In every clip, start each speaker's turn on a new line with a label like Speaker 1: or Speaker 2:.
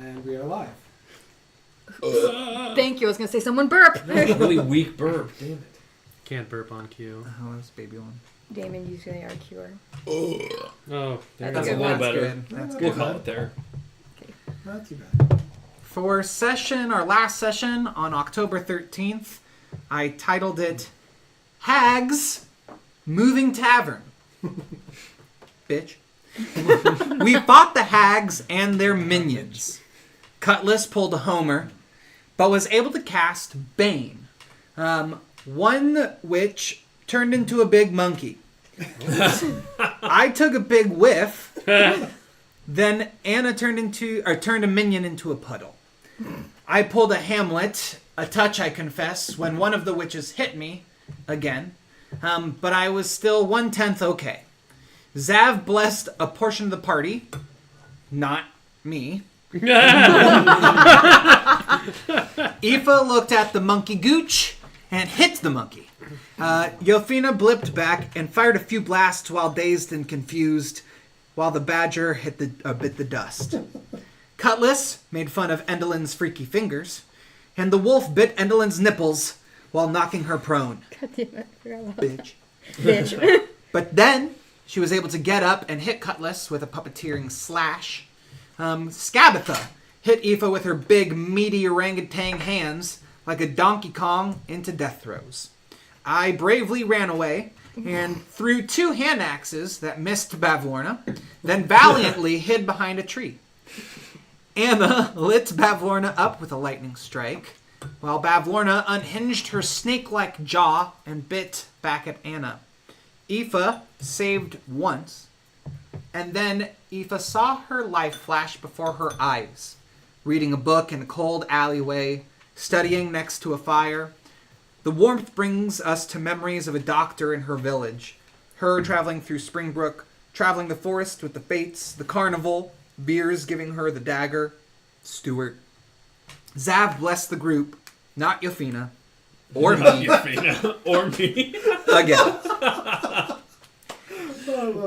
Speaker 1: And we are live.
Speaker 2: Thank you. I was going to say someone burp.
Speaker 3: That was a really weak burp. Damn it.
Speaker 4: Can't burp on cue.
Speaker 5: Oh, that's baby one.
Speaker 2: Damon usually our cure.
Speaker 4: Oh, there
Speaker 2: That's
Speaker 4: you
Speaker 2: a
Speaker 4: go.
Speaker 2: little
Speaker 3: better.
Speaker 5: Good. That's
Speaker 3: We'll
Speaker 5: good.
Speaker 3: call it there.
Speaker 1: Not too bad.
Speaker 5: For our last session on October 13th, I titled it Hags Moving Tavern. Bitch. We fought the hags and their minions. Cutlass pulled a homer, but was able to cast Bane. One which turned into a big monkey. I took a big whiff. Then Anna turned a minion into a puddle. I pulled a Hamlet, a touch I confess, when one of the witches hit me again. But I was still 1/10 okay. Zav blessed a portion of the party, not me. Aoife looked at the monkey gooch and hit the monkey. Yophina blipped back and fired a few blasts while dazed and confused, while the badger bit the dust. Cutlass made fun of Endelin's freaky fingers, and the wolf bit Endelin's nipples while knocking her prone.
Speaker 2: God damn it. I forgot about
Speaker 5: Bitch.
Speaker 2: Bitch.
Speaker 5: But then she was able to get up and hit Cutlass with a puppeteering slash. Scabatha hit Aoife with her big, meaty orangutan hands like a Donkey Kong into death throes. I bravely ran away and threw 2 hand axes that missed Bavlorna, then valiantly hid behind a tree. Anna lit Bavlorna up with a lightning strike, while Bavlorna unhinged her snake-like jaw and bit back at Anna. Aoife saved once, and then Aoife saw her life flash before her eyes, reading a book in a cold alleyway, studying next to a fire. The warmth brings us to memories of a doctor in her village, her traveling through Springbrook, traveling the forest with the fates, the carnival, Beers giving her the dagger, Stuart. Zav blessed the group, not Yophina, or me.
Speaker 3: Yophina. Or me.
Speaker 5: Again.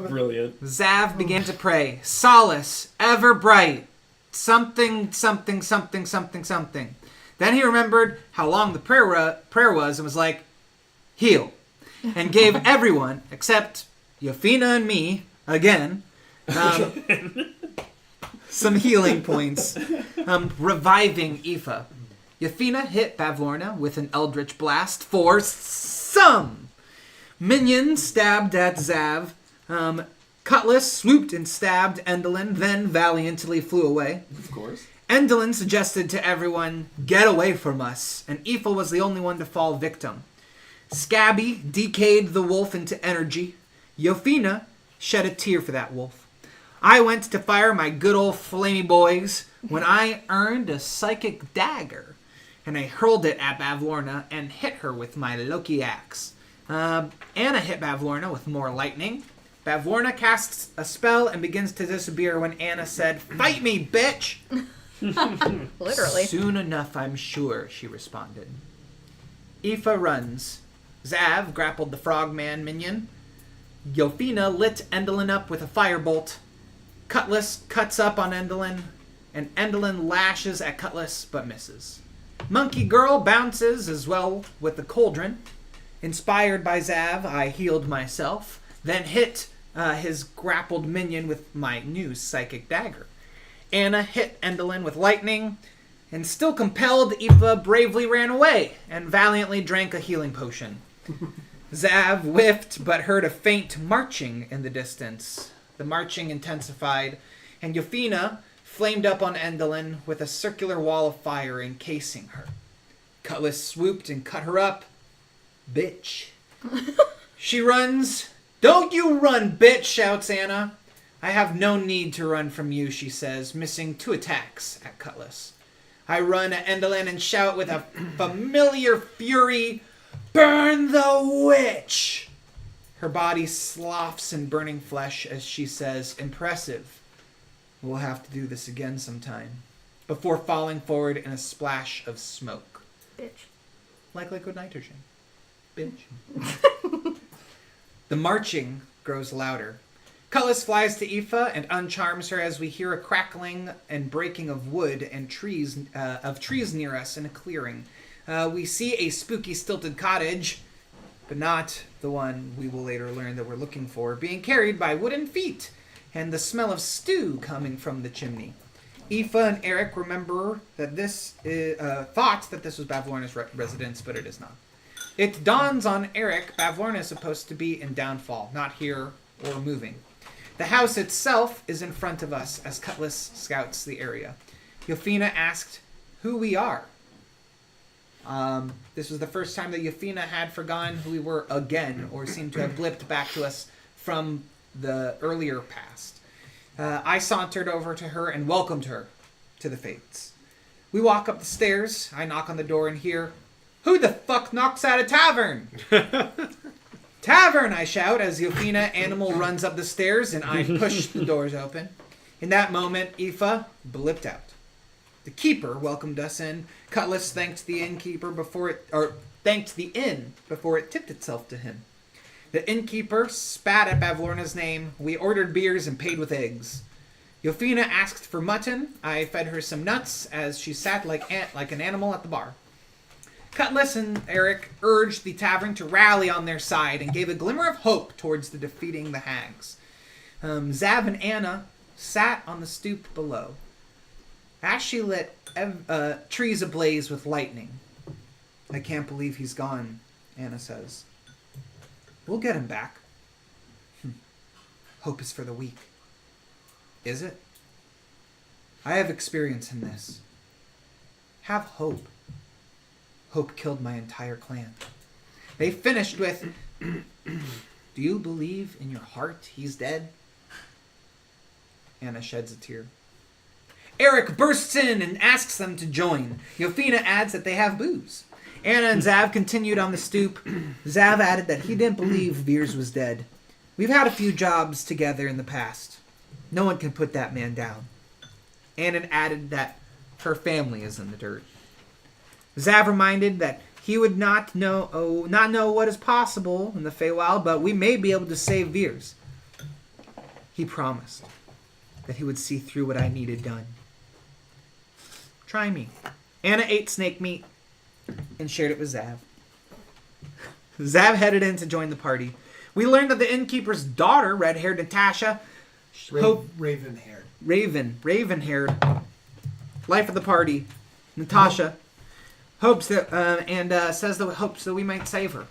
Speaker 3: Brilliant.
Speaker 5: Zav began to pray, solace, ever bright, something, something, something, something, something. Then he remembered how long the prayer was and was like, heal. And gave everyone, except Yophina and me, again, some healing points, reviving Aoife. Yophina hit Bavlorna with an eldritch blast for some. Minion stabbed at Zav. Cutlass swooped and stabbed Endelin, then valiantly flew away.
Speaker 3: Of course.
Speaker 5: Endelin suggested to everyone, get away from us, and Aoife was the only one to fall victim. Scabby decayed the wolf into energy. Yophina shed a tear for that wolf. I went to fire my good old flamey boys when I earned a psychic dagger, and I hurled it at Bavlorna and hit her with my Loki axe. Anna hit Bavlorna with more lightning. Bavlorna casts a spell and begins to disappear when Anna said, fight me, bitch!
Speaker 2: Literally.
Speaker 5: Soon enough, I'm sure, she responded. Aoife runs. Zav grappled the frogman minion. Yophina lit Endelin up with a firebolt. Cutlass cuts up on Endelin, and Endelin lashes at Cutlass but misses. Monkey Girl bounces as well with the cauldron. Inspired by Zav, I healed myself, then hit his grappled minion with my new psychic dagger. Anna hit Endelin with lightning, and still compelled, Aoife bravely ran away and valiantly drank a healing potion. Zav whiffed but heard a faint marching in the distance. The marching intensified, and Yophina flamed up on Endelin with a circular wall of fire encasing her. Cutlass swooped and cut her up. Bitch. She runs. Don't you run, bitch, shouts Anna. I have no need to run from you, she says, missing 2 attacks at Cutlass. I run at Endelin and shout with a familiar fury, burn the witch! Her body sloughs in burning flesh as she says, impressive. We'll have to do this again sometime. Before falling forward in a splash of smoke.
Speaker 2: Bitch.
Speaker 5: Like liquid nitrogen. Bitch. The marching grows louder. Cutlass flies to Aoife and uncharms her as we hear a crackling and breaking of wood and trees near us in a clearing. We see a spooky stilted cottage, but not the one we will later learn that we're looking for, being carried by wooden feet and the smell of stew coming from the chimney. Aoife and Eric remember that thought that this was Bavlorna's residence, but it is not. It dawns on Eric Bavlorna is supposed to be in downfall, not here or moving. The house itself is in front of us as Cutlass scouts the area. Yophina asked who we are. This was the first time that Yophina had forgotten who we were again, or seemed to have blipped back to us from the earlier past. I sauntered over to her and welcomed her to the Fates. We walk up the stairs. I knock on the door and hear, "Who the fuck knocks at a tavern?" "Tavern!" I shout as Yophina animal runs up the stairs and I push the doors open. In that moment, Aoife blipped out. The keeper welcomed us in. Cutlass thanked the inn before it tipped itself to him. The innkeeper spat at Bavlorna's name. We ordered beers and paid with eggs. Yophina asked for mutton. I fed her some nuts as she sat like an animal at the bar. Cutlass and Eric urged the tavern to rally on their side and gave a glimmer of hope towards the defeating the hags. Zav and Anna sat on the stoop below. As she lit trees ablaze with lightning. "I can't believe he's gone," Anna says. "We'll get him back." "Hope is for the weak." "Is it?" "I have experience in this. Have hope. Hope killed my entire clan." They finished with, "Do you believe in your heart he's dead?" Anna sheds a tear. Eric bursts in and asks them to join. Yophina adds that they have booze. Anna and Zav continued on the stoop. Zav added that he didn't believe Veers was dead. "We've had a few jobs together in the past. No one can put that man down." Anna added that her family is in the dirt. Zav reminded that he would not know what is possible in the Feywild, but we may be able to save Veers. He promised that he would see through what I needed done. Try me. Anna ate snake meat and shared it with Zav. Zav headed in to join the party. We learned that the innkeeper's daughter, red-haired Natasha,
Speaker 1: Raven-haired.
Speaker 5: Raven-haired, life of the party, Natasha, hopes that says that hopes that we might save her.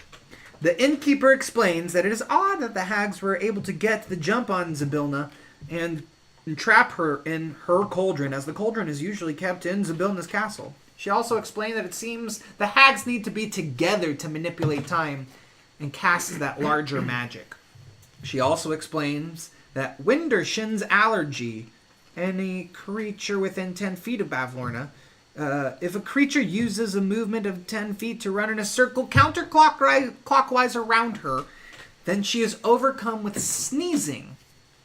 Speaker 5: The innkeeper explains that it is odd that the hags were able to get the jump on Zybilna and trap her in her cauldron, as the cauldron is usually kept in Zybilna's castle. She also explained that it seems the hags need to be together to manipulate time and cast that larger magic. She also explains that Windershin's allergy, any creature within 10 feet of Bavlorna, if a creature uses a movement of 10 feet to run in a circle counterclockwise around her, then she is overcome with sneezing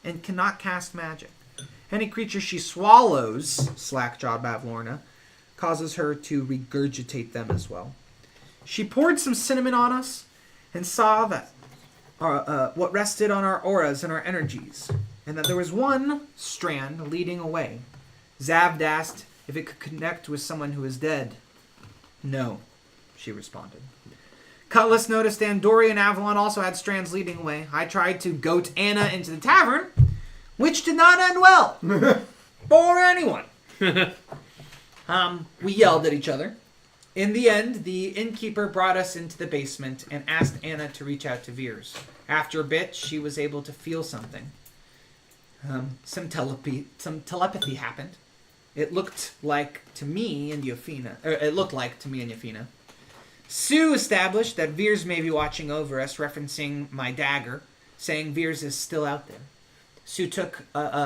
Speaker 5: and cannot cast magic. Any creature she swallows, Slackjaw Bavlorna, causes her to regurgitate them as well. She poured some cinnamon on us and saw that what rested on our auras and our energies, and that there was one strand leading away. Zav asked if it could connect with someone who is dead. "No," she responded. Cutlass noticed Andori and Avalon also had strands leading away. I tried to goat Anna into the tavern, which did not end well for anyone. We yelled at each other. In the end, the innkeeper brought us into the basement and asked Anna to reach out to Veers. After a bit, she was able to feel something. Some telepathy happened. It looked like to me and Yophina. Sue established that Veers may be watching over us, referencing my dagger, saying Veers is still out there. Sue took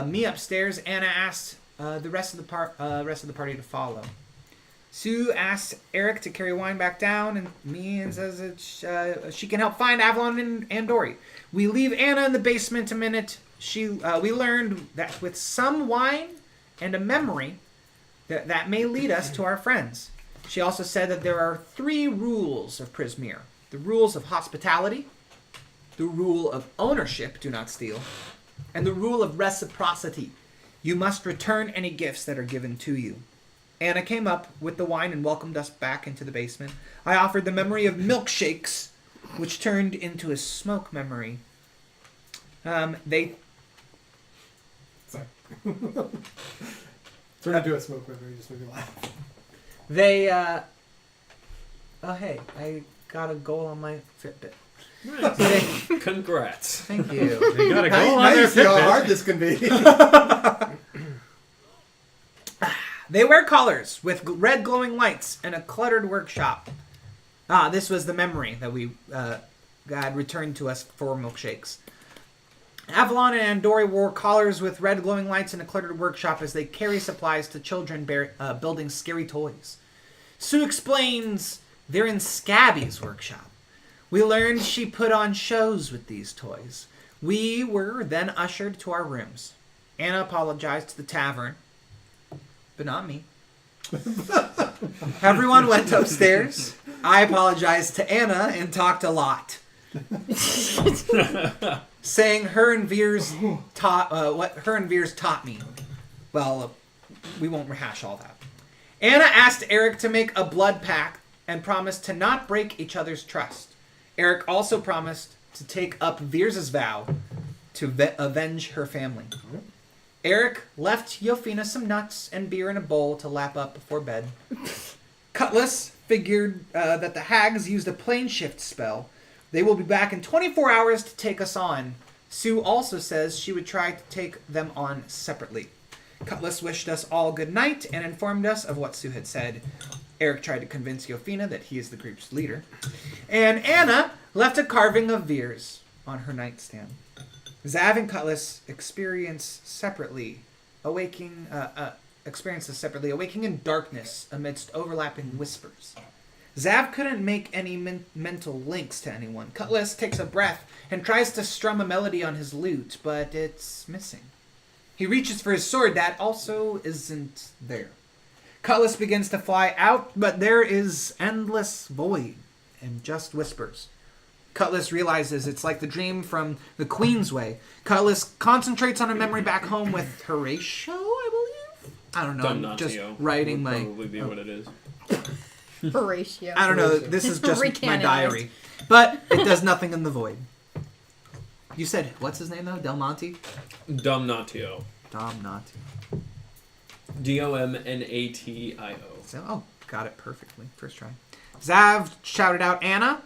Speaker 5: me upstairs. Anna asked the rest of the party to follow. Sue asks Eric to carry wine back down, and me, and says that she can help find Avalon and Dory. We leave Anna in the basement a minute. We learned that with some wine and a memory, that may lead us to our friends. She also said that there are 3 rules of Prismere. The rules of hospitality, the rule of ownership, do not steal, and the rule of reciprocity. You must return any gifts that are given to you. Anna came up with the wine and welcomed us back into the basement. I offered the memory of milkshakes, which turned into a smoke memory. They...
Speaker 1: Sorry. Turn into a smoke memory, just made me laugh.
Speaker 5: They, Oh, hey, I got a goal on my Fitbit.
Speaker 3: Nice. Congrats.
Speaker 5: Thank you.
Speaker 4: They got a
Speaker 1: Now,
Speaker 4: goal
Speaker 1: now
Speaker 4: on their
Speaker 1: you see how
Speaker 4: Fitbit.
Speaker 1: hard this can be.
Speaker 5: They wear collars with red glowing lights and a cluttered workshop. This was the memory that we had returned to us for milkshakes. Avalon and Andori wore collars with red glowing lights and a cluttered workshop as they carry supplies to children building scary toys. Sue explains they're in Scabby's workshop. We learned she put on shows with these toys. We were then ushered to our rooms. Anna apologized to the tavern, but not me. Everyone went upstairs. I apologized to Anna and talked a lot. Saying her and Veers taught what her and Veers taught me. Well, we won't rehash all that. Anna asked Eric to make a blood pact and promised to not break each other's trust. Eric also promised to take up Veers' vow to avenge her family. Eric left Yophina some nuts and beer in a bowl to lap up before bed. Cutlass figured that the hags used a plane shift spell. They will be back in 24 hours to take us on. Sue also says she would try to take them on separately. Cutlass wished us all good night and informed us of what Sue had said. Eric tried to convince Yophina that he is the group's leader. And Anna left a carving of Veers on her nightstand. Zav and Cutlass experiences separately, awaking in darkness amidst overlapping whispers. Zav couldn't make any mental links to anyone. Cutlass takes a breath and tries to strum a melody on his lute, but it's missing. He reaches for his sword that also isn't there. Cutlass begins to fly out, but there is endless void and just whispers. Cutlass realizes it's like the dream from the Queen's Way. Cutlass concentrates on a memory back home with Horatio, I believe? I don't know. I'm just writing
Speaker 3: would
Speaker 5: my...
Speaker 3: probably be what it is.
Speaker 2: Horatio.
Speaker 5: I don't know. This is just my
Speaker 2: Recanonized.
Speaker 5: diary. But it does nothing in the void. You said, what's his name though? Del Monte?
Speaker 3: Domnatio.
Speaker 5: Domnati.
Speaker 3: Domnatio.
Speaker 5: So, oh, got it perfectly. First try. Zav shouted out, Anna.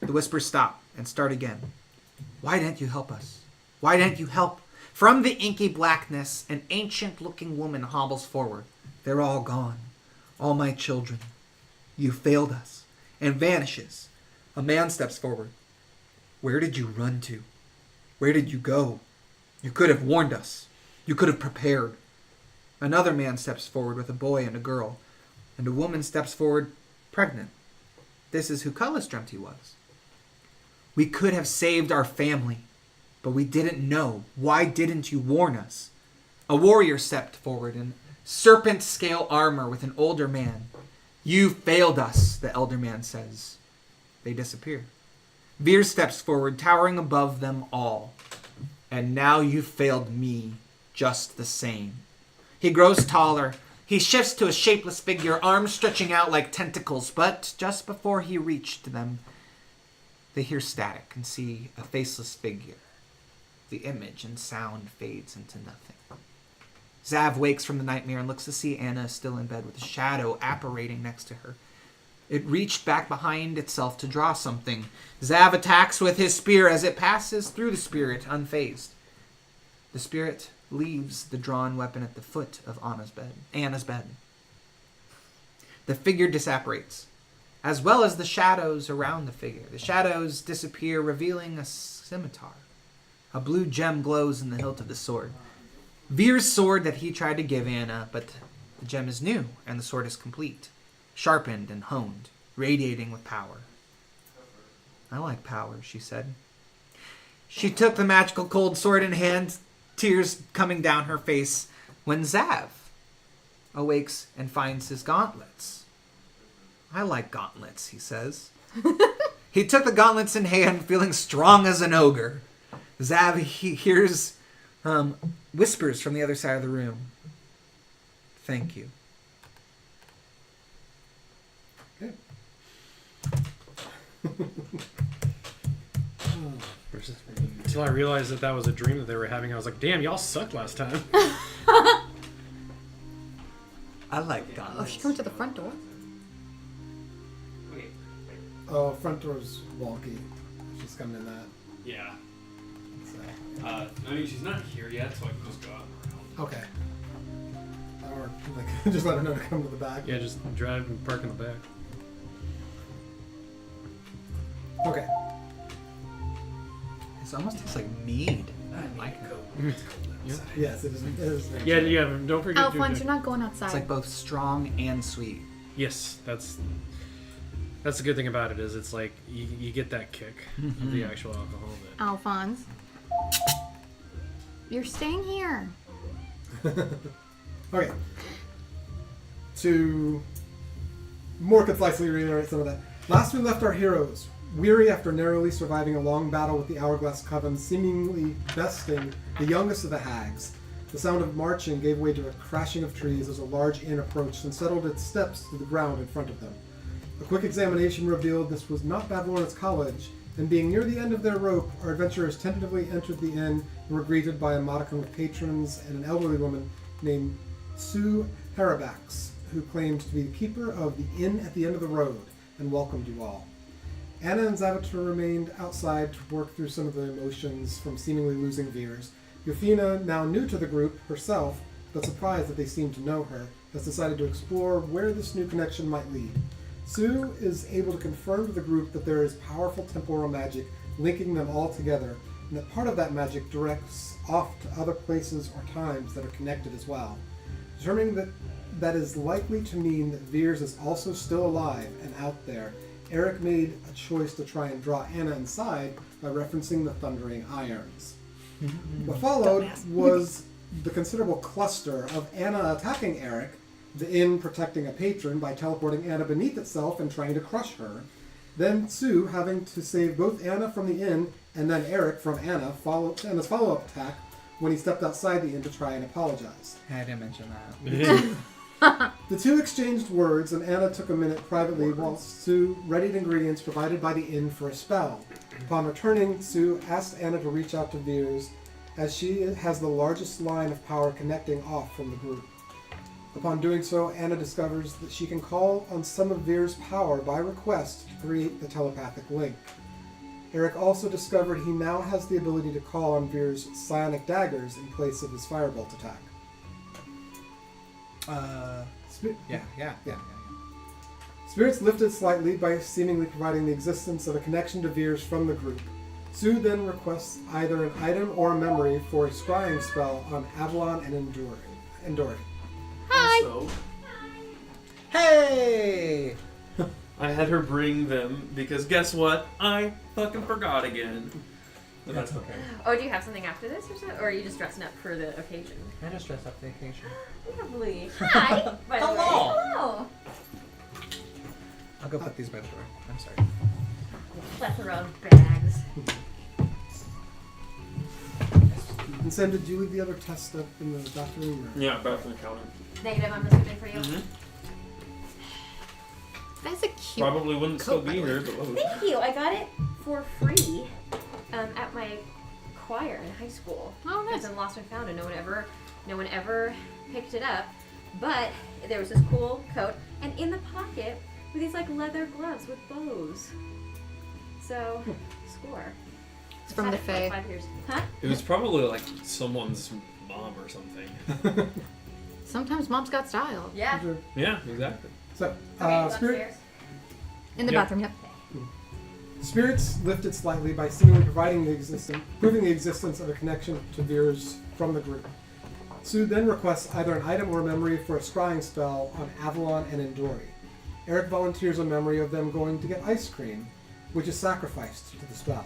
Speaker 5: The whispers stop and start again. Why didn't you help us? Why didn't you help? From the inky blackness, an ancient-looking woman hobbles forward. They're all gone. All my children. You failed us. And vanishes. A man steps forward. Where did you run to? Where did you go? You could have warned us. You could have prepared. Another man steps forward with a boy and a girl. And a woman steps forward pregnant. This is who Cutlass dreamt he was. We could have saved our family, but we didn't know. Why didn't you warn us? A warrior stepped forward in serpent-scale armor with an older man. You failed us, the elder man says. They disappear. Veer steps forward, towering above them all. And now you failed me just the same. He grows taller. He shifts to a shapeless figure, arms stretching out like tentacles, but just before he reached them, they hear static and see a faceless figure. The image and sound fades into nothing. Zav wakes from the nightmare and looks to see Anna still in bed with a shadow apparating next to her. It reached back behind itself to draw something. Zav attacks with his spear as it passes through the spirit, unfazed. The spirit leaves the drawn weapon at the foot of Anna's bed. The figure disapparates, as well as the shadows around the figure. The shadows disappear, revealing a scimitar. A blue gem glows in the hilt of the sword. Veer's sword that he tried to give Anna, but the gem is new, and the sword is complete, sharpened and honed, radiating with power. I like power, she said. She took the magical cold sword in hand, tears coming down her face, when Zav awakes and finds his gauntlets. I like gauntlets, he says. He took the gauntlets in hand, feeling strong as an ogre. Zav, he hears Whispers from the other side of the room. Thank you.
Speaker 1: Okay.
Speaker 4: Until I realized that was a dream that they were having, I was like, damn, y'all sucked last time.
Speaker 5: I like
Speaker 2: Oh,
Speaker 5: gauntlets.
Speaker 2: she comes to the front door.
Speaker 1: Oh, front door's wonky. She's coming in that.
Speaker 3: Yeah.
Speaker 1: So.
Speaker 3: I mean, she's not here yet, so I can just go out around.
Speaker 1: Okay. Or like just let her know to come to the back.
Speaker 4: Yeah, just drive and park in the back.
Speaker 1: Okay.
Speaker 5: It almost tastes like mead. I like it.
Speaker 4: Yeah.
Speaker 1: Yes, it is. It is
Speaker 4: Yeah, yeah, don't forget
Speaker 2: Alphonse, you're not going outside.
Speaker 5: It's like both strong and sweet.
Speaker 4: Yes, that's the good thing about it is it's like you get that kick of the actual alcohol. But
Speaker 2: Alphonse. You're staying here.
Speaker 1: Okay. To more concisely reiterate some of that. Last we left our heroes, weary after narrowly surviving a long battle with the Hourglass Coven, seemingly besting the youngest of the hags. The sound of marching gave way to a crashing of trees as a large inn approached and settled its steps to the ground in front of them. A quick examination revealed this was not Bavlorna's college, and being near the end of their rope, our adventurers tentatively entered the inn and were greeted by a modicum of patrons and an elderly woman named Sue Harabax, who claimed to be the keeper of the inn at the end of the road and welcomed you all. Anna and Zavutur remained outside to work through some of the emotions from seemingly losing Veers. Yophina, now new to the group herself, but surprised that they seemed to know her, has decided to explore where this new connection might lead. Sue is able to confirm to the group that there is powerful temporal magic linking them all together, and that part of that magic directs off to other places or times that are connected as well. Determining that that is likely to mean that Veers is also still alive and out there, Eric made a choice to try and draw Anna inside by referencing the Thundering Irons. What followed was the considerable cluster of Anna attacking Eric, the inn protecting a patron by teleporting Anna beneath itself and trying to crush her, then Sue having to save both Anna from the inn and then Eric from Anna's follow-up attack when he stepped outside the inn to try and apologize.
Speaker 5: I didn't mention that.
Speaker 1: The two exchanged words, and Anna took a minute privately while Sue readied ingredients provided by the inn for a spell. Upon returning, Sue asked Anna to reach out to Veers, as she has the largest line of power connecting off from the group. Upon doing so, Anna discovers that she can call on some of Veers' power by request to create the telepathic link. Eric also discovered he now has the ability to call on Veers' psionic daggers in place of his firebolt attack. Yeah. Spirits lifted slightly by seemingly providing the existence of a connection to Veers from the group. Sue then requests either an item or a memory for a scrying spell on Avalon and Endori.
Speaker 2: Hi.
Speaker 3: Also,
Speaker 5: Hey!
Speaker 3: I had her bring them because guess what? I fucking forgot again. But that's okay.
Speaker 6: Oh, do you have something after this or something? Or are you just dressing up for the occasion?
Speaker 5: I just dressed up for the occasion.
Speaker 6: Lovely. Hi. By the way.
Speaker 5: Hello.
Speaker 6: Hello.
Speaker 5: I'll go put these by the door. I'm sorry.
Speaker 6: Plethora of bags.
Speaker 1: And Sam, did you leave the other test up in the bathroom? Or?
Speaker 3: Yeah, bathroom counter.
Speaker 6: Negative, I'm assuming for you.
Speaker 3: Mm-hmm.
Speaker 2: That's a cute.
Speaker 3: Probably wouldn't still
Speaker 2: coat, by
Speaker 3: be
Speaker 2: the
Speaker 3: here,
Speaker 2: way.
Speaker 3: but
Speaker 6: Thank you. I got it for free at my choir in high school.
Speaker 2: Oh, nice.
Speaker 6: It's in Lost and Found, and no one ever picked it up. But there was this cool coat, and in the pocket were these like leather gloves with bows. So, score.
Speaker 2: It's from
Speaker 6: Had
Speaker 2: the
Speaker 6: it for
Speaker 2: Fae.
Speaker 6: like 5 years. Huh?
Speaker 3: it was probably like someone's mom or something.
Speaker 2: Sometimes mom's got style.
Speaker 6: Yeah.
Speaker 3: Yeah, exactly.
Speaker 1: So,
Speaker 6: Okay,
Speaker 1: spirit,
Speaker 6: upstairs.
Speaker 2: In the
Speaker 3: Yep.
Speaker 2: bathroom, yep.
Speaker 1: spirits lifted slightly by seemingly proving the existence of a connection to Veers from the group. Sue then requests either an item or a memory for a scrying spell on Avalon and Endori. Eric volunteers a memory of them going to get ice cream, which is sacrificed to the spell.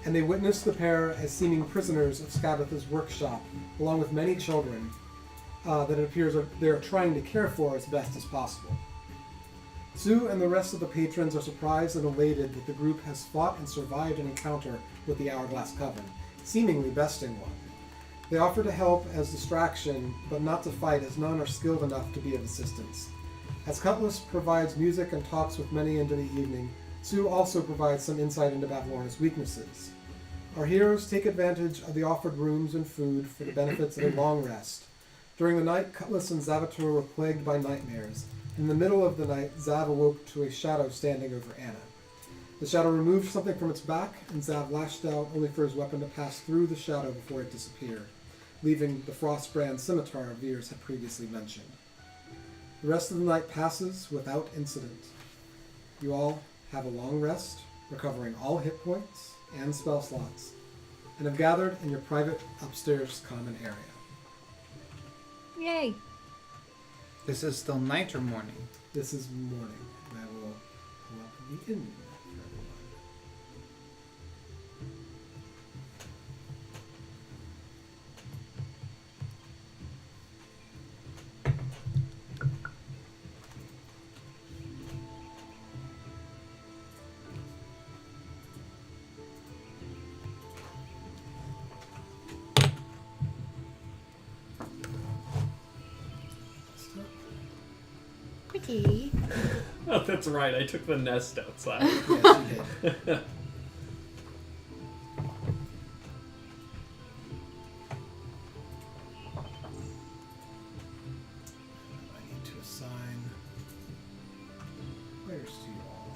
Speaker 1: And they witness the pair as seeming prisoners of Skabatha's workshop, along with many children that it appears they're trying to care for as best as possible. Sue and the rest of the patrons are surprised and elated that the group has fought and survived an encounter with the Hourglass Coven, seemingly besting one. They offer to help as distraction, but not to fight, as none are skilled enough to be of assistance. As Cutlass provides music and talks with many into the evening, Sue also provides some insight into Bavlorna's weaknesses. Our heroes take advantage of the offered rooms and food for the benefits of a long rest. During the night, Cutlass and Zavutur were plagued by nightmares. In the middle of the night, Zav awoke to a shadow standing over Anna. The shadow removed something from its back, and Zav lashed out only for his weapon to pass through the shadow before it disappeared, leaving the Frostbrand scimitar Veers had previously mentioned. The rest of the night passes without incident. You all have a long rest, recovering all hit points and spell slots, and have gathered in your private upstairs common area.
Speaker 2: Yay!
Speaker 5: This is still night or morning?
Speaker 1: This is morning, and I will pull up the inn for everyone.
Speaker 2: Pretty.
Speaker 3: Oh, that's right. I took the nest outside.
Speaker 1: Yes, you did. I need to assign players to you all.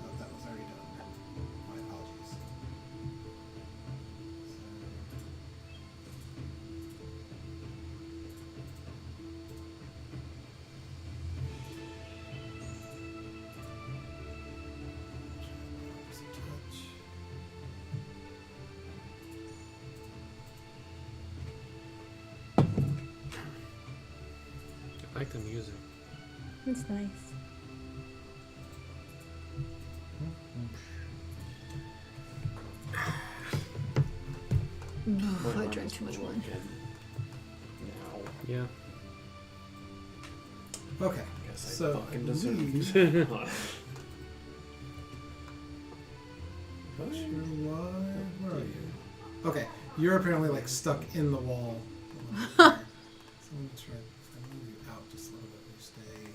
Speaker 1: Oh, that was already done. My apologies.
Speaker 4: I like the music.
Speaker 2: It's nice. I drank too much wine.
Speaker 3: Now,
Speaker 4: Yeah.
Speaker 1: Okay,
Speaker 3: I guess I
Speaker 1: so
Speaker 3: fucking
Speaker 1: I
Speaker 3: deserve
Speaker 1: believe-
Speaker 3: it.
Speaker 1: Not sure why. Where are you? Okay, you're apparently like stuck in the wall. So I'm gonna try to move you out just a little bit. You stay.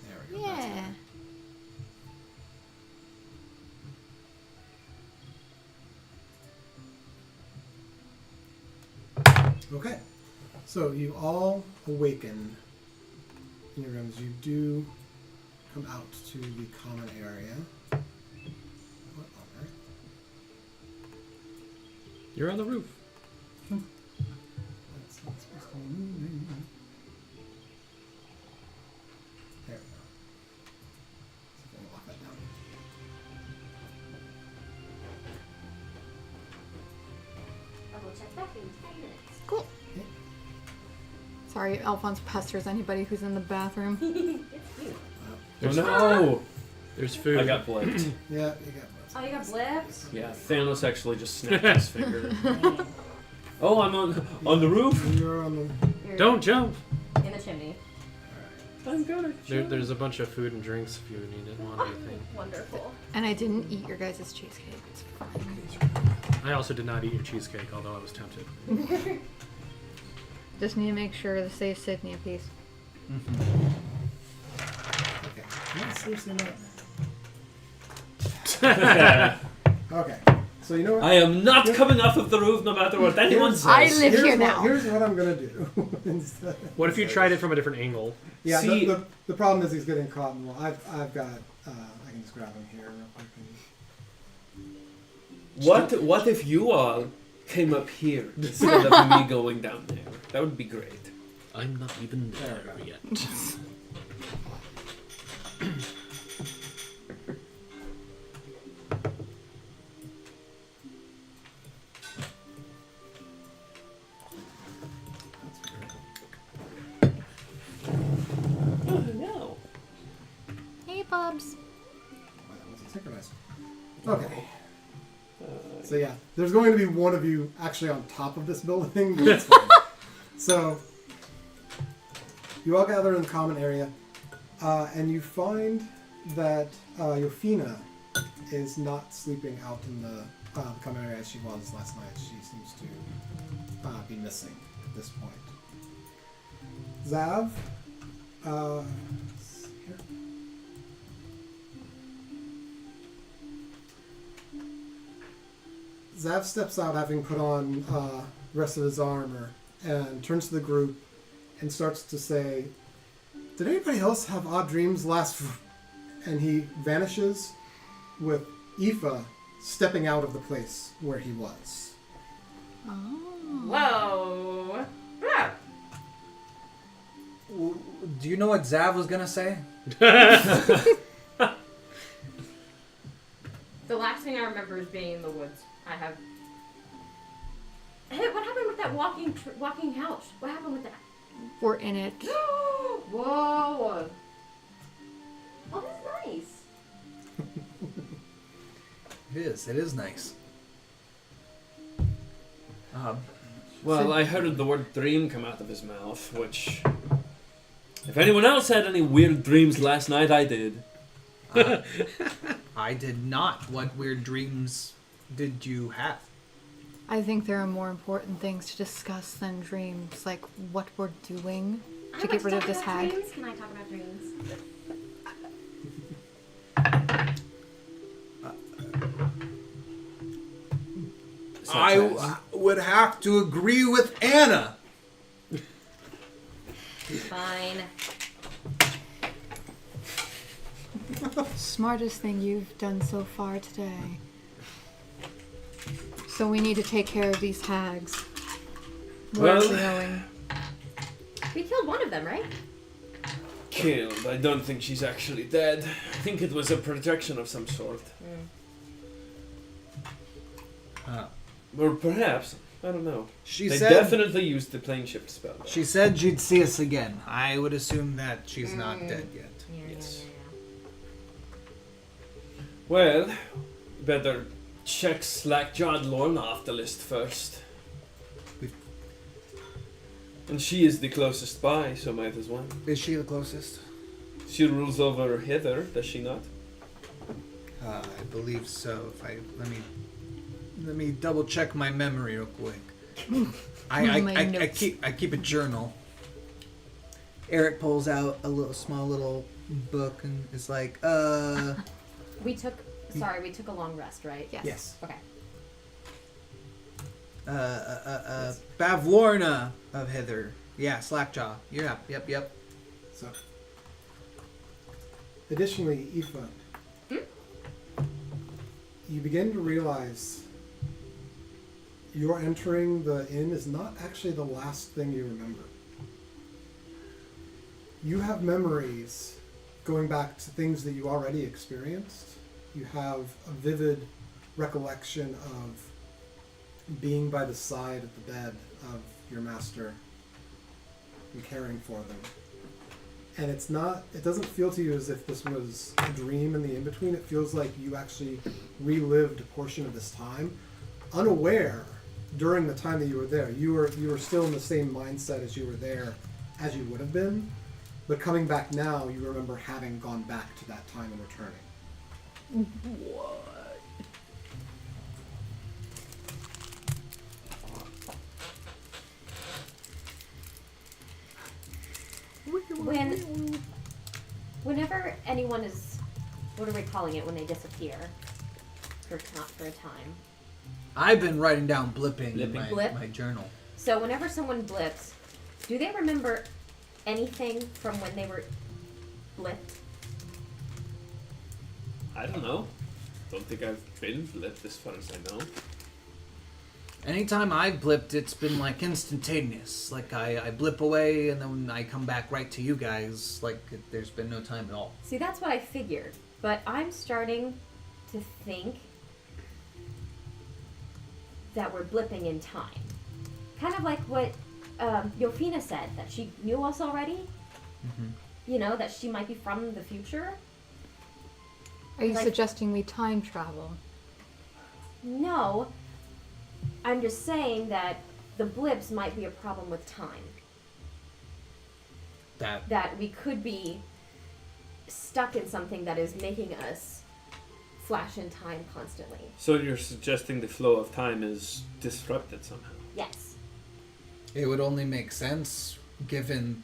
Speaker 1: There we go. that's
Speaker 2: Yeah.
Speaker 1: better. Okay, so you all awaken in your rooms. You do come out to the common area. What on earth?
Speaker 4: You're on the roof.
Speaker 1: That's not supposed to be moving. There we go. See if I can lock that down.
Speaker 6: I'll go check back in 10 minutes.
Speaker 2: Cool. Sorry, Alphonse pesters anybody who's in the bathroom.
Speaker 6: It's cute.
Speaker 3: Oh no!
Speaker 4: There's food.
Speaker 3: I got blipped.
Speaker 1: Yeah, you got
Speaker 6: Oh, you got blips?
Speaker 3: Yeah, Thanos actually just snapped his finger. Oh, I'm on the roof.
Speaker 1: You're on the.
Speaker 6: You're
Speaker 4: Don't jump.
Speaker 6: in the chimney.
Speaker 3: I'm gonna.
Speaker 4: There's a bunch of food and drinks if you need it. Want anything?
Speaker 6: Wonderful.
Speaker 2: And I didn't eat your guys' cheesecake. It's fine.
Speaker 4: I also did not eat your cheesecake, although I was tempted.
Speaker 2: Just need to make sure to save Sydney a piece.
Speaker 1: Okay. No, seriously not.
Speaker 3: I
Speaker 1: Okay. So you know what?
Speaker 3: am not coming off of the roof no matter what anyone says.
Speaker 2: I live
Speaker 1: Here's
Speaker 2: here
Speaker 1: what-
Speaker 2: now.
Speaker 1: Here's what I'm gonna do. Instead.
Speaker 4: What if you tried it from a different angle?
Speaker 1: Yeah.
Speaker 3: See-
Speaker 1: The problem is he's getting caught in the wall. I've got. I can just grab him here real quick.
Speaker 3: What if you all came up here instead of me going down there? That would be great.
Speaker 4: I'm not even there yet.
Speaker 3: Oh no.
Speaker 2: Hey, Bubs.
Speaker 1: Wow, that wasn't synchronized. Okay. So yeah, there's going to be one of you actually on top of this building. But that's fine. So You all gather in the common area, and you find that Yophina is not sleeping out in the common area as she was last night. She seems to be missing at this point. Zav, here. Zav steps out having put on the rest of his armor and turns to the group and starts to say, "Did anybody else have odd dreams last?" And he vanishes with Aoife stepping out of the place where he was.
Speaker 2: Oh.
Speaker 6: Whoa. Ah.
Speaker 5: Do you know what Zav was gonna say?
Speaker 6: The last thing I remember is being in the woods. I have. Hey, what happened with that walking house? What happened with that?
Speaker 2: We're in it.
Speaker 6: Whoa. Oh, that's nice.
Speaker 5: It is nice.
Speaker 7: Well, I heard the word dream come out of his mouth, which... If anyone else had any weird dreams last night, I did.
Speaker 5: I did not. What weird dreams did you have?
Speaker 2: I think there are more important things to discuss than dreams, like what we're doing to get rid of this hag.
Speaker 6: Dreams? Can I talk about dreams?
Speaker 5: I would have to agree with Anna.
Speaker 6: Fine.
Speaker 2: Smartest thing you've done so far today. So we need to take care of these hags. Where are we going?
Speaker 6: We killed one of them, right?
Speaker 7: Killed. I don't think she's actually dead. I think it was a projection of some sort. Or perhaps, I don't know.
Speaker 5: She
Speaker 7: They
Speaker 5: said
Speaker 7: definitely used the plane shift spell. Though.
Speaker 5: she said she'd see us again. I would assume that she's not dead yet.
Speaker 7: Yes. Well, better check Slackjawed Lorna off the list first. And she is the closest by, so might as well.
Speaker 5: Is she the closest?
Speaker 7: She rules over Hither, does she not?
Speaker 5: I believe so. Let me double check my memory real quick. I keep a journal. Eric pulls out a small little book and is like,
Speaker 6: We took a long rest, right?
Speaker 1: Yes.
Speaker 6: Okay.
Speaker 5: Bavlorna of Hither. Yeah, Slackjaw. You're up. Yep.
Speaker 1: So, additionally, Aoife, you begin to realize your entering the inn is not actually the last thing you remember. You have memories going back to things that you already experienced. You have a vivid recollection of being by the side of the bed of your master and caring for them. And it doesn't feel to you as if this was a dream in the in-between. It feels like you actually relived a portion of this time, unaware during the time that you were there. You were still in the same mindset as you were there as you would have been, but coming back now, you remember having gone back to that time and returning.
Speaker 6: Whenever anyone is, what are we calling it when they disappear for a time?
Speaker 5: I've been writing down blipping in
Speaker 6: Blip?
Speaker 5: my journal.
Speaker 6: So whenever someone blips, do they remember anything from when they were blipped?
Speaker 7: I don't know. Don't think I've been blipped as far as I know.
Speaker 5: Anytime I've blipped, it's been like instantaneous. Like I blip away and then I come back right to you guys. Like there's been no time at all.
Speaker 6: See, that's what I figured. But I'm starting to think that we're blipping in time. Kind of like what Yophina said, that she knew us already.
Speaker 5: Mm-hmm.
Speaker 6: You know, that she might be from the future.
Speaker 2: Are you
Speaker 6: Like-
Speaker 2: suggesting we time travel?
Speaker 6: No. I'm just saying that the blips might be a problem with time. that we could be stuck in something that is making us flash in time constantly.
Speaker 7: So you're suggesting the flow of time is disrupted somehow?
Speaker 6: Yes.
Speaker 5: It would only make sense given,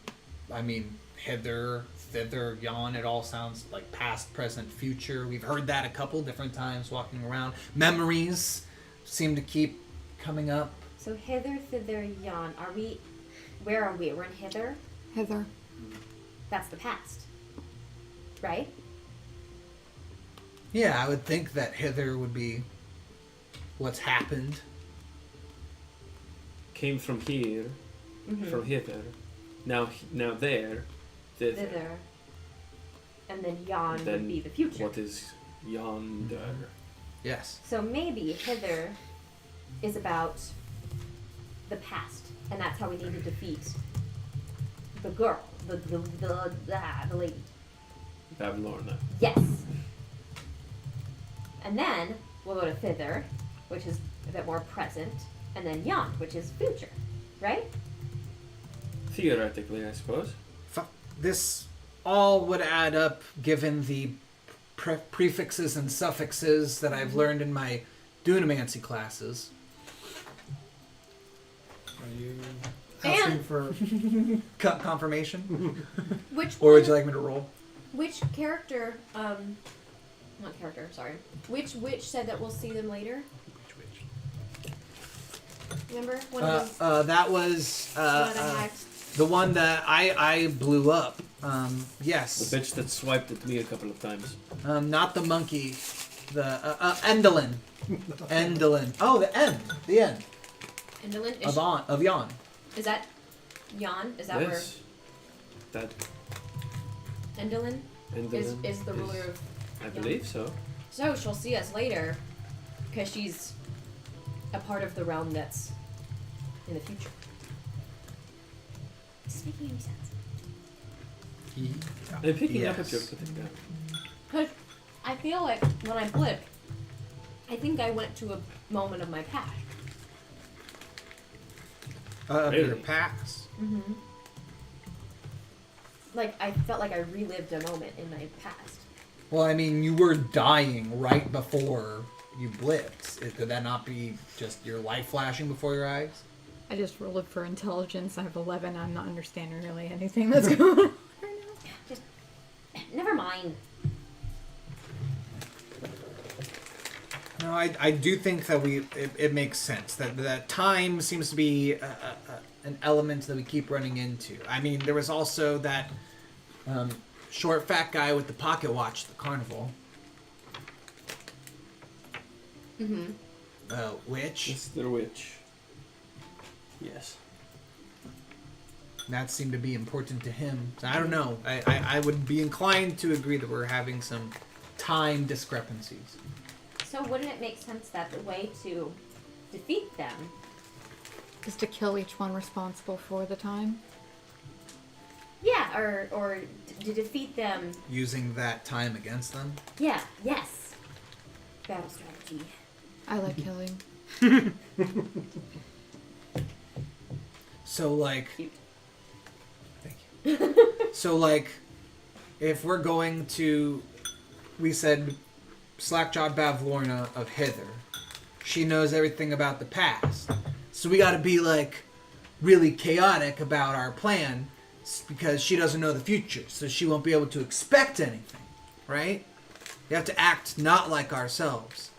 Speaker 5: I mean, hither, thither, yon, it all sounds like past, present, future. We've heard that a couple different times walking around. Memories seem to keep coming up.
Speaker 6: So hither, thither, yon. Where are we? We're in hither?
Speaker 2: Hither.
Speaker 6: That's the past. Right?
Speaker 5: Yeah, I would think that hither would be what's happened.
Speaker 7: Came from here,
Speaker 6: Mm-hmm.
Speaker 7: from hither. Now there, thither.
Speaker 6: Thither. And then yon
Speaker 7: Then
Speaker 6: would be the future.
Speaker 7: What is yonder?
Speaker 5: Yes.
Speaker 6: So maybe hither is about the past, and that's how we need to defeat the girl, the lady.
Speaker 7: Bavlorna.
Speaker 6: Yes. And then we'll go to thither, which is a bit more present, and then yon, which is future, right?
Speaker 7: Theoretically, I suppose.
Speaker 5: This all would add up given the prefixes and suffixes that I've learned in my Dunamancy classes.
Speaker 1: Are you asking
Speaker 6: And-
Speaker 1: for...
Speaker 5: Confirmation?
Speaker 6: Which
Speaker 5: Or would
Speaker 6: one-
Speaker 5: you like me to roll?
Speaker 6: Which character, not character, sorry. Which witch said that we'll see them later? Remember? One of those,
Speaker 5: That was
Speaker 6: one of the hags.
Speaker 5: the one that I blew up. Yes.
Speaker 7: The bitch that swiped at me a couple of times.
Speaker 5: Not the monkey. The Endolin. Endolin. Oh, the end. The end.
Speaker 6: Indolin?
Speaker 5: Of Yon.
Speaker 6: Is that yon? Is that
Speaker 7: Yes. That
Speaker 6: where Indolin
Speaker 7: Indolin
Speaker 6: is the ruler of...
Speaker 7: I believe so.
Speaker 6: So she'll see us later, because she's a part of the realm that's in the future. Is this making any sense?
Speaker 7: I'm picking up what
Speaker 5: Yes.
Speaker 7: you're putting down.
Speaker 6: Because I feel like when I blipped, I think I went to a moment of my past.
Speaker 5: Of
Speaker 7: Really?
Speaker 5: your past.
Speaker 6: Mm-hmm. Like, I felt like I relived a moment in my past.
Speaker 5: Well, I mean, you were dying right before you blipped. Could that not be just your life flashing before your eyes?
Speaker 2: I just rolled for intelligence. I have 11. I'm not understanding really anything that's going on.
Speaker 6: Just, never mind.
Speaker 5: No, I do think that it makes sense that time seems to be an element that we keep running into. I mean, there was also that short fat guy with the pocket watch at the carnival.
Speaker 6: Mm-hmm.
Speaker 5: Witch.
Speaker 7: Mr. Witch. Yes.
Speaker 5: That seemed to be important to him. So I don't know. I would be inclined to agree that we're having some time discrepancies.
Speaker 6: So wouldn't it make sense that the way to defeat them...
Speaker 2: Just to kill each one responsible for the time.
Speaker 6: Yeah, or to defeat them...
Speaker 5: Using that time against them.
Speaker 6: Yeah, yes. Battle strategy.
Speaker 2: I like killing.
Speaker 5: So, like...
Speaker 6: Cute.
Speaker 5: Thank you. So, like, if we're going to... We said Slackjawed Bavlorna of Hither. She knows everything about the past. So we gotta be, like, really chaotic about our plan because she doesn't know the future. So she won't be able to expect anything, right? We have to act not like ourselves.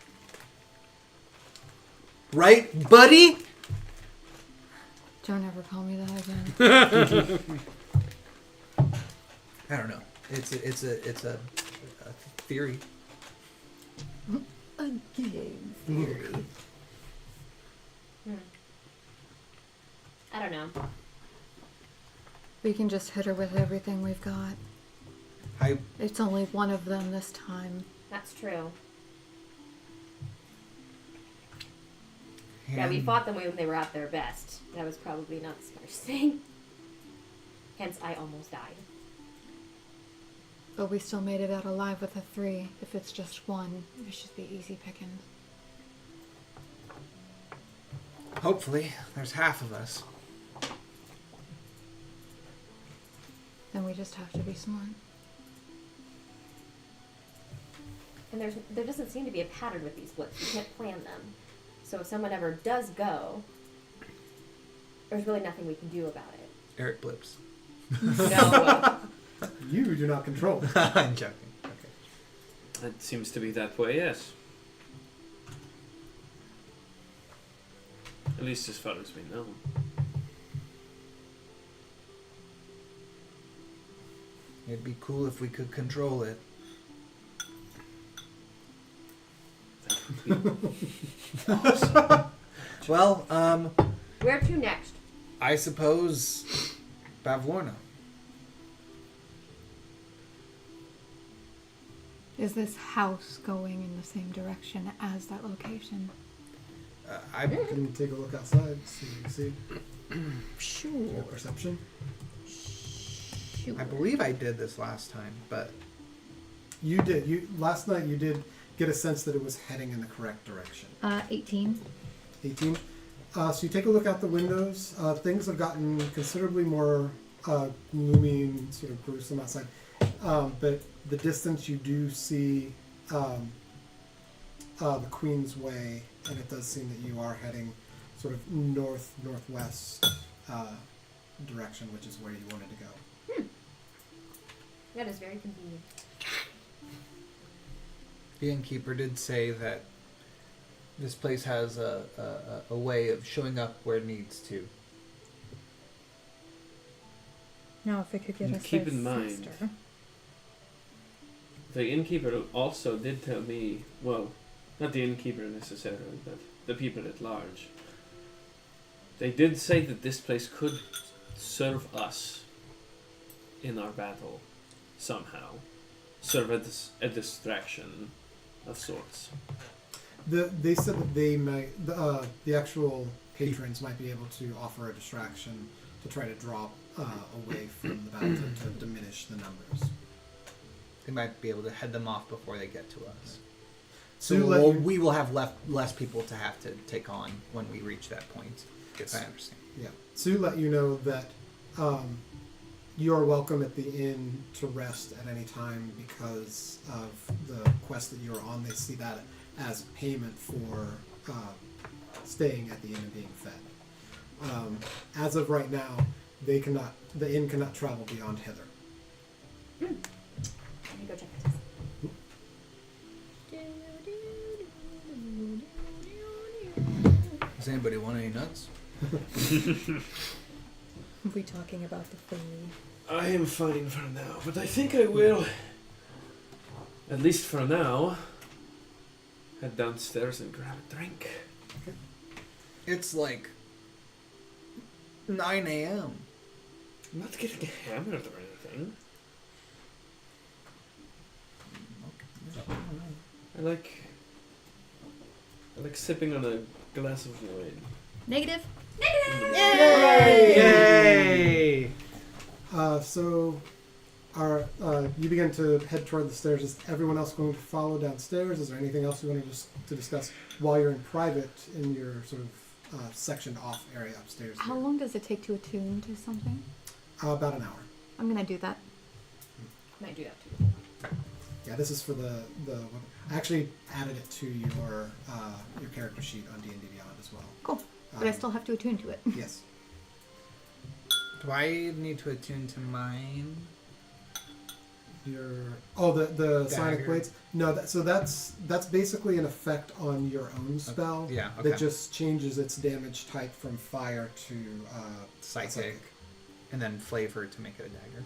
Speaker 5: Right, buddy?
Speaker 2: Don't ever call me that again.
Speaker 5: I don't know. It's a theory.
Speaker 2: A game theory.
Speaker 6: I don't know.
Speaker 2: We can just hit her with everything we've got. It's only one of them this time.
Speaker 6: That's true. Yeah, we fought them when they were at their best. That was probably not the smartest thing. Hence, I almost died.
Speaker 2: But we still made it out alive with a 3. If it's just one, it should be easy pickings.
Speaker 5: Hopefully, there's half of us.
Speaker 2: Then we just have to be smart.
Speaker 6: And there doesn't seem to be a pattern with these blips. You can't plan them. So if someone ever does go, there's really nothing we can do about it.
Speaker 5: Eric blips.
Speaker 6: No.
Speaker 1: You do not control.
Speaker 5: I'm joking. Okay.
Speaker 7: It seems to be that way, yes. At least as far as we know.
Speaker 5: It'd be cool if we could control it. Well,
Speaker 6: Where to next?
Speaker 5: I suppose Bavlorna.
Speaker 2: Is this house going in the same direction as that location?
Speaker 5: I
Speaker 1: Can you take a look outside, see what you see?
Speaker 5: sure.
Speaker 1: Your perception.
Speaker 2: Sure.
Speaker 5: I believe I did this last time, but
Speaker 1: You did. Last night you did get a sense that it was heading in the correct direction.
Speaker 2: 18.
Speaker 1: 18. So you take a look out the windows. Things have gotten considerably more gloomy and sort of gruesome outside. But the distance you do see the Queen's Way, and it does seem that you are heading sort of northwest direction, which is where you wanted to go.
Speaker 6: That is very convenient.
Speaker 5: the innkeeper did say that this place has a way of showing up where it needs to.
Speaker 2: Now, if it could get
Speaker 7: And
Speaker 2: us
Speaker 7: keep
Speaker 2: there
Speaker 7: in mind-
Speaker 2: faster.
Speaker 7: The innkeeper also did tell me, well, not the innkeeper necessarily, but the people at large. They did say that this place could serve us in our battle somehow. Serve as a distraction of sorts.
Speaker 1: They said that they might, the actual patrons might be able to offer a distraction to try to draw away from the battle to diminish the numbers.
Speaker 5: They might be able to head them off before they get to us.
Speaker 1: So
Speaker 5: So we will have less people to have to take on when we reach that point. If I understand.
Speaker 1: Yeah. Sue let you know that you are welcome at the inn to rest at any time because of the quest that you're on. They see that as payment for staying at the inn and being fed. As of right now, the inn cannot travel beyond hither.
Speaker 6: Let me go check this.
Speaker 5: Does anybody want any nuts?
Speaker 2: Are we talking about the food?
Speaker 7: I am fine for now, but I think I will, at least for now, head downstairs and grab a drink.
Speaker 5: It's like 9 a.m.
Speaker 7: I'm not getting hammered or anything. I like sipping on a glass of wine.
Speaker 2: Negative.
Speaker 5: Yay!
Speaker 1: So, you begin to head toward the stairs. Is everyone else going to follow downstairs? Is there anything else you want to discuss while you're in private in your sort of sectioned off area upstairs?
Speaker 2: How long does it take to attune to something?
Speaker 1: About an hour.
Speaker 2: I'm gonna do that.
Speaker 6: Might do that too.
Speaker 1: Yeah, this is for the. I actually added it to your character sheet on D&D Beyond as well.
Speaker 2: Cool. But I still have to attune to it.
Speaker 1: Yes.
Speaker 5: Do I need to attune to mine?
Speaker 1: The sonic
Speaker 5: Dagger.
Speaker 1: blades. No, that's basically an effect on your own spell.
Speaker 5: Yeah, okay.
Speaker 1: That just changes its damage type from fire to
Speaker 5: Psychic. And then flavor to make it a dagger.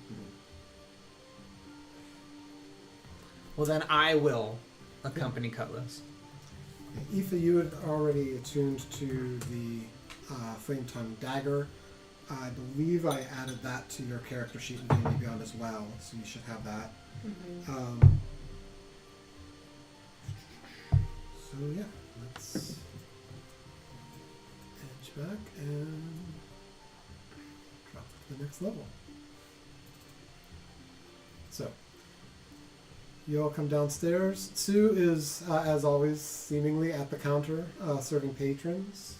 Speaker 5: Well, then I will accompany Cutlass.
Speaker 1: Aoife, you had already attuned to the flame tongue dagger. I believe I added that to your character sheet in D&D Beyond as well, so you should have that.
Speaker 6: Mm-hmm.
Speaker 1: So yeah, let's edge back and drop to the next level. So you all come downstairs. Sue is, as always, seemingly at the counter serving patrons.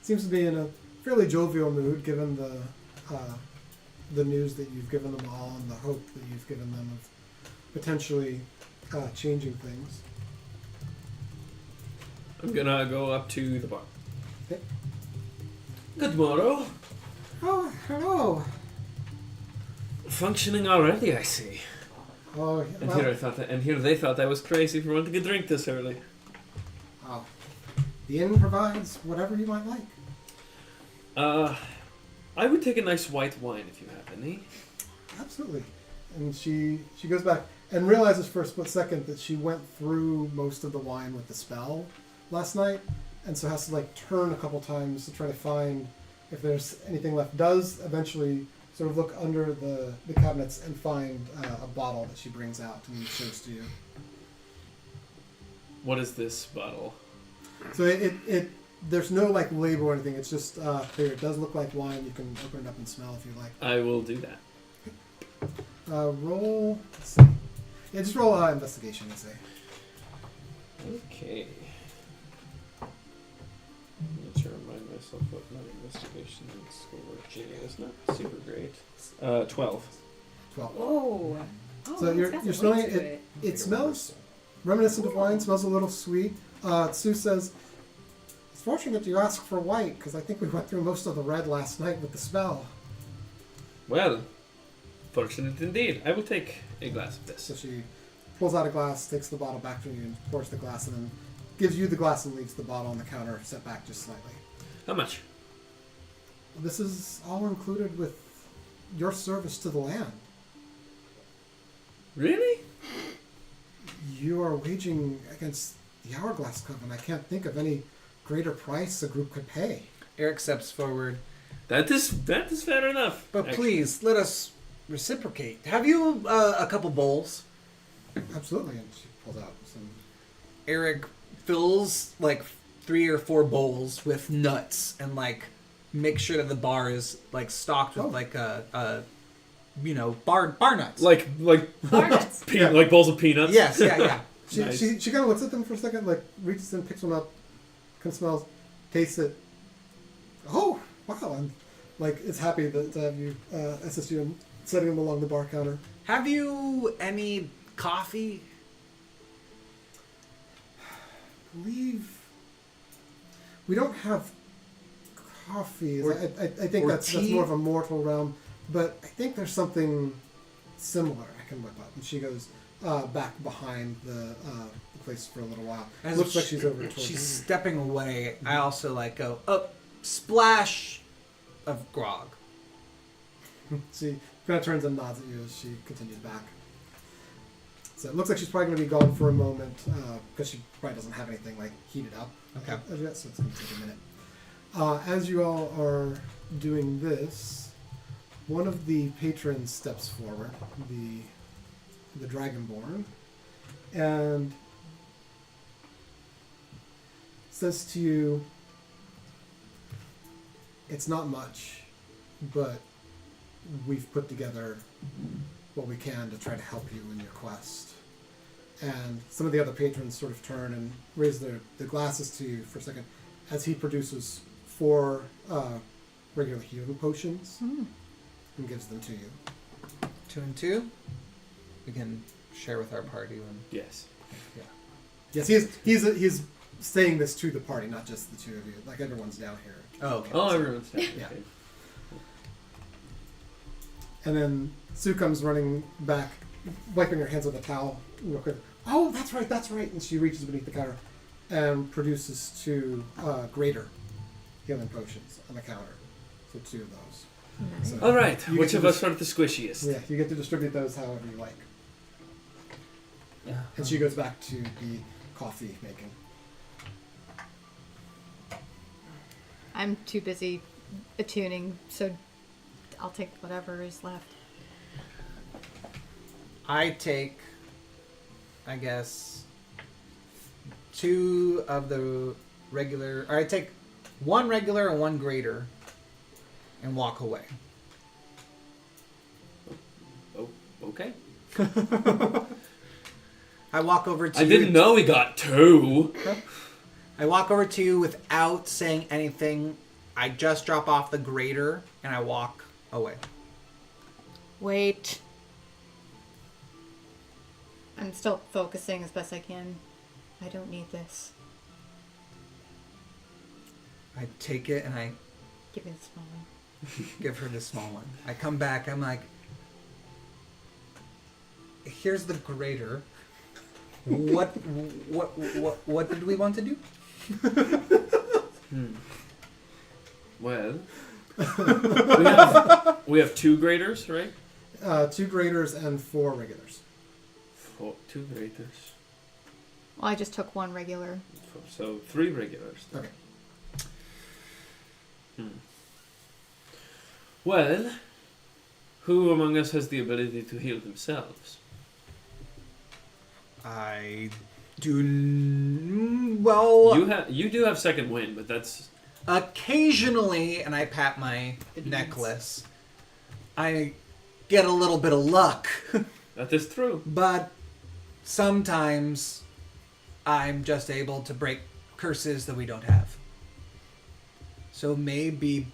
Speaker 1: Seems to be in a fairly jovial mood given the the news that you've given them all and the hope that you've given them of potentially changing things.
Speaker 7: I'm gonna go up to the bar.
Speaker 1: Okay.
Speaker 7: Good morrow.
Speaker 1: Oh, hello.
Speaker 7: Functioning already, I see.
Speaker 1: Oh,
Speaker 7: And
Speaker 1: well,
Speaker 7: here they thought I was crazy for wanting a drink this early.
Speaker 1: oh, the inn provides whatever you might like.
Speaker 7: I would take a nice white wine if you have any.
Speaker 1: Absolutely. And she goes back and realizes for a split second that she went through most of the wine with the spell last night, and so has to like turn a couple times to try to find if there's anything left. Does eventually sort of look under the cabinets and find a bottle that she brings out and shows to you.
Speaker 7: What is this bottle?
Speaker 1: So it there's no like label or anything. It's just clear. It does look like wine. You can open it up and smell if you like.
Speaker 7: I will do that.
Speaker 1: Roll. Let's see. Yeah, just roll investigation. Let's say.
Speaker 7: Okay. I need to remind myself what my investigation score is not super great. 12.
Speaker 1: 12.
Speaker 6: Whoa. Oh,
Speaker 1: So
Speaker 6: it's got
Speaker 1: you're
Speaker 6: some
Speaker 1: smelling
Speaker 6: weight to
Speaker 1: it. It smells reminiscent of wine. Smells a little sweet. Sue says, "It's fortunate you asked for white because I think we went through most of the red last night with the spell."
Speaker 7: Well, fortunate indeed. I will take a glass of
Speaker 1: So
Speaker 7: this.
Speaker 1: she pulls out a glass, takes the bottle back from you, and pours the glass, and then gives you the glass and leaves the bottle on the counter, set back just slightly.
Speaker 7: How much?
Speaker 1: This is all included with your service to the land.
Speaker 7: Really?
Speaker 1: You are waging against the Hourglass Coven. I can't think of any greater price a group could pay.
Speaker 5: Eric steps forward.
Speaker 7: That is fair enough.
Speaker 5: But
Speaker 7: actually.
Speaker 5: please, let us reciprocate. Have you a couple bowls?
Speaker 1: Absolutely, and she pulls out some.
Speaker 5: Eric fills like 3 or 4 bowls with nuts and like make sure that the bar is like stocked with like bar nuts.
Speaker 7: Like
Speaker 6: Bar nuts.
Speaker 7: like bowls of peanuts.
Speaker 5: Yes, yeah.
Speaker 1: She,
Speaker 7: Nice.
Speaker 1: she kind of looks at them for a second, like reaches in, picks one up, kind of smells, tastes it. Oh, wow! And like it's happy to have you assist you in setting them along the bar counter.
Speaker 5: Have you any coffee?
Speaker 1: I believe we don't have coffee.
Speaker 5: Or-
Speaker 1: I think
Speaker 5: or
Speaker 1: that's
Speaker 5: tea?
Speaker 1: more of a mortal realm, but I think there's something similar I can whip up. And she goes back behind the place for a little while.
Speaker 5: As
Speaker 1: Looks like
Speaker 5: she-
Speaker 1: she's over towards
Speaker 5: She's
Speaker 1: you.
Speaker 5: stepping away. I also like go up, splash of grog.
Speaker 1: She kind of turns and nods at you as she continues back. So it looks like she's probably going to be gone for a moment because she probably doesn't have anything like heated up
Speaker 5: Okay.
Speaker 1: as yet, so it's going to take a minute. As you all are doing this, one of the patrons steps forward, the Dragonborn, and says to you, "It's not much, but we've put together what we can to try to help you in your quest." And some of the other patrons sort of turn and raise their glasses to you for a second as he produces 4 regular healing potions and gives them to you.
Speaker 5: 2 and 2. We can share with our party when.
Speaker 7: Yes.
Speaker 1: Yes, he's saying this to the party, not just the 2 of you. Like everyone's down here.
Speaker 5: Oh, okay.
Speaker 7: Oh, everyone's down.
Speaker 1: Yeah.
Speaker 7: Okay.
Speaker 1: And then Sue comes running back, wiping her hands with a towel real quick. "Oh, that's right. And she reaches beneath the counter and produces 2 greater healing potions on the counter. So 2 of those.
Speaker 2: Nice.
Speaker 1: So
Speaker 7: All right.
Speaker 1: you
Speaker 7: Which
Speaker 1: get
Speaker 7: of
Speaker 1: to
Speaker 7: us are the squishiest?
Speaker 1: Yeah, you get to distribute those however you like.
Speaker 5: Yeah.
Speaker 1: And she goes back to the coffee making.
Speaker 2: I'm too busy attuning, so I'll take whatever is left.
Speaker 5: I take, I guess, 2 of the regular, or I take 1 regular and 1 greater and walk away.
Speaker 7: Oh, okay.
Speaker 5: I walk over to
Speaker 7: I didn't know we got 2.
Speaker 5: I walk over to you without saying anything. I just drop off the grater and I walk away.
Speaker 2: Wait. I'm still focusing as best I can. I don't need this.
Speaker 5: I take it and I
Speaker 2: Give me the small one.
Speaker 5: give her the small one. I come back. I'm like, here's the greater. What did we want to do?
Speaker 7: Well, we have 2 graders, right?
Speaker 1: 2 graders and 4 regulars.
Speaker 7: 2 graders.
Speaker 2: Well, I just took one regular.
Speaker 7: So 3 regulars. Then.
Speaker 1: Okay.
Speaker 7: Well, who among us has the ability to heal themselves?
Speaker 5: I do. Well,
Speaker 7: You do have second wind, but that's
Speaker 5: occasionally, and I pat my necklace, I get a little bit of luck.
Speaker 7: that is true.
Speaker 5: But sometimes I'm just able to break curses that we don't have. So maybe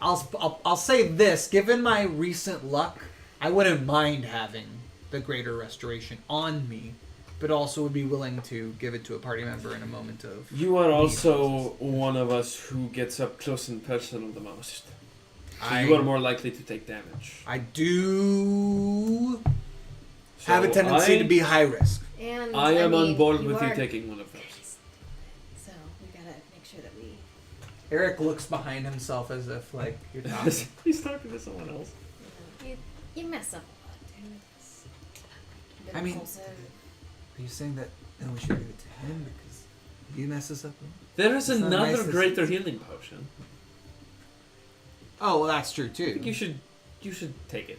Speaker 5: I'll say this, given my recent luck, I wouldn't mind having the greater restoration on me, but also would be willing to give it to a party member in a moment of
Speaker 7: You are also one of us who gets up close and personal the most. So you are more likely to take damage.
Speaker 5: I do have a
Speaker 7: So
Speaker 5: tendency to be high risk.
Speaker 6: And
Speaker 7: I am on
Speaker 6: mean,
Speaker 7: board
Speaker 6: you
Speaker 7: with you
Speaker 6: are
Speaker 7: taking one of those.
Speaker 6: very stupid, so we gotta make sure that we.
Speaker 5: Eric looks behind himself as if like you're talking.
Speaker 7: He's talking to someone else.
Speaker 6: You mess up a lot, dude. It's been
Speaker 5: I mean-
Speaker 6: impulsive.
Speaker 5: Are you saying that then we should give it to him because you mess us up?
Speaker 7: There is
Speaker 5: It's not
Speaker 7: another
Speaker 5: nice to
Speaker 7: greater
Speaker 5: see.
Speaker 7: healing potion.
Speaker 5: Oh, well, that's true
Speaker 7: I
Speaker 5: too.
Speaker 7: think you should take it.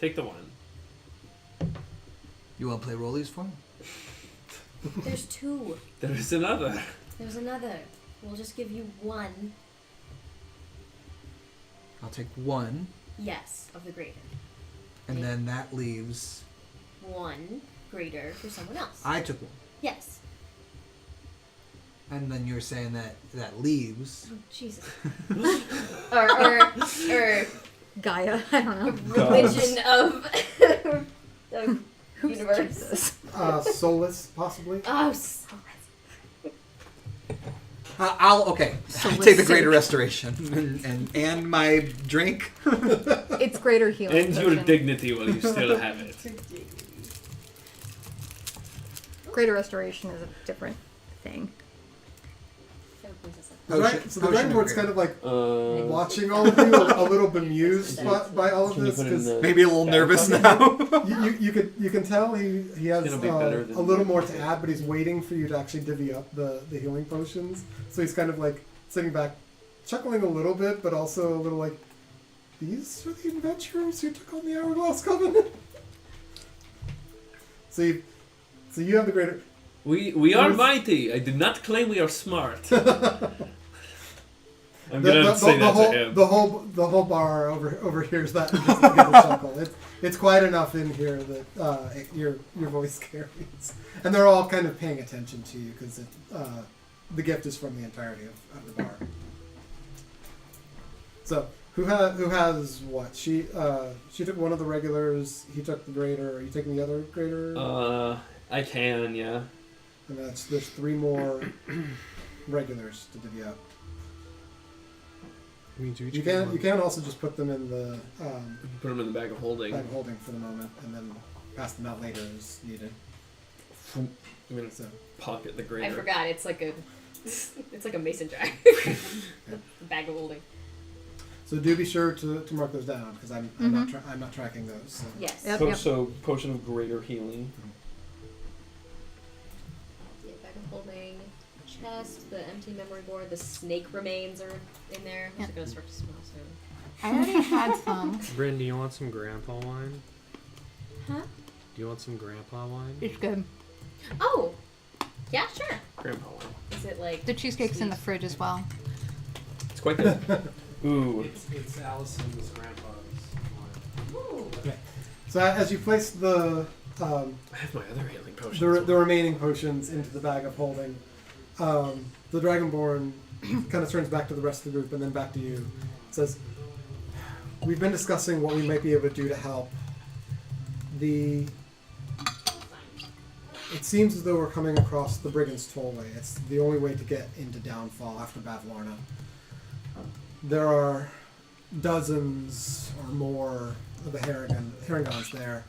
Speaker 7: Take the one.
Speaker 5: You want to play rollies for me?
Speaker 6: There's 2.
Speaker 7: There is another.
Speaker 6: There's another. We'll just give you 1.
Speaker 5: I'll take one,
Speaker 6: Yes, of the greater.
Speaker 5: and then that leaves.
Speaker 6: 1 greater for someone else.
Speaker 5: I took one,
Speaker 6: Yes.
Speaker 5: and then you're saying that leaves.
Speaker 6: Oh, Jesus. or
Speaker 2: Gaia. I don't know.
Speaker 6: religion of
Speaker 2: Who's
Speaker 6: universe.
Speaker 2: Jesus?
Speaker 1: Soulless, possibly.
Speaker 6: Oh, so
Speaker 5: I'll okay.
Speaker 2: So
Speaker 5: Take the
Speaker 2: let's
Speaker 5: greater
Speaker 2: see.
Speaker 5: restoration and my drink.
Speaker 2: It's greater healing.
Speaker 7: And your
Speaker 2: potion.
Speaker 7: dignity while you still have it.
Speaker 2: Greater restoration is a different thing.
Speaker 5: Potion-
Speaker 1: So the
Speaker 5: potion
Speaker 1: Dragonborn's
Speaker 5: of
Speaker 1: kind of like
Speaker 7: Watching
Speaker 1: watching all of you, a little bemused by all of
Speaker 7: Can you
Speaker 1: this
Speaker 7: put it in
Speaker 1: because
Speaker 7: the
Speaker 5: Maybe a little
Speaker 7: back
Speaker 5: nervous
Speaker 7: pocket?
Speaker 5: now.
Speaker 1: you can tell he has
Speaker 7: It's gonna be better
Speaker 1: a
Speaker 7: than
Speaker 1: little more to add, but he's waiting for you to actually divvy up the healing potions. So he's kind of like sitting back, chuckling a little bit, but also a little like, these are the adventurers who took on the Hourglass Covenant. So you have the greater.
Speaker 7: We are mighty. I do not claim we are smart. I'm
Speaker 1: The
Speaker 7: gonna say that
Speaker 1: whole
Speaker 7: to him.
Speaker 1: the whole bar overhears that and just gives a chuckle. It's quiet enough in here that your voice carries, and they're all kind of paying attention to you because the gift is from the entirety of the bar. So who has what? She took one of the regulars. He took the greater. Are you taking the other greater?
Speaker 7: I can, yeah.
Speaker 1: And there's 3 more regulars to divvy up. You can also just put them in the
Speaker 7: Put them in the bag of holding.
Speaker 1: bag of holding for the moment, and then pass them out later as needed.
Speaker 7: I'm gonna
Speaker 1: So
Speaker 7: pocket the
Speaker 6: I
Speaker 7: greater.
Speaker 6: forgot. It's like a mason jar. Bag of holding.
Speaker 1: So do be sure to mark those down because I'm not tracking those. So.
Speaker 6: Yes.
Speaker 2: Yep.
Speaker 7: So potion of greater healing.
Speaker 6: Yeah, bag of holding. Chest, the empty memory board, the snake remains are in there. Those are gonna start to smell soon.
Speaker 2: I already had some.
Speaker 4: Bryn, do you want some grandpa wine?
Speaker 6: Huh?
Speaker 4: Do you want some grandpa wine?
Speaker 2: It's good.
Speaker 6: Oh, yeah, sure.
Speaker 7: Grandpa one.
Speaker 6: Is it like
Speaker 2: The cheesecake's in the fridge as well.
Speaker 7: It's quite good. Ooh.
Speaker 4: It's Allison's grandpa's wine.
Speaker 6: Ooh.
Speaker 1: Okay. So as you place the
Speaker 7: I have my other healing potions.
Speaker 1: the remaining potions into the bag of holding, the Dragonborn kind of turns back to the rest of the group and then back to you. It says, we've been discussing what we might be able to do to help. It seems as though we're coming across the Brigands Tollway. It's the only way to get into Downfall after Bavlorna. There are dozens or more of the Harengons there.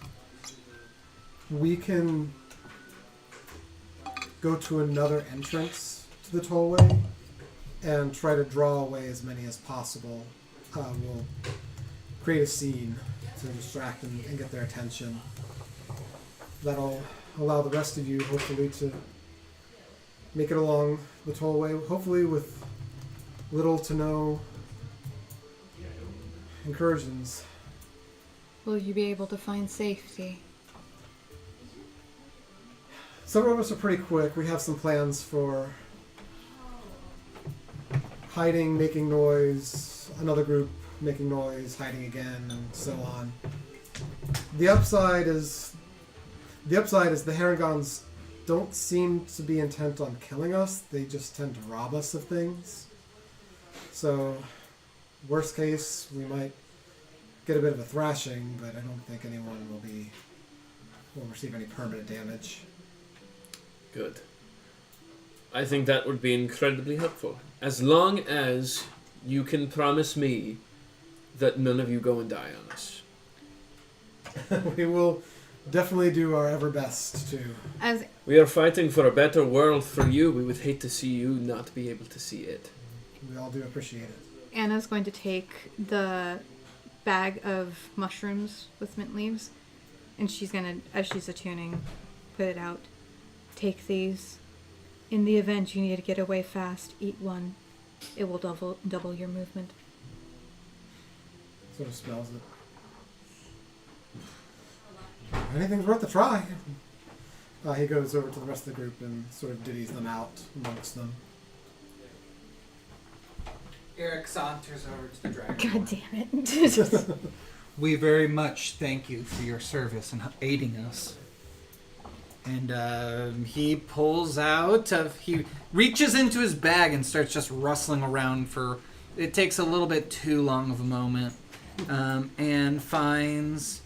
Speaker 1: We can go to another entrance to the Tollway and try to draw away as many as possible. We'll create a scene to distract and get their attention. That'll allow the rest of you, hopefully, to make it along the Tollway, hopefully with little to no incursions.
Speaker 2: Will you be able to find safety?
Speaker 1: Several of us are pretty quick. We have some plans for hiding, making noise, another group making noise, hiding again, and so on. The upside is the Harengons don't seem to be intent on killing us. They just tend to rob us of things. So, worst case, we might get a bit of a thrashing, but I don't think anyone will receive any permanent damage.
Speaker 7: Good. I think that would be incredibly helpful. As long as you can promise me that none of you go and die on us.
Speaker 1: We will definitely do our ever best to.
Speaker 2: As
Speaker 7: We are fighting for a better world for you. We would hate to see you not be able to see it.
Speaker 1: We all do appreciate it.
Speaker 2: Anna's going to take the bag of mushrooms with mint leaves, and she's gonna, as she's attuning, put it out. Take these. In the event you need to get away fast, eat one. It will double your movement.
Speaker 1: Sort of smells it. Anything's worth a try. He goes over to the rest of the group and sort of ditties them out amongst them.
Speaker 5: Eric saunters over to the dragon.
Speaker 2: God damn it.
Speaker 5: We very much thank you for your service and aiding us. And he pulls out he reaches into his bag and starts just rustling around for, it takes a little bit too long of a moment, and finds,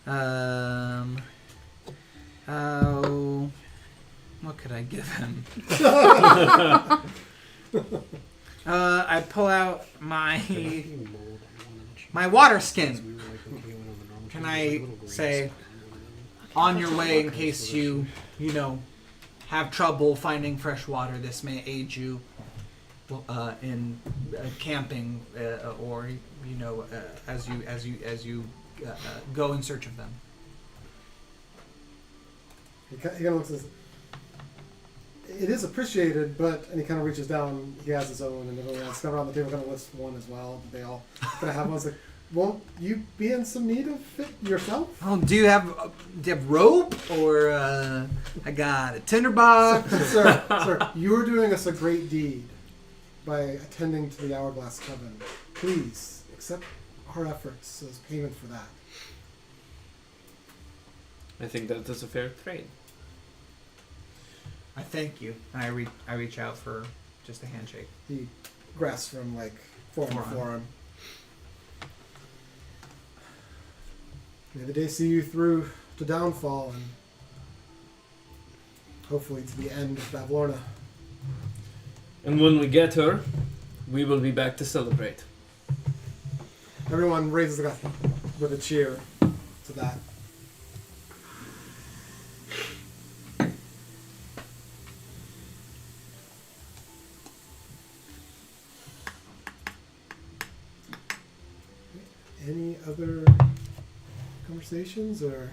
Speaker 5: what could I give him? I pull out my water skin. Can I say, on your way in case you have trouble finding fresh water, this may aid you in camping or as you go in search of them.
Speaker 1: He kind of looks at this. It is appreciated, but, and he kind of reaches down, he has his own, and everyone else around the table kind of lists one as well. They all kind of have one. Like, won't you be in some need of it yourself?
Speaker 5: Oh, do you have rope or I got a tinderbox?
Speaker 1: Sir, you are doing us a great deed by attending to the Hourglass Coven. Please accept our efforts as payment for that.
Speaker 7: I think that is a fair trade.
Speaker 5: I thank you. I reach out for just a handshake.
Speaker 1: He grasps from forearm to forearm. May the day see you through to Downfall and hopefully to the end of Bavlorna.
Speaker 7: And when we get her, we will be back to celebrate.
Speaker 1: Everyone raises a glass with a cheer to that. Any other conversations or?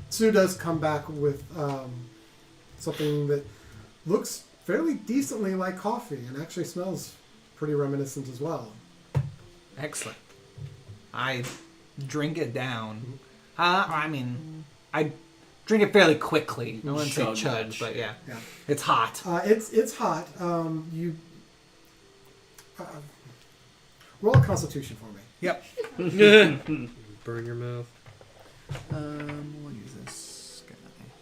Speaker 1: Sue does come back with something that looks fairly decently like coffee and actually smells pretty reminiscent as well.
Speaker 5: Excellent. I drink it down. I drink it fairly quickly. I wouldn't say chug, but yeah. It's hot.
Speaker 1: It's hot. Roll a Constitution for me.
Speaker 5: Yep.
Speaker 4: Burn your mouth.
Speaker 5: What is this guy?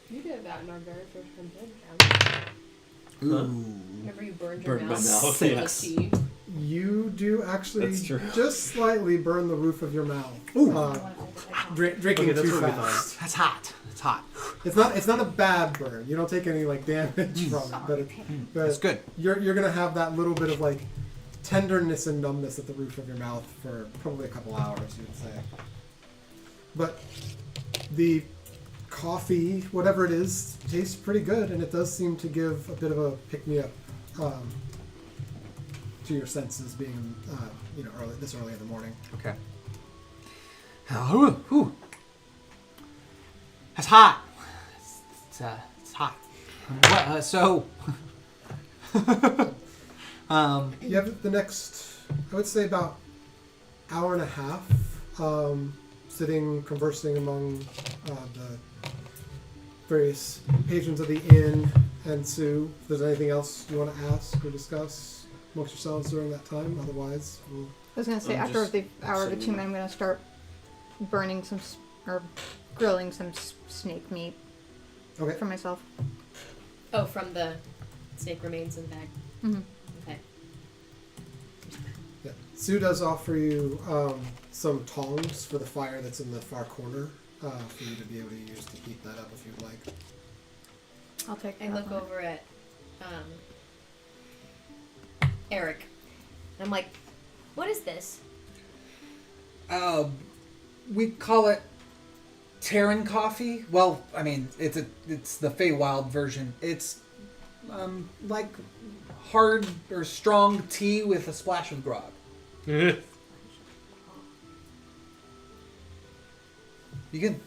Speaker 8: You did that in our very first campaign.
Speaker 5: Ooh.
Speaker 6: Remember you burned your
Speaker 7: Burned my
Speaker 6: mouth?
Speaker 7: mouth,
Speaker 6: with
Speaker 7: yes.
Speaker 6: tea?
Speaker 1: You do actually
Speaker 7: That's true.
Speaker 1: just slightly burn the roof of your mouth.
Speaker 5: Ooh.
Speaker 1: Drinking
Speaker 4: Okay, that's
Speaker 1: too
Speaker 4: what we
Speaker 1: fast.
Speaker 5: That's hot. It's hot.
Speaker 1: It's not a bad burn. You don't take any like damage from it, but
Speaker 5: That's good.
Speaker 1: you're gonna have that little bit of like tenderness and numbness at the roof of your mouth for probably a couple hours, you would say. But the coffee, whatever it is, tastes pretty good, and it does seem to give a bit of a pick-me-up to your senses, being this early in the morning.
Speaker 5: Okay. Ooh. That's hot. It's hot. What, so.
Speaker 1: You have the next, I would say, about hour and a half, sitting, conversing among the various patrons of the inn and Sue. If there's anything else you want to ask or discuss amongst yourselves during that time, otherwise, we'll...
Speaker 2: I was gonna say
Speaker 7: I'm
Speaker 2: after
Speaker 7: just
Speaker 2: the hour of
Speaker 7: sitting
Speaker 2: attunement,
Speaker 7: there.
Speaker 2: I'm gonna start burning or grilling some snake meat
Speaker 1: Okay.
Speaker 2: for myself.
Speaker 6: Oh, from the snake remains in the bag.
Speaker 2: Mm-hmm.
Speaker 6: Okay.
Speaker 1: Yeah. Sue does offer you some tongs for the fire that's in the far corner for you to be able to use to heat that up if you'd like.
Speaker 2: I'll take.
Speaker 6: I
Speaker 2: that
Speaker 6: look
Speaker 2: one.
Speaker 6: over at Eric. And I'm like, what is this?
Speaker 5: We call it Terran coffee. Well, I mean, it's the Feywild version. It's like hard or strong tea with a splash of grog. You can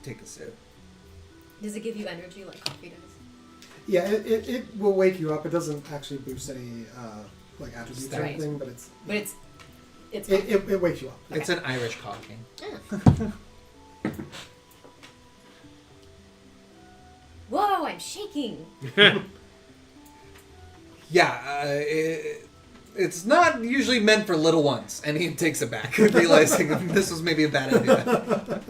Speaker 5: take a sip.
Speaker 6: Does it give you energy like coffee does?
Speaker 1: Yeah, it will wake you up. It doesn't actually boost any like attributes or
Speaker 6: Right.
Speaker 1: anything, but it's
Speaker 6: It
Speaker 1: it wakes you up.
Speaker 5: It's an Irish coffee.
Speaker 6: Whoa, I'm shaking.
Speaker 5: Yeah, it's not usually meant for little ones, and he takes it back, realizing this was maybe a bad idea.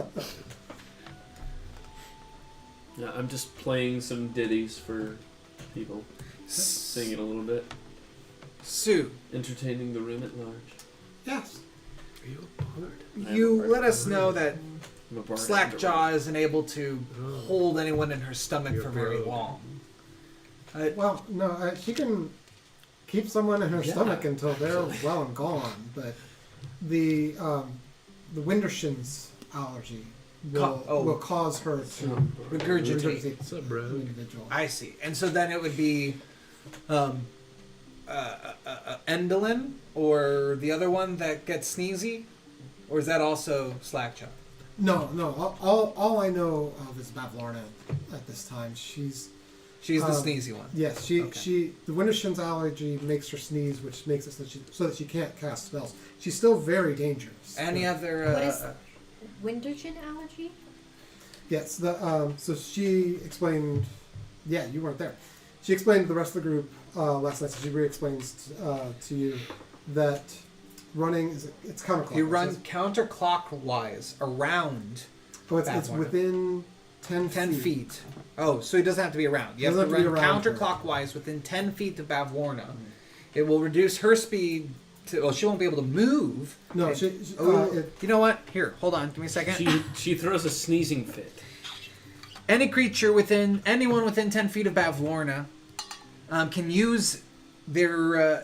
Speaker 7: Yeah, I'm just playing some ditties for people, singing a little bit,
Speaker 5: Sue,
Speaker 7: entertaining the room at large.
Speaker 1: Yes.
Speaker 4: Are you a bard?
Speaker 5: you let us know that
Speaker 7: I'm a bard.
Speaker 5: Slackjaw isn't able to hold anyone in her stomach
Speaker 4: You're
Speaker 5: for very
Speaker 4: broke.
Speaker 5: long.
Speaker 1: Well, no, she can keep someone in her
Speaker 5: Yeah,
Speaker 1: stomach until they're well and gone. But the Wintershins allergy will cause her to
Speaker 5: Regurgitate.
Speaker 4: What's up, bro?
Speaker 1: an individual.
Speaker 5: I see. And so then it would be Endolin or the other one that gets sneezy? Or is that also Slackjaw?
Speaker 1: No. All I know of is Bavlorna at this time. She's
Speaker 5: She's the sneezy one.
Speaker 1: yes. The Wintershins allergy makes her sneeze, which makes it so that she can't cast spells. She's still very dangerous.
Speaker 5: Any other...
Speaker 6: What is Winterchin allergy?
Speaker 1: Yes, so she explained. Yeah, you weren't there. She explained to the rest of the group last night. So she re-explains to you that running it's counterclockwise.
Speaker 5: You run counterclockwise around
Speaker 1: Oh, it's
Speaker 5: Bavlorna.
Speaker 1: within 10
Speaker 5: feet. Oh, so he doesn't have to be around. You have to
Speaker 1: Doesn't have to
Speaker 5: run
Speaker 1: be around her.
Speaker 5: counterclockwise within 10 feet of Bavlorna. It will reduce her speed to... Well, she won't be able to move.
Speaker 1: No,
Speaker 5: And-
Speaker 1: she
Speaker 5: you know what? Here, hold on. Give me a second.
Speaker 7: She throws a sneezing fit.
Speaker 5: Anyone within 10 feet of Bavlorna can use their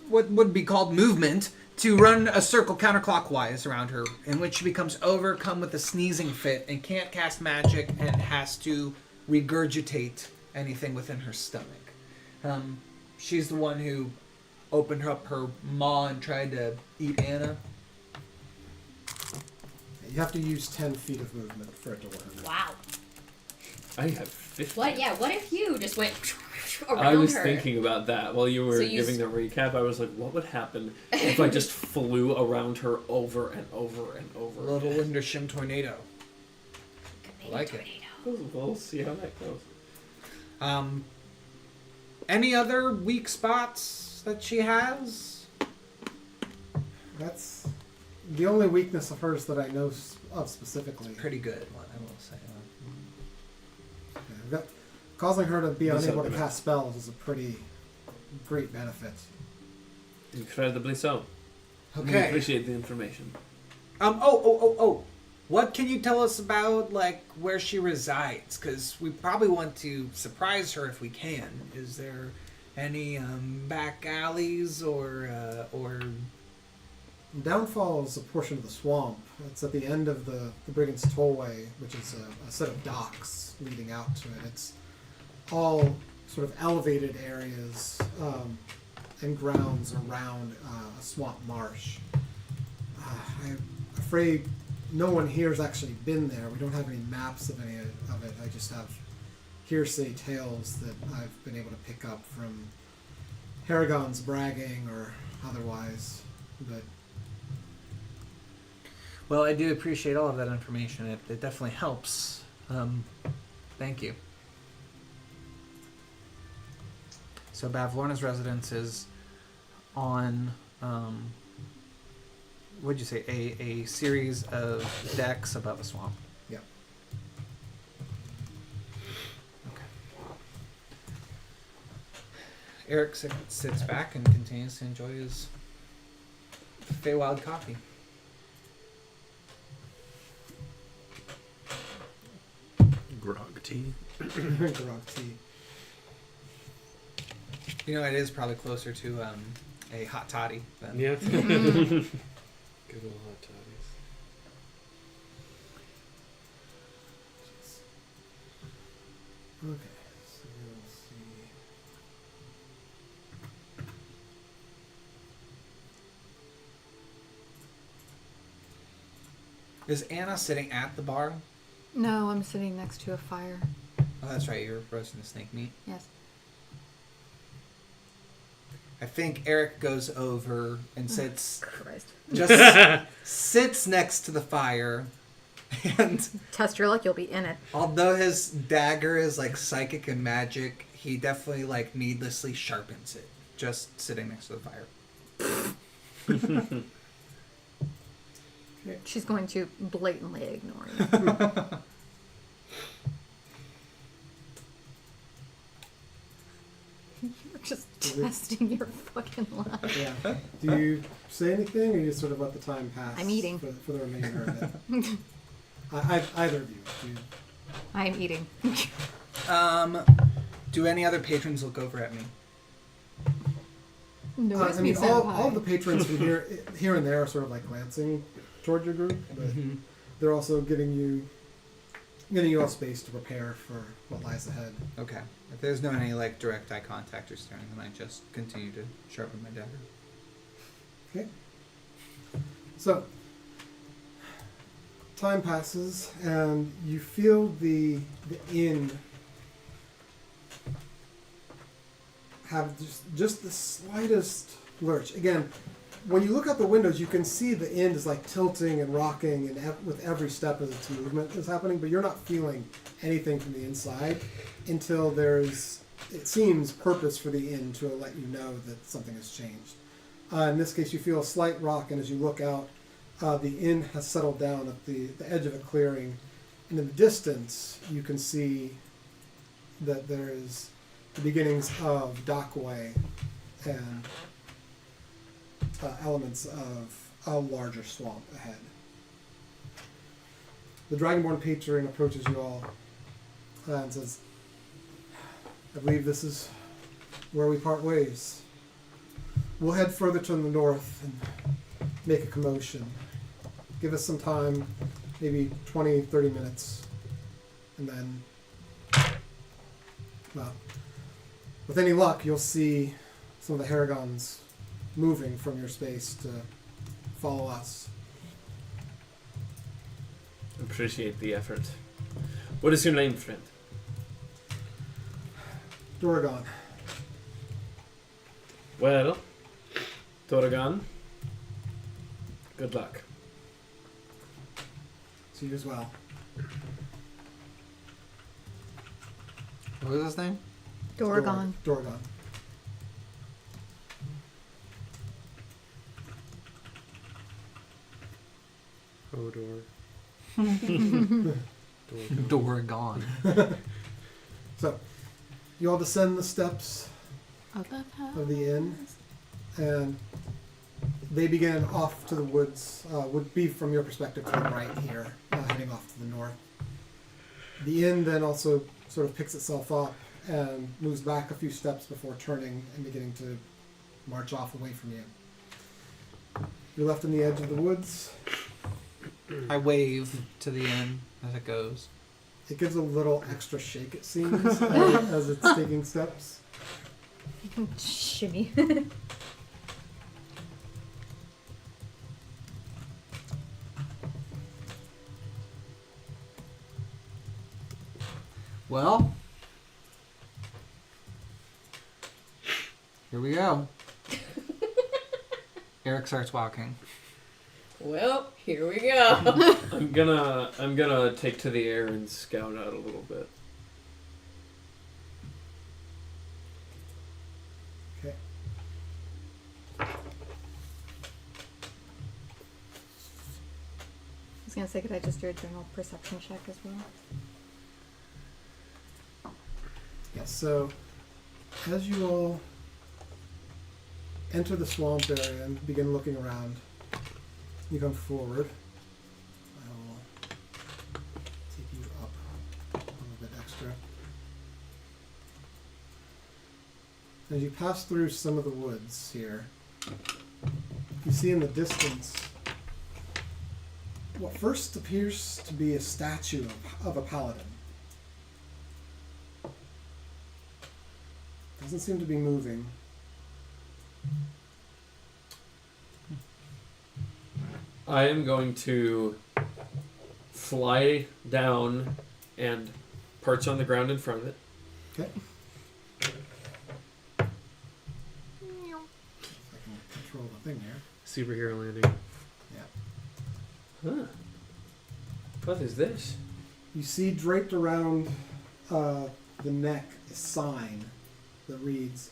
Speaker 5: what would be called movement to run a circle counterclockwise around her, in which she becomes overcome with a sneezing fit and can't cast magic and has to regurgitate anything within her stomach. She's the one who opened up her maw and tried to eat Anna.
Speaker 1: you have to use 10 feet of movement for it to work.
Speaker 6: Wow.
Speaker 7: I have 50.
Speaker 6: What? Yeah. What if you just went around
Speaker 7: I was
Speaker 6: her?
Speaker 7: thinking about that while you were
Speaker 6: So you
Speaker 7: giving the recap. I was like, what would happen if I just flew around her over and over and over?
Speaker 5: Little
Speaker 7: again?
Speaker 5: Windershim tornado. I like it.
Speaker 7: We'll see how that goes.
Speaker 5: Any other weak spots that she has?
Speaker 1: That's the only weakness of hers that I know of specifically.
Speaker 5: Pretty good one, I will say.
Speaker 1: Yeah, causing her to be
Speaker 7: This
Speaker 1: unable to
Speaker 7: argument.
Speaker 1: cast spells is a pretty great benefit.
Speaker 7: Incredibly so. We
Speaker 5: Okay.
Speaker 7: appreciate the information.
Speaker 5: Oh. What can you tell us about, like, where she resides? Because we probably want to surprise her if we can. Is there any back alleys or
Speaker 1: Downfall is a portion of the swamp. It's at the end of the Brigands Tollway, which is a set of docks leading out to it. It's all sort of elevated areas and grounds around a swamp marsh. I'm afraid no one here has actually been there. We don't have any maps of any of it. I just have hearsay tales that I've been able to pick up from Harengon's bragging or otherwise. But
Speaker 5: Well, I do appreciate all of that information. It definitely helps. Thank you. So Bavlorna's residence is on, what'd you say, a series of decks above a swamp.
Speaker 1: yeah.
Speaker 5: Okay. Eric sits back and continues to enjoy his Feywild coffee.
Speaker 4: Grog tea.
Speaker 1: Grog tea.
Speaker 5: You know, it is probably closer to a hot toddy than
Speaker 7: Yeah.
Speaker 2: Mm.
Speaker 7: Good old hot toddies.
Speaker 1: Okay, so we'll see.
Speaker 5: Is Anna sitting at the bar?
Speaker 2: No, I'm sitting next to a fire.
Speaker 5: Oh, that's right. You're roasting the snake meat.
Speaker 2: Yes.
Speaker 5: I think Eric goes over and sits,
Speaker 2: Christ.
Speaker 5: just sits next to the fire, and
Speaker 2: Test your luck, you'll be in it.
Speaker 5: although his dagger is like psychic and magic, he definitely like needlessly sharpens it, just sitting next to the fire.
Speaker 2: She's going to blatantly ignore you. You're just testing your fucking luck.
Speaker 1: Yeah. Do you say anything, or you just sort of let the time pass?
Speaker 2: I'm eating.
Speaker 1: For the remainder of it. Either of you. Do you.
Speaker 2: I'm eating.
Speaker 5: Do any other patrons look over at me?
Speaker 2: No,
Speaker 1: I mean, all the patrons from here and there are sort of like glancing toward your group, but they're also giving you all space to prepare for what lies ahead.
Speaker 5: Okay. If there's no any like direct eye contact or staring, then I just continue to sharpen my dagger.
Speaker 1: Okay. So, time passes, and you feel the inn have just the slightest lurch. Again, when you look out the windows, you can see the inn is like tilting and rocking, and with every step as its movement is happening, but you're not feeling anything from the inside until there's, it seems, purpose for the inn to let you know that something has changed. In this case, you feel a slight rock, and as you look out, the inn has settled down at the edge of a clearing, and in the distance, you can see that there is the beginnings of dockway and elements of a larger swamp ahead. The Dragonborn patron approaches you all and says, I believe this is where we part ways. We'll head further to the north and make a commotion. Give us some time, maybe 20, 30 minutes, and then, well, with any luck, you'll see some of the Harengons moving from your space to follow us.
Speaker 7: Appreciate the effort. What is your name, friend?
Speaker 1: Doragon.
Speaker 7: Well, Doragon, good luck.
Speaker 1: To you as well.
Speaker 5: What was his name?
Speaker 2: Doragon.
Speaker 1: Doragon.
Speaker 4: Hodor.
Speaker 5: Doragon.
Speaker 1: So, You all descend the steps
Speaker 2: Above
Speaker 1: of the inn, and they begin off to the woods. Would be from your perspective to the right here, heading off to the north. The inn then also sort of picks itself up and moves back a few steps before turning and beginning to march off away from you. You're left on the edge of the woods.
Speaker 5: I wave to the inn as it goes.
Speaker 1: It gives a little extra shake, it seems, as it's taking steps.
Speaker 2: Shimmy.
Speaker 5: Well, here we go. Eric starts walking.
Speaker 6: Well, here we go.
Speaker 7: I'm gonna take to the air and scout out a little bit.
Speaker 1: Okay.
Speaker 2: I was gonna say, could I just do a general perception check as well?
Speaker 1: Yes, so as you all enter the swamp area and begin looking around, you come forward. I will take you up a little bit extra. As you pass through some of the woods here, you see in the distance what first appears to be a statue of a paladin. Doesn't seem to be moving.
Speaker 7: I am going to fly down and perch on the ground in front of it.
Speaker 1: Okay. If I can control the thing here.
Speaker 4: Superhero landing.
Speaker 7: Huh. What is this?
Speaker 1: You see draped around the neck a sign that reads,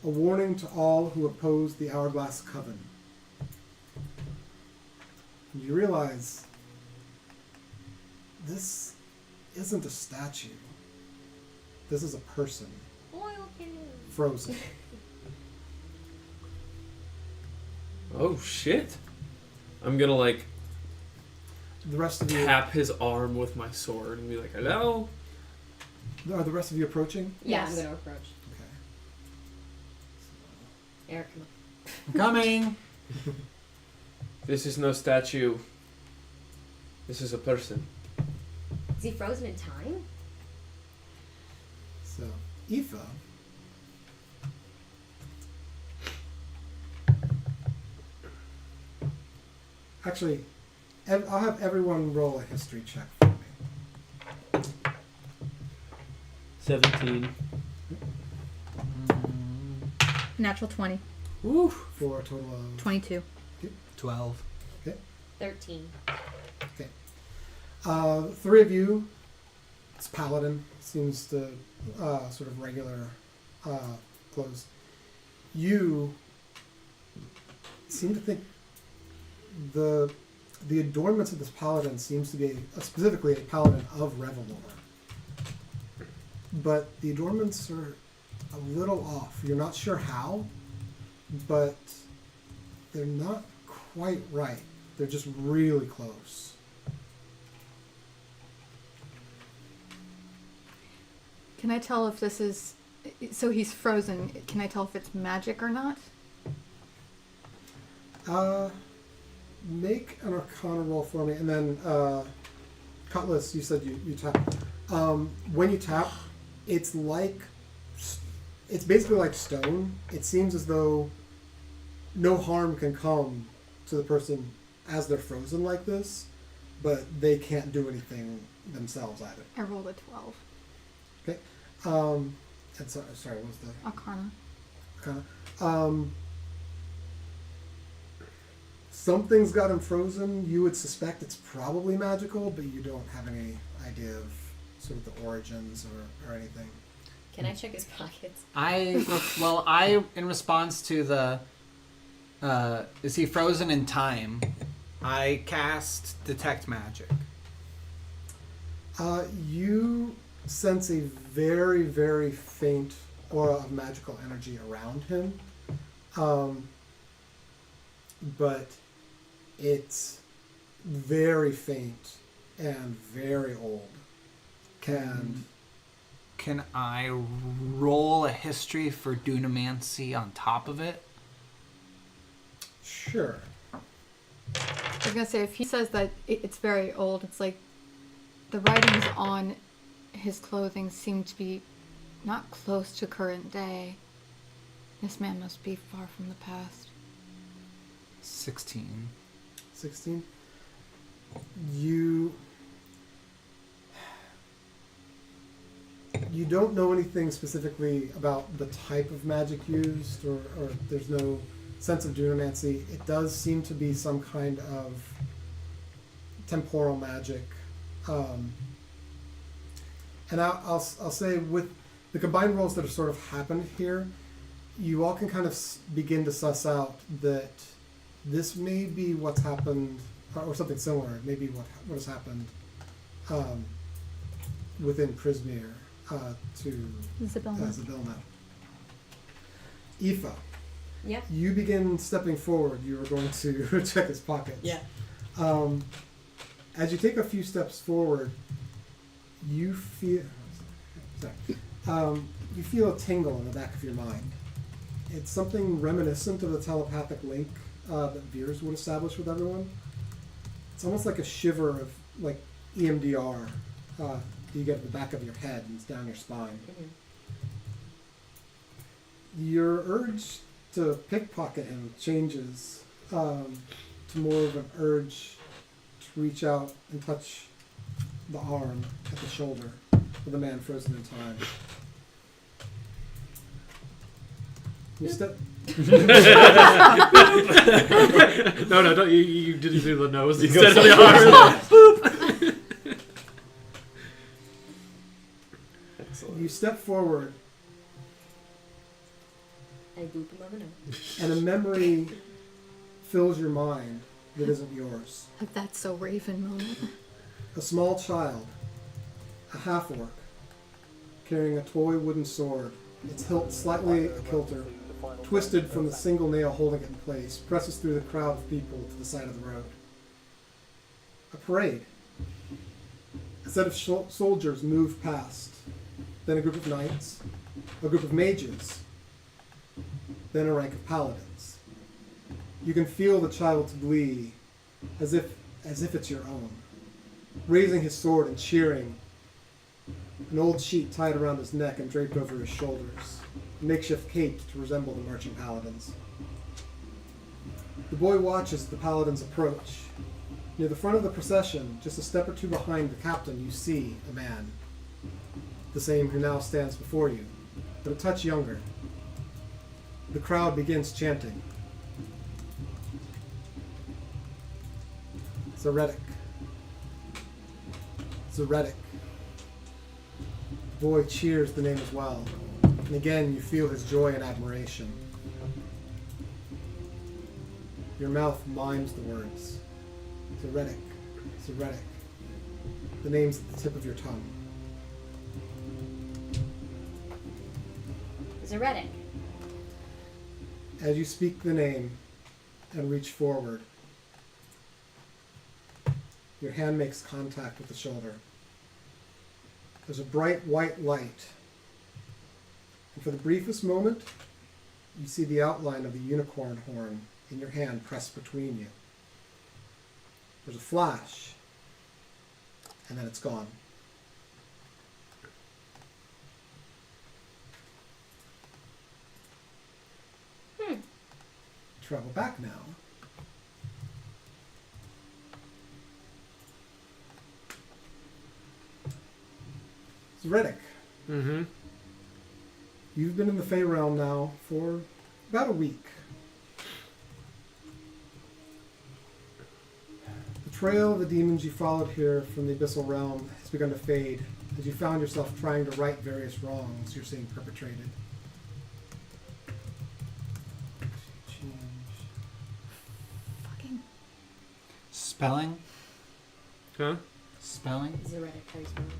Speaker 1: "A warning to all who oppose the Hourglass Coven." And you realize this isn't a statue. This is a person,
Speaker 6: Oil can.
Speaker 1: frozen.
Speaker 7: Oh shit! I'm gonna like
Speaker 1: The rest of you,
Speaker 7: tap his arm with my sword and be like, "Hello."
Speaker 1: are the rest of you approaching?
Speaker 6: Yeah,
Speaker 2: Yes.
Speaker 6: I'm gonna approach.
Speaker 1: Okay.
Speaker 6: Eric, come on.
Speaker 5: Coming!
Speaker 7: This is no statue. This is a person.
Speaker 6: Is he frozen in time?
Speaker 1: So, Aoife, actually, I'll have everyone roll a history check for me.
Speaker 7: 17.
Speaker 2: Natural 20.
Speaker 7: Woo!
Speaker 1: For a total of
Speaker 2: 22.
Speaker 5: 12.
Speaker 6: 13.
Speaker 1: three of you. It's paladin. Seems to sort of regular clothes. You seem to think the adornments of this paladin seems to be specifically a paladin of Revelor. But the adornments are a little off. You're not sure how, but they're not quite right. They're just really close.
Speaker 2: Can I tell if this is... So he's frozen. Can I tell if it's magic or not?
Speaker 1: Make an Arcana roll for me, and then Cutlass, you said you tap. When you tap, it's basically like stone. It seems as though no harm can come to the person as they're frozen like this, but they can't do anything themselves either.
Speaker 2: I rolled a 12.
Speaker 1: Okay. And sorry, what was the
Speaker 2: Arcana.
Speaker 1: Arcana? Something's got him frozen. You would suspect it's probably magical, but you don't have any idea of sort of the origins or anything.
Speaker 6: Can I check his pockets?
Speaker 5: I, in response to the, is he frozen in time? I cast Detect Magic.
Speaker 1: You sense a very, very faint aura of magical energy around him. But it's very faint and very old.
Speaker 5: Can I roll a history for Dunamancy on top of it?
Speaker 1: Sure.
Speaker 2: I was gonna say, if he says that it's very old, it's like the writings on his clothing seem to be not close to current day. This man must be far from the past.
Speaker 5: 16.
Speaker 1: 16. You don't know anything specifically about the type of magic used, or there's no sense of dunamancy. It does seem to be some kind of temporal magic. And I'll say, with the combined rolls that have sort of happened here, you all can kind of begin to suss out that this may be what's happened, or something similar. Maybe what has happened within Prismere to Zabilna. Aoife,
Speaker 6: Yeah.
Speaker 1: you begin stepping forward. You are going to check his pockets.
Speaker 6: Yeah.
Speaker 1: As you take a few steps forward, you feel you feel a tingle in the back of your mind. It's something reminiscent of the telepathic link that Veers would establish with everyone. It's almost like a shiver of like EMDR that you get at the back of your head and it's down your spine.
Speaker 6: Mm-hmm.
Speaker 1: Your urge to pickpocket him changes to more of an urge to reach out and touch the arm at the shoulder of the man frozen in time. You step.
Speaker 4: No, don't. You didn't do the nose instead of the arm.
Speaker 7: Excellent.
Speaker 1: You step forward,
Speaker 6: I boop him on the nose.
Speaker 1: and a memory fills your mind that isn't yours.
Speaker 2: That's so Raven moment.
Speaker 1: A small child, a half-orc, carrying a toy wooden sword, its hilt slightly kilter, twisted from the single nail holding it in place, presses through the crowd of people to the side of the road. A parade. A set of soldiers move past, then a group of knights, a group of mages, then a rank of paladins. You can feel the child's glee, as if it's your own, raising his sword and cheering, an old sheet tied around his neck and draped over his shoulders, a makeshift cape to resemble the marching paladins. The boy watches as the paladins approach. Near the front of the procession, just a step or two behind the captain, you see a man, the same who now stands before you, but a touch younger. The crowd begins chanting. Zeretic. Zeretic. The boy cheers the name as well, and again you feel his joy and admiration. Your mouth mimes the words. Zeretic. Zeretic. The name's at the tip of your tongue.
Speaker 6: Zeretic.
Speaker 1: As you speak the name and reach forward, your hand makes contact with the shoulder. There's a bright white light, and for the briefest moment, you see the outline of the unicorn horn in your hand pressed between you. There's a flash, and then it's gone. Travel back now. It's Riddick.
Speaker 4: Mm-hmm.
Speaker 1: You've been in the Fey realm now for about a week. The trail of the demons you followed here from the Abyssal Realm has begun to fade as you found yourself trying to right various wrongs you're seeing perpetrated.
Speaker 2: Fucking.
Speaker 5: Spelling?
Speaker 4: Huh?
Speaker 5: Spelling?
Speaker 6: Zeretic, how you spell it?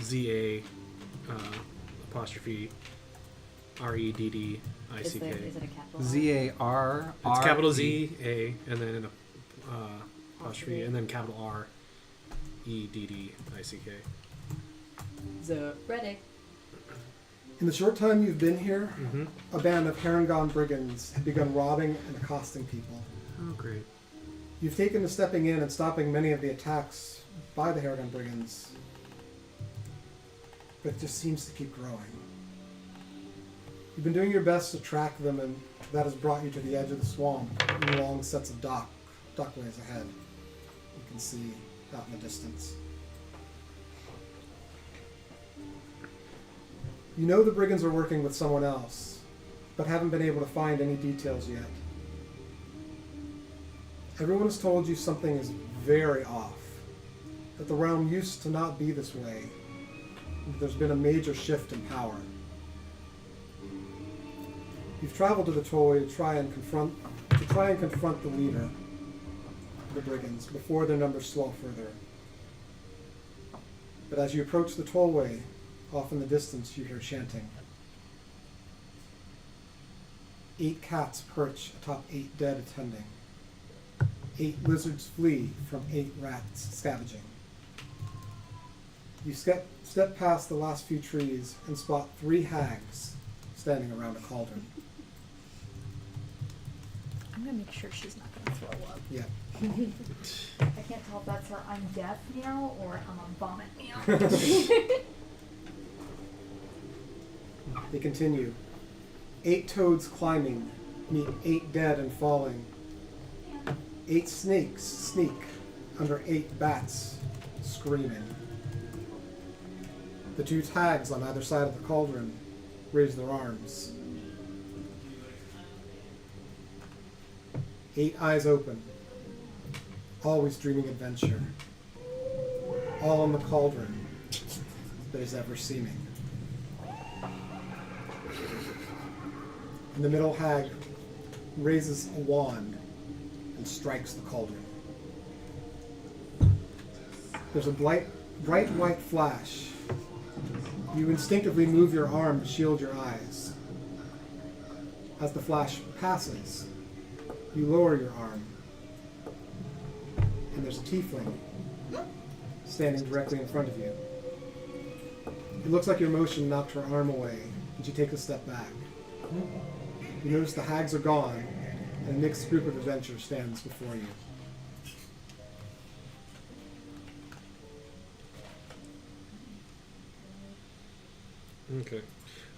Speaker 4: Z-A apostrophe R-E-D-D-I-C-K.
Speaker 6: Is it a capital?
Speaker 5: Z-A-R.
Speaker 4: It's capital Z-A, and then an apostrophe, and then capital R-E-D-D-I-C-K.
Speaker 6: Reddick.
Speaker 1: In the short time you've been here,
Speaker 4: Mm-hmm.
Speaker 1: a band of Harengon brigands have begun robbing and accosting people.
Speaker 4: Oh, great.
Speaker 1: You've taken to stepping in and stopping many of the attacks by the Harengon brigands, but it just seems to keep growing. You've been doing your best to track them, and that has brought you to the edge of the swamp in long sets of dockways ahead. You can see out in the distance. You know the brigands are working with someone else, but haven't been able to find any details yet. Everyone has told you something is very off, that the realm used to not be this way, and that there's been a major shift in power. You've traveled to the Tollway to try and confront the leader of the brigands before their numbers swell further. But as you approach the Tollway, off in the distance you hear chanting. 8 cats perch atop 8 dead attending. 8 lizards flee from 8 rats scavenging. You step past the last few trees and spot 3 hags standing around a cauldron.
Speaker 2: I'm gonna make sure she's not gonna throw up.
Speaker 1: Yeah.
Speaker 2: I can't tell if that's her I'm deaf meow or I'm a vomit meow.
Speaker 1: They continue. 8 toads climbing meet 8 dead and falling. 8 snakes sneak under 8 bats screaming. The 2 hags on either side of the cauldron raise their arms. 8 eyes open, always dreaming adventure. All in the cauldron that is ever seeming. And the middle hag raises a wand and strikes the cauldron. There's a bright white flash. You instinctively move your arm to shield your eyes. As the flash passes, you lower your arm, and there's a tiefling standing directly in front of you. It looks like your motion knocked her arm away, and she takes a step back. You notice the hags are gone, and a mixed group of adventurers stands before you.
Speaker 4: Okay.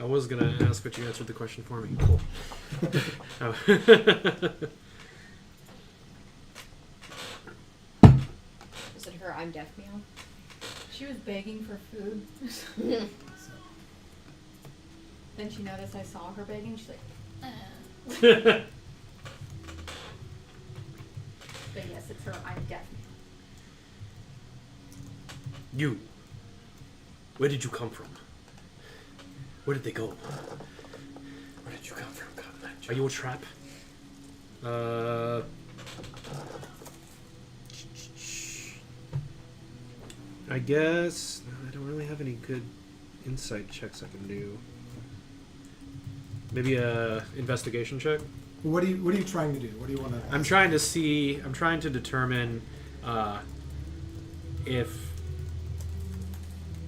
Speaker 4: I was going to ask, but you answered the question for me. Cool. Oh.
Speaker 6: Is it her I'm deaf meow?
Speaker 2: She was begging for food. Then she noticed I saw her begging. She's like, But yes, it's her I'm deaf meow.
Speaker 4: You. Where did you come from? Where did they go?
Speaker 7: Where did you come from, Cotton?
Speaker 4: Are you a trap? I guess I don't really have any good insight checks I can do. Maybe a investigation check.
Speaker 1: What are you trying to do? What do you want to?
Speaker 4: I'm trying to determine if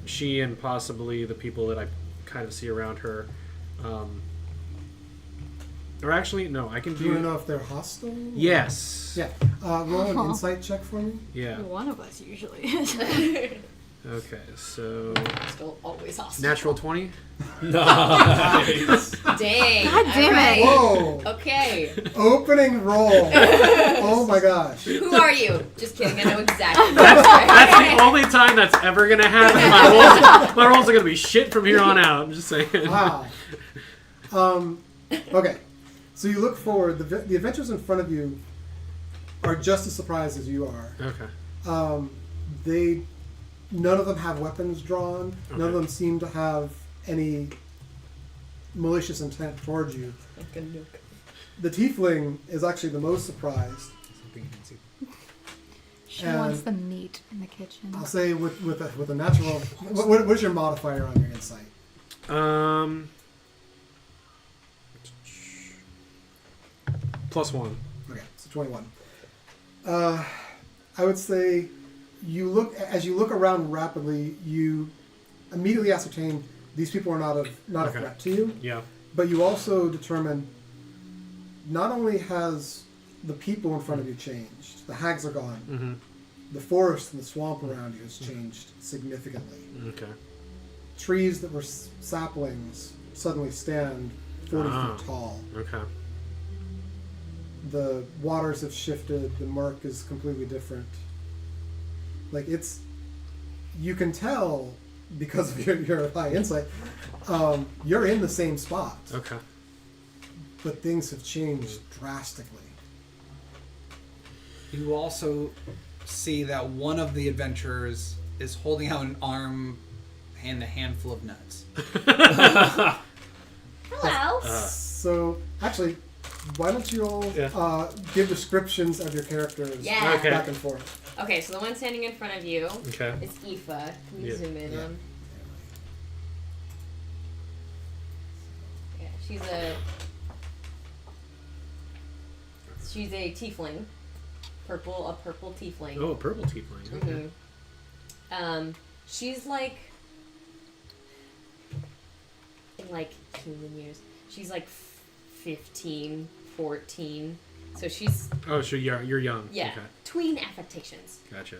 Speaker 4: she and possibly the people that I kind of see around her, or actually, no, I can
Speaker 1: Do you want to know if they're hostile?
Speaker 4: Yes.
Speaker 1: Yeah. Roll an insight check for me.
Speaker 4: Yeah.
Speaker 2: One of us usually is.
Speaker 4: Okay, so
Speaker 6: Still always hostile.
Speaker 4: natural 20.
Speaker 7: Nice.
Speaker 6: Dang.
Speaker 2: God damn it.
Speaker 1: Whoa!
Speaker 6: Okay.
Speaker 1: Opening roll. Oh my gosh.
Speaker 6: Who are you? Just kidding. I know exactly.
Speaker 4: That's the only time that's ever gonna happen. My rolls are gonna be shit from here on out. I'm just saying.
Speaker 1: Wow. Okay. So you look forward. The adventures in front of you are just as surprised as you are.
Speaker 4: Okay.
Speaker 1: None of them have weapons drawn. None of them seem to have any malicious intent towards you. The tiefling is actually the most surprised.
Speaker 2: She
Speaker 1: And-
Speaker 2: wants the meat in the kitchen.
Speaker 1: I'll say with a natural. What's your modifier on your insight?
Speaker 4: +1.
Speaker 1: Okay, so 21. I would say as you look around rapidly, you immediately ascertain these people are not a
Speaker 4: Okay.
Speaker 1: threat to you,
Speaker 4: Yeah.
Speaker 1: but you also determine not only has the people in front of you changed, the hags are gone,
Speaker 4: Mm-hmm.
Speaker 1: the forest and the swamp around you has changed significantly.
Speaker 4: Okay.
Speaker 1: Trees that were saplings suddenly stand 40
Speaker 4: Ah.
Speaker 1: feet tall.
Speaker 4: Okay.
Speaker 1: The waters have shifted. The murk is completely different. Like you can tell because of your high insight. You're in the same spot,
Speaker 4: Okay.
Speaker 1: but things have changed drastically.
Speaker 5: You also see that one of the adventurers is holding out an arm and a handful of nuts.
Speaker 6: Hello.
Speaker 1: So actually, why don't you all
Speaker 4: Yeah.
Speaker 1: give descriptions of your characters
Speaker 6: Yeah.
Speaker 4: Okay.
Speaker 1: back and forth?
Speaker 6: Okay, so the one standing in front of you
Speaker 4: Okay.
Speaker 6: is Aoife. Can you
Speaker 4: Yeah.
Speaker 6: zoom in
Speaker 1: Yeah.
Speaker 6: on? Yeah, she's a tiefling. A purple tiefling.
Speaker 4: Oh, a purple tiefling. Okay.
Speaker 6: She's like in like human years. She's like 15, 14. So she's
Speaker 4: Oh, so you're young.
Speaker 6: yeah,
Speaker 4: Okay.
Speaker 6: tween affectations.
Speaker 4: Gotcha.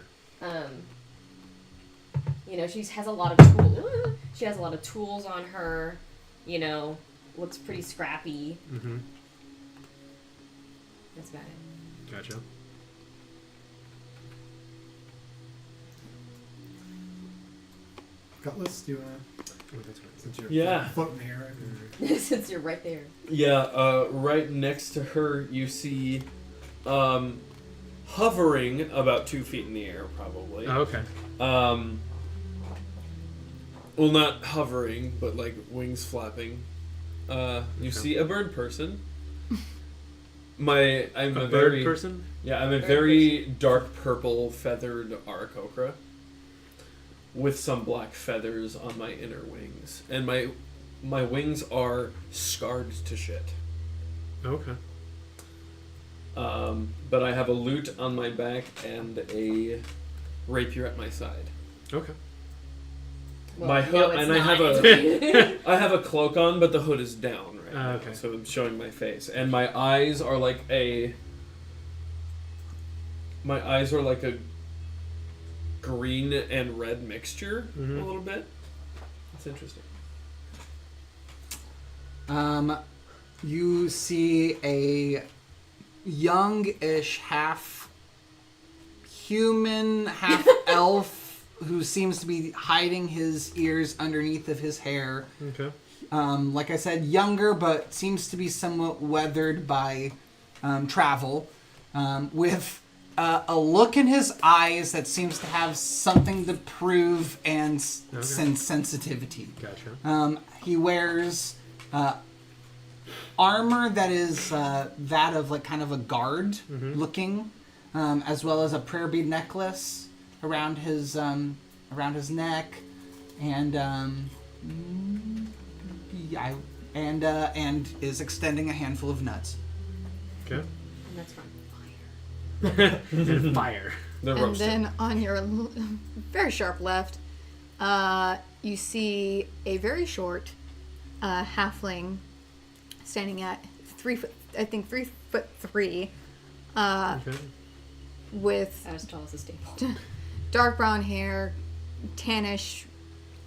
Speaker 6: She has a lot of tools. She has a lot of tools on her. Looks pretty scrappy.
Speaker 4: Mm-hmm.
Speaker 6: That's about it.
Speaker 4: Gotcha.
Speaker 1: Cutlass, do you want
Speaker 4: Oh, that's right.
Speaker 1: to, since you're
Speaker 7: Yeah.
Speaker 1: floating here?
Speaker 6: Since you're right there.
Speaker 7: Yeah, right next to her, you see, hovering about 2 feet in the air, probably.
Speaker 4: Oh, okay.
Speaker 7: Well, not hovering, but like wings flapping. You see a bird person. I'm
Speaker 4: A
Speaker 7: a
Speaker 4: bird
Speaker 7: very
Speaker 4: person?
Speaker 7: Yeah, I'm a
Speaker 6: Bird
Speaker 7: very dark purple feathered Aarakocra with some black feathers on my inner wings, and my wings are scarred to shit.
Speaker 4: Okay.
Speaker 7: But I have a lute on my back and a rapier at my side.
Speaker 4: Okay.
Speaker 7: My
Speaker 6: no,
Speaker 7: hood,
Speaker 6: it's
Speaker 7: and I have
Speaker 6: not.
Speaker 7: I have a cloak on, but the hood is down right now,
Speaker 4: Okay.
Speaker 7: so I'm showing my face, and my eyes are like a green and red mixture,
Speaker 4: Mhm.
Speaker 7: a little bit. It's interesting.
Speaker 5: You see a young-ish half human, half elf who seems to be hiding his ears underneath of his hair.
Speaker 4: Okay.
Speaker 5: Like I said, younger, but seems to be somewhat weathered by travel, with a look in his eyes that seems to have something to prove and sensitivity.
Speaker 4: Gotcha.
Speaker 5: He wears armor that is that of like kind of a guard looking, as well as a prayer bead necklace around his neck, and and is extending a handful of nuts.
Speaker 4: Okay.
Speaker 6: And that's from
Speaker 4: And fire.
Speaker 7: The
Speaker 2: And
Speaker 7: roasted.
Speaker 2: then on your very sharp left, you see a very short halfling standing at 3'3",
Speaker 4: Okay.
Speaker 2: with
Speaker 6: as tall as a staple.
Speaker 2: dark brown hair, tannish,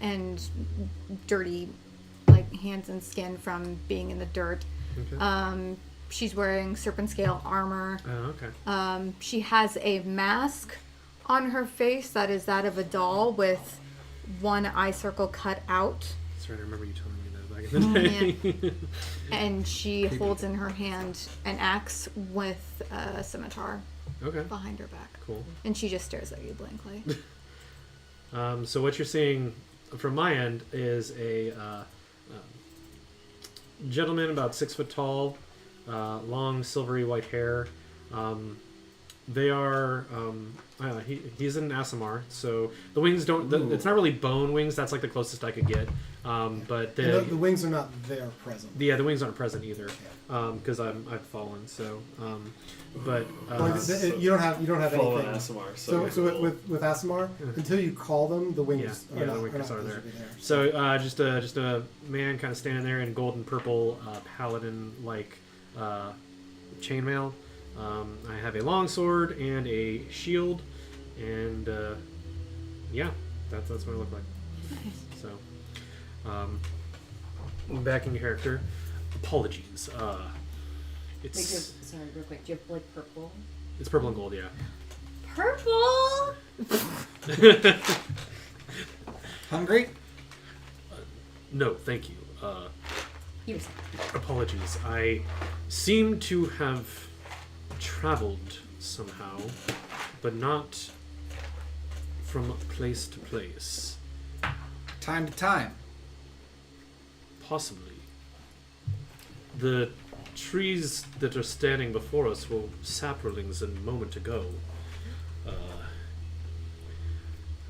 Speaker 2: and dirty, like hands and skin from being in the dirt.
Speaker 4: Okay.
Speaker 2: She's wearing serpent scale armor.
Speaker 4: Oh, okay.
Speaker 2: She has a mask on her face that is that of a doll with one eye circle cut out.
Speaker 4: That's right. I remember you telling me that back in the day.
Speaker 2: And she holds in her hand an axe with a scimitar
Speaker 4: Okay.
Speaker 2: behind her back.
Speaker 4: Cool.
Speaker 2: And she just stares at you blankly.
Speaker 4: So what you're seeing from my end is a gentleman about 6 foot tall, long silvery white hair, They are. He's an Asimar, so the wings don't. It's not really bone wings. That's like the closest I could get. But
Speaker 1: The wings are not there present.
Speaker 4: Yeah, the wings aren't present either, because I've fallen. So, but
Speaker 1: You don't have
Speaker 3: Fallen
Speaker 1: anything.
Speaker 3: Asimar.
Speaker 1: So with Asimar, until you call them, the wings
Speaker 4: Yeah,
Speaker 1: are not,
Speaker 4: the wings
Speaker 1: are
Speaker 4: are
Speaker 1: not
Speaker 4: there.
Speaker 1: visibly there.
Speaker 4: So just a man kind of standing there in gold and purple paladin like chainmail. I have a long-sword and a shield, and that's what I look like. So, back in character. Apologies. It's
Speaker 6: Sorry, real quick. Do you have like purple?
Speaker 4: it's purple and gold, yeah.
Speaker 6: Purple.
Speaker 5: Hungry?
Speaker 4: No, thank you.
Speaker 6: You was
Speaker 4: Apologies. I seem to have traveled somehow, but not from place to place.
Speaker 5: Time to time.
Speaker 4: Possibly. The trees that are standing before us were saplings a moment ago.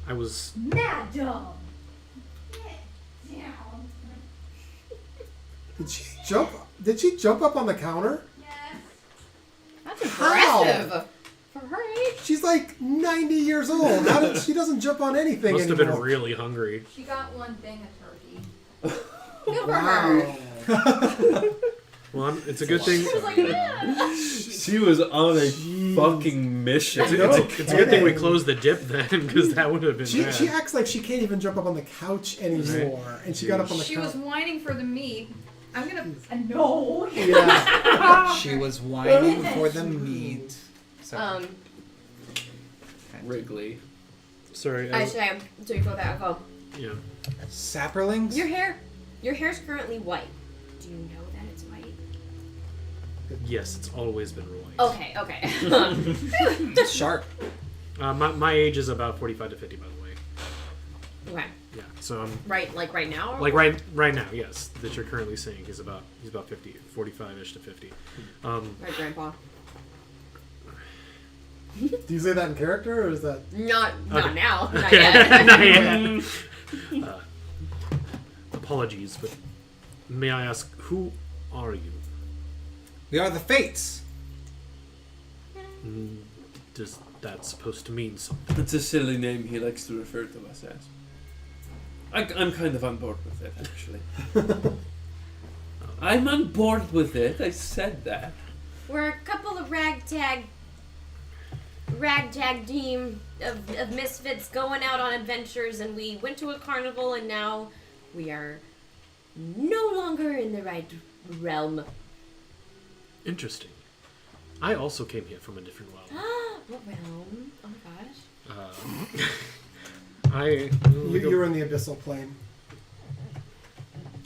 Speaker 4: I was...
Speaker 6: Madam. Get down.
Speaker 1: Did she jump up on the counter?
Speaker 6: Yes. That's
Speaker 1: How?
Speaker 6: impressive for her age.
Speaker 1: She's like 90 years old. She doesn't jump on anything
Speaker 4: Must have
Speaker 1: anymore.
Speaker 4: been really hungry.
Speaker 8: She got one thing of turkey.
Speaker 6: Good for her.
Speaker 1: Wow.
Speaker 4: Well, it's a good thing.
Speaker 6: She was like, yeah.
Speaker 7: She was on a fucking mission.
Speaker 4: It's a good thing we closed the dip then, because that would have been
Speaker 1: She
Speaker 4: bad.
Speaker 1: acts like she can't even jump up on the couch anymore, and she got up on the
Speaker 8: She
Speaker 1: couch.
Speaker 8: was whining for the meat. I'm gonna. No.
Speaker 1: Yeah.
Speaker 5: She was whining for the meat. So,
Speaker 7: Wrigley.
Speaker 4: Sorry.
Speaker 6: Actually, so you go that go.
Speaker 4: Yeah.
Speaker 5: sapperlings?
Speaker 6: Your hair's currently white. Do you know that it's white?
Speaker 4: Yes, it's always been white.
Speaker 6: Okay.
Speaker 5: It's sharp.
Speaker 4: My age is about 45 to 50, by the way.
Speaker 6: Okay.
Speaker 4: Yeah. So I'm
Speaker 6: Right now? Or
Speaker 4: like right now, yes, that you're currently saying he's about 50, 45ish to 50.
Speaker 6: Right, Grandpa.
Speaker 1: Do you say that in character, or is that?
Speaker 6: Not
Speaker 4: Okay.
Speaker 6: now. Not yet.
Speaker 4: Not yet. Apologies, but may I ask, who are you?
Speaker 5: We are the Fates.
Speaker 4: Does that supposed to mean something?
Speaker 7: It's a silly name he likes to refer to us as. I'm kind of on board with it, actually. I'm on board with it. I said that.
Speaker 6: We're a couple of ragtag team of misfits going out on adventures, and we went to a carnival, and now we are no longer in the right realm.
Speaker 4: Interesting. I also came here from a different realm.
Speaker 6: What realm? Oh my gosh.
Speaker 1: You were in the abyssal plane.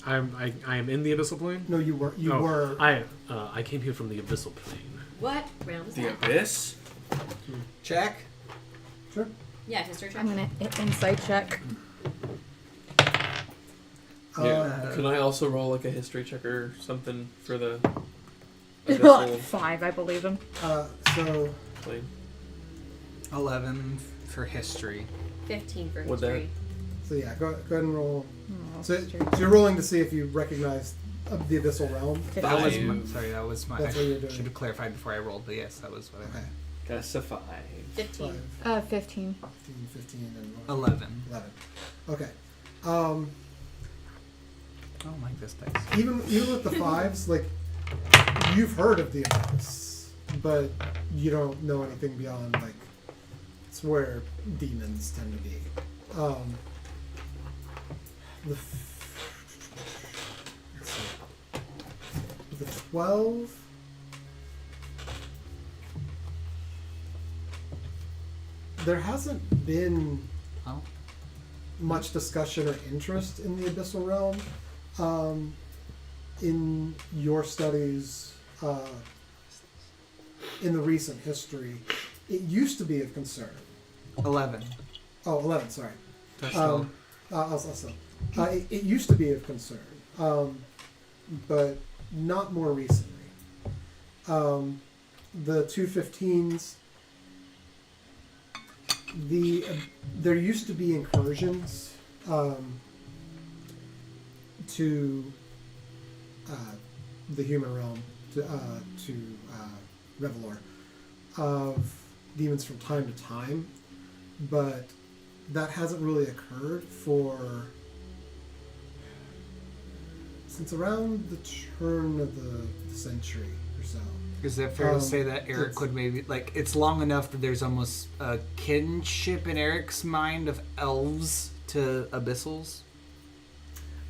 Speaker 4: I am in the abyssal plane.
Speaker 1: No, you were. You
Speaker 4: Oh,
Speaker 1: were.
Speaker 4: I came here from the abyssal plane.
Speaker 6: What realm is
Speaker 7: The
Speaker 6: that?
Speaker 7: Abyss?
Speaker 5: Check.
Speaker 1: Sure.
Speaker 6: Yeah, history check.
Speaker 2: I'm gonna insight check.
Speaker 7: Yeah. Can I also roll like a history check or something for the abyssal
Speaker 2: 5, I believe him.
Speaker 1: So
Speaker 7: plane?
Speaker 5: 11 for history.
Speaker 6: 15 for
Speaker 7: Would that-
Speaker 6: history.
Speaker 1: So yeah, go ahead and roll.
Speaker 2: Oh,
Speaker 1: So
Speaker 2: history.
Speaker 1: you're rolling to see if you recognize the abyssal realm.
Speaker 5: That was my,
Speaker 7: Five.
Speaker 5: sorry, that was my.
Speaker 1: That's what you're doing.
Speaker 5: Should have clarified before I rolled, but yes, that was what I
Speaker 1: Okay.
Speaker 7: That's a 5.
Speaker 6: 15.
Speaker 1: 5,
Speaker 2: 15.
Speaker 1: 15, and
Speaker 5: 11.
Speaker 1: 11. Okay.
Speaker 5: Oh my, this dice.
Speaker 1: Even with the 5s, like you've heard of the abyss, but you don't know anything beyond like it's where demons tend to be. Let's see. The 12. There hasn't been
Speaker 5: Oh.
Speaker 1: much discussion or interest in the abyssal realm in your studies in the recent history. It used to be of concern.
Speaker 5: 11.
Speaker 1: Oh, 11, sorry.
Speaker 5: That's still.
Speaker 1: Also, it used to be of concern, but not more recently. The 215s there used to be incursions to the human realm, to Revelor, of demons from time to time, but that hasn't really occurred since around the turn of the century or so.
Speaker 5: Is it fair to say that Eric would maybe, like, it's long enough that there's almost a kinship in Eric's mind of elves to abyssals?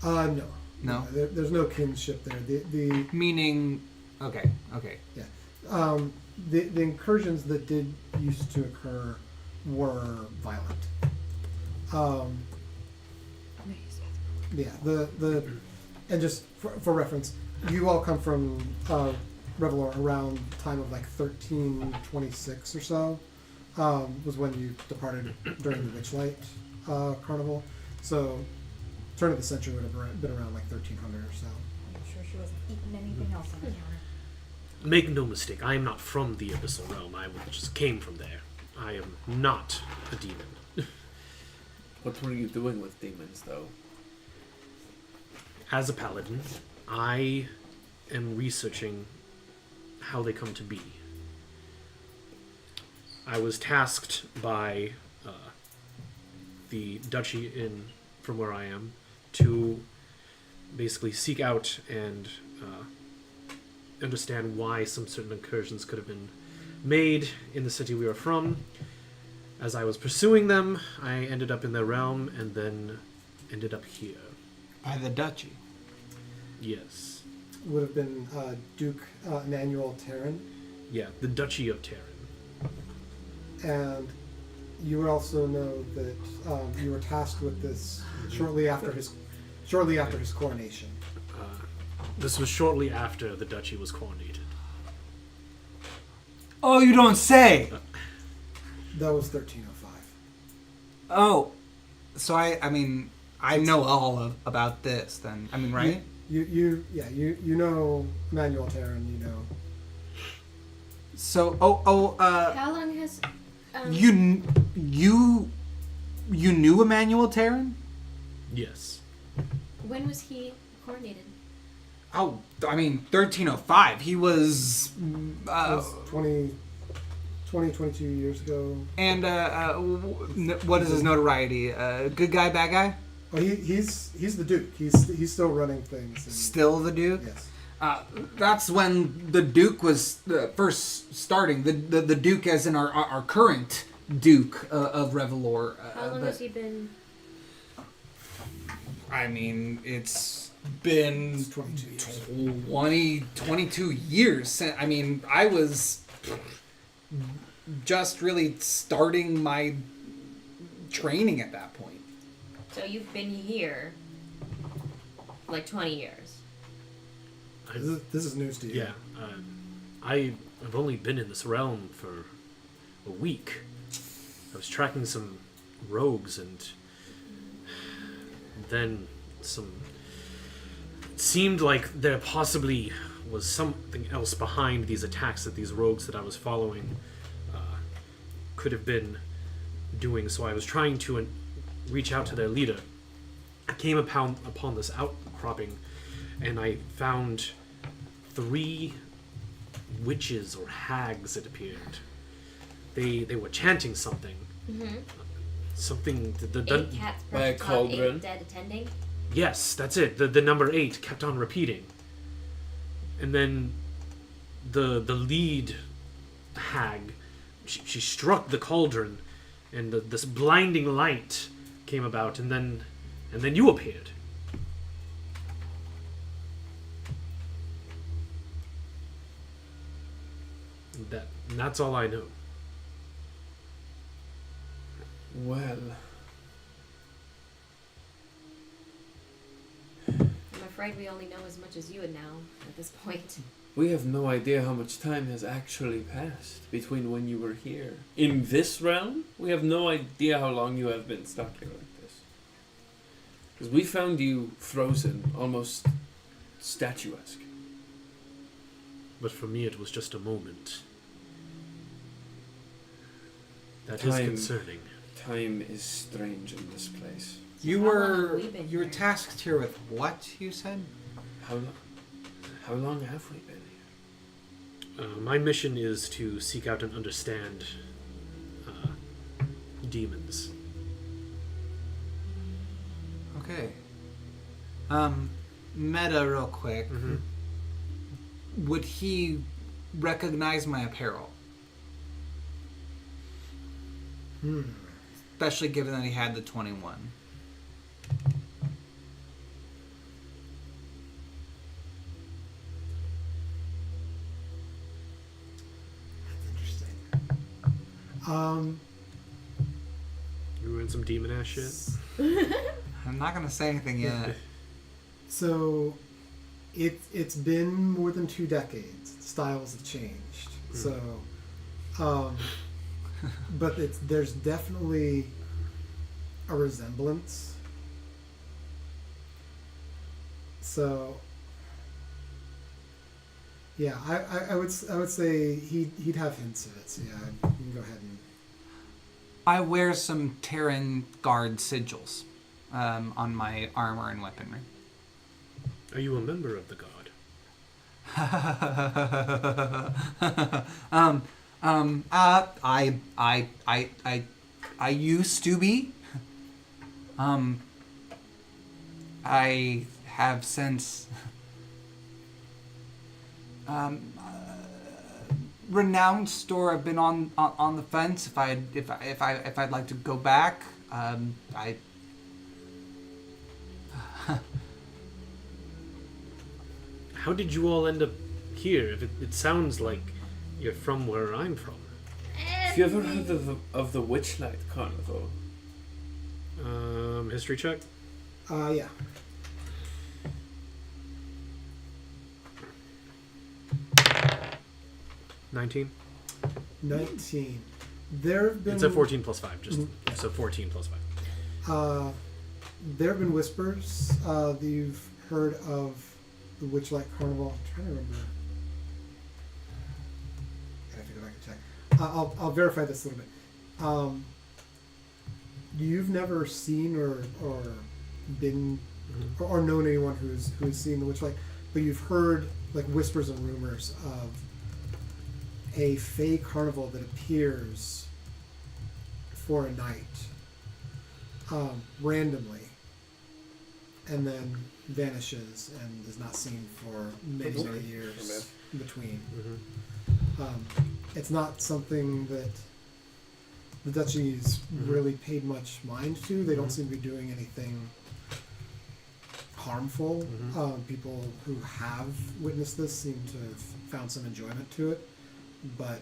Speaker 1: No.
Speaker 5: No?
Speaker 1: There's no kinship there. The
Speaker 5: Meaning, okay.
Speaker 1: the incursions that did used to occur were violent. And just for reference, you all come from Revelor around the time of like 1326 or so, was when you departed during the Witchlight Carnival. So turn of the century would have been around like 1300 or so.
Speaker 8: I'm sure she wasn't eating anything else on the counter.
Speaker 4: Make no mistake, I am not from the Abyssal Realm. I just came from there. I am not a demon.
Speaker 7: What were you doing with demons, though?
Speaker 4: As a paladin, I am researching how they come to be. I was tasked by the duchy from where I am to basically seek out and understand why some certain incursions could have been made in the city we were from. As I was pursuing them, I ended up in their realm and then ended up here.
Speaker 5: By the duchy.
Speaker 4: Yes.
Speaker 1: Would have been Duke Emmanuel Terran.
Speaker 4: Yeah, the Duchy of Terran.
Speaker 1: And you would also know that you were tasked with this shortly after his coronation.
Speaker 4: This was shortly after the duchy was coronated.
Speaker 5: Oh, you don't say!
Speaker 1: That was 1305.
Speaker 5: Oh, so I mean, I know all about this then. I mean, right?
Speaker 1: You know Emmanuel Terran, you know.
Speaker 5: So,
Speaker 6: How long has
Speaker 5: you knew Emmanuel Terran?
Speaker 4: Yes.
Speaker 6: when was he coronated?
Speaker 5: Oh, I mean, 1305. He was.
Speaker 1: That was 22 years ago.
Speaker 5: And what is his notoriety? Good guy, bad guy?
Speaker 1: Oh, he's the Duke. He's still running things. And,
Speaker 5: Still the Duke?
Speaker 1: yes.
Speaker 5: That's when the Duke was first starting. The Duke, as in our current Duke of Revelor.
Speaker 6: How long has he been?
Speaker 5: I mean, it's been
Speaker 1: It's 22 years.
Speaker 5: 22 years. I mean, I was just really starting my training at that point.
Speaker 6: So you've been here like 20 years.
Speaker 1: This is news to you.
Speaker 4: Yeah. I've only been in this realm for a week. I was tracking some rogues and then it seemed like there possibly was something else behind these attacks that these rogues that I was following could have been doing. So I was trying to reach out to their leader. I came upon this outcropping, and I found 3 witches or hags. It appeared. They were chanting something.
Speaker 6: Mm-hmm.
Speaker 4: Something.
Speaker 6: 8 cats
Speaker 7: by a
Speaker 6: perched on
Speaker 7: cauldron.
Speaker 6: 8 dead attending.
Speaker 4: Yes, that's it. The number 8 kept on repeating. And then the lead hag, she struck the cauldron, and this blinding light came about, and then you appeared. And that's all I know.
Speaker 7: Well,
Speaker 6: I'm afraid we only know as much as you would know at this point.
Speaker 7: we have no idea how much time has actually passed between when you were here. In this realm, we have no idea how long you have been stuck here like this. Because we found you frozen, almost statuesque.
Speaker 4: But for me, it was just a moment. That is
Speaker 7: Time.
Speaker 4: concerning.
Speaker 7: Time is strange in this place.
Speaker 5: You
Speaker 8: How long have
Speaker 5: were
Speaker 8: we been
Speaker 5: you were
Speaker 8: here?
Speaker 5: tasked here with what? You said.
Speaker 7: How long have we been here?
Speaker 4: My mission is to seek out and understand demons.
Speaker 5: Okay. Meta, real quick.
Speaker 4: Mhm.
Speaker 5: Would he recognize my apparel? Especially given that he had the 21.
Speaker 1: Interesting.
Speaker 4: You were in some demon ass shit.
Speaker 5: I'm not gonna say anything yet.
Speaker 1: So, it's been more than 2 decades. Styles have changed. So, but there's definitely a resemblance. So, yeah, I would say he'd have hints of it. So yeah, you can go ahead and.
Speaker 5: I wear some Terran Guard sigils on my armor and weaponry.
Speaker 4: Are you a member of the god?
Speaker 5: I used to be. I have since renounced, or I've been on the fence. If I'd like to go back,
Speaker 4: How did you all end up here? If it sounds like you're from where I'm from.
Speaker 7: Have you ever heard of the Witchlight Carnival?
Speaker 4: History check.
Speaker 1: Yeah.
Speaker 4: $19.
Speaker 1: 19. There have been.
Speaker 4: It's a 14 plus 5. Just
Speaker 1: Mhm.
Speaker 4: so 14 plus 5.
Speaker 1: There have been whispers that you've heard of the Witchlight Carnival. I'm trying to remember. I have to go back and check. I'll verify this a little bit. You've never seen or been or known anyone who's seen the Witchlight, but you've heard like whispers and rumors of a fey carnival that appears for a night randomly and then vanishes and is not seen for many years in between. It's not something that the Duchy's really paid much mind to. They don't seem to be doing anything harmful. People who have witnessed this seem to have found some enjoyment to it, but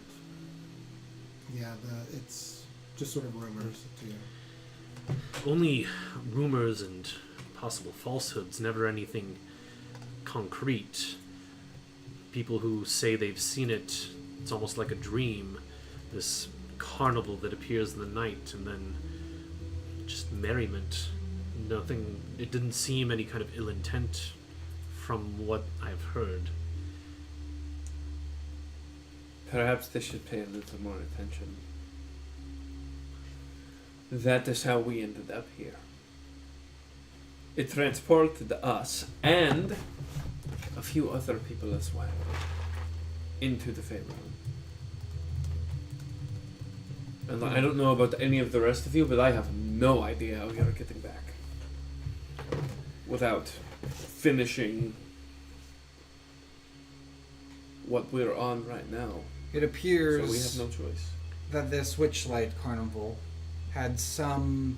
Speaker 1: yeah, it's just sort of rumors too.
Speaker 4: Only rumors and possible falsehoods, never anything concrete. People who say they've seen it, it's almost like a dream. This carnival that appears in the night and then just merriment. Nothing, it didn't seem any kind of ill intent from what I've heard.
Speaker 7: Perhaps they should pay a little more attention. That is how we ended up here. It transported us and a few other people as well into the Fey realm. And I don't know about any of the rest of you, but I have no idea how you're getting back without finishing what we're on right now.
Speaker 5: It appears
Speaker 7: So we have no choice.
Speaker 5: that this Witchlight Carnival had some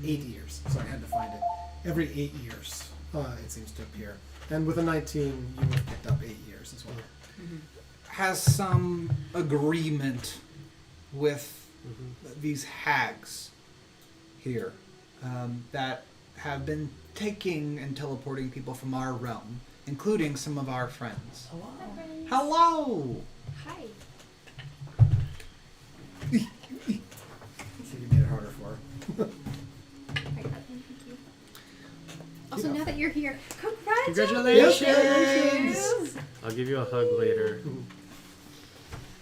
Speaker 1: 8 years. So I had to find it. Every 8 years, it seems to appear. And with a 19, you would have picked up 8 years as well.
Speaker 5: has some agreement with these hags here that have been taking and teleporting people from our realm, including some of our friends. Hello!
Speaker 6: Hi.
Speaker 1: So you made it harder for her.
Speaker 6: I got them, thank you. Also, now that you're here,
Speaker 4: Congratulations! I'll give you a hug later.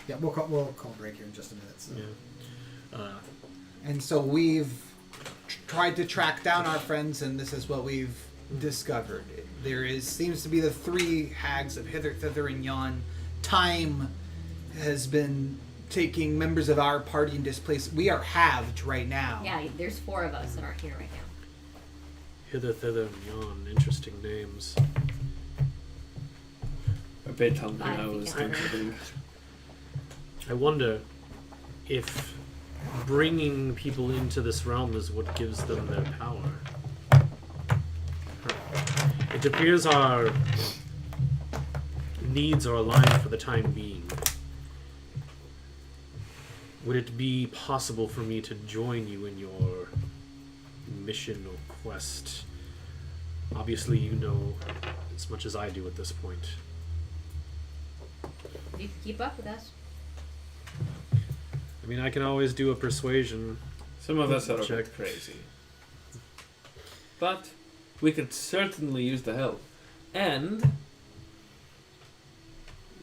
Speaker 1: Yeah, we'll call break here in just a minute. So.
Speaker 4: Yeah.
Speaker 5: And so we've tried to track down our friends, and this is what we've discovered. Seems to be the 3 hags of hither, thither, and yon. Time has been taking members of our party and displaced. We are halved right now.
Speaker 6: Yeah, there's 4 of us that aren't here right now.
Speaker 4: Hither, thither, and yon. Interesting names.
Speaker 7: A bit hungry,
Speaker 6: I
Speaker 7: I
Speaker 6: think
Speaker 7: was
Speaker 6: it's alright.
Speaker 7: thinking.
Speaker 4: I wonder if bringing people into this realm is what gives them their power. It appears our needs are aligned for the time being. Would it be possible for me to join you in your mission or quest? Obviously, you know as much as I do at this point.
Speaker 6: You can keep up with us.
Speaker 4: I mean, I can always do a persuasion.
Speaker 7: Some of us are a
Speaker 4: Check.
Speaker 7: bit crazy. But we could certainly use the help. And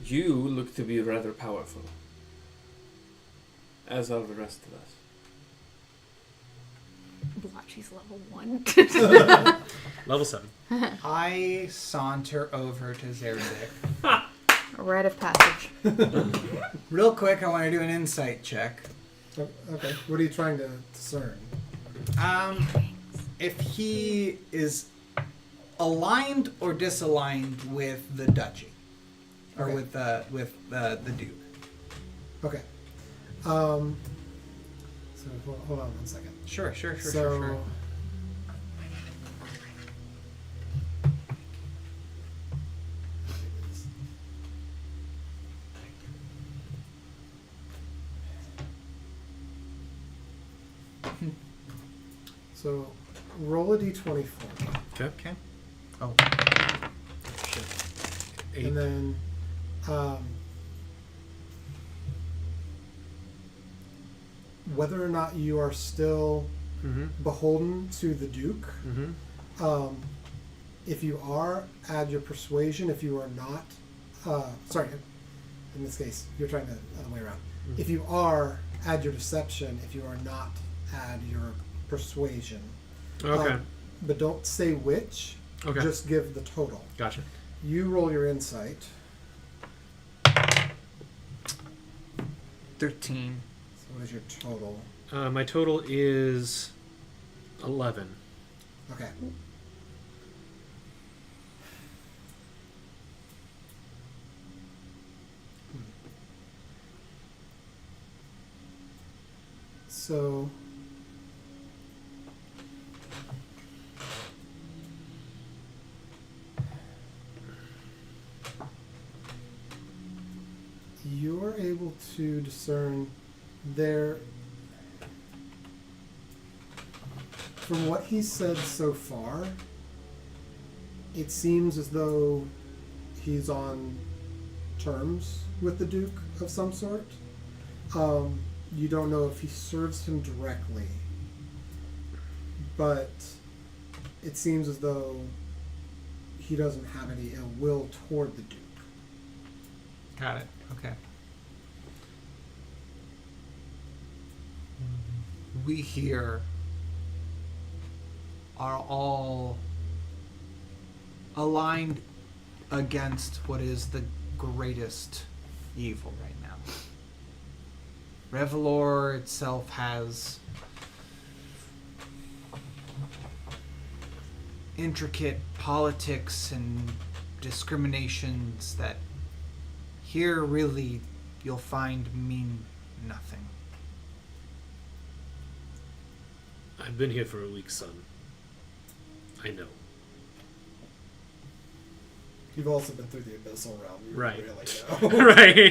Speaker 7: you look to be rather powerful. As are the rest of us.
Speaker 2: Blotchy's level 1.
Speaker 4: Level 7.
Speaker 5: I saunter over to Zerdik.
Speaker 2: A rite of passage.
Speaker 5: Real quick, I want to do an insight check.
Speaker 1: Okay, what are you trying to discern?
Speaker 5: If he is aligned or disaligned with the duchy, or
Speaker 1: Okay.
Speaker 5: with the duke.
Speaker 1: Okay. So hold on 1 second.
Speaker 5: Sure.
Speaker 1: So So roll a d20 for me.
Speaker 5: Okay. Oh. Shit.
Speaker 4: 8.
Speaker 1: And then whether or not you are still
Speaker 4: Mm-hmm.
Speaker 1: beholden to the Duke.
Speaker 4: Mm-hmm.
Speaker 1: If you are, add your persuasion. If you are not, sorry, in this case, you're trying to other way around.
Speaker 4: Mhm.
Speaker 1: If you are, add your deception. If you are not, add your persuasion.
Speaker 4: Okay.
Speaker 1: But don't say which.
Speaker 4: Okay.
Speaker 1: Just give the total.
Speaker 4: Gotcha.
Speaker 1: You roll your insight.
Speaker 5: 13.
Speaker 1: So what is your total?
Speaker 4: My total is 11.
Speaker 1: Okay. So you're able to discern there. From what he's said so far, it seems as though he's on terms with the Duke of some sort. You don't know if he serves him directly, but it seems as though he doesn't have any ill will toward the Duke.
Speaker 5: Got it. Okay. We here are all aligned against what is the greatest evil right now. Revelor itself has intricate politics and discriminations that here really you'll find mean nothing.
Speaker 4: I've been here for a week, son. I know.
Speaker 1: You've also been through the abyssal realm. You
Speaker 4: Right.
Speaker 1: really know.
Speaker 4: Right.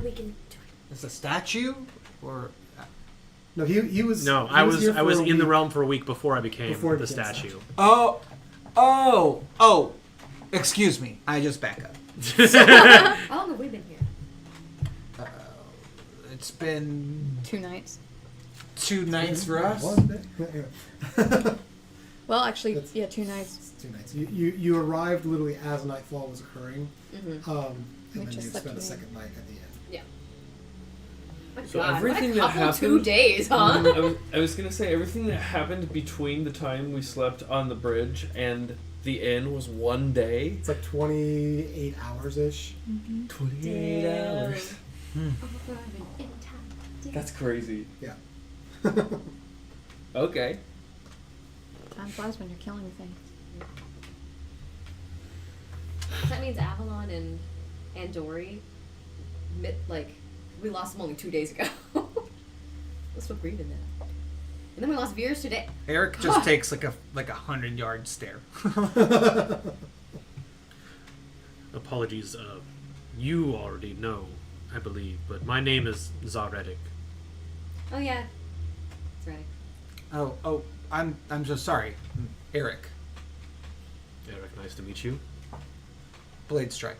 Speaker 6: We can.
Speaker 5: Is a statue or
Speaker 1: No, he was.
Speaker 4: No,
Speaker 1: he
Speaker 4: I was
Speaker 1: here for a
Speaker 4: in the
Speaker 1: week.
Speaker 4: realm for a week before I became
Speaker 1: Before
Speaker 4: the
Speaker 1: he became
Speaker 4: statue.
Speaker 5: Oh, excuse me. I just back up.
Speaker 6: How long have we been here?
Speaker 5: It's been
Speaker 2: 2 nights.
Speaker 5: 2 nights for us.
Speaker 1: One day.
Speaker 2: Well, actually,
Speaker 1: That's-
Speaker 2: yeah, 2 nights.
Speaker 1: It's 2 nights. You arrived literally as nightfall was occurring,
Speaker 6: Mm-hmm.
Speaker 1: and
Speaker 2: We
Speaker 1: then you
Speaker 2: just slept
Speaker 1: spent a
Speaker 2: in.
Speaker 1: second night at the end.
Speaker 6: Yeah.
Speaker 7: So
Speaker 6: God,
Speaker 7: everything
Speaker 6: what a
Speaker 7: that
Speaker 6: couple
Speaker 7: happened-
Speaker 6: 2 days, huh?
Speaker 7: I was gonna say everything that happened between the time we slept on the bridge and the inn was 1 day.
Speaker 1: It's like 28 hours ish.
Speaker 7: 28
Speaker 6: Damn.
Speaker 7: hours. That's crazy.
Speaker 1: Yeah.
Speaker 7: Okay.
Speaker 2: Time flies when you're killing things.
Speaker 6: That means Avalon and Dory, we lost them only 2 days ago. Let's look green in that. And then we lost Veers today.
Speaker 5: Eric just takes like a 100-yard stare.
Speaker 4: Apologies. You already know, I believe, but my name is Zaretic.
Speaker 6: Oh yeah, that's right.
Speaker 5: Oh, I'm so sorry. Eric,
Speaker 4: Eric, nice to meet you.
Speaker 5: Blade Strike.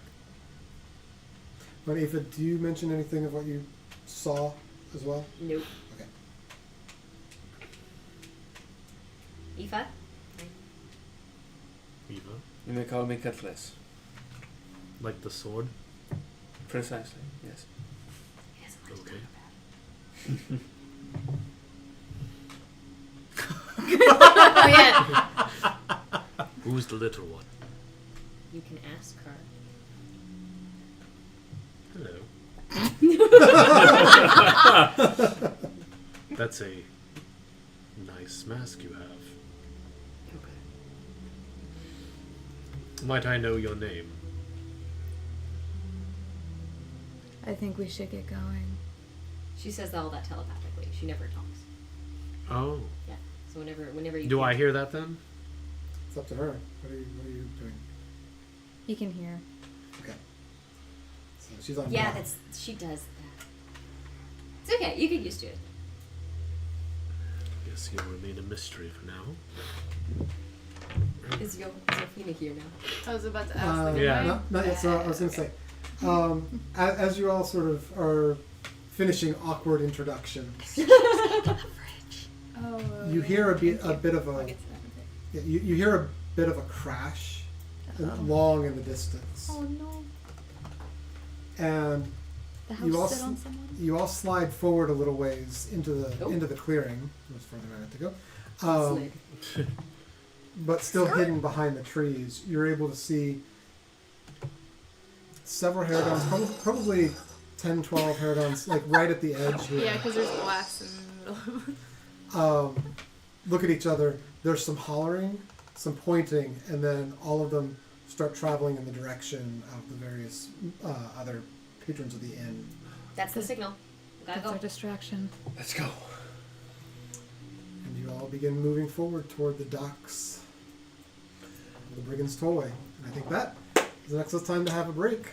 Speaker 1: But Aoife, do you mention anything of what you saw as well?
Speaker 6: Nope.
Speaker 1: Okay.
Speaker 6: Aoife?
Speaker 4: Eva,
Speaker 7: You may call me Cutlass.
Speaker 4: like the sword.
Speaker 7: Precisely, yes.
Speaker 4: Okay.
Speaker 6: Oh yeah.
Speaker 4: Who's the little one?
Speaker 6: You can ask her.
Speaker 4: Hello. That's a nice mask you have. Might I know your name?
Speaker 2: I think we should get going.
Speaker 6: She says all that telepathically. She never talks.
Speaker 4: Oh.
Speaker 6: Yeah. So whenever you
Speaker 4: Do I hear that then?
Speaker 1: It's up to her. What are you doing?
Speaker 2: You can hear.
Speaker 1: Okay. So she's on.
Speaker 6: Yeah,
Speaker 1: top.
Speaker 6: she does that. It's okay. You get used to it.
Speaker 4: Guess you'll remain a mystery for now.
Speaker 6: Is Yophina here now?
Speaker 2: I was about to ask.
Speaker 4: Yeah.
Speaker 1: Not yet. So I was going to say, as you all sort of are finishing awkward introductions,
Speaker 2: Oh.
Speaker 1: you hear a bit of
Speaker 2: I'll
Speaker 1: a
Speaker 2: get to that in a bit.
Speaker 1: you hear a bit of a crash, long in the distance,
Speaker 2: Oh no.
Speaker 1: and
Speaker 2: The
Speaker 1: You
Speaker 2: house
Speaker 1: all
Speaker 2: sit on someone?
Speaker 1: you all slide forward a little ways into the
Speaker 6: Oh.
Speaker 1: clearing. It was further than I had to go.
Speaker 6: Slid.
Speaker 1: But still hidden behind the trees, you're able to see several Haregons, probably 10, 12 Haregons, like right at the edge here.
Speaker 2: Yeah, because there's glass in the middle.
Speaker 1: Look at each other. There's some hollering, some pointing, and then all of them start traveling in the direction of the various other patrons of the inn.
Speaker 6: That's the signal. We gotta
Speaker 2: That's our
Speaker 6: go.
Speaker 2: distraction.
Speaker 7: Let's go.
Speaker 1: And you all begin moving forward toward the docks of the Brigands Tollway. And I think that is the next time to have a break.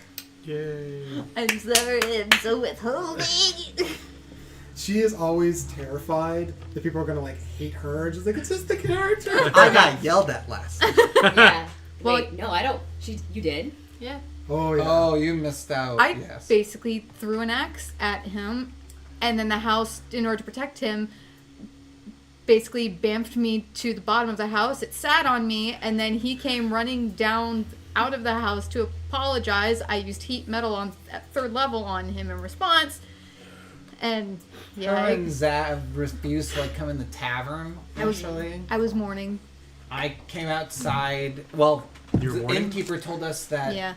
Speaker 4: Yay.
Speaker 2: I'm sorry, I'm so withholding.
Speaker 1: She is always terrified that people are going to like hate her. Just like, it's just the character.
Speaker 5: I got yelled at last.
Speaker 6: Yeah.
Speaker 2: Well-
Speaker 6: Wait, no, I don't. You did?
Speaker 2: Yeah.
Speaker 1: Oh, yeah.
Speaker 5: Oh, you missed out.
Speaker 2: I
Speaker 5: yes.
Speaker 2: basically threw an axe at him, and then the house, in order to protect him, basically bamfed me to the bottom of the house. It sat on me, and then he came running down out of the house to apologize. I used heat metal at 3rd level on him in response, and yeah,
Speaker 5: Her and Zav refused to come in the tavern. Actually,
Speaker 2: I was mourning.
Speaker 5: I came outside. Well,
Speaker 4: You were
Speaker 5: the
Speaker 4: mourning?
Speaker 5: innkeeper told us that
Speaker 2: Yeah,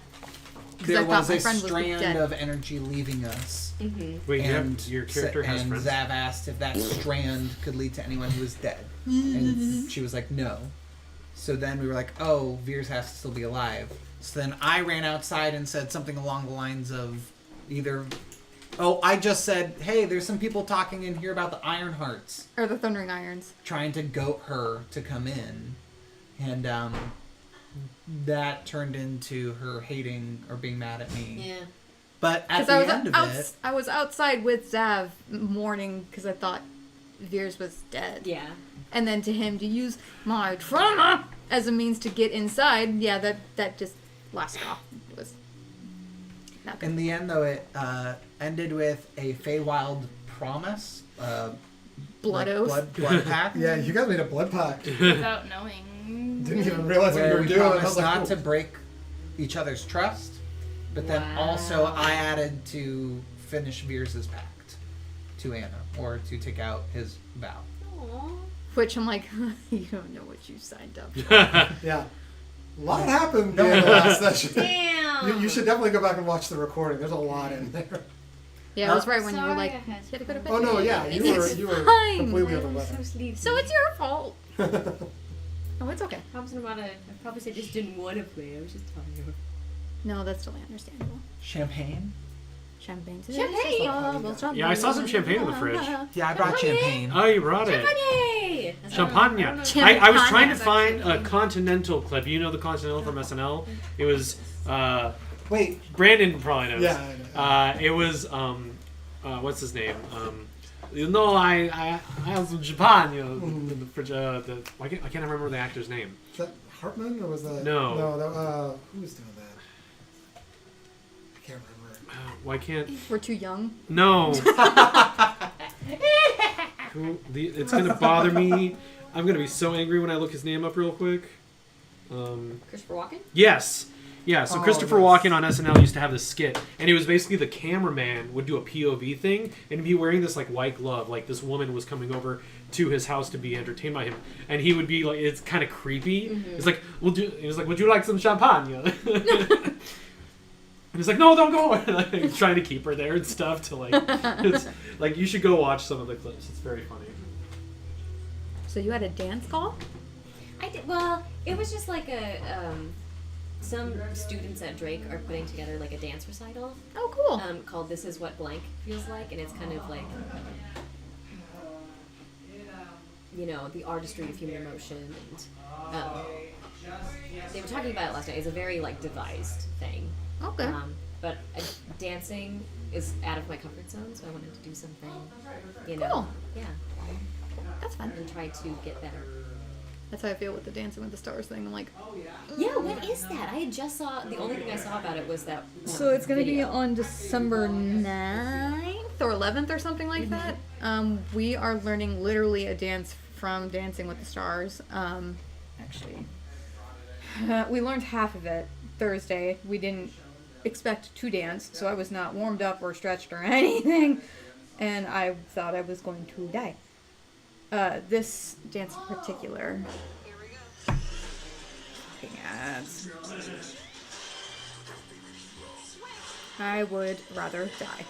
Speaker 2: because
Speaker 5: there
Speaker 2: I thought
Speaker 5: was
Speaker 2: my
Speaker 5: a
Speaker 2: friend was
Speaker 5: strand
Speaker 2: dead.
Speaker 5: of energy leaving us.
Speaker 6: Mm-hmm.
Speaker 4: Wait,
Speaker 5: And
Speaker 4: your character has
Speaker 5: and
Speaker 4: friends?
Speaker 5: Zav asked if that strand could lead to anyone who was dead. And she was like, no. So then we were like, oh, Veers has to still be alive. So then I ran outside and said something along the lines of either... Oh, I just said, hey, there's some people talking in here about the Iron Hearts.
Speaker 2: Or the Thundering Irons.
Speaker 5: Trying to goat her to come in. And that turned into her hating or being mad at me.
Speaker 6: Yeah.
Speaker 5: But at
Speaker 2: Because
Speaker 5: the end of it...
Speaker 2: I was outside with Zav mourning because I thought Veers was dead.
Speaker 6: Yeah.
Speaker 2: And then to him to use my trauma as a means to get inside, yeah, that just last straw was not good.
Speaker 5: In the end, though, it ended with a Feywild promise.
Speaker 2: Blood oath.
Speaker 5: Blood pact.
Speaker 1: Yeah, you guys made a blood pact.
Speaker 8: Without knowing.
Speaker 1: Didn't even realize what you
Speaker 5: Where
Speaker 1: were
Speaker 5: we
Speaker 1: doing. I was
Speaker 5: promised
Speaker 1: like,
Speaker 5: not
Speaker 1: oh.
Speaker 5: to break each other's trust, but then
Speaker 6: Wow.
Speaker 5: also I added to finish Veers' pact. to Anna or to take out his vow.
Speaker 6: Aww.
Speaker 2: Which I'm like, you don't know what you signed up for.
Speaker 1: Yeah. A lot happened in the last session.
Speaker 6: Damn.
Speaker 1: You should definitely go back and watch the recording. There's a lot in there.
Speaker 2: Yeah, it was right when you were
Speaker 6: Sorry,
Speaker 2: like,
Speaker 6: I
Speaker 2: you
Speaker 6: had
Speaker 2: had to go to bed.
Speaker 1: Oh no, yeah, you were
Speaker 2: fine.
Speaker 1: completely under
Speaker 6: I'm
Speaker 1: weather.
Speaker 6: so sleepy.
Speaker 2: So it's your fault. Oh, it's okay.
Speaker 6: I probably said just didn't want to play. I was just tired.
Speaker 2: No, that's totally understandable.
Speaker 5: Champagne?
Speaker 2: Champagne.
Speaker 6: Champagne.
Speaker 4: Yeah, I saw some champagne in the fridge.
Speaker 5: Yeah, I brought champagne.
Speaker 4: Oh, you brought it.
Speaker 6: Champagne.
Speaker 4: Champagne.
Speaker 2: Champagne.
Speaker 4: I was trying to find a Continental clip. You know the Continental from SNL? It was,
Speaker 1: Wait.
Speaker 4: Brandon probably knows.
Speaker 1: Yeah, I know.
Speaker 4: It was, what's his name? I have some champagne in the fridge. I can't remember the actor's name.
Speaker 1: Is that Hartman or was that?
Speaker 4: No.
Speaker 1: No, who was doing that? I can't remember.
Speaker 4: Why can't...
Speaker 2: We're too young.
Speaker 4: No. It's going to bother me. I'm going to be so angry when I look his name up real quick.
Speaker 6: Christopher Walken?
Speaker 4: Yes. Yeah, so
Speaker 1: Oh,
Speaker 4: Christopher
Speaker 1: yes.
Speaker 4: Walken on SNL used to have this skit, and it was basically the cameraman would do a POV thing, and he'd be wearing this like white glove, like this woman was coming over to his house to be entertained by him, and he would be like, it's kind of creepy. It's like, would you like some champagne? And he's like, no, don't go. And like, he's trying to keep her there and stuff to like, it's like you should go watch some of the clips. It's very funny.
Speaker 2: So you had a dance call?
Speaker 6: I did. Well, it was just like a. Some students at Drake are putting together like a dance recital.
Speaker 2: Oh, cool.
Speaker 6: Called "This Is What Blank Feels Like," and it's kind of like, the artistry of human emotion, and they were talking about it last night. It's a very like devised thing.
Speaker 2: Okay.
Speaker 6: But dancing is out of my comfort zone, so I wanted to do something,
Speaker 2: Cool.
Speaker 6: yeah,
Speaker 2: That's fun.
Speaker 6: and try to get better.
Speaker 2: That's how I feel with the Dancing with the Stars thing. I'm like,
Speaker 6: Yeah, what is that? I had just saw, the only thing I saw about it was that
Speaker 2: so it's going to be
Speaker 6: video.
Speaker 2: on December 9th or 11th or something like that. We are learning literally a dance from Dancing with the Stars. Actually, we learned half of it Thursday. We didn't expect to dance, so I was not warmed up or stretched or anything, and I thought I was going to die. This dance in particular. Fucking ads. I would rather die.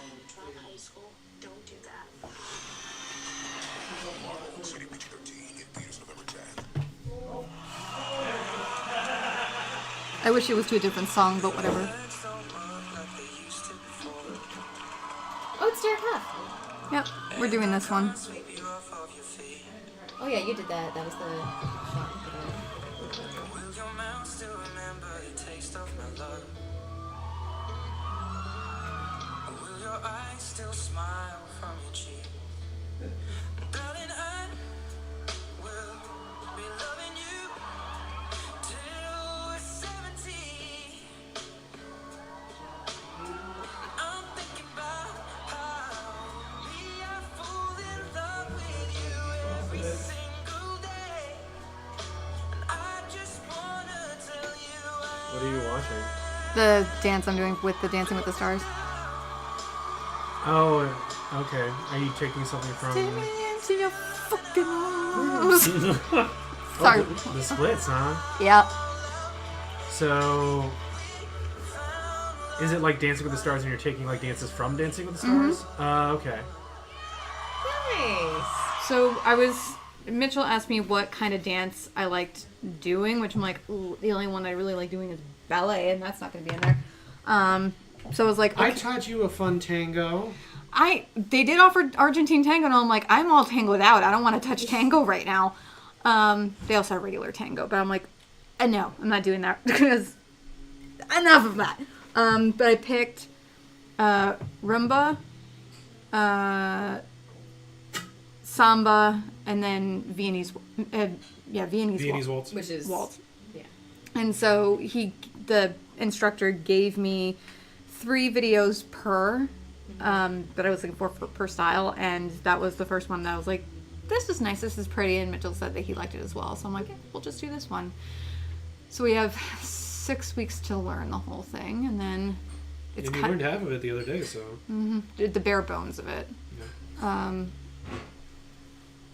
Speaker 2: I wish it was to a different song, but whatever.
Speaker 6: Oh, it's Derek Huff.
Speaker 2: Yep, we're doing this one.
Speaker 6: Oh yeah, you did that. That was the shot.
Speaker 9: Will your mouth still remember the taste of my love? Will your eyes still smile from your cheek? Darling, I will be loving you till we're 70. I'm thinking about how me I fall in love with you every single day. And I just wanna tell you
Speaker 4: What are you watching?
Speaker 2: The dance I'm doing with the Dancing with the Stars.
Speaker 4: Oh, okay. Are you taking something from...
Speaker 2: Take me into your fucking arms. Sorry.
Speaker 4: The splits, huh?
Speaker 2: Yeah.
Speaker 4: So... Is it like Dancing with the Stars and you're taking like dances from Dancing with the Stars? Okay.
Speaker 6: Nice.
Speaker 2: So Mitchell asked me what kind of dance I liked doing, which I'm like, ooh, the only one I really like doing is ballet, and that's not going to be in there. So I was like,
Speaker 4: I
Speaker 2: okay.
Speaker 4: taught you a fun tango.
Speaker 2: They did offer Argentine tango, and I'm like, I'm all tangoed out. I don't want to touch tango right now. They also have regular tango, but I'm like, no, I'm not doing that because enough of that. But I picked rumba, samba, and then Viennese
Speaker 4: waltz.
Speaker 6: Which is
Speaker 2: waltz.
Speaker 6: Yeah.
Speaker 2: And so the instructor gave me 3 videos per that I was looking for per style, and that was the first one that I was like, this is nice, this is pretty, and Mitchell said that he liked it as well, so I'm like, we'll just do this one. So we have 6 weeks to learn the whole thing, and then it's
Speaker 4: And you learned half of it the other day, so...
Speaker 2: the bare bones of it.
Speaker 4: Yeah.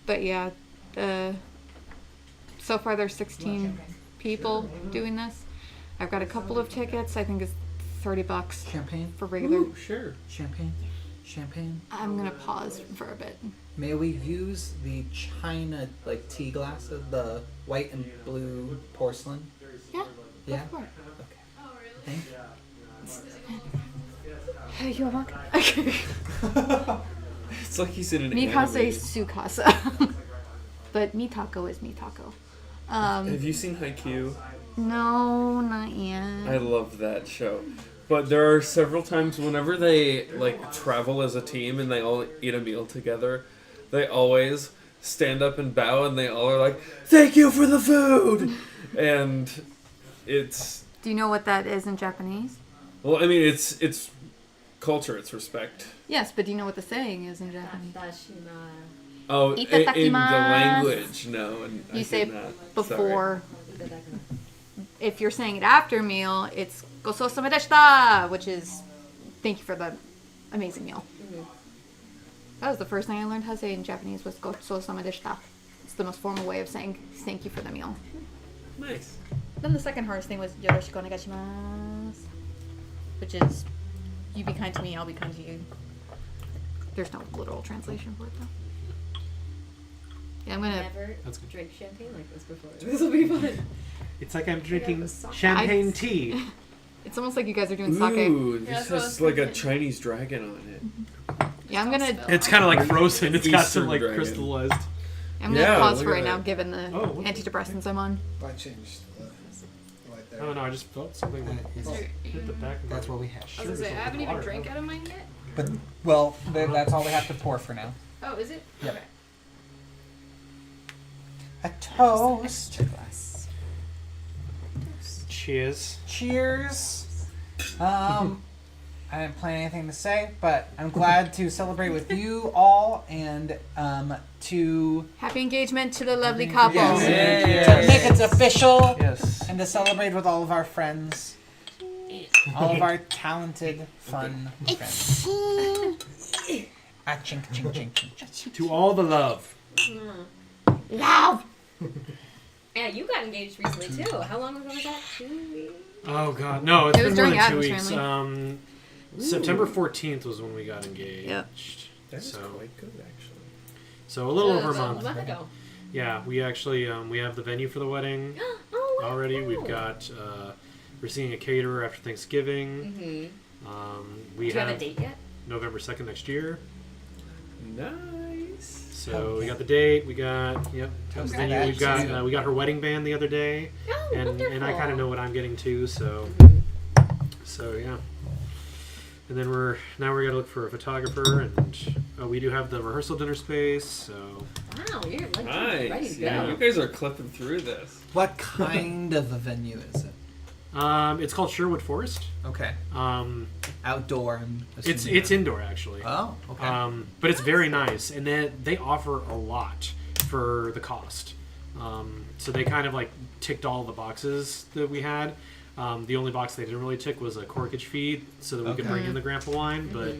Speaker 2: But yeah, so far there's 16 people doing this. I've got a couple of tickets. I think it's $30
Speaker 5: Champagne?
Speaker 2: for regular.
Speaker 3: Ooh, sure.
Speaker 5: Champagne? Champagne?
Speaker 2: I'm gonna pause for a bit.
Speaker 5: May we use the china, like, tea glasses, the white and blue porcelain?
Speaker 2: Yeah.
Speaker 5: Yeah?
Speaker 2: Go for it.
Speaker 5: Okay. Thank you.
Speaker 2: You want okay.
Speaker 3: It's like he's in an
Speaker 2: Mikasa
Speaker 3: anime.
Speaker 2: is Tsukasa. But Mitako is Mitako.
Speaker 3: Have you seen Haikyuu?
Speaker 2: No, not yet.
Speaker 3: I love that show. But there are several times whenever they like travel as a team and they all eat a meal together, they always stand up and bow and they all are like, "Thank you for the food!" And it's...
Speaker 2: Do you know what that is in Japanese?
Speaker 3: Well, I mean, it's culture, it's respect.
Speaker 2: Yes, but do you know what the saying is in Japanese?
Speaker 3: Oh, in the
Speaker 2: Itadakimasu.
Speaker 3: language, no. And
Speaker 2: You
Speaker 3: I
Speaker 2: say
Speaker 3: cannot.
Speaker 2: before. If you're saying it after meal, it's "Gososama deshita," which is thank you for the amazing meal. That was the first thing I learned how to say in Japanese was "Gososama deshita." It's the most formal way of saying thank you for the meal.
Speaker 3: Nice.
Speaker 2: Then the second hardest thing was "Yoroshiku onegaishimasu," which is you be kind to me, I'll be kind to you. There's no literal translation for it though. Yeah, I'm gonna.
Speaker 6: Never
Speaker 4: That's good.
Speaker 6: drink champagne like this before. This will be fun.
Speaker 4: It's like I'm drinking
Speaker 6: the sake.
Speaker 4: champagne tea.
Speaker 2: It's almost like you guys are doing sake.
Speaker 3: Ooh,
Speaker 6: Yeah,
Speaker 3: this
Speaker 6: that's what I
Speaker 3: has
Speaker 6: was
Speaker 3: like a
Speaker 6: thinking.
Speaker 3: Chinese dragon on it.
Speaker 2: Yeah, I'm gonna.
Speaker 4: It's kind of like frozen. It's got
Speaker 3: Eastern
Speaker 4: some like
Speaker 3: dragon.
Speaker 4: crystallized.
Speaker 2: I'm gonna
Speaker 3: Yeah,
Speaker 2: pause
Speaker 3: look
Speaker 2: for
Speaker 3: at
Speaker 2: right now,
Speaker 3: that.
Speaker 2: given the
Speaker 4: Oh, what?
Speaker 2: antidepressants I'm on.
Speaker 1: I changed the light there.
Speaker 4: I don't know. I just felt something hit the back of my
Speaker 5: That's what we have.
Speaker 8: I was gonna say, I haven't even drank out of mine yet.
Speaker 5: But, well, that's all we have to pour for now.
Speaker 8: Oh, is it?
Speaker 5: Yep.
Speaker 8: Okay.
Speaker 5: A toast.
Speaker 4: Cheers.
Speaker 5: Cheers. I didn't plan anything to say, but I'm glad to celebrate with you all and to
Speaker 2: Happy engagement to the lovely couple.
Speaker 5: to make it official
Speaker 4: Yes.
Speaker 5: and to celebrate with all of our friends, all of our talented, fun friends. Ah, chink, chink, chink, chink, chink.
Speaker 4: To all the love.
Speaker 2: Love.
Speaker 6: Yeah, you got engaged recently too. How long ago was that? 2 weeks?
Speaker 4: Oh God, no! It's
Speaker 2: It was
Speaker 4: been more
Speaker 2: during
Speaker 4: than 2
Speaker 2: Adam's
Speaker 4: weeks.
Speaker 2: family.
Speaker 4: September 14th was when we got engaged.
Speaker 2: Yep.
Speaker 3: That's
Speaker 4: So-
Speaker 3: quite good, actually.
Speaker 4: So a little over a
Speaker 6: A
Speaker 4: month.
Speaker 6: month ago.
Speaker 4: Yeah, we actually we have the venue for the wedding
Speaker 6: Oh, wow.
Speaker 4: already. We've got we're seeing a caterer after Thanksgiving.
Speaker 6: Mm-hmm.
Speaker 4: We
Speaker 6: Do you have a date yet?
Speaker 4: November 2nd next year.
Speaker 3: Nice.
Speaker 4: So we got the date. We got
Speaker 5: Toast
Speaker 4: venue.
Speaker 5: that
Speaker 4: We've got
Speaker 5: too.
Speaker 4: we got her wedding band the other day,
Speaker 6: Oh,
Speaker 4: and
Speaker 6: wonderful.
Speaker 4: I kind of know what I'm getting to. So yeah. And then we're gonna look for a photographer, and we do have the rehearsal dinner space. So
Speaker 6: Wow, you're like
Speaker 3: Nice.
Speaker 6: ready to go.
Speaker 3: Yeah, you guys are clipping through this.
Speaker 5: What kind of a venue is it?
Speaker 4: it's called Sherwood Forest.
Speaker 5: Okay. Outdoor. I'm
Speaker 4: It's
Speaker 5: assuming.
Speaker 4: indoor actually.
Speaker 5: Oh, okay.
Speaker 4: But it's very nice, and they offer a lot for the cost. So they kind of like ticked all the boxes that we had. The only box they didn't really tick was a corkage fee, so that we could
Speaker 5: Okay.
Speaker 4: bring in the grandpa wine. But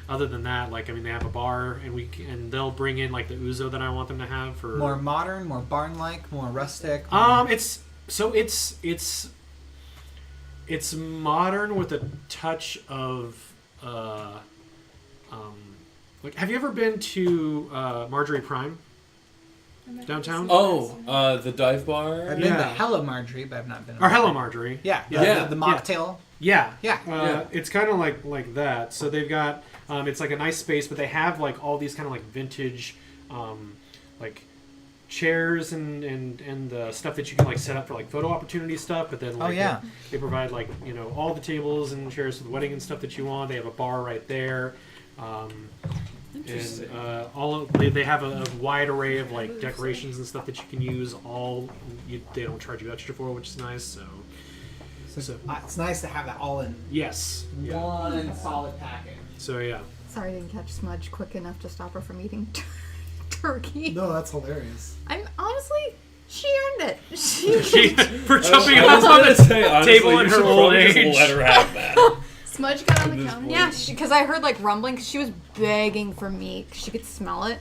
Speaker 4: other than that, like they have a bar, and they'll bring in like the ouzo that I want them to have for
Speaker 5: More modern, more barn-like, more rustic.
Speaker 4: It's modern with a touch of like, have you ever been to Marjorie Prime downtown?
Speaker 3: Oh, the dive bar.
Speaker 5: I've been to
Speaker 4: yeah.
Speaker 5: Hello Marjorie, but I've not been.
Speaker 4: Or Hello Marjorie?
Speaker 5: Yeah,
Speaker 3: Yeah.
Speaker 5: The mocktail.
Speaker 4: Yeah,
Speaker 5: Yeah.
Speaker 4: It's kind of like that. So they've got it's like a nice space, but they have like all these kind of like vintage, like chairs and the stuff that you can like set up for like photo opportunity stuff. But then like they provide like all the tables and chairs for the wedding and stuff that you want. They have a bar right there.
Speaker 3: Interesting.
Speaker 4: And they have a wide array of like decorations and stuff that you can use. They don't charge you extra for, which is nice. So
Speaker 5: It's nice to have that all in
Speaker 4: yes,
Speaker 5: one solid package.
Speaker 4: so yeah.
Speaker 2: Sorry I didn't catch Smudge quick enough to stop her from eating turkey.
Speaker 1: No, that's hilarious.
Speaker 2: I'm honestly, she earned it. She
Speaker 4: For jumping
Speaker 3: I was
Speaker 4: up on
Speaker 3: gonna
Speaker 4: the
Speaker 3: say, honestly,
Speaker 4: table in
Speaker 3: you
Speaker 4: her
Speaker 3: should
Speaker 4: old
Speaker 3: probably just
Speaker 4: age.
Speaker 3: let her have that.
Speaker 8: Smudge got on the counter.
Speaker 2: Yeah, because I heard like rumbling. Cause she was begging for meat. 'Cause she could smell it,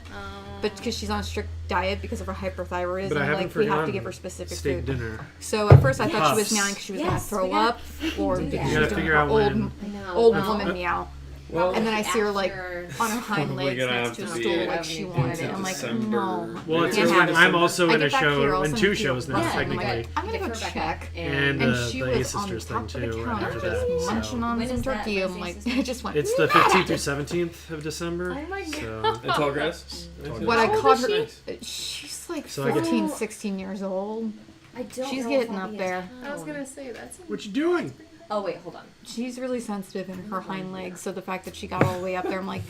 Speaker 2: but because she's on a strict diet because of her hyperthyroidism,
Speaker 4: But I haven't
Speaker 2: like we have to
Speaker 4: forgotten
Speaker 2: give her specific
Speaker 4: steak
Speaker 2: food.
Speaker 4: dinner.
Speaker 2: So at first I thought she was
Speaker 4: Puffs.
Speaker 2: meowing because she was
Speaker 6: Yes,
Speaker 2: gonna throw
Speaker 6: we gotta
Speaker 2: up, or
Speaker 6: do
Speaker 2: because
Speaker 6: that.
Speaker 2: she
Speaker 4: You
Speaker 2: was
Speaker 4: gotta
Speaker 2: doing
Speaker 4: figure
Speaker 2: her
Speaker 4: out
Speaker 2: old
Speaker 4: when.
Speaker 6: I know.
Speaker 2: old
Speaker 6: well,
Speaker 2: woman meow.
Speaker 3: Well,
Speaker 2: And then I see her like
Speaker 6: after-
Speaker 2: on her hind
Speaker 3: Probably
Speaker 2: legs
Speaker 3: gonna
Speaker 2: next
Speaker 3: have
Speaker 2: to
Speaker 3: to
Speaker 2: the
Speaker 3: be
Speaker 2: stool like she wanted
Speaker 3: into
Speaker 2: it. I'm like,
Speaker 3: December.
Speaker 2: no.
Speaker 4: Well, it's
Speaker 2: Can't
Speaker 4: just
Speaker 2: have
Speaker 4: when
Speaker 2: it.
Speaker 4: I'm also
Speaker 2: I
Speaker 4: in
Speaker 2: get
Speaker 4: a
Speaker 2: back here,
Speaker 4: show,
Speaker 2: all of
Speaker 4: in
Speaker 2: a
Speaker 4: two
Speaker 2: sudden feel
Speaker 4: shows now,
Speaker 2: bad. I'm
Speaker 4: technically.
Speaker 2: like, I'm gonna go
Speaker 6: Get her back
Speaker 2: check.
Speaker 6: up
Speaker 4: And
Speaker 2: And
Speaker 4: the
Speaker 2: she
Speaker 4: Ace
Speaker 2: was on
Speaker 4: Sisters
Speaker 2: top
Speaker 4: thing
Speaker 2: of the
Speaker 4: too, right
Speaker 2: counter,
Speaker 4: after
Speaker 2: just
Speaker 4: that.
Speaker 2: munching
Speaker 4: So.
Speaker 2: on
Speaker 6: When
Speaker 2: some
Speaker 6: is that
Speaker 2: turkey. I'm
Speaker 6: Wednesday,
Speaker 2: like, I just went.
Speaker 4: It's the 15th through 17th of December.
Speaker 8: Oh my
Speaker 4: So
Speaker 3: And tall grass?
Speaker 2: What I
Speaker 8: How old
Speaker 2: called
Speaker 8: is
Speaker 2: her, she's like
Speaker 4: So I get-
Speaker 2: 15, 16 years old.
Speaker 6: I don't
Speaker 2: She's
Speaker 6: know
Speaker 2: getting
Speaker 6: if I'll
Speaker 2: up
Speaker 6: be
Speaker 2: there.
Speaker 6: in
Speaker 8: I was
Speaker 6: town.
Speaker 8: gonna say that's.
Speaker 4: what you doing?
Speaker 6: Oh wait, hold on.
Speaker 2: She's really sensitive in her hind legs, so the fact that she got all the way up there, I'm like,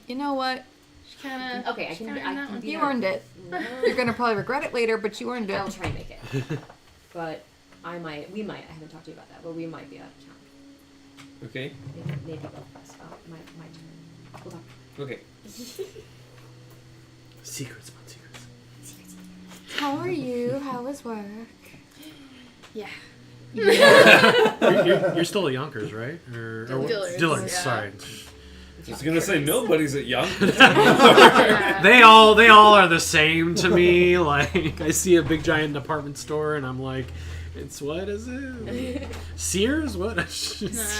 Speaker 2: you know what?
Speaker 8: She kind of.
Speaker 6: Okay, I can. I can be
Speaker 2: You
Speaker 6: there.
Speaker 2: earned it. You're gonna probably regret it later, but you earned
Speaker 6: I will
Speaker 2: it.
Speaker 6: try and make it. But we might. I haven't talked to you about that, but we might be out of town.
Speaker 3: Okay.
Speaker 6: Maybe both of us. My turn. Hold on.
Speaker 3: Okay.
Speaker 4: Secrets about secrets.
Speaker 2: How are you? How was work?
Speaker 8: Yeah.
Speaker 4: You're still at Yonkers, right? Or
Speaker 8: Dillard's,
Speaker 4: Dillard's,
Speaker 8: yeah.
Speaker 4: sorry.
Speaker 3: I was gonna say nobody's at Yonkers.
Speaker 4: They all are the same to me. Like I see a big giant department store and I'm like, it's what is it? Sears? What?
Speaker 8: It was a
Speaker 1: That's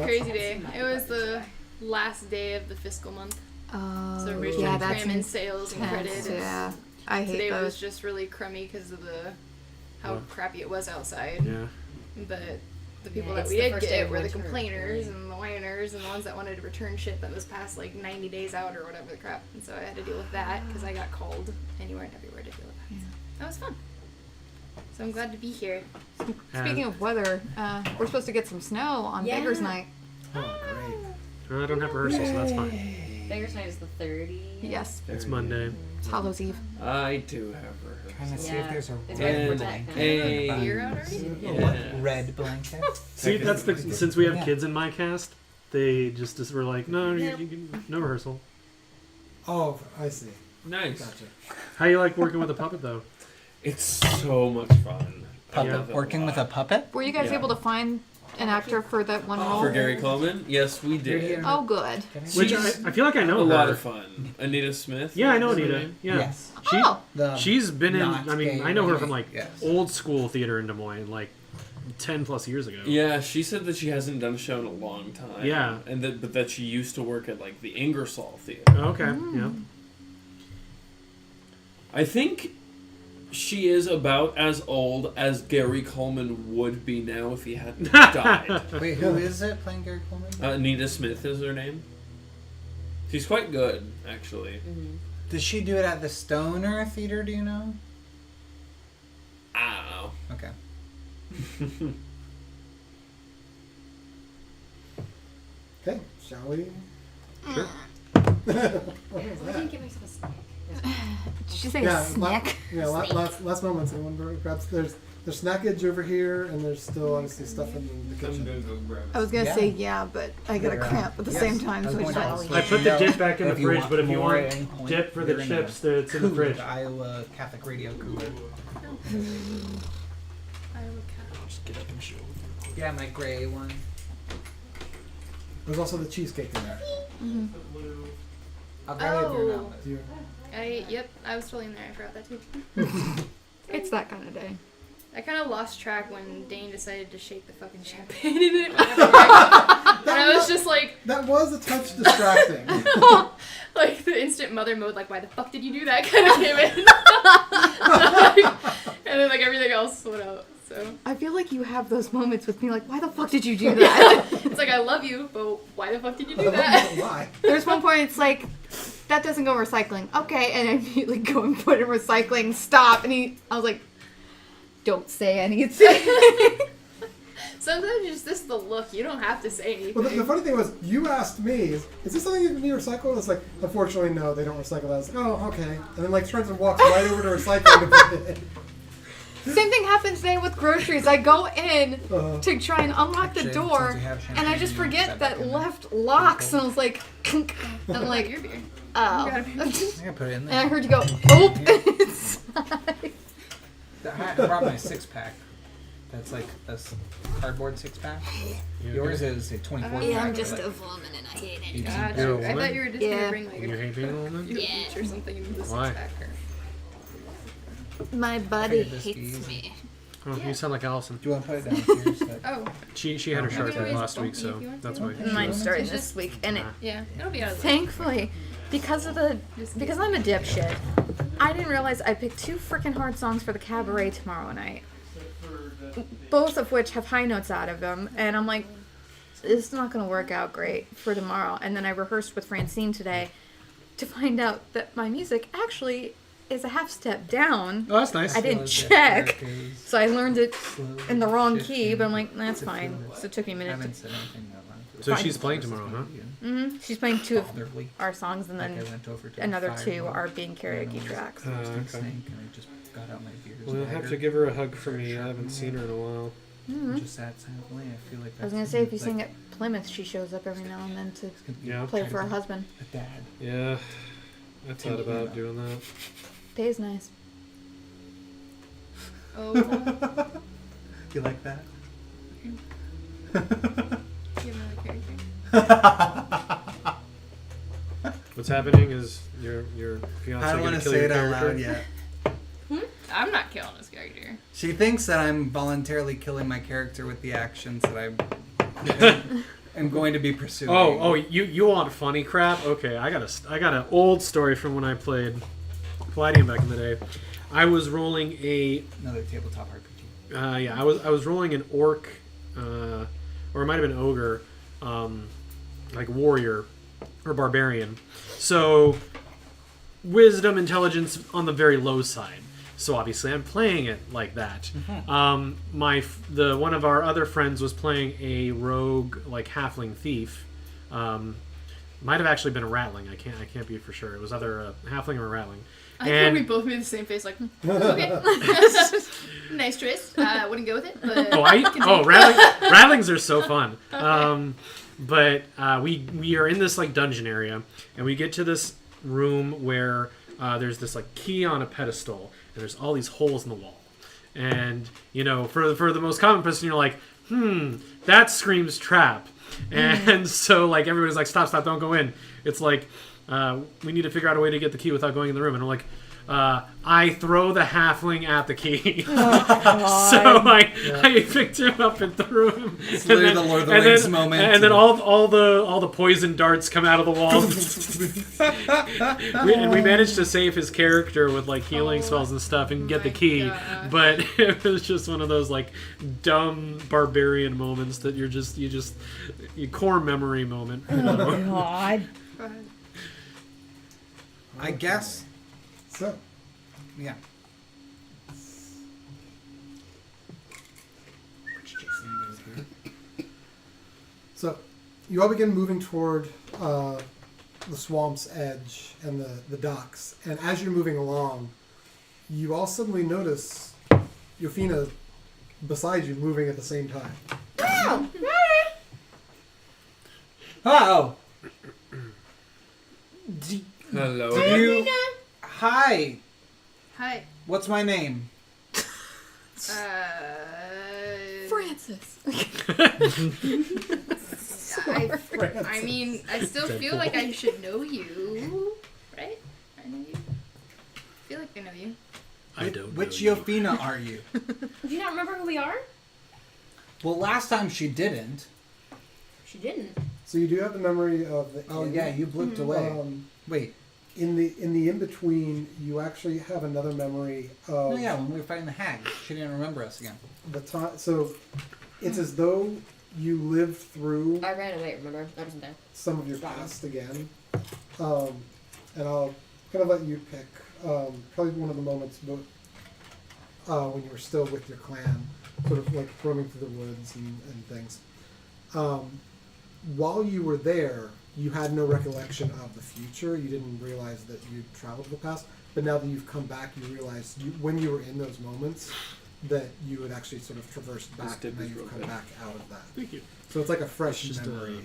Speaker 8: crazy day. It was the last day of the fiscal month,
Speaker 2: Oh,
Speaker 8: so everybody's
Speaker 2: yeah,
Speaker 8: trying to
Speaker 2: that's
Speaker 8: cram in sales and credit.
Speaker 2: intense.
Speaker 8: and
Speaker 2: Yeah, I hate
Speaker 8: Today was
Speaker 2: those.
Speaker 8: just really crummy because of how
Speaker 4: What?
Speaker 8: crappy it was outside.
Speaker 4: Yeah.
Speaker 8: But the people
Speaker 6: Yeah,
Speaker 8: that
Speaker 6: it's
Speaker 8: we
Speaker 6: the
Speaker 8: did
Speaker 6: first day
Speaker 8: get
Speaker 6: of
Speaker 8: were the
Speaker 6: winter,
Speaker 8: complainers
Speaker 6: right?
Speaker 8: and the whiners and the ones that wanted to return shit that was past like 90 days out or whatever the crap. And so I had to deal with that because I got called anywhere and everywhere to deal with that. So that was fun. So I'm glad to be here.
Speaker 2: Speaking of weather, we're supposed to get some snow on
Speaker 6: Yeah.
Speaker 2: Baker's Night.
Speaker 1: Oh, great.
Speaker 4: I don't have rehearsal, so that's fine.
Speaker 6: Beggars Night is the 30th.
Speaker 2: Yes,
Speaker 4: It's Monday.
Speaker 2: it's Hallows Eve.
Speaker 3: I do have rehearsal.
Speaker 10: Trying to see
Speaker 6: Yeah.
Speaker 10: if there's a
Speaker 6: It's
Speaker 10: red
Speaker 6: right
Speaker 10: blanket.
Speaker 6: for
Speaker 3: Hey.
Speaker 8: Beer out already?
Speaker 3: Yeah.
Speaker 10: Red blanket.
Speaker 4: See, that's the since we have
Speaker 10: Yeah.
Speaker 4: kids in my cast, they just were like, no, no rehearsal.
Speaker 1: Oh, I see.
Speaker 3: Nice.
Speaker 1: Gotcha.
Speaker 4: How you like working with a puppet though?
Speaker 3: It's so much fun. I
Speaker 10: Puppet.
Speaker 3: love it
Speaker 10: Working with a puppet?
Speaker 2: Were you guys
Speaker 3: Yeah.
Speaker 2: able to find an actor for that one role?
Speaker 3: For Gary Coleman? Yes, we did.
Speaker 2: Oh, good.
Speaker 4: Which I feel like I
Speaker 3: A
Speaker 4: know
Speaker 3: lot
Speaker 4: her.
Speaker 3: of fun. Anita Smith?
Speaker 4: Yeah, I know
Speaker 3: is her
Speaker 4: Anita.
Speaker 3: name?
Speaker 4: Yeah.
Speaker 10: Yes.
Speaker 4: She
Speaker 2: Oh,
Speaker 4: she's been in.
Speaker 10: not
Speaker 4: I mean,
Speaker 10: gay
Speaker 4: I know her
Speaker 10: or
Speaker 4: from
Speaker 10: gay,
Speaker 4: like
Speaker 10: yes.
Speaker 4: old school theater in Des Moines, like 10+ years ago.
Speaker 3: Yeah, she said that she hasn't done a show in a long time.
Speaker 4: Yeah.
Speaker 3: And but that she used to work at like the Ingersoll Theater.
Speaker 4: Oh, okay. Yeah.
Speaker 3: I think she is about as old as Gary Coleman would be now if he hadn't died.
Speaker 10: Wait, who is it playing Gary Coleman?
Speaker 3: Anita Smith is her name. She's quite good, actually.
Speaker 10: Does she do it at the Stoner Theater, do you know?
Speaker 3: I don't know.
Speaker 10: Okay.
Speaker 1: Okay, shall we?
Speaker 4: Sure.
Speaker 1: What was
Speaker 6: I
Speaker 1: that?
Speaker 6: didn't get myself a snack.
Speaker 2: did she say
Speaker 1: Yeah,
Speaker 2: snack?
Speaker 1: Last moments. Anyone grabs? There's snackage over here, and there's still obviously stuff in the
Speaker 3: I'm
Speaker 1: kitchen.
Speaker 3: gonna go grab
Speaker 2: I was gonna
Speaker 10: Yeah.
Speaker 2: say yeah, but I got a cramp at the
Speaker 10: Yes,
Speaker 2: same time,
Speaker 10: I was
Speaker 2: so
Speaker 10: going
Speaker 2: I
Speaker 10: to
Speaker 2: just
Speaker 10: ask.
Speaker 4: I put the dip back in the
Speaker 10: If you
Speaker 4: fridge,
Speaker 10: want
Speaker 4: but if you
Speaker 10: more
Speaker 4: want
Speaker 10: at any point,
Speaker 4: dip for the
Speaker 10: you're in a
Speaker 4: chips, it's in the
Speaker 10: Cool,
Speaker 4: fridge.
Speaker 10: the Iowa Catholic Radio cooler.
Speaker 4: Just get up and show.
Speaker 10: Yeah, my gray one.
Speaker 1: There's also the cheesecake in there.
Speaker 10: I'll grab it if you're
Speaker 8: Oh.
Speaker 10: not.
Speaker 1: Do you-
Speaker 8: Yep, I was totally in there. I forgot that too.
Speaker 2: it's that kind of day.
Speaker 8: I kind of lost track when Dane decided to shake the fucking champagne in it. And I was just like,
Speaker 1: That was a touch distracting.
Speaker 8: like the instant mother mode, like, why the fuck did you do that? Kind of came in. And then like everything else went out. So
Speaker 2: I feel like you have those moments with me, like, why the fuck did you do that?
Speaker 8: it's like I love you, but why the fuck did you do that?
Speaker 1: Why?
Speaker 2: There's one point it's like, that doesn't go recycling. Okay, and I immediately go and put it in recycling. Stop, and I was like, don't say anything.
Speaker 8: Sometimes just this is the look. You don't have to say anything.
Speaker 1: Well, the funny thing was, you asked me, is this something that can be recycled? It's like, unfortunately, no, they don't recycle that. I was like, oh, okay. And then, like, turns and walks right over to recycling to put it in.
Speaker 2: Same thing happened today with groceries. I go in
Speaker 1: Uh,
Speaker 2: to try and unlock the
Speaker 10: Actually,
Speaker 2: door,
Speaker 10: since we have
Speaker 2: and I
Speaker 10: champagne,
Speaker 2: just
Speaker 10: you
Speaker 2: forget
Speaker 10: set
Speaker 2: that
Speaker 10: back in there.
Speaker 2: left locks, and I was like, and I'm like,
Speaker 8: your beer.
Speaker 2: oh.
Speaker 8: Got a beer.
Speaker 10: I gotta put it in
Speaker 2: And I
Speaker 10: there.
Speaker 2: heard you go, oop, inside.
Speaker 10: I brought my 6-pack.
Speaker 5: That's like a cardboard 6-pack.
Speaker 4: Yeah,
Speaker 5: Yours
Speaker 4: okay.
Speaker 5: is a 24
Speaker 8: Yeah,
Speaker 5: pack.
Speaker 8: I'm
Speaker 2: just
Speaker 5: like
Speaker 2: a woman and I hate it.
Speaker 5: 18
Speaker 8: Gotcha.
Speaker 5: pack.
Speaker 4: You're a
Speaker 8: I
Speaker 4: woman?
Speaker 8: thought you were just
Speaker 2: Yeah.
Speaker 8: gonna bring like
Speaker 4: You
Speaker 8: a
Speaker 4: hate being a woman?
Speaker 8: beach or something in the
Speaker 4: Why?
Speaker 8: 6-packer.
Speaker 2: My buddy
Speaker 5: Figured this would be
Speaker 2: hates
Speaker 5: easy.
Speaker 2: me.
Speaker 4: Oh,
Speaker 8: Yeah.
Speaker 4: you sound like Allison.
Speaker 5: Do you want to put it down here? So
Speaker 8: Oh,
Speaker 4: She had her
Speaker 5: Okay.
Speaker 4: shark
Speaker 8: We can always
Speaker 4: last
Speaker 8: bump
Speaker 4: week,
Speaker 8: me
Speaker 4: so
Speaker 8: if you want
Speaker 4: that's
Speaker 8: to.
Speaker 4: why.
Speaker 2: Mine's starting
Speaker 8: It's
Speaker 2: this
Speaker 8: just-
Speaker 2: week, and it
Speaker 8: yeah, it'll be out of the way.
Speaker 2: thankfully, because I'm a dipshit, I didn't realize I picked 2 freaking hard songs for the cabaret tomorrow night. Both of which have high notes out of them, and I'm like, this is not going to work out great for tomorrow. And then I rehearsed with Francine today to find out that my music actually is a half step down.
Speaker 4: Oh, that's nice.
Speaker 2: I didn't check, so I learned it in the wrong key, but I'm like, that's fine. So it took me a
Speaker 5: I
Speaker 2: minute
Speaker 5: haven't
Speaker 2: to...
Speaker 5: said anything out loud.
Speaker 4: So she's playing tomorrow, huh?
Speaker 2: She's playing 2 of
Speaker 5: Fatherly.
Speaker 2: our songs, and
Speaker 5: Like
Speaker 2: then
Speaker 5: I went over to the
Speaker 2: another 2
Speaker 5: firewall,
Speaker 2: are being karaoke
Speaker 5: and I
Speaker 2: tracks.
Speaker 5: was roasting
Speaker 4: okay.
Speaker 5: snake, and I just got out my beers.
Speaker 4: We'll have
Speaker 5: dagger,
Speaker 4: to give her a hug for me. I haven't seen her in a while.
Speaker 5: and just sat silently. I feel like
Speaker 2: I was
Speaker 5: that's
Speaker 2: gonna say, if you
Speaker 5: like
Speaker 2: sing at Plymouth, she shows up every now and then to
Speaker 5: it's gonna be
Speaker 4: Yeah.
Speaker 2: play
Speaker 5: kind
Speaker 2: for her
Speaker 5: of
Speaker 2: husband.
Speaker 5: a dad.
Speaker 4: Yeah, I thought about doing that.
Speaker 2: Pays nice.
Speaker 8: Oh, you
Speaker 5: You like that?
Speaker 8: have another character.
Speaker 4: What's happening is your fiance
Speaker 5: I don't
Speaker 4: gonna
Speaker 5: want to
Speaker 4: kill
Speaker 5: say
Speaker 4: your
Speaker 5: it out
Speaker 4: character.
Speaker 5: loud yet.
Speaker 8: I'm not killing this character.
Speaker 5: She thinks that I'm voluntarily killing my character with the actions that I am going to be pursuing.
Speaker 4: Oh, you want funny crap? Okay, I got an old story from when I played Palladium back in the day. I was rolling a
Speaker 5: Another tabletop RPG.
Speaker 4: I was rolling an orc, or it might have been ogre, like warrior or barbarian. So wisdom, intelligence on the very low side. So obviously I'm playing it like that. One of our other friends was playing a rogue, like halfling thief. Might have actually been a ratling. I can't be for sure. It was either a halfling or a ratling.
Speaker 8: I think we both made the same face, like, okay. Nice choice. Wouldn't go with it, but
Speaker 4: rattlings are so fun. But we are in this like dungeon area, and we get to this room where there's this like key on a pedestal, and there's all these holes in the wall. And you know, for the most common person, you're like, that screams trap. And so like everybody's like, stop, don't go in. It's like we need to figure out a way to get the key without going in the room. And we're like, I throw the halfling at the key. So I picked him up and threw him.
Speaker 5: It's literally the Lord of the Rings moment.
Speaker 4: And then all the poison darts come out of the walls. and we managed to save his character with like healing spells and stuff and get the key.
Speaker 8: God.
Speaker 4: But it was just one of those like dumb barbarian moments that you core memory moment.
Speaker 2: God.
Speaker 5: I guess.
Speaker 1: So,
Speaker 5: Yeah.
Speaker 1: So, you all begin moving toward the swamp's edge and the docks. And as you're moving along, you all suddenly notice Yophina beside you moving at the same time.
Speaker 5: Oh.
Speaker 3: Hello.
Speaker 5: Hi.
Speaker 8: hi.
Speaker 5: What's my name?
Speaker 2: Francis.
Speaker 8: I mean, I still feel like I should know you, right? I know you. I feel like I know you.
Speaker 4: I don't
Speaker 5: Which
Speaker 4: know you.
Speaker 5: Yophina are you?
Speaker 6: Do you not remember who we are?
Speaker 5: Well, last time she didn't.
Speaker 6: She didn't.
Speaker 1: So you do have the memory of the
Speaker 5: Oh
Speaker 1: inn.
Speaker 5: yeah, you blipped away. Wait.
Speaker 1: In the in between, you actually have another memory of
Speaker 5: Oh yeah, when we were fighting the hag, she didn't remember us again.
Speaker 1: the time. So it's as though you lived through
Speaker 6: I ran away, remember? I wasn't there.
Speaker 1: some of your past again. And I'll kind of let you pick probably one of the moments when you were still with your clan, sort of like roaming through the woods and things. While you were there, you had no recollection of the future. You didn't realize that you traveled to the past. But now that you've come back, you realize when you were in those moments that you had actually sort of traversed back, and now you've come back out of that.
Speaker 4: Thank you.
Speaker 1: So it's like a fresh
Speaker 4: It's just
Speaker 1: memory.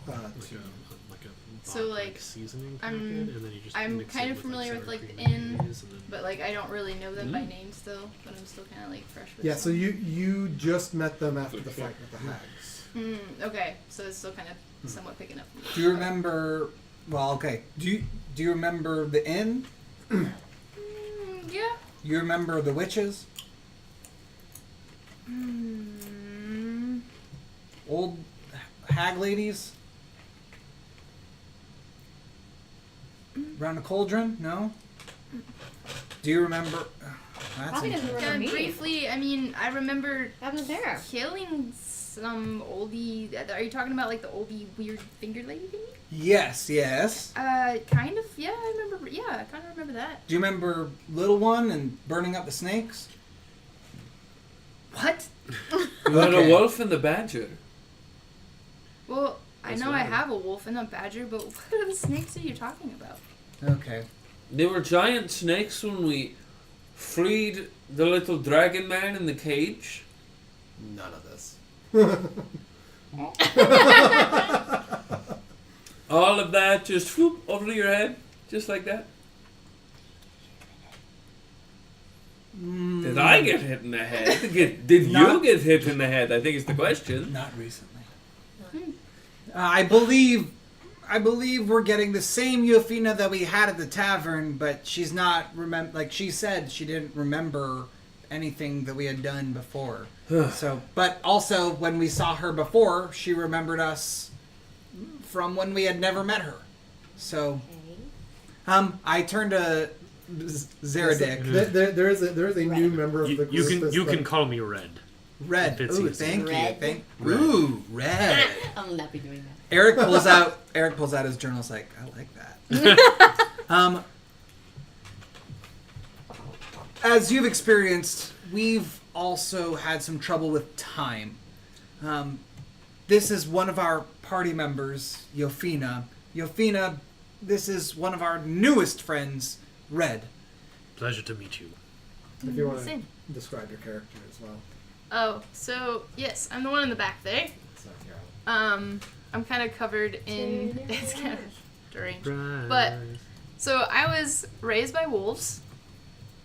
Speaker 4: like a
Speaker 8: So, like,
Speaker 4: seasoning
Speaker 8: I'm-
Speaker 4: packet, and then you just
Speaker 8: I'm
Speaker 4: mix
Speaker 8: kind
Speaker 4: it
Speaker 8: of
Speaker 4: with,
Speaker 8: familiar
Speaker 4: sour
Speaker 8: with, like,
Speaker 4: cream
Speaker 8: the
Speaker 4: and
Speaker 8: inn,
Speaker 4: mayonnaise, and then-
Speaker 8: but like I don't really know them by name still. But I'm still kind of like fresh with.
Speaker 1: Yeah, so
Speaker 8: some.
Speaker 1: you just met them after the fight with the hags.
Speaker 8: Okay, so it's still kind of somewhat picking up.
Speaker 10: Do you remember? Well, okay. Do you remember the inn?
Speaker 8: Yeah.
Speaker 10: You remember the witches? Old hag ladies? Around a cauldron? No? Do you remember? That's
Speaker 6: Probably doesn't remember
Speaker 8: Yeah,
Speaker 6: me.
Speaker 8: briefly. I mean, I remember
Speaker 6: I was there.
Speaker 8: killing some oldie. Are you talking about like the oldie weird finger lady thingy?
Speaker 10: Yes, yes.
Speaker 8: Kind of. Yeah, I remember. Yeah, I kind of remember that.
Speaker 10: Do you remember Little One and burning up the snakes?
Speaker 8: What?
Speaker 3: You had a
Speaker 10: Okay.
Speaker 3: wolf and the badger.
Speaker 8: Well, I
Speaker 3: That's
Speaker 8: know I
Speaker 3: right.
Speaker 8: have a wolf and a badger, but what are the snakes are you talking about?
Speaker 10: Okay.
Speaker 3: They were giant snakes when we freed the little dragon man in the cage.
Speaker 1: None of this.
Speaker 3: All of that just whoop over your head, just like that. Did I get hit in the head? Did you
Speaker 10: Not-
Speaker 3: get hit in the head? I think is the question.
Speaker 10: Not recently. I believe we're getting the same Yophina that we had at the tavern, but she's not like she said she didn't remember anything that we had done before. So, but also when we saw her before, she remembered us from when we had never met her. So, I turned to Zeradic.
Speaker 1: There is a new member of the
Speaker 4: You
Speaker 1: group. that's
Speaker 4: can
Speaker 1: like-
Speaker 4: call me Red.
Speaker 10: Red.
Speaker 4: It's
Speaker 10: Ooh,
Speaker 4: easy.
Speaker 10: thank you.
Speaker 6: Red.
Speaker 10: Ooh, red.
Speaker 6: I'll not be doing that.
Speaker 10: Eric pulls out his journal. It's like, I like that. As you've experienced, we've also had some trouble with time. This is one of our party members, Yophina. Yophina, this is one of our newest friends, Red.
Speaker 4: Pleasure to meet you.
Speaker 1: If you want to
Speaker 8: Same.
Speaker 1: describe your character as well.
Speaker 8: Oh, so yes, I'm the one in the back there.
Speaker 1: So, yeah.
Speaker 8: I'm kind of covered in. It's kind of deranged.
Speaker 4: Rise.
Speaker 8: But so I was raised by wolves.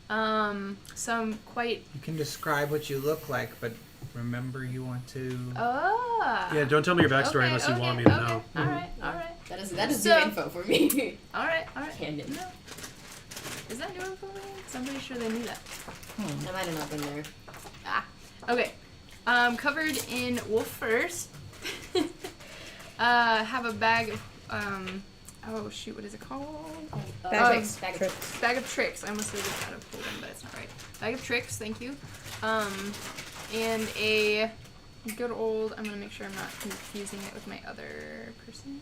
Speaker 8: Some quite.
Speaker 10: You can describe what you look like, but remember you want to...
Speaker 4: Yeah, don't tell me your backstory unless you want me to know.
Speaker 8: All right.
Speaker 6: That is
Speaker 8: So-
Speaker 6: new info for me.
Speaker 8: All right.
Speaker 6: Candid.
Speaker 8: No. Is that new info? I'm pretty sure they knew that.
Speaker 6: I might have not been there.
Speaker 8: Okay. Covered in wolf furs. Have a bag of oh shoot, what is it called?
Speaker 6: Bag
Speaker 8: of
Speaker 6: tricks.
Speaker 8: Bag of tricks. I almost said it out of holding, but it's not right. Bag of tricks, thank you. And a good old. I'm gonna make sure I'm not confusing it with my other person.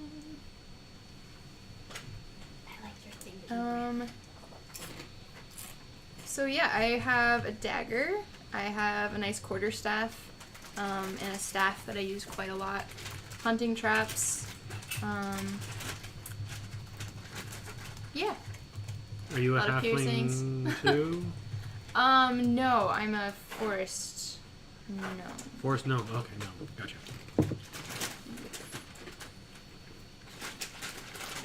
Speaker 6: I like your thinking.
Speaker 8: So yeah, I have a dagger. I have a nice quarterstaff, and a staff that I use quite a lot. Hunting traps. Yeah.
Speaker 4: Are you a
Speaker 8: lot of piercings.
Speaker 4: halfling too?
Speaker 8: No, I'm a forest. No.
Speaker 4: Forest? No. Okay, no. Gotcha.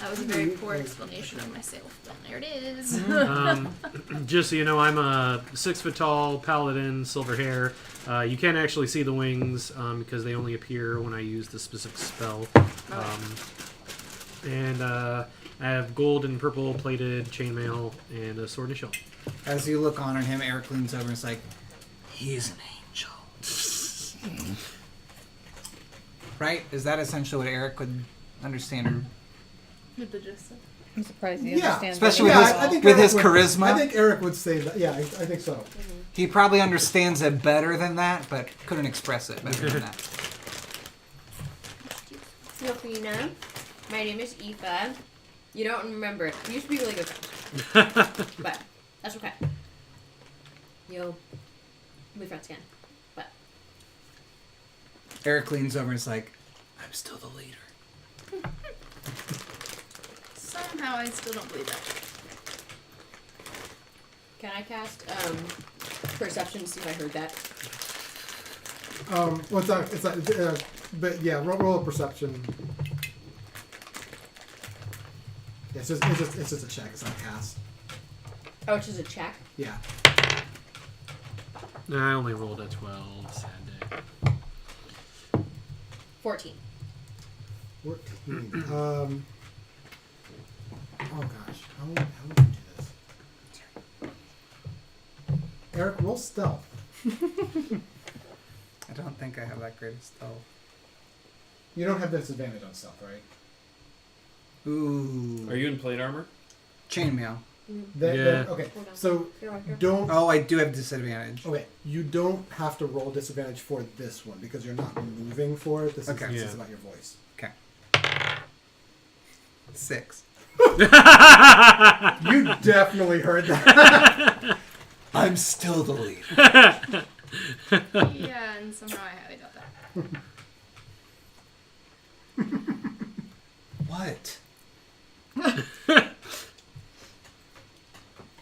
Speaker 8: That was a very poor explanation of myself, but there it is.
Speaker 4: Just so you know, I'm a 6 foot tall paladin, silver hair. You can't actually see the wings because they only appear when I use the specific spell. And I have gold and purple plated chainmail and a sword and a shield.
Speaker 10: As you look on at him, Eric leans over and is like, he's an angel. Right? Is that essentially what Eric would understand?
Speaker 8: With the gist.
Speaker 2: I'm surprised he
Speaker 1: Yeah,
Speaker 2: understands.
Speaker 10: especially
Speaker 2: that.
Speaker 10: with his-
Speaker 1: I think
Speaker 10: with
Speaker 1: Eric
Speaker 10: his
Speaker 1: would-
Speaker 10: charisma?
Speaker 1: I think Eric would say that. Yeah, I think so.
Speaker 10: He probably understands it better than that, but couldn't express it better than that.
Speaker 6: Yophina. My name is Aoife. You don't remember it. We used to be really good friends. But that's okay. We'll be friends again. But
Speaker 10: Eric leans over and is like, I'm still the leader.
Speaker 8: Somehow I still don't believe that.
Speaker 6: can I cast perception to see if I heard that?
Speaker 1: Well, it's not. But yeah, roll a perception. It's just a check. It's not a cast.
Speaker 6: Oh, it's just a check.
Speaker 1: Yeah.
Speaker 4: I only rolled a 12. Sad day.
Speaker 6: 14.
Speaker 1: 14. Oh gosh, how would you do this? Eric, roll stealth.
Speaker 10: I don't think I have that great of stealth.
Speaker 1: You don't have disadvantage on stealth, right?
Speaker 10: Ooh.
Speaker 7: Are you in plate armor?
Speaker 10: Chainmail.
Speaker 1: Okay, so
Speaker 6: You're
Speaker 1: don't.
Speaker 10: Oh, I do have disadvantage.
Speaker 1: Okay, you don't have to roll disadvantage for this one because you're not moving for it. This
Speaker 10: Okay.
Speaker 1: is
Speaker 4: Yeah.
Speaker 1: about your voice.
Speaker 10: 6.
Speaker 1: You definitely heard that.
Speaker 10: I'm still the lead.
Speaker 8: Yeah, and somehow I highly doubt that.
Speaker 10: What?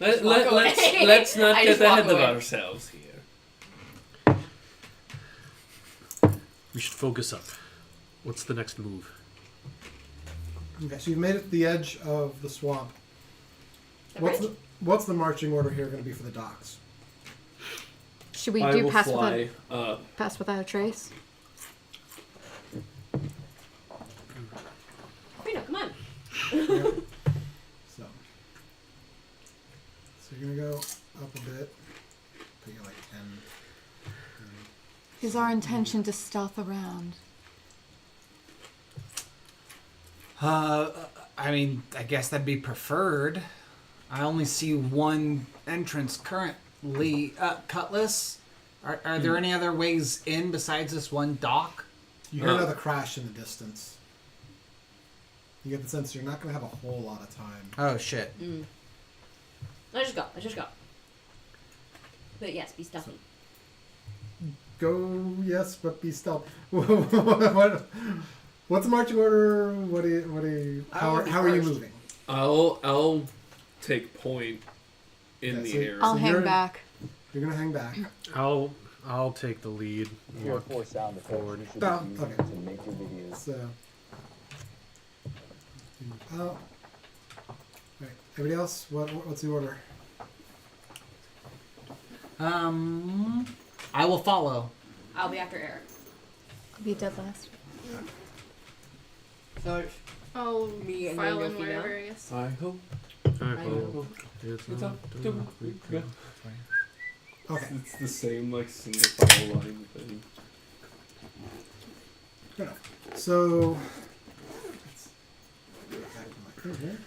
Speaker 3: Let's not
Speaker 6: I
Speaker 3: get
Speaker 6: just walk
Speaker 3: ahead of
Speaker 6: away.
Speaker 3: ourselves here.
Speaker 4: We should focus up. What's the next move?
Speaker 1: Okay, so you've made it to the edge of the swamp. What's the marching order here going to be for the docks?
Speaker 2: Should we
Speaker 3: I
Speaker 2: do
Speaker 3: will
Speaker 2: pass
Speaker 3: fly
Speaker 2: without,
Speaker 3: up.
Speaker 2: pass without a trace?
Speaker 6: Reno, come on.
Speaker 1: So you're going to go up a bit. Put you like 10.
Speaker 2: Is our intention to stealth around?
Speaker 10: I mean, I guess that'd be preferred. I only see one entrance currently. Cutlass, are there any other ways in besides this one dock?
Speaker 1: You hear another crash in the distance. You get the sense you're not going to have a whole lot of time.
Speaker 10: Oh, shit.
Speaker 6: Let's just go. But yes, be stealthy.
Speaker 1: Go, yes, but be stealth. What's the marching order? How are you moving?
Speaker 3: I'll take point in
Speaker 1: Okay,
Speaker 3: the
Speaker 1: so-
Speaker 3: air.
Speaker 2: I'll hang
Speaker 1: you're-
Speaker 2: back.
Speaker 1: You're going to hang back.
Speaker 4: I'll take the lead.
Speaker 11: Pure force sound effects
Speaker 4: Forward.
Speaker 11: you should
Speaker 1: Down.
Speaker 11: be using
Speaker 1: Okay.
Speaker 11: to make your videos.
Speaker 1: So, out. Right. Everybody else? What's the order?
Speaker 10: I will follow.
Speaker 6: I'll be after Eric.
Speaker 2: Be dead last.
Speaker 6: So
Speaker 8: I'll
Speaker 6: Me and
Speaker 8: file
Speaker 6: then
Speaker 8: in
Speaker 6: Yophina?
Speaker 8: wherever, I guess.
Speaker 3: I hope
Speaker 4: Alright,
Speaker 6: I
Speaker 4: well,
Speaker 6: know.
Speaker 4: it's
Speaker 3: it's
Speaker 4: not
Speaker 3: up to
Speaker 4: done.
Speaker 3: we go.
Speaker 1: Okay.
Speaker 3: It's the same like single file line thing.
Speaker 1: Good enough. So, let's go back to my thing here.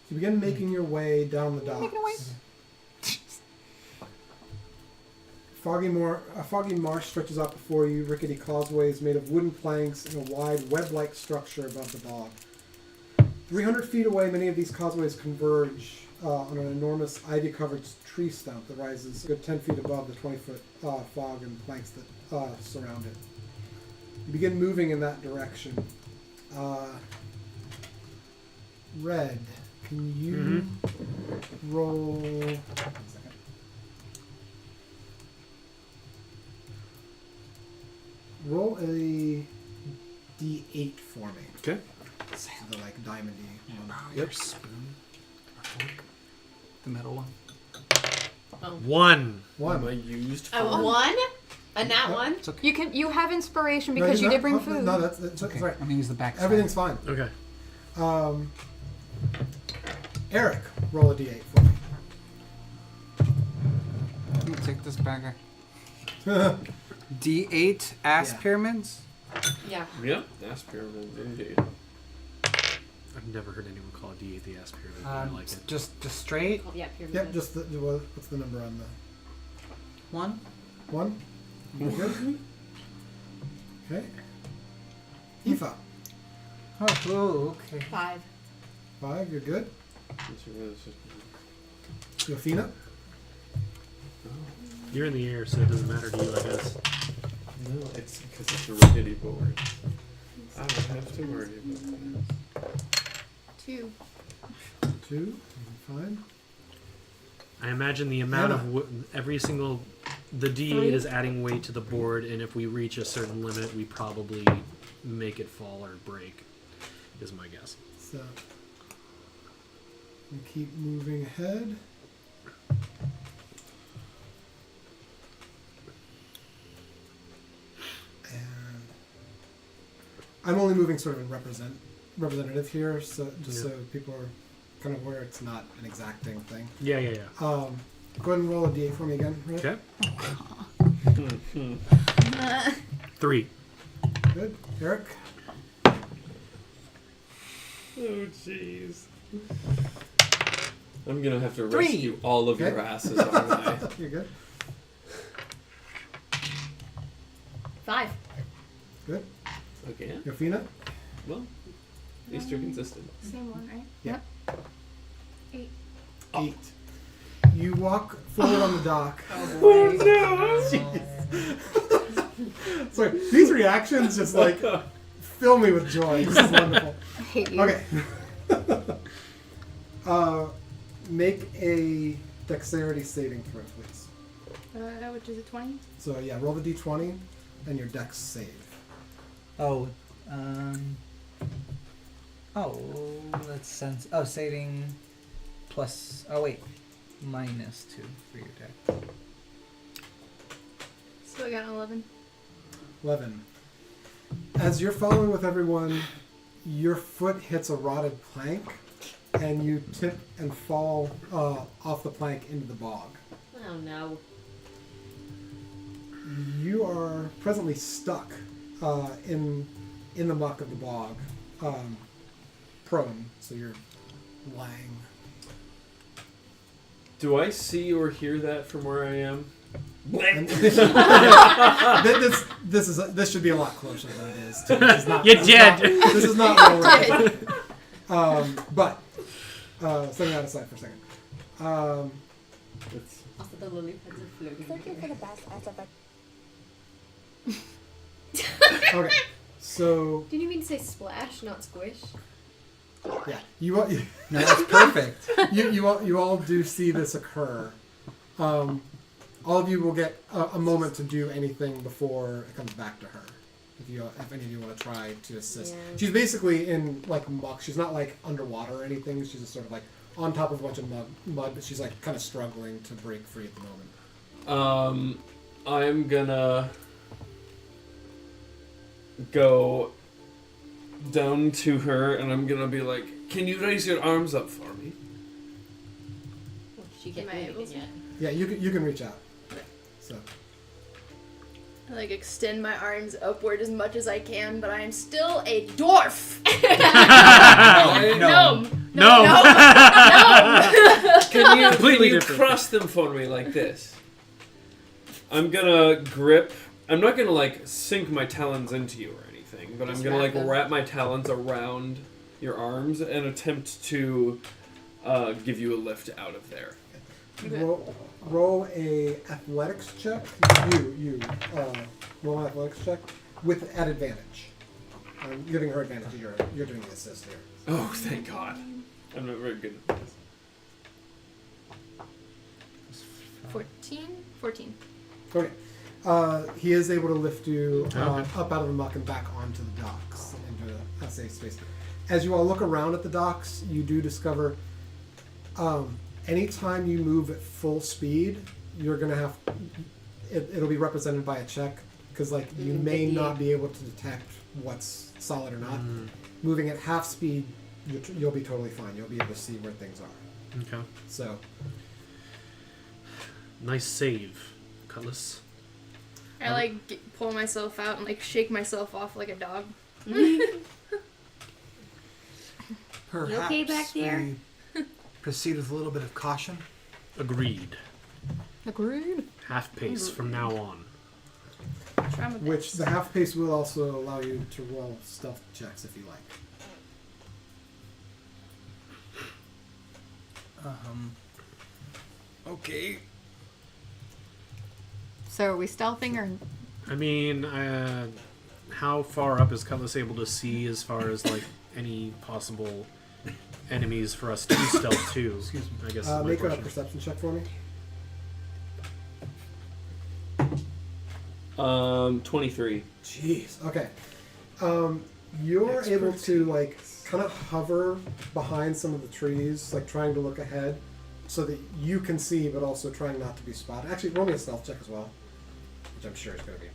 Speaker 1: You begin making your way down the docks. A foggy marsh stretches out before you. Rickety causeways made of wooden planks and a wide web-like structure above the bog. 300 feet away, many of these causeways converge on an enormous ivy-covered tree stump that rises a good 10 feet above the 20-foot fog and planks that surround it. You begin moving in that direction. Red, can you roll... One second. Roll a d8 for me.
Speaker 4: Okay.
Speaker 1: The like diamondy one.
Speaker 10: Yep. Spoon. The middle one.
Speaker 4: One.
Speaker 3: Am I used for
Speaker 6: A one? A nat one?
Speaker 10: It's okay.
Speaker 2: You have inspiration
Speaker 1: No,
Speaker 2: because you
Speaker 1: not-
Speaker 2: did bring
Speaker 1: oh,
Speaker 2: food.
Speaker 1: No, that's
Speaker 10: Okay.
Speaker 1: right.
Speaker 10: I'm gonna use the back.
Speaker 1: Everything's fine.
Speaker 4: Okay.
Speaker 1: Eric, roll a d8 for me.
Speaker 10: Let me take this bagger. D8 ass
Speaker 1: Yeah.
Speaker 10: pyramids.
Speaker 6: Yeah.
Speaker 3: Yep, that's pyramids indeed.
Speaker 4: I've never heard anyone call a D8 the ass pyramid, but I like it.
Speaker 10: Just straight
Speaker 6: Oh, yeah, pyramid.
Speaker 1: Yep, just what's the number on the
Speaker 10: one.
Speaker 1: one? You good? Okay. Aoife,
Speaker 10: Oh, okay.
Speaker 6: 5.
Speaker 1: 5, you're good.
Speaker 3: It's
Speaker 1: Yophina,
Speaker 4: You're in the air, so it doesn't matter to you, I guess.
Speaker 3: No, it's because it's a rickety board. I don't have to worry about that.
Speaker 8: 2.
Speaker 1: 2, fine.
Speaker 4: I imagine the amount
Speaker 1: Anna.
Speaker 4: of every single the D8 is adding weight to the board, and if we reach a certain limit, we probably make it fall or break. Is my guess.
Speaker 1: So we keep moving ahead. And I'm only moving sort of in representative here, so just so people are kind of aware it's not an exacting thing.
Speaker 4: Yeah.
Speaker 1: Go ahead and roll a d8 for me again. Right?
Speaker 4: Okay. 3.
Speaker 1: Good. Eric?
Speaker 3: Oh, jeez. I'm gonna have to
Speaker 5: 3.
Speaker 3: rescue all of your
Speaker 1: Okay.
Speaker 3: asses, aren't I?
Speaker 1: You're good.
Speaker 6: 5.
Speaker 1: Good.
Speaker 3: Again?
Speaker 1: Yophina?
Speaker 3: Well, at least you're consistent.
Speaker 8: Same one, right?
Speaker 1: Yeah.
Speaker 8: 8.
Speaker 1: 8. You walk forward on the dock.
Speaker 3: Oh no!
Speaker 1: Sorry, these reactions just like fill me with joy. This is wonderful.
Speaker 2: I hate you.
Speaker 1: Okay. Make a dexterity saving throw, please.
Speaker 8: Which is a 20?
Speaker 1: So yeah, roll the d20 and your dex save.
Speaker 10: Oh, that's sense. Oh, saving plus. Oh wait, minus 2 for your deck.
Speaker 8: So I got an 11.
Speaker 1: 11. As you're following with everyone, your foot hits a rotted plank, and you tip and fall off the plank into the bog.
Speaker 6: Oh no.
Speaker 1: You are presently stuck in the muck of the bog, prone. So you're lying.
Speaker 3: Do I see or hear that from where I am?
Speaker 1: And this should be a lot closer than it is. Too. This is not,
Speaker 4: You're
Speaker 1: this
Speaker 4: dead.
Speaker 1: Is not, this is not where we're at. But setting that aside for a second.
Speaker 3: It's,
Speaker 6: Also, the lily pads are floating.
Speaker 12: Searching for the best out of the
Speaker 1: Okay, so
Speaker 6: Did you mean to say splash, not squish?
Speaker 1: yeah, you all,
Speaker 10: No, that's perfect.
Speaker 1: you all do see this occur. All of you will get a moment to do anything before it comes back to her. If any of you want to try to assist.
Speaker 6: Yeah.
Speaker 1: She's basically in like muck. She's not like underwater or anything. She's just sort of like on top of a bunch of mud, but she's like kind of struggling to break free at the moment.
Speaker 3: I'm gonna go down to her and I'm gonna be like, can you raise your arms up for me?
Speaker 6: Well, she get
Speaker 8: Am I able
Speaker 6: moving
Speaker 8: to?
Speaker 6: yet?
Speaker 1: Yeah, you can reach out. So
Speaker 8: I like extend my arms upward as much as I can, but I am still a dwarf.
Speaker 10: No.
Speaker 8: No.
Speaker 3: Can you,
Speaker 4: Completely
Speaker 3: can you
Speaker 4: different.
Speaker 3: cross them for me like this? I'm gonna grip. I'm not gonna like sink my talons into you or anything, but I'm
Speaker 6: Just
Speaker 3: gonna like
Speaker 6: wrap them.
Speaker 3: wrap my talons around your arms and attempt to give you a lift out of there.
Speaker 1: roll a athletics check. You roll an athletics check with at advantage. I'm giving her advantage. You're doing the assist here.
Speaker 3: Oh, thank God. I'm not very good at this.
Speaker 8: 14.
Speaker 1: Okay. He is able to lift you
Speaker 4: Okay.
Speaker 1: up out of the muck and back onto the docks into a safe space. As you all look around at the docks, you do discover anytime you move at full speed, you're going to have... It'll be represented by a check, because like you may not be able to detect what's solid or not. Moving at half speed, you'll be totally fine. You'll be able to see where things are.
Speaker 4: Okay.
Speaker 1: So,
Speaker 4: Nice save, Cutlass.
Speaker 8: I like pull myself out and like shake myself off like a dog.
Speaker 10: Perhaps
Speaker 6: okay back there?
Speaker 10: we proceed with a little bit of caution.
Speaker 4: Agreed.
Speaker 2: Agreed.
Speaker 4: Half pace from now on.
Speaker 8: Try my
Speaker 1: which
Speaker 8: best.
Speaker 1: the half pace will also allow you to roll stealth checks if you like.
Speaker 10: Okay.
Speaker 2: So are we stealthing or?
Speaker 4: I mean, how far up is Cutlass able to see as far as like any possible enemies for us to stealth too.
Speaker 10: Excuse me.
Speaker 4: I guess. is my
Speaker 1: Make a
Speaker 4: question.
Speaker 1: perception check for me.
Speaker 3: 23.
Speaker 1: Jeez. Okay. You're able to like kind of hover behind some of the trees, like trying to look ahead, so that you can see, but also trying not to be spotted. Actually, roll me a stealth check as well, which I'm sure is going to be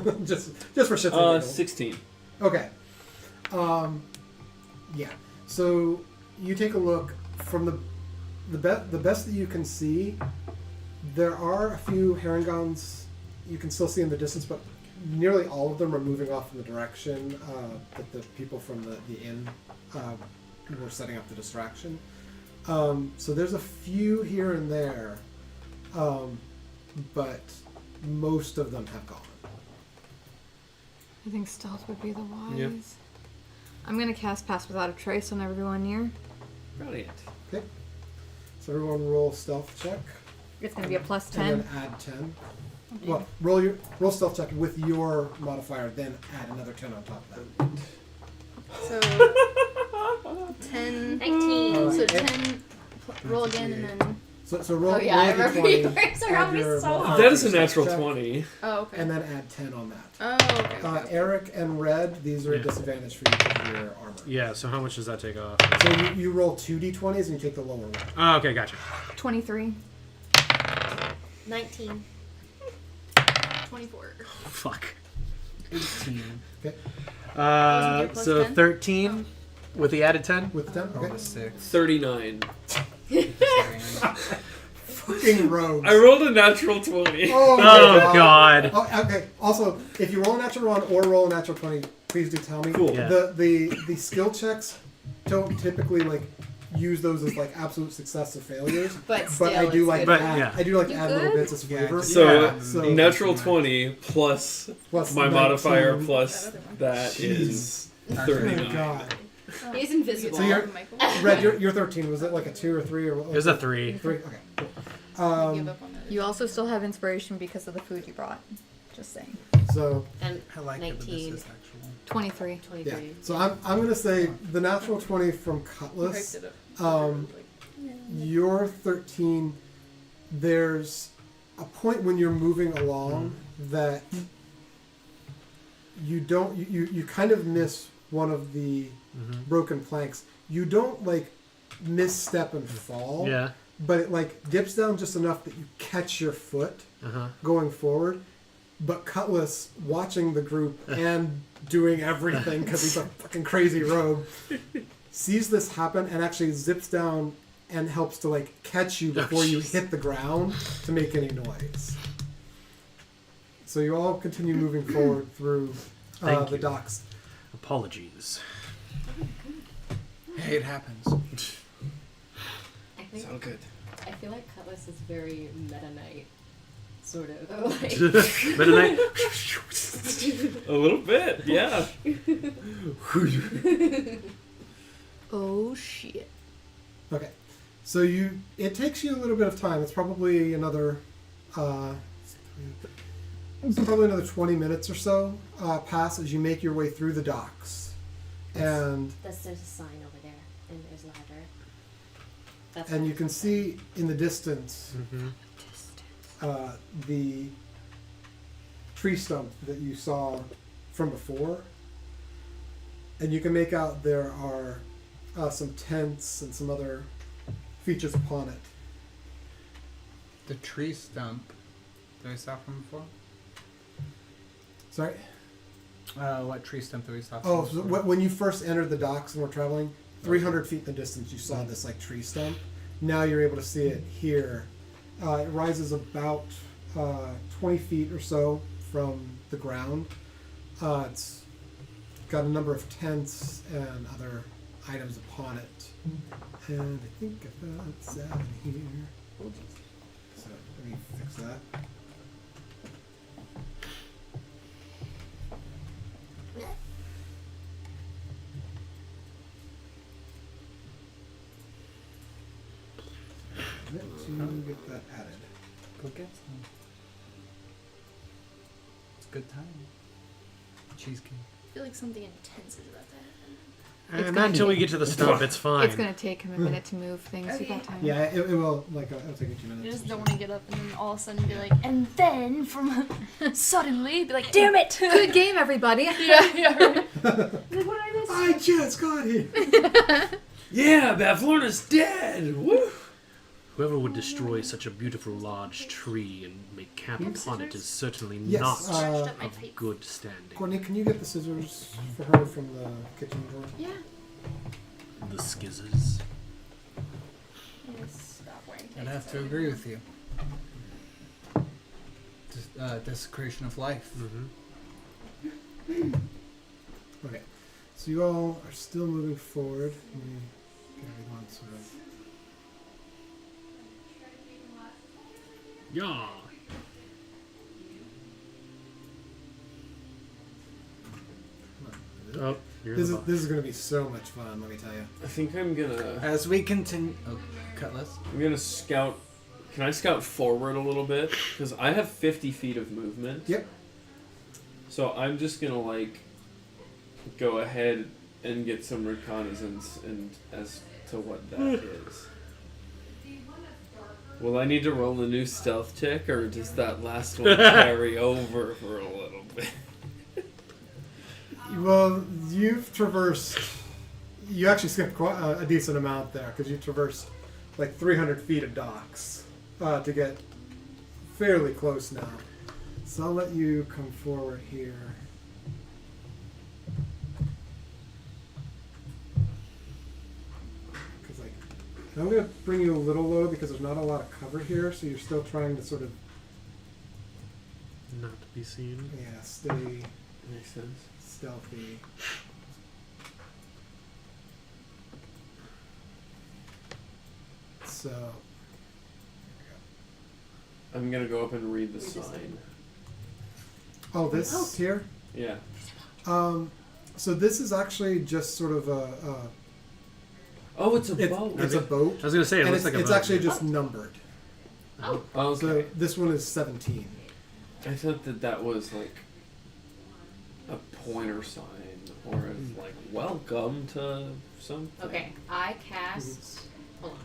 Speaker 1: fine. just for shits and giggles.
Speaker 3: 16.
Speaker 1: Okay. Yeah. So you take a look from the best that you can see. There are a few Harengons you can still see in the distance, but nearly all of them are moving off in the direction that the people from the inn were setting up the distraction. So there's a few here and there, but most of them have gone.
Speaker 2: I think stealth would be the wise.
Speaker 4: Yep.
Speaker 2: I'm gonna cast Pass Without a Trace on everyone near.
Speaker 3: Brilliant.
Speaker 1: Okay. So everyone roll stealth check.
Speaker 2: It's gonna be a plus
Speaker 1: And
Speaker 2: 10.
Speaker 1: then add 10. Well, roll stealth check with your modifier, then add another 10 on top of that.
Speaker 8: So 10.
Speaker 6: 19.
Speaker 8: So
Speaker 1: Alright.
Speaker 8: 10. Roll again and then.
Speaker 1: So roll,
Speaker 6: Oh, yeah,
Speaker 1: roll
Speaker 6: I
Speaker 1: a
Speaker 6: remember
Speaker 1: d20,
Speaker 6: yours are
Speaker 1: add
Speaker 6: always
Speaker 1: your
Speaker 6: so
Speaker 1: modifier
Speaker 6: hard.
Speaker 3: That is
Speaker 1: to
Speaker 3: a
Speaker 1: your
Speaker 3: natural
Speaker 1: stealth check,
Speaker 3: 20.
Speaker 8: Oh, okay.
Speaker 1: and then add 10 on that.
Speaker 8: Oh, okay.
Speaker 1: Eric and Red, these are a
Speaker 4: Yeah.
Speaker 1: disadvantage for you because of your armor.
Speaker 4: Yeah. So how much does that take off?
Speaker 1: So you roll 2 d20s and you take the lower one.
Speaker 4: Oh, okay, gotcha.
Speaker 2: 23.
Speaker 6: 19.
Speaker 8: 24.
Speaker 4: Fuck.
Speaker 10: 18.
Speaker 1: Okay.
Speaker 8: plus
Speaker 4: So
Speaker 8: 10?
Speaker 4: 13 with the added 10.
Speaker 1: With the 10?
Speaker 10: Roll
Speaker 1: Okay.
Speaker 10: a 6.
Speaker 3: 39.
Speaker 1: Fucking rogues.
Speaker 3: I rolled a natural 20.
Speaker 1: Oh, my
Speaker 4: Oh god.
Speaker 1: Oh, okay. Also, if you roll a natural 1 or roll a natural 20, please do tell me.
Speaker 3: Cool.
Speaker 4: Yeah.
Speaker 1: The skill checks don't typically like use those as like absolute success or failures.
Speaker 6: But still,
Speaker 1: I do
Speaker 6: it's
Speaker 1: like
Speaker 6: good.
Speaker 4: But,
Speaker 1: add,
Speaker 4: yeah.
Speaker 1: I do like to
Speaker 2: You
Speaker 1: add little
Speaker 2: good?
Speaker 1: bits of flavor.
Speaker 3: So,
Speaker 1: Yeah, so
Speaker 3: natural 20 plus
Speaker 1: plus
Speaker 3: my
Speaker 1: 19.
Speaker 3: modifier plus that
Speaker 1: Jeez.
Speaker 3: is
Speaker 1: Oh
Speaker 3: 39.
Speaker 1: god.
Speaker 6: He's invisible.
Speaker 1: So you're-
Speaker 8: Michael.
Speaker 1: Red, you're 13. Was it like a 2 or 3 or what?
Speaker 4: It was a 3.
Speaker 1: 3. Okay.
Speaker 8: I give up on that.
Speaker 2: You also still have inspiration because of the food you brought. Just saying.
Speaker 1: So
Speaker 6: And
Speaker 10: I like it, but this
Speaker 6: 19.
Speaker 10: is actual.
Speaker 2: 23.
Speaker 6: 23.
Speaker 1: yeah. So I'm gonna say the natural 20 from Cutlass.
Speaker 8: Hyped it up.
Speaker 1: You're 13. There's a point when you're moving along that you don't you kind of miss one of the broken planks. You don't like misstep and fall.
Speaker 4: Yeah.
Speaker 1: But it like dips down just enough that you catch your foot
Speaker 4: Uh-huh.
Speaker 1: going forward. But Cutlass, watching the group and doing everything because he's a fucking crazy rogue, sees this happen and actually zips down and helps to like catch you before you hit the ground to make any noise. So you all continue moving forward through
Speaker 4: Thank
Speaker 1: the
Speaker 4: you.
Speaker 1: docks.
Speaker 4: Apologies.
Speaker 10: Hey, it happens.
Speaker 6: I think
Speaker 3: So good.
Speaker 6: I feel like Cutlass is very Meta Knight, sort of. Like,
Speaker 4: Mennonite.
Speaker 3: A little bit, yeah.
Speaker 2: Oh shit.
Speaker 1: Okay, so it takes you a little bit of time. It's probably another 20 minutes or so pass as you make your way through the docks, and
Speaker 6: there's a sign over there, and there's a ladder. That's
Speaker 1: and
Speaker 6: what
Speaker 1: you
Speaker 6: I
Speaker 1: can
Speaker 6: said.
Speaker 1: see in the distance the tree stump that you saw from before, and you can make out there are some tents and some other features upon it.
Speaker 10: The tree stump that we saw from before?
Speaker 1: Sorry.
Speaker 10: What tree stump that we saw from
Speaker 1: Oh, so
Speaker 10: before?
Speaker 1: when you first entered the docks and were traveling, 300 feet in the distance, you saw this like tree stump. Now you're able to see it here. It rises about 20 feet or so from the ground. It's got a number of tents and other items upon it. And I think that's that in here. So let me fix that. To get that added.
Speaker 10: Go get some. It's a good time. Cheesecake.
Speaker 8: I feel like something intense is about to happen.
Speaker 2: It's
Speaker 4: not until we get to the stump. It's fine.
Speaker 2: It's gonna take him a minute to move things. You got time.
Speaker 1: Yeah, it will. Like it'll take you 2 minutes.
Speaker 8: You just
Speaker 1: or
Speaker 8: don't
Speaker 1: so.
Speaker 8: want to get up and then all of a sudden be like, and then from suddenly be like, damn it!
Speaker 2: Good game, everybody.
Speaker 8: yeah, right.
Speaker 6: Like, what did I miss?
Speaker 1: I just got here.
Speaker 3: Yeah, Bavlorna's dead. Woo!
Speaker 4: Whoever would destroy such a beautiful large tree and make camp upon it is certainly
Speaker 1: Yes,
Speaker 4: not
Speaker 8: Stretched up my
Speaker 4: of
Speaker 8: tights.
Speaker 4: good standing.
Speaker 1: Courtney, can you get the scissors for her from the kitchen drawer?
Speaker 8: Yeah.
Speaker 4: The skizzers.
Speaker 8: Just stop wearing
Speaker 10: I'd
Speaker 8: tights.
Speaker 10: have to agree with you. Desecration of life.
Speaker 4: Mm-hmm.
Speaker 1: Okay, so you all are still moving forward. Let me get everyone sort of.
Speaker 4: Yeah. Oh, you're in
Speaker 1: This
Speaker 4: the
Speaker 1: is
Speaker 4: box.
Speaker 1: this is going to be so much fun. Let me tell you.
Speaker 3: I think I'm gonna
Speaker 10: As we continue, Cutlass.
Speaker 3: scout. Can I scout forward a little bit? Because I have 50 feet of movement.
Speaker 1: Yep.
Speaker 3: So I'm just gonna like go ahead and get some reconnaissance and as to what that is. Will I need to roll a new stealth check, or does that last one carry over for a little bit?
Speaker 1: Well, you've traversed. You actually skipped quite a decent amount there because you traversed like 300 feet of docks to get fairly close now. So I'll let you come forward here. Because like, I'm going to bring you a little low because there's not a lot of cover here, so you're still trying to sort of
Speaker 4: Not to be seen.
Speaker 1: stay
Speaker 3: Makes sense.
Speaker 1: stealthy. So,
Speaker 3: I'm gonna go up and read the sign.
Speaker 1: oh, this here.
Speaker 3: Yeah.
Speaker 1: So this is actually just sort of a
Speaker 3: Oh, it's a boat.
Speaker 1: it's a boat,
Speaker 4: I was gonna say it
Speaker 1: and
Speaker 4: looks
Speaker 1: it's,
Speaker 4: like a
Speaker 1: it's
Speaker 4: boat.
Speaker 1: actually just numbered.
Speaker 3: Oh,
Speaker 1: So
Speaker 3: okay.
Speaker 1: this one is 17.
Speaker 3: I thought that was like a pointer sign, or like welcome to something.
Speaker 6: Okay, I cast. Hold on.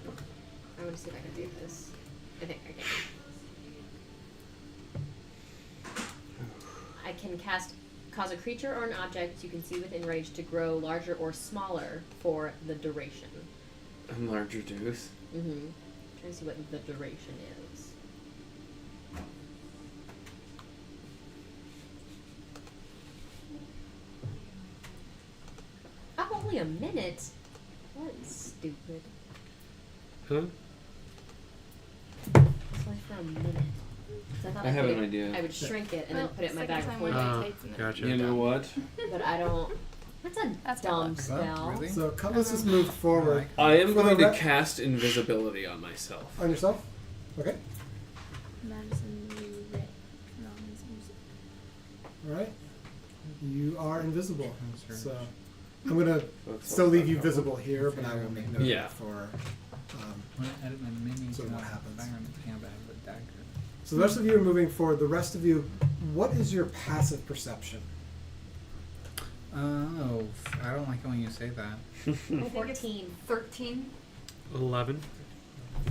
Speaker 6: I want to see if I can do this. I think I can. I can cause a creature or an object you can see within range to grow larger or smaller for the duration.
Speaker 3: And larger deuce.
Speaker 6: Mm-hmm. Trying to see what the duration is. Oh, only a minute? That's stupid.
Speaker 4: Huh?
Speaker 6: It's only for a minute. 'Cause I thought
Speaker 3: I have
Speaker 6: put
Speaker 3: an
Speaker 6: it-
Speaker 3: idea.
Speaker 6: I would shrink it and
Speaker 8: Well,
Speaker 6: then put it in my
Speaker 8: second
Speaker 6: bag of
Speaker 8: time
Speaker 6: holding.
Speaker 8: wearing
Speaker 4: Oh,
Speaker 8: tights and then-
Speaker 4: gotcha.
Speaker 3: You know what?
Speaker 6: But I don't. That's a
Speaker 8: That's
Speaker 6: dumb
Speaker 8: my
Speaker 6: spell.
Speaker 10: Really?
Speaker 1: So Cutlass has moved forward
Speaker 3: I am
Speaker 1: For the
Speaker 3: going to
Speaker 1: re-
Speaker 3: cast invisibility on myself.
Speaker 1: on yourself. Okay.
Speaker 8: Madison, you red. No, it's music.
Speaker 1: All right. You are invisible. So I'm gonna
Speaker 3: That's
Speaker 1: still leave you
Speaker 3: not-
Speaker 1: visible here, but I will make note
Speaker 3: Yeah.
Speaker 1: for.
Speaker 10: When I edit my mini,
Speaker 1: So what happens?
Speaker 10: So
Speaker 1: So the rest of you are moving forward. The rest of you, what is your passive perception?
Speaker 10: Oh, I don't like it when you say that.
Speaker 6: I think it's
Speaker 2: 13.
Speaker 4: 11.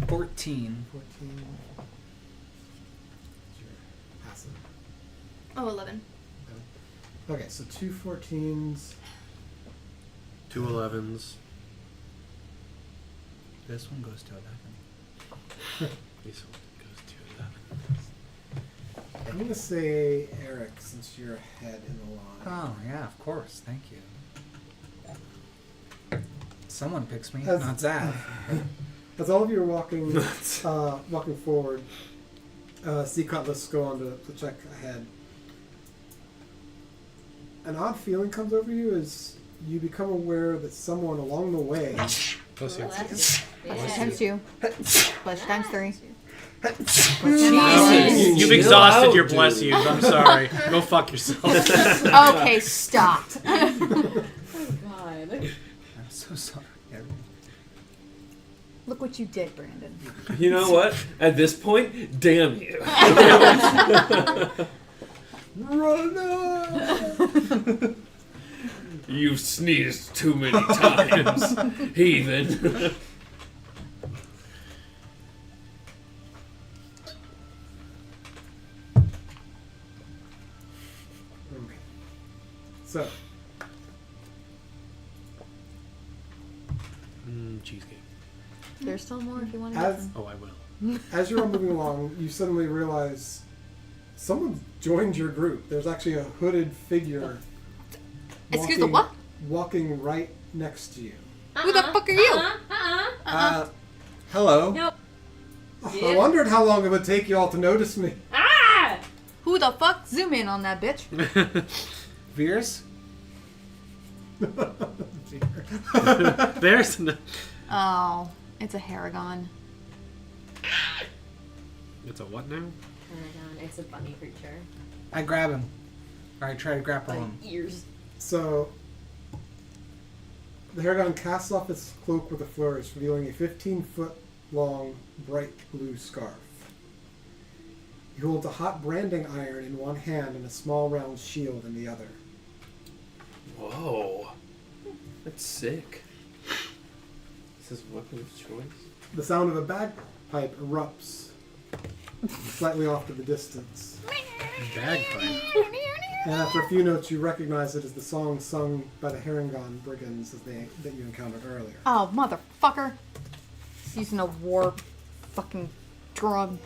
Speaker 10: 14.
Speaker 1: 14. Is your passive?
Speaker 8: Oh, 11.
Speaker 1: Okay, so 2 14s.
Speaker 4: 2 11s.
Speaker 10: This one goes to 11.
Speaker 4: This one goes to 11.
Speaker 1: I'm gonna say Eric, since you're ahead in the line.
Speaker 10: Oh, yeah, of course. Thank you. Someone picks me,
Speaker 1: As-
Speaker 10: not Zav.
Speaker 1: As all of you are walking, walking forward, see Cutlass go on to check ahead. An odd feeling comes over you as you become aware that someone along the way.
Speaker 4: Plus you.
Speaker 6: Bless you.
Speaker 2: Bless times 2. Bless times 3.
Speaker 3: Jesus.
Speaker 4: You've
Speaker 3: Chill
Speaker 4: exhausted
Speaker 3: out,
Speaker 4: your
Speaker 3: dude.
Speaker 4: bless yous. I'm sorry. Go fuck yourself.
Speaker 2: Okay, stop.
Speaker 6: God.
Speaker 10: I'm so sorry.
Speaker 2: Look what you did, Brandon.
Speaker 3: You know what? At this point, damn you.
Speaker 1: Run!
Speaker 7: You've sneezed too many times, heathen.
Speaker 1: Okay. So,
Speaker 4: Cheesecake.
Speaker 2: There's still more if you want to.
Speaker 1: as
Speaker 4: Oh, I will.
Speaker 1: as you're all moving along, you suddenly realize someone joined your group. There's actually a hooded figure.
Speaker 2: Excuse the what?
Speaker 1: Walking right next to you.
Speaker 2: Who the fuck are you?
Speaker 10: Hello.
Speaker 6: Nope.
Speaker 1: I wondered how long it would take you all to notice me.
Speaker 6: Ah!
Speaker 2: Who the fuck? Zoom in on that bitch.
Speaker 10: Veers?
Speaker 4: There's no...
Speaker 2: Oh, it's a Harengon.
Speaker 4: It's a what now?
Speaker 6: Harengon, it's a bunny creature.
Speaker 10: I grab him. Or I try to grapple him.
Speaker 6: Ears.
Speaker 1: So, the Harengon casts off its cloak with a flourish, revealing a 15-foot long, bright blue scarf. He holds a hot branding iron in one hand and a small round shield in the other.
Speaker 7: Whoa. That's sick. This is weapon of choice.
Speaker 1: The sound of a bagpipe erupts slightly off to the distance.
Speaker 4: Bagpipe.
Speaker 1: And after a few notes, you recognize it as the song sung by the Harengon Brigands that you encountered earlier.
Speaker 2: Oh, motherfucker. He's using a war fucking drum.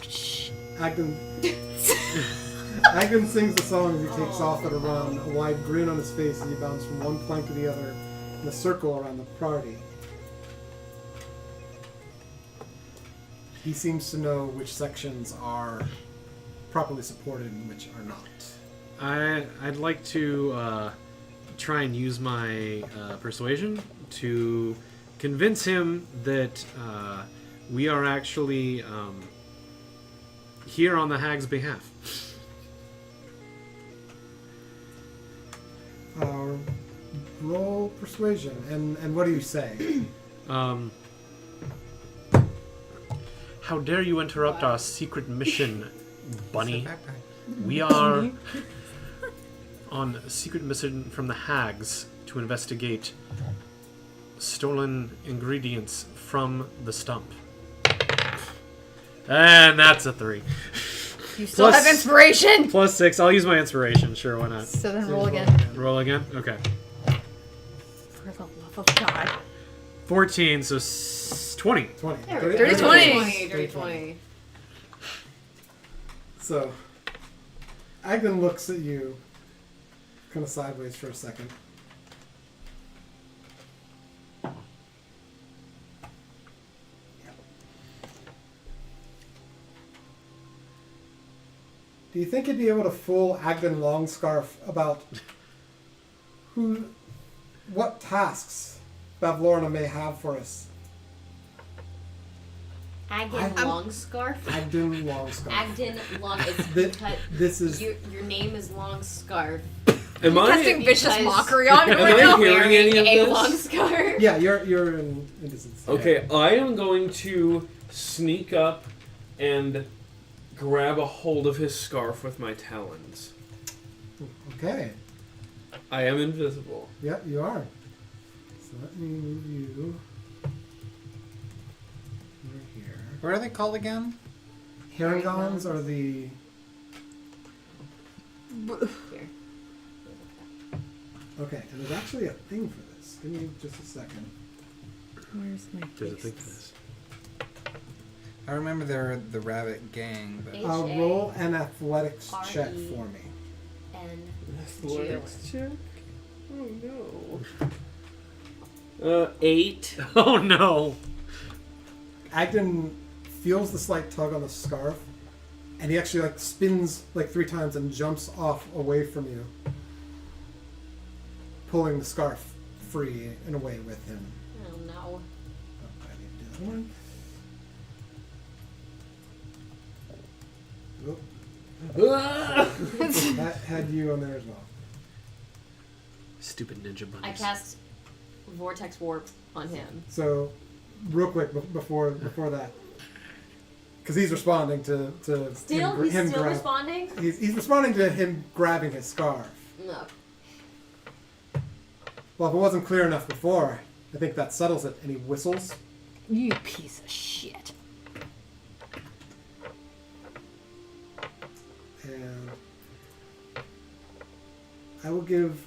Speaker 1: Agden sings the song as he takes off at a run, a wide grin on his face as he bounces from one plank to the other in a circle around the party. He seems to know which sections are properly supported and which are not.
Speaker 4: I'd like to try and use my persuasion to convince him that we are actually here on the hag's behalf.
Speaker 1: Roll persuasion, and what do you say?
Speaker 4: How dare you interrupt our secret mission, bunny?
Speaker 10: Bagpipe.
Speaker 4: We are on a secret mission from the hags to investigate stolen ingredients from the stump. And that's a 3.
Speaker 2: You still
Speaker 4: Plus-
Speaker 2: have inspiration!
Speaker 4: Plus 6. I'll use my inspiration. Sure, why not?
Speaker 2: So then roll again.
Speaker 4: Roll again? Okay.
Speaker 2: For the love of God.
Speaker 4: 14, so 20.
Speaker 1: 20.
Speaker 2: Dirty 20.
Speaker 6: Dirty 20.
Speaker 1: So, Agden looks at you kind of sideways for a second. Do you think you'd be able to fool Agden Longscarf about what tasks Bavlorna may have for us?
Speaker 6: Agden Longscarf?
Speaker 1: Agden Longscarf.
Speaker 6: Agden Long. It's
Speaker 1: Thi-
Speaker 6: because
Speaker 1: This is
Speaker 6: your name is Longscarf.
Speaker 7: Am
Speaker 2: Casting vicious
Speaker 6: Because-
Speaker 2: mockery on him
Speaker 7: Am
Speaker 2: right
Speaker 7: I
Speaker 2: now.
Speaker 7: hearing any
Speaker 6: Wearing a
Speaker 7: of
Speaker 6: long
Speaker 7: this?
Speaker 6: scarf.
Speaker 1: yeah. You're in distance.
Speaker 7: Okay, I am going to sneak up and grab a hold of his scarf with my talons.
Speaker 1: Okay.
Speaker 7: I am invisible.
Speaker 1: Yep, you are. So let me move you over here.
Speaker 10: What are they called again?
Speaker 1: Harengons are the.
Speaker 6: Here.
Speaker 1: Okay, and there's actually a thing for this. Give me just a second.
Speaker 2: Where's my
Speaker 4: There's a
Speaker 2: face?
Speaker 4: thing for this.
Speaker 10: I remember they're the rabbit gang, but
Speaker 1: Roll an athletics
Speaker 6: R-E.
Speaker 1: check for me.
Speaker 6: And
Speaker 7: Athletics check? Oh no. 8.
Speaker 4: Oh no!
Speaker 1: Agden feels the slight tug on the scarf, and he actually spins 3 times and jumps off away from you, pulling the scarf free and away with him.
Speaker 6: oh no.
Speaker 1: Oh, I need to do that one. Oh, that had you on there as well.
Speaker 4: Stupid ninja bunnies.
Speaker 6: I cast Vortex Warp on him.
Speaker 1: So, real quick before that, because he's responding to
Speaker 6: Still?
Speaker 1: him,
Speaker 6: He's
Speaker 1: him
Speaker 6: still
Speaker 1: grab-
Speaker 6: responding?
Speaker 1: He's responding to him grabbing his scarf.
Speaker 6: No.
Speaker 1: Well, if it wasn't clear enough before, I think that settles it. Any whistles?
Speaker 2: You piece of shit.
Speaker 1: And I will give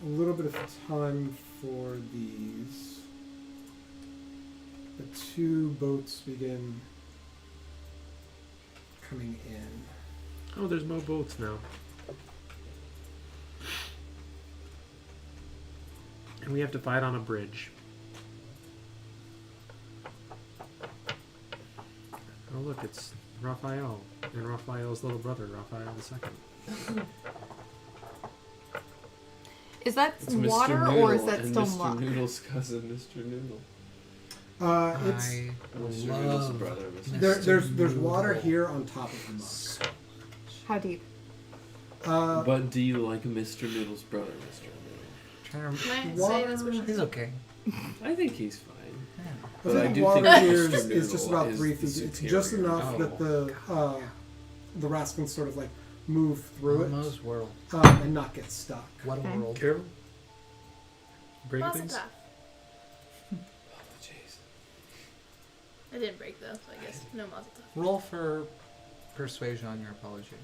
Speaker 1: a little bit of time for these. The 2 boats begin coming in.
Speaker 4: Oh, there's more boats now. And we have to fight on a bridge. Oh, look, it's Raphael and Raphael's little brother, Raphael II.
Speaker 2: Is that
Speaker 3: It's
Speaker 2: water
Speaker 3: Mr.
Speaker 2: or is
Speaker 3: Noodle
Speaker 2: that
Speaker 3: and
Speaker 2: stone
Speaker 3: Mr.
Speaker 2: block?
Speaker 3: Noodle's cousin, Mr. Noodle.
Speaker 1: It's
Speaker 10: I
Speaker 3: Mr. Noodle's
Speaker 10: love
Speaker 3: brother, Mr.
Speaker 1: there's
Speaker 10: Mr.
Speaker 1: water
Speaker 10: Noodle.
Speaker 1: here on top of the mug.
Speaker 2: How deep?
Speaker 3: But do you like Mr. Noodle's brother, Mr. Noodle?
Speaker 10: Trying to
Speaker 8: Can I say
Speaker 1: Water-
Speaker 8: that's what she
Speaker 10: He's okay.
Speaker 3: I think he's fine.
Speaker 10: Yeah.
Speaker 1: I
Speaker 3: But I
Speaker 1: think
Speaker 3: do
Speaker 1: water
Speaker 3: think
Speaker 1: here
Speaker 3: Mr.
Speaker 1: is just
Speaker 3: Noodle
Speaker 1: about
Speaker 3: is
Speaker 1: 3
Speaker 3: the
Speaker 1: feet. It's just
Speaker 3: superior.
Speaker 1: enough
Speaker 10: Oh,
Speaker 1: that the rats can sort of like move through
Speaker 10: Almost world.
Speaker 1: it and not get stuck.
Speaker 10: What a
Speaker 2: Okay.
Speaker 10: world.
Speaker 4: Carol? Break
Speaker 8: Lots of
Speaker 4: things?
Speaker 8: stuff.
Speaker 3: Oh, jeez.
Speaker 8: I didn't break though, so I guess no mazel tov.
Speaker 10: Roll for persuasion on your apology.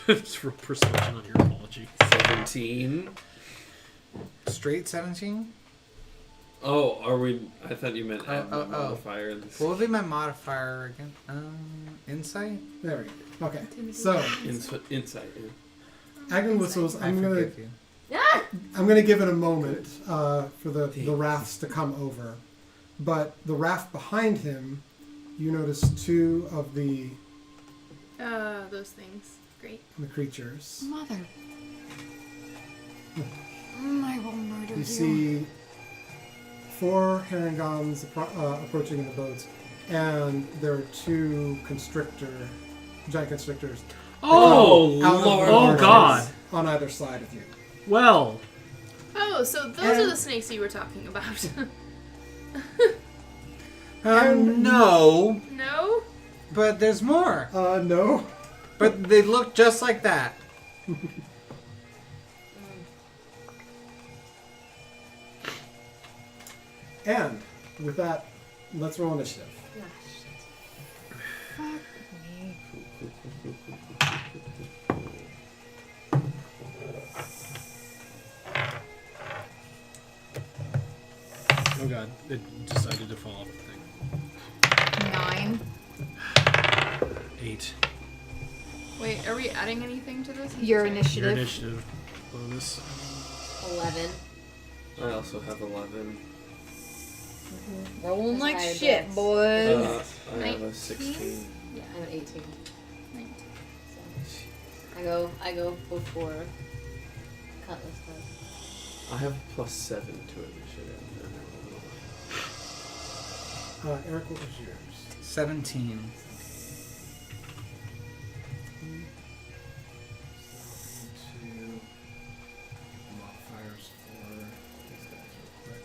Speaker 4: Just for persuasion on your apology.
Speaker 3: 17.
Speaker 10: Straight 17?
Speaker 3: Oh, are we? I thought you meant add
Speaker 10: oh,
Speaker 3: the modifier. in this-
Speaker 10: What would be my modifier again? Insight?
Speaker 1: There we go. Okay. So
Speaker 3: Insight. Yeah.
Speaker 1: Agnes whistles.
Speaker 10: I
Speaker 1: I'm gonna
Speaker 10: forgive you.
Speaker 1: give it a moment for the rafts to come over, but the raft behind him, you notice 2 of the
Speaker 8: Those things. Great.
Speaker 1: creatures.
Speaker 2: Mother. I will murder
Speaker 1: You see 4 Harengons approaching in the boats, and there are 2 giant constrictors
Speaker 3: Oh,
Speaker 1: out of the
Speaker 3: Lord!
Speaker 4: Oh,
Speaker 1: marshes
Speaker 4: God.
Speaker 1: on either side of you.
Speaker 4: Well,
Speaker 8: Oh, so those are the snakes you were talking about.
Speaker 10: No,
Speaker 8: No?
Speaker 10: but there's more.
Speaker 1: No.
Speaker 10: But they look just like that.
Speaker 1: And with that, let's roll initiative.
Speaker 2: Fuck me.
Speaker 4: oh god, it decided to fall off the thing.
Speaker 2: 9.
Speaker 4: 8.
Speaker 8: Wait, are we adding anything to this?
Speaker 2: Your
Speaker 4: Your
Speaker 2: initiative.
Speaker 4: initiative bonus.
Speaker 6: 11.
Speaker 3: I also have 11.
Speaker 2: Rolling
Speaker 6: That's
Speaker 2: like
Speaker 6: higher
Speaker 2: shit,
Speaker 6: dex.
Speaker 2: boys.
Speaker 3: I have a
Speaker 8: 19?
Speaker 3: 16.
Speaker 6: Yeah, I'm at 18.
Speaker 8: 19.
Speaker 6: So I go before Cutlass does.
Speaker 3: I have a +7 to initiative.
Speaker 1: Eric, what was yours?
Speaker 10: 17.
Speaker 1: Two modifiers for these guys real quick.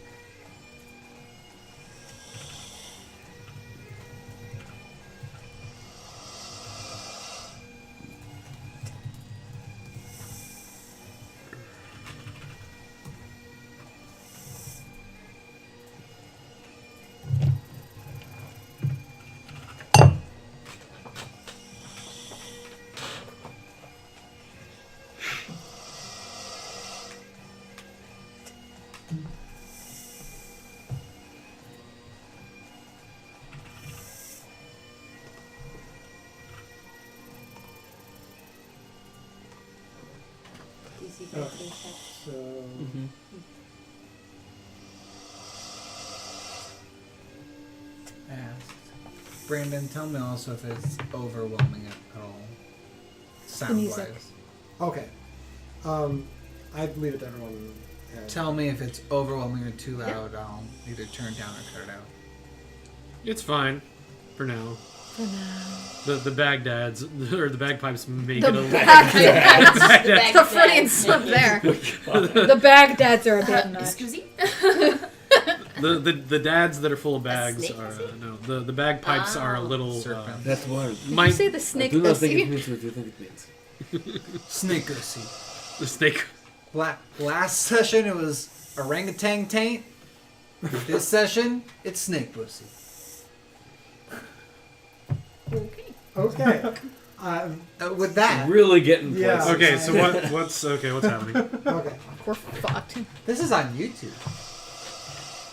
Speaker 6: DC
Speaker 1: Oh.
Speaker 6: 13 check.
Speaker 1: So
Speaker 3: Mm-hmm.
Speaker 10: Brandon, tell me also if it's overwhelming at all. Sound
Speaker 2: music.
Speaker 10: wise.
Speaker 1: okay. I leave it to everyone.
Speaker 10: Tell me if it's overwhelming or too loud. I'll either turn it down or cut it out.
Speaker 4: It's fine. For now.
Speaker 2: For now.
Speaker 4: The Bagdads, or the bagpipes make
Speaker 2: The
Speaker 4: it a little...
Speaker 2: Bagdads. The Freudian slip there. The Bagdads are a bit nuts.
Speaker 8: Excuse me?
Speaker 4: The dads that are full of bags
Speaker 6: snake,
Speaker 4: are...
Speaker 6: is it?
Speaker 4: no, the bagpipes are a
Speaker 6: Oh.
Speaker 4: little...
Speaker 10: Serpent.
Speaker 3: That word.
Speaker 2: Did you say the snake
Speaker 3: I do not think it
Speaker 2: pussy?
Speaker 3: means what you think it means.
Speaker 10: Snakersy.
Speaker 4: The snake...
Speaker 10: Last session it was orangutan taint. This session it's snake pussy.
Speaker 8: Okay.
Speaker 1: Okay.
Speaker 10: With that,
Speaker 3: Really getting
Speaker 1: Yeah.
Speaker 3: places.
Speaker 4: Okay, so what's happening?
Speaker 1: Okay.
Speaker 2: We're fucked.
Speaker 10: this is on YouTube.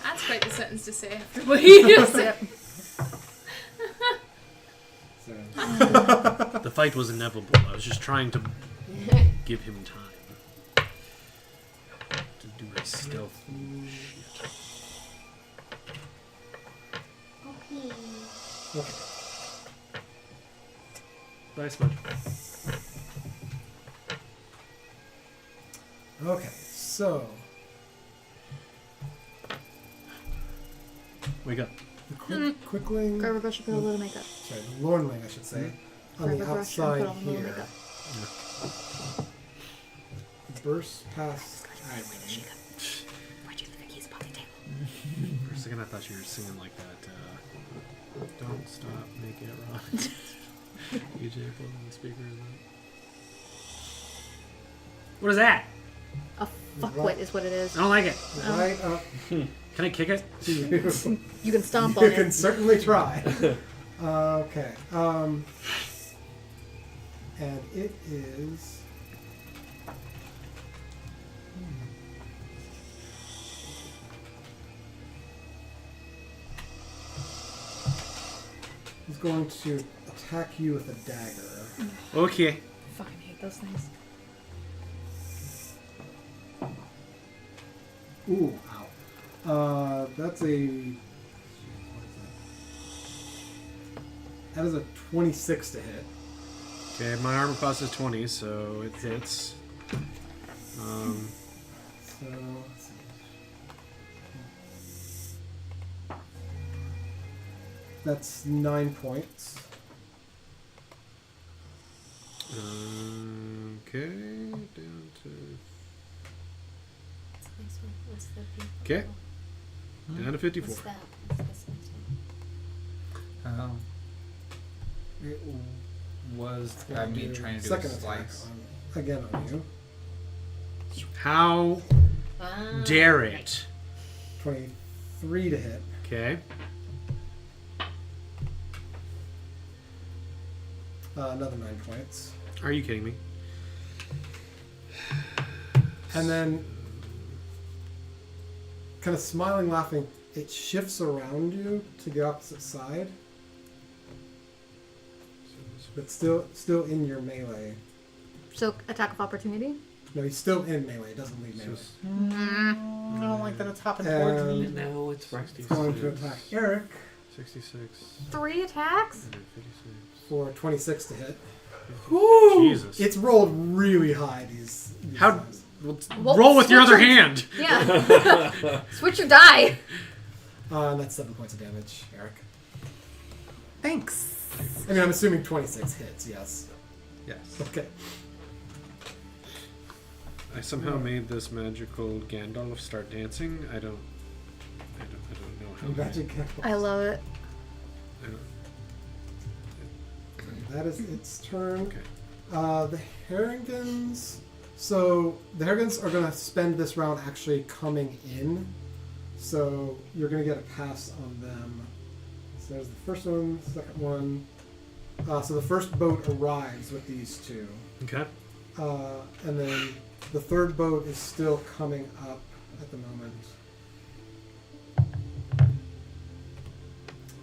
Speaker 8: That's quite the sentence to say after what he just said.
Speaker 1: So,
Speaker 4: The fight was inevitable. I was just trying to give him time to do his stealth shit.
Speaker 1: okay.
Speaker 4: Bye, Smudge.
Speaker 1: Okay. So
Speaker 4: Wake up.
Speaker 1: the quickling.
Speaker 2: Grab a brush and put a little makeup.
Speaker 1: Sorry, the Lornling, I should say, on
Speaker 2: Grab
Speaker 1: the
Speaker 2: a brush and
Speaker 1: outside
Speaker 2: put on a little
Speaker 1: here.
Speaker 2: makeup.
Speaker 1: Bursts past.
Speaker 2: Where'd you think he's poppy table?
Speaker 4: For a second, I thought you were singing like that. Don't stop, make it rock. DJ put on the speaker. What is that?
Speaker 2: A fuckwit is what it is.
Speaker 4: I don't like it.
Speaker 1: Right up
Speaker 4: Can I kick it?
Speaker 1: to you.
Speaker 2: You can stomp on
Speaker 1: You
Speaker 2: it.
Speaker 1: can certainly try. Okay. And it is. He's going to attack you with a dagger.
Speaker 4: Okay.
Speaker 2: Fucking hate those things.
Speaker 1: Ooh, ow. That's a. That is a 26 to hit.
Speaker 4: Okay, my armor class is 20, so it hits.
Speaker 1: So, let's see. That's 9 points.
Speaker 4: Okay, down to.
Speaker 6: What's the
Speaker 4: Okay, down to 54.
Speaker 6: What's that? What's this next one?
Speaker 10: It was
Speaker 1: It's going to do
Speaker 10: trying to do
Speaker 1: second
Speaker 10: a
Speaker 1: attack
Speaker 10: slice.
Speaker 1: again on you.
Speaker 4: How dare it?
Speaker 1: 23 to hit.
Speaker 4: Okay.
Speaker 1: Another 9 points.
Speaker 4: Are you kidding me?
Speaker 1: And then, kind of smiling, laughing, it shifts around you to the opposite side. But still in your melee.
Speaker 2: So, attack of opportunity?
Speaker 1: No, he's still in melee. Doesn't leave melee.
Speaker 10: I don't like that it's hopping towards me.
Speaker 1: And
Speaker 3: Now it's
Speaker 1: it's going to attack Eric
Speaker 4: 66.
Speaker 2: 3 attacks?
Speaker 4: 156.
Speaker 1: for 26 to hit.
Speaker 4: Jesus.
Speaker 1: It's rolled really high these
Speaker 4: How?
Speaker 1: times.
Speaker 2: Well,
Speaker 4: Roll with your
Speaker 2: switch
Speaker 4: other
Speaker 2: your-
Speaker 4: hand.
Speaker 2: Yeah. Switch your die.
Speaker 1: And that's 7 points of damage, Eric.
Speaker 10: Thanks.
Speaker 1: I mean, I'm assuming 26 hits, yes.
Speaker 10: Yes.
Speaker 1: Okay.
Speaker 4: I somehow made this magical Gandalf start dancing. I don't know how.
Speaker 1: Magic
Speaker 2: I love it.
Speaker 4: I don't-
Speaker 1: That is its turn.
Speaker 4: Okay.
Speaker 1: The Haringons. So the Haringons are going to spend this round actually coming in. So you're going to get a pass on them. So there's the first one, second one. So the first boat arrives with these two.
Speaker 4: Okay.
Speaker 1: And then the third boat is still coming up at the moment.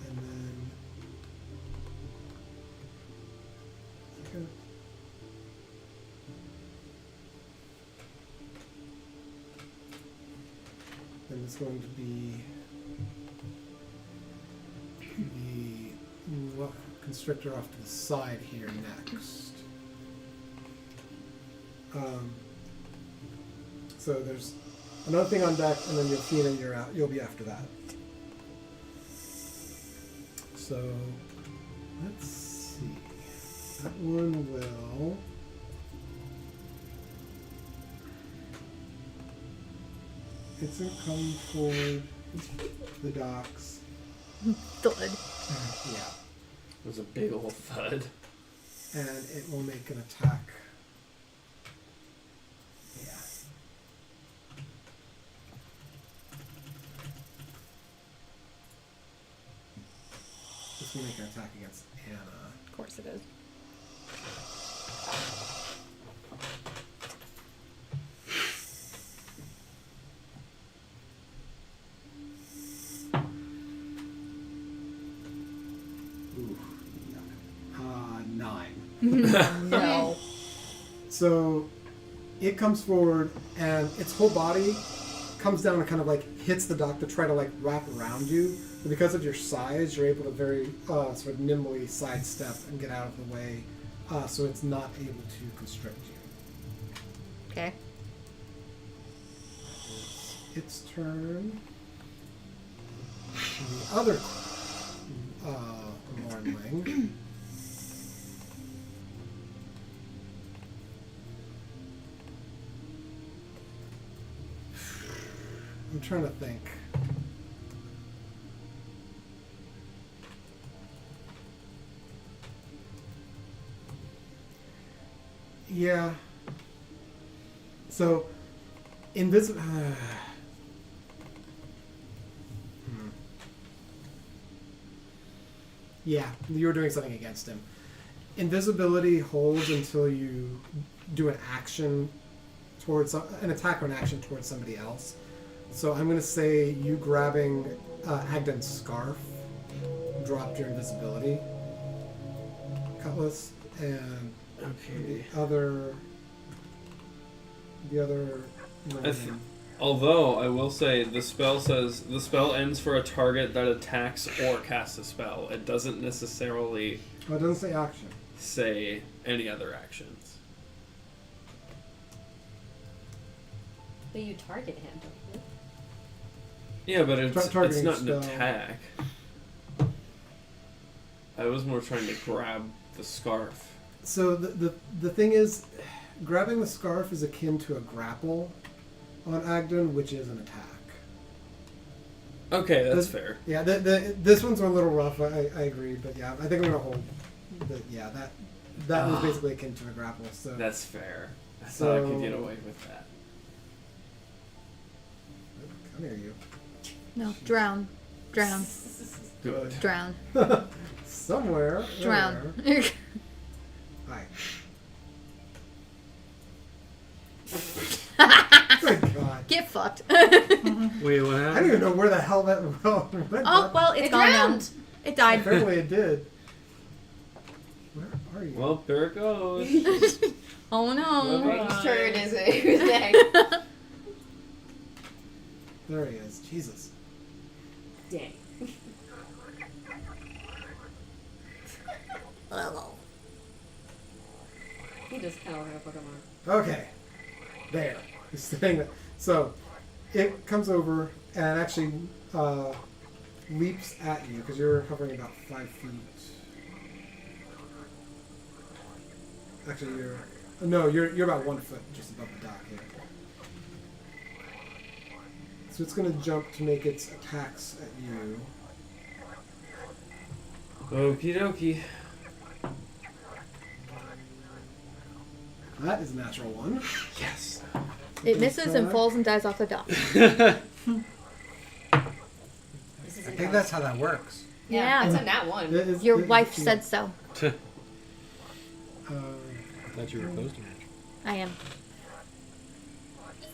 Speaker 1: And then... Second. Then it's going to be the constrictor off to the side here next. So there's another thing on deck, and then Yophina, you're out. You'll be after that. So let's see. That one will. It's gonna come toward the docks.
Speaker 2: Thud.
Speaker 1: Yeah.
Speaker 3: It was a big old thud.
Speaker 1: And it will make an attack. Yeah.
Speaker 2: Yes, it is.
Speaker 1: Ooh, 9.
Speaker 2: No.
Speaker 1: So it comes forward and its whole body comes down and kind of like hits the dock to try to like wrap around you. But because of your size, you're able to very sort of nimbly sidestep and get out of the way, so it's not able to constrict you.
Speaker 2: Okay.
Speaker 1: Its turn. And the other Mornling. I'm trying to think. Yeah. So, invisible. Yeah, you were doing something against him. Invisibility holds until you do an action towards an attack or an action towards somebody else. So I'm going to say you grabbing Agden's scarf dropped your invisibility, Cutlass, and
Speaker 3: Okay.
Speaker 1: the other.
Speaker 3: Although I will say the spell says the spell ends for a target that attacks or casts a spell. It doesn't necessarily
Speaker 1: Oh, it doesn't say action.
Speaker 3: say any other actions.
Speaker 6: But you target him, don't you?
Speaker 3: Yeah, but it's
Speaker 1: Targeting
Speaker 3: not an
Speaker 1: spell.
Speaker 3: attack. I was more trying to grab the scarf.
Speaker 1: So the thing is, grabbing the scarf is akin to a grapple on Agden, which is an attack.
Speaker 3: Okay, that's
Speaker 1: This-
Speaker 3: fair.
Speaker 1: Yeah, this one's a little rough. I agree, but yeah, I think I'm gonna hold. But yeah, that was basically akin to a grapple. So
Speaker 3: That's fair. I thought I could
Speaker 1: So-
Speaker 3: get away with that.
Speaker 1: come here, you.
Speaker 2: No. Drown. Drown.
Speaker 3: Good.
Speaker 2: Drown.
Speaker 1: Somewhere.
Speaker 2: Drown.
Speaker 1: there. Hi. Good God.
Speaker 2: Get fucked.
Speaker 4: Wait, what
Speaker 1: I
Speaker 4: happened?
Speaker 1: don't even know where the hell that went.
Speaker 2: Oh, well, it's
Speaker 6: It
Speaker 2: gone now.
Speaker 6: drowned.
Speaker 2: It died.
Speaker 1: Apparently it did. Where are you?
Speaker 3: Well, there it goes.
Speaker 2: Oh no.
Speaker 3: Bye-bye.
Speaker 6: Whose turn is it? Who's next?
Speaker 1: There he is. Jesus.
Speaker 6: Dang. He just kind of like a Pokemon.
Speaker 1: Okay. There. He's staying there. So, it comes over and actually leaps at you because you're hovering about 5 feet. Actually, you're about 1 foot just above the dock here. So it's going to jump to make its attacks at you.
Speaker 3: Okie dokie.
Speaker 1: That is a natural one.
Speaker 3: Yes.
Speaker 2: It misses and falls and dies off the dock.
Speaker 6: This is
Speaker 10: I think that's how that works.
Speaker 6: Yeah,
Speaker 2: Yeah.
Speaker 6: it's a nat one.
Speaker 2: Your wife said so.
Speaker 1: Uh,
Speaker 4: I thought you were opposed to match.
Speaker 2: I am.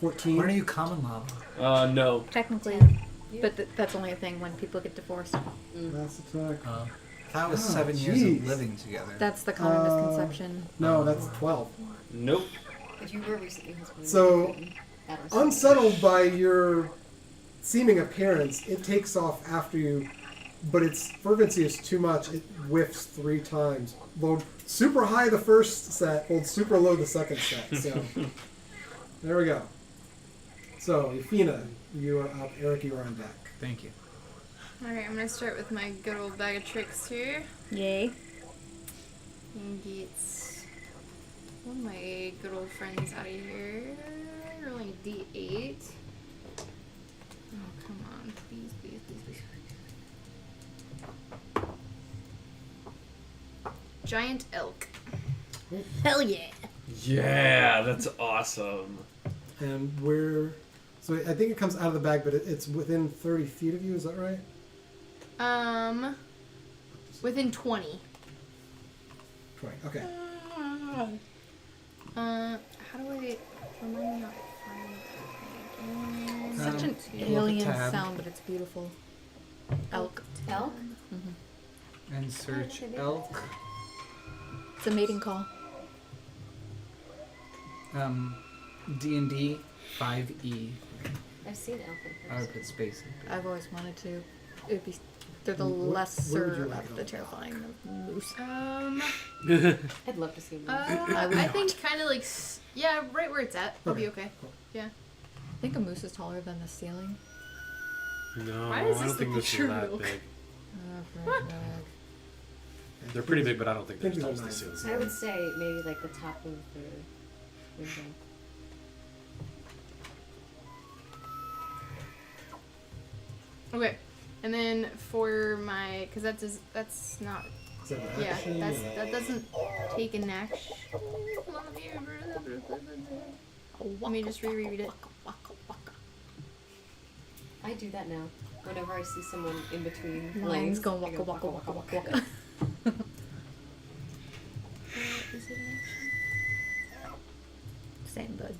Speaker 1: 14.
Speaker 10: When are you common law?
Speaker 3: No.
Speaker 2: Technically. But that's only a thing when people get divorced.
Speaker 1: Last attack.
Speaker 10: That was
Speaker 1: Oh,
Speaker 10: 7 years
Speaker 1: jeez.
Speaker 10: of living together.
Speaker 2: That's the common misconception.
Speaker 1: No, that's 12.
Speaker 3: Nope.
Speaker 6: But you were recently husband.
Speaker 1: So, unsettled by your seeming appearance, it takes off after you, but its fervency is too much. It whiffs 3 times. Load super high the first set, hold super low the second set. So, there we go. So, Yophina, you are up. Eric, you are on deck.
Speaker 10: Thank you.
Speaker 8: Alright, I'm gonna start with my good old bag of tricks here.
Speaker 2: Yay.
Speaker 8: And get one of my good old friends out of here. Rolling a d8. Oh, come on. Please, please, please, please. Giant elk.
Speaker 2: Hell yeah.
Speaker 3: Yeah, that's awesome.
Speaker 1: And so I think it comes out of the bag, but it's within 30 feet of you, is that right?
Speaker 8: Within 20.
Speaker 1: 20. Okay.
Speaker 8: How do I remind me how to find that
Speaker 2: Such an
Speaker 10: pull up a
Speaker 2: alien
Speaker 10: tab.
Speaker 2: sound, but it's beautiful. Elk.
Speaker 6: Elk?
Speaker 10: And search elk.
Speaker 2: It's a mating call.
Speaker 10: D&D 5e.
Speaker 6: I've seen elk in
Speaker 10: I would
Speaker 6: person.
Speaker 10: put space in.
Speaker 2: I've always wanted to. It'd be. They're the
Speaker 1: Where would
Speaker 2: lesser
Speaker 1: you like
Speaker 2: of
Speaker 1: it
Speaker 2: the
Speaker 1: on
Speaker 2: terrifying moose.
Speaker 6: I'd love to see one.
Speaker 8: I think kind of like yeah, right where it's at. I'll be okay.
Speaker 1: Cool.
Speaker 8: Yeah.
Speaker 2: I think a moose is taller than the ceiling.
Speaker 4: No,
Speaker 8: Why
Speaker 4: I
Speaker 8: is
Speaker 4: don't
Speaker 8: this the
Speaker 4: think this is
Speaker 8: picture
Speaker 4: that
Speaker 8: of
Speaker 4: big.
Speaker 2: What?
Speaker 4: They're pretty big, but I don't think they're
Speaker 1: Think
Speaker 4: as
Speaker 1: these
Speaker 4: tall
Speaker 1: are
Speaker 4: as the
Speaker 1: nice.
Speaker 4: ceiling.
Speaker 6: I would say maybe like the top of the window.
Speaker 8: Okay. And then for my, because that's not,
Speaker 1: Is that an
Speaker 8: yeah,
Speaker 1: action?
Speaker 8: that doesn't take an action. Let me just reread it.
Speaker 6: I do that now. Whenever I see someone in between
Speaker 2: Lines
Speaker 6: lanes,
Speaker 2: go
Speaker 6: I
Speaker 2: waka waka waka waka waka.
Speaker 8: Is it an action?
Speaker 2: Same bud.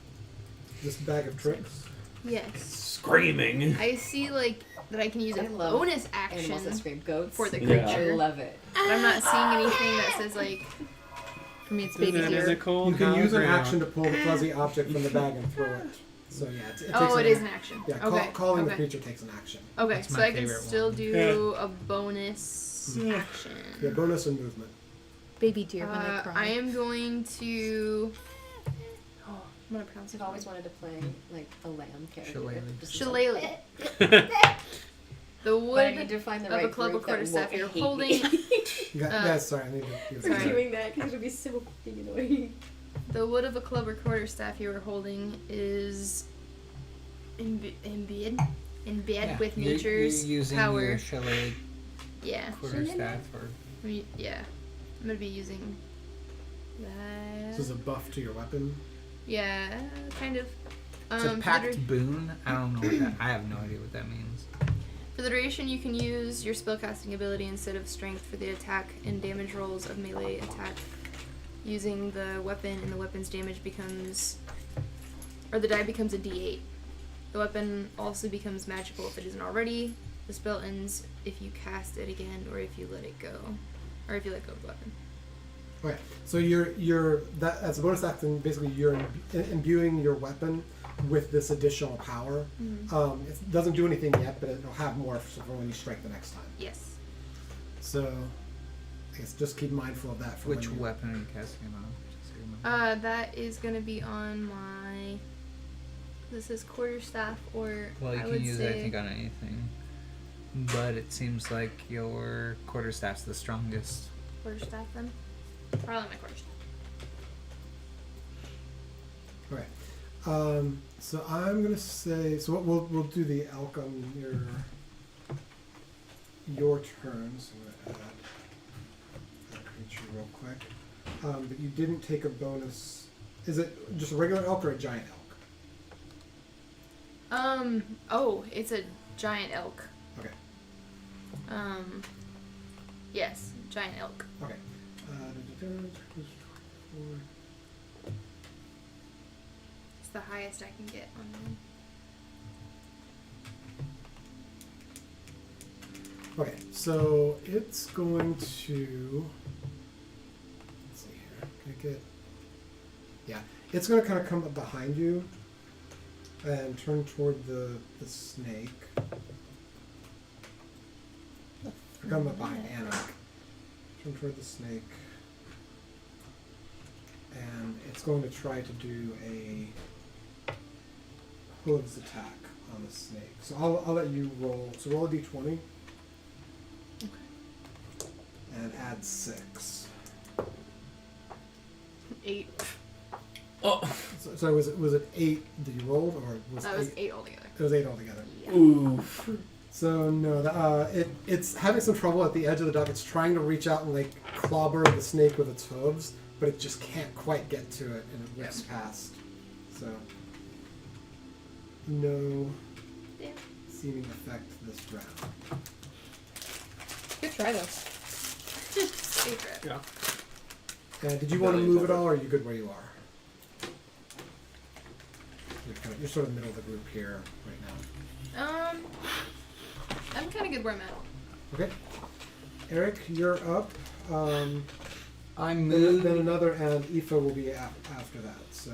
Speaker 1: This bag of tricks.
Speaker 8: Yes.
Speaker 3: Screaming.
Speaker 8: I see like that I can use a
Speaker 6: I love
Speaker 8: bonus action,
Speaker 6: animals that scream. Goats.
Speaker 8: for the
Speaker 3: Yeah.
Speaker 8: creature.
Speaker 6: I love it.
Speaker 8: but I'm not seeing anything that says like.
Speaker 2: For me, it's baby
Speaker 4: That is a
Speaker 2: deer.
Speaker 4: cold
Speaker 1: You can use an
Speaker 4: ground.
Speaker 1: action to pull the fuzzy object from the bag and throw it. So yeah, it takes
Speaker 8: Oh,
Speaker 1: an
Speaker 8: it is an action.
Speaker 1: Yeah,
Speaker 8: Okay.
Speaker 1: calling the
Speaker 8: okay.
Speaker 1: creature takes an action.
Speaker 8: Okay,
Speaker 10: That's
Speaker 8: so
Speaker 10: my
Speaker 8: I can
Speaker 10: favorite
Speaker 8: still
Speaker 10: one.
Speaker 8: do a bonus action.
Speaker 1: Yeah, bonus and movement.
Speaker 2: Baby deer when they
Speaker 8: I
Speaker 2: cry.
Speaker 8: am going to. Oh, I'm gonna pronounce it.
Speaker 6: I've always wanted to play like a lamb character.
Speaker 10: Shillelagh.
Speaker 6: Just
Speaker 8: Shillelagh. The
Speaker 6: But I
Speaker 8: wood
Speaker 6: need to find the
Speaker 8: of
Speaker 6: right
Speaker 8: a club
Speaker 6: group
Speaker 8: or
Speaker 6: that
Speaker 8: quarterstaff
Speaker 6: won't
Speaker 8: you're
Speaker 6: hate
Speaker 8: holding.
Speaker 6: me
Speaker 1: Guys, sorry, I need to do
Speaker 6: for
Speaker 8: Sorry.
Speaker 6: doing that because it would be so fucking annoying.
Speaker 8: The wood of a club or quarterstaff you are holding is imbued
Speaker 10: Yeah,
Speaker 8: with
Speaker 10: you're
Speaker 8: nature's
Speaker 10: using
Speaker 8: power.
Speaker 10: your chalet
Speaker 8: Yeah.
Speaker 10: quarterstaff or
Speaker 8: Yeah. I'm gonna be using that.
Speaker 1: This is a buff to your weapon.
Speaker 8: Yeah, kind of.
Speaker 10: it's a
Speaker 8: for the
Speaker 10: packed
Speaker 8: dur-
Speaker 10: boon. I don't know what that. I have no idea what that means.
Speaker 8: For the duration, you can use your spellcasting ability instead of strength for the attack and damage rolls of melee attack. Using the weapon, and the weapon's damage becomes, or the die becomes a D8. The weapon also becomes magical if it isn't already. The spell ends if you cast it again, or if you let it go, or if you let go of the weapon.
Speaker 1: Okay, so you're that as a bonus action, basically you're imbuing your weapon with this additional power. It doesn't do anything yet, but it'll have more for when you strike the next time.
Speaker 8: Yes.
Speaker 1: So I guess just keep mindful of that. For
Speaker 10: Which
Speaker 1: when you,
Speaker 10: weapon are you casting him on? Just so you remember.
Speaker 8: That is gonna be on my. This is quarterstaff, or
Speaker 10: Well, you
Speaker 8: I
Speaker 10: can
Speaker 8: would
Speaker 10: use
Speaker 8: say
Speaker 10: it, I think, on anything. But it seems like your quarterstaff's the strongest.
Speaker 8: quarterstaff then. Probably my quarterstaff.
Speaker 1: Okay. So I'm gonna say. So we'll do the elk on your turn. So I'm gonna add that creature real quick. But you didn't take a bonus. Is it just a regular elk or a giant elk?
Speaker 8: Oh, it's a giant elk.
Speaker 1: Okay.
Speaker 8: Yes, giant elk.
Speaker 1: Okay.
Speaker 8: It's the highest I can get on mine.
Speaker 1: Okay, so it's going to. Let's see here. Can I get? Yeah, it's going to kind of come up behind you and turn toward the snake. Or come up behind Anak. Turn toward the snake. And it's going to try to do a hooves attack on the snake. So I'll let you roll. So roll a d20. And add 6.
Speaker 8: 8.
Speaker 3: Oh.
Speaker 1: So was it 8 that you rolled, or was
Speaker 8: That
Speaker 1: it
Speaker 8: was 8 altogether.
Speaker 1: It was 8 altogether.
Speaker 3: Oof.
Speaker 1: So no, it's having some trouble at the edge of the dock. It's trying to reach out and like clobber the snake with its hooves, but it just can't quite get to it, and it whips past. So no seeming effect this round.
Speaker 2: Good try though.
Speaker 8: Stay trap.
Speaker 4: Yeah.
Speaker 1: And did you want to
Speaker 3: Valiant
Speaker 1: move at
Speaker 3: effort.
Speaker 1: all, or are you good where you are? You're sort of middle of the group here right now.
Speaker 8: I'm kind of good where I'm at.
Speaker 1: Okay. Eric, you're up.
Speaker 10: I'm
Speaker 1: Then
Speaker 10: moved.
Speaker 1: another, and Aoife will be after that. So,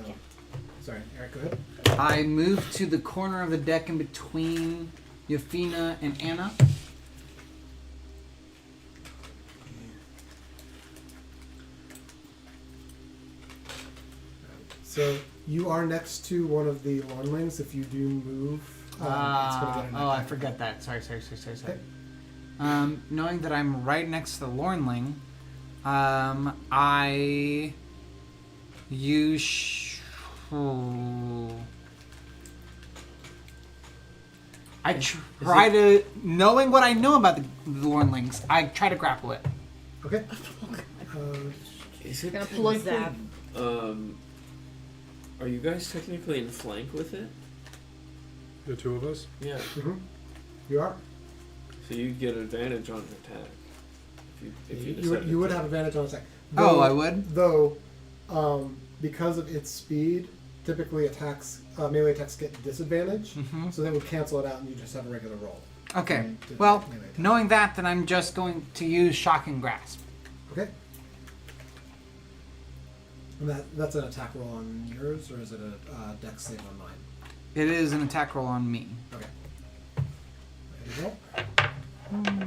Speaker 1: sorry, Eric, go ahead.
Speaker 10: I moved to the corner of the deck in between Yophina and Anna.
Speaker 1: So you are next to one of the Lornlings. If you do move, it's going to get an
Speaker 10: Oh, I
Speaker 1: attack.
Speaker 10: forgot that. Sorry.
Speaker 1: Okay.
Speaker 10: Knowing that I'm right next to the Lornling, I use. I try to, knowing what I know about the Lornlings, I try to grapple it.
Speaker 1: Okay.
Speaker 3: Is it
Speaker 2: Gonna pull a
Speaker 3: technically-
Speaker 2: Zav.
Speaker 3: Are you guys technically in flank with it?
Speaker 4: The two of us?
Speaker 3: Yeah.
Speaker 1: You are.
Speaker 3: So you get advantage on an attack. If you decide
Speaker 1: You would
Speaker 3: to-
Speaker 1: have advantage on attack.
Speaker 10: Oh, I would?
Speaker 1: Though, because of its speed, typically melee attacks get disadvantage, so they would cancel it out and you just have a regular roll.
Speaker 10: Okay.
Speaker 1: To
Speaker 10: Well,
Speaker 1: melee attack.
Speaker 10: knowing that, then I'm just going to use Shocking Grasp.
Speaker 1: Okay. And that's an attack roll on yours, or is it a dex save on mine?
Speaker 10: It is an attack roll on me.
Speaker 1: Okay. There you go.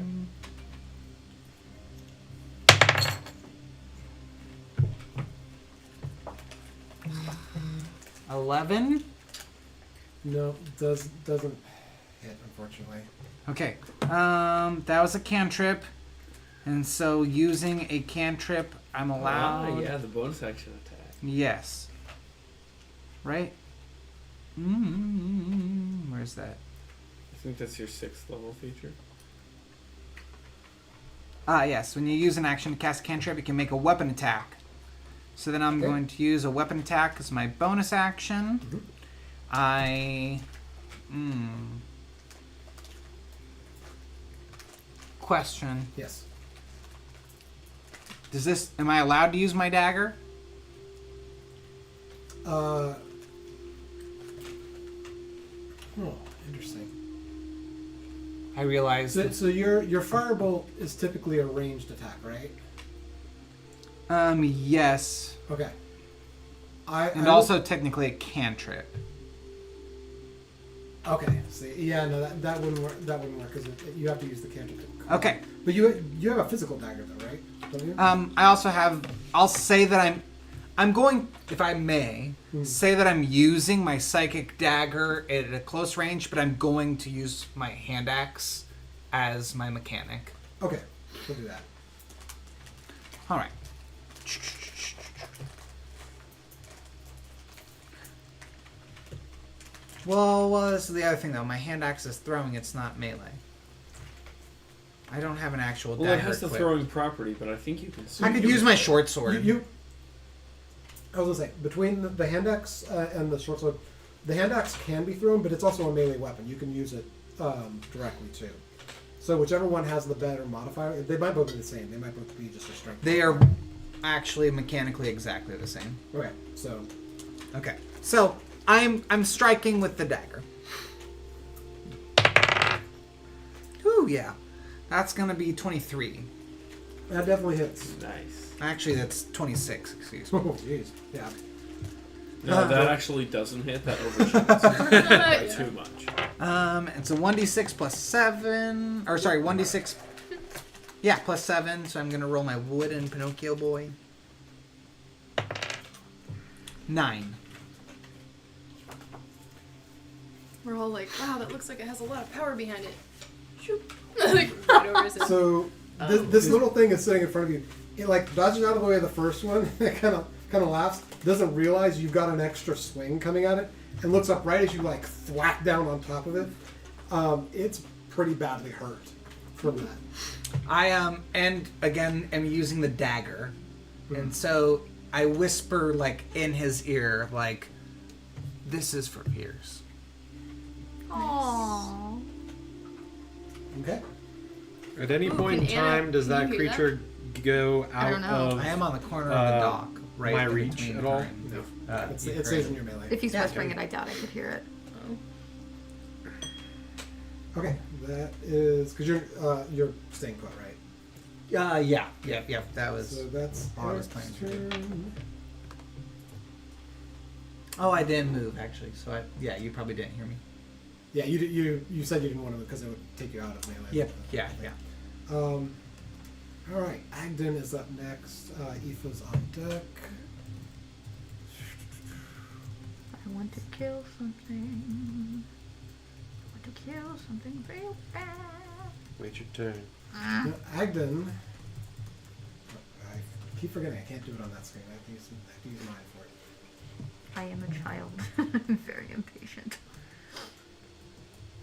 Speaker 10: 11.
Speaker 1: No, doesn't hit, unfortunately.
Speaker 10: Okay. That was a cantrip. And so using a cantrip, I'm allowed.
Speaker 3: yeah, the bonus action attack.
Speaker 10: Yes. Right? Where's that?
Speaker 3: I think that's your 6th level feature.
Speaker 10: Yes. When you use an action to cast a cantrip, you can make a weapon attack. So then I'm
Speaker 1: Okay.
Speaker 10: going to use a weapon attack as my bonus action. Question.
Speaker 1: Yes.
Speaker 10: Am I allowed to use my dagger?
Speaker 1: Interesting.
Speaker 10: I realize.
Speaker 1: So your firebolt is typically a ranged attack, right?
Speaker 10: Yes.
Speaker 1: Okay.
Speaker 10: And also technically a cantrip.
Speaker 1: Okay. See, yeah, no, that wouldn't work. That wouldn't work because you have to use the cantrip.
Speaker 10: Okay.
Speaker 1: But you have a physical dagger though, right? Don't you?
Speaker 10: I also have. I'll say that I'm going, if I may, say that I'm using my psychic dagger at a close range, but I'm going to use my hand axe as my mechanic.
Speaker 1: Okay, we'll do that.
Speaker 10: All right. Well, this is the other thing though. My hand axe is throwing; it's not melee. I don't have an actual
Speaker 3: Well,
Speaker 10: dagger.
Speaker 3: it has the
Speaker 10: equipped.
Speaker 3: throwing property, but I think you can.
Speaker 10: I could use my short sword.
Speaker 1: I was gonna say between the hand axe and the short sword, the hand axe can be thrown, but it's also a melee weapon. You can use it directly too. So whichever one has the better modifier, they might both be the same. They might both be just a strength.
Speaker 10: They are actually mechanically exactly the same.
Speaker 1: Okay, so
Speaker 10: Okay, so I'm striking with the dagger. Ooh, yeah, that's gonna be 23.
Speaker 1: that definitely hits.
Speaker 3: Nice.
Speaker 10: Actually, that's 26. Excuse me.
Speaker 1: Oh, jeez. Yeah.
Speaker 3: No, that actually doesn't hit. That overshoots by too much.
Speaker 10: It's a 1d6 plus 7, or sorry, 1d6. Yeah, plus 7. So I'm gonna roll my wooden Pinocchio boy. 9.
Speaker 8: We're all like, wow, that looks like it has a lot of power behind it. Shoop. Like, right over his head.
Speaker 1: So this little thing is sitting in front of you. It like dodges out of the way of the first one. It kind of laughs. Doesn't realize you've got an extra swing coming at it, and looks up right as you like thwack down on top of it. It's pretty badly hurt from that.
Speaker 10: I and again am using the dagger, and so I whisper like in his ear, like, "This is for Pierce."
Speaker 2: Aww.
Speaker 1: Okay.
Speaker 4: At any
Speaker 8: Ooh,
Speaker 4: point in
Speaker 8: can Anna-
Speaker 4: time, does
Speaker 8: can
Speaker 4: that
Speaker 8: you hear
Speaker 4: creature go
Speaker 2: I
Speaker 4: out
Speaker 2: don't know.
Speaker 4: of
Speaker 10: I am on the corner of the dock, right?
Speaker 4: my
Speaker 10: in
Speaker 4: reach
Speaker 10: between
Speaker 4: at all?
Speaker 10: current,
Speaker 4: No.
Speaker 1: It stays in your melee.
Speaker 2: If he's
Speaker 10: Yeah.
Speaker 2: whispering it, I doubt I could hear it.
Speaker 1: Okay, that is because you're staying put, right?
Speaker 10: Yeah. That was.
Speaker 1: So that's
Speaker 10: all I was
Speaker 1: Eric's
Speaker 10: planning to do.
Speaker 1: turn.
Speaker 10: Oh, I didn't move actually. So you probably didn't hear me.
Speaker 1: Yeah, you said you didn't want to because it would take you out of melee.
Speaker 10: Yep. Yeah.
Speaker 1: All right, Agden is up next. Aoife's on deck.
Speaker 2: I want to kill something. I want to kill something real bad.
Speaker 4: Wait your turn.
Speaker 1: Now, Agden. I keep forgetting I can't do it on that screen. I have to use mine for it.
Speaker 2: I am a child. I'm very impatient.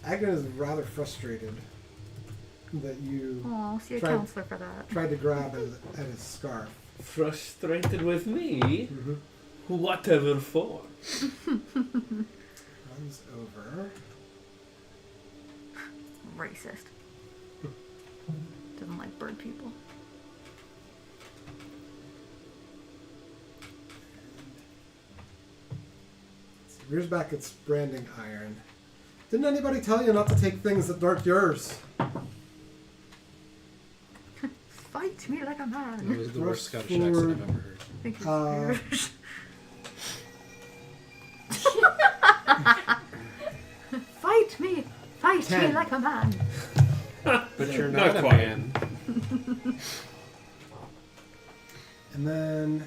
Speaker 1: Agden is rather frustrated that you
Speaker 2: Oh, see a
Speaker 1: Tried-
Speaker 2: counselor for that.
Speaker 1: tried to grab at his scarf.
Speaker 7: Frustrated with me?
Speaker 1: Mm-hmm.
Speaker 7: Whatever for?
Speaker 1: Runs over.
Speaker 2: Racist. Doesn't like bird people.
Speaker 1: Rears back its branding iron. Didn't anybody tell you not to take things that aren't yours?
Speaker 2: Fight me like a
Speaker 4: That
Speaker 2: man.
Speaker 4: was the
Speaker 1: Rush
Speaker 4: worst Scottish
Speaker 1: forward.
Speaker 4: accent I've ever heard.
Speaker 2: Thank you. Fight me! Fight me
Speaker 1: 10.
Speaker 2: like a man!
Speaker 4: But you're not,
Speaker 7: Not
Speaker 4: a
Speaker 7: quite.
Speaker 4: man.
Speaker 1: And then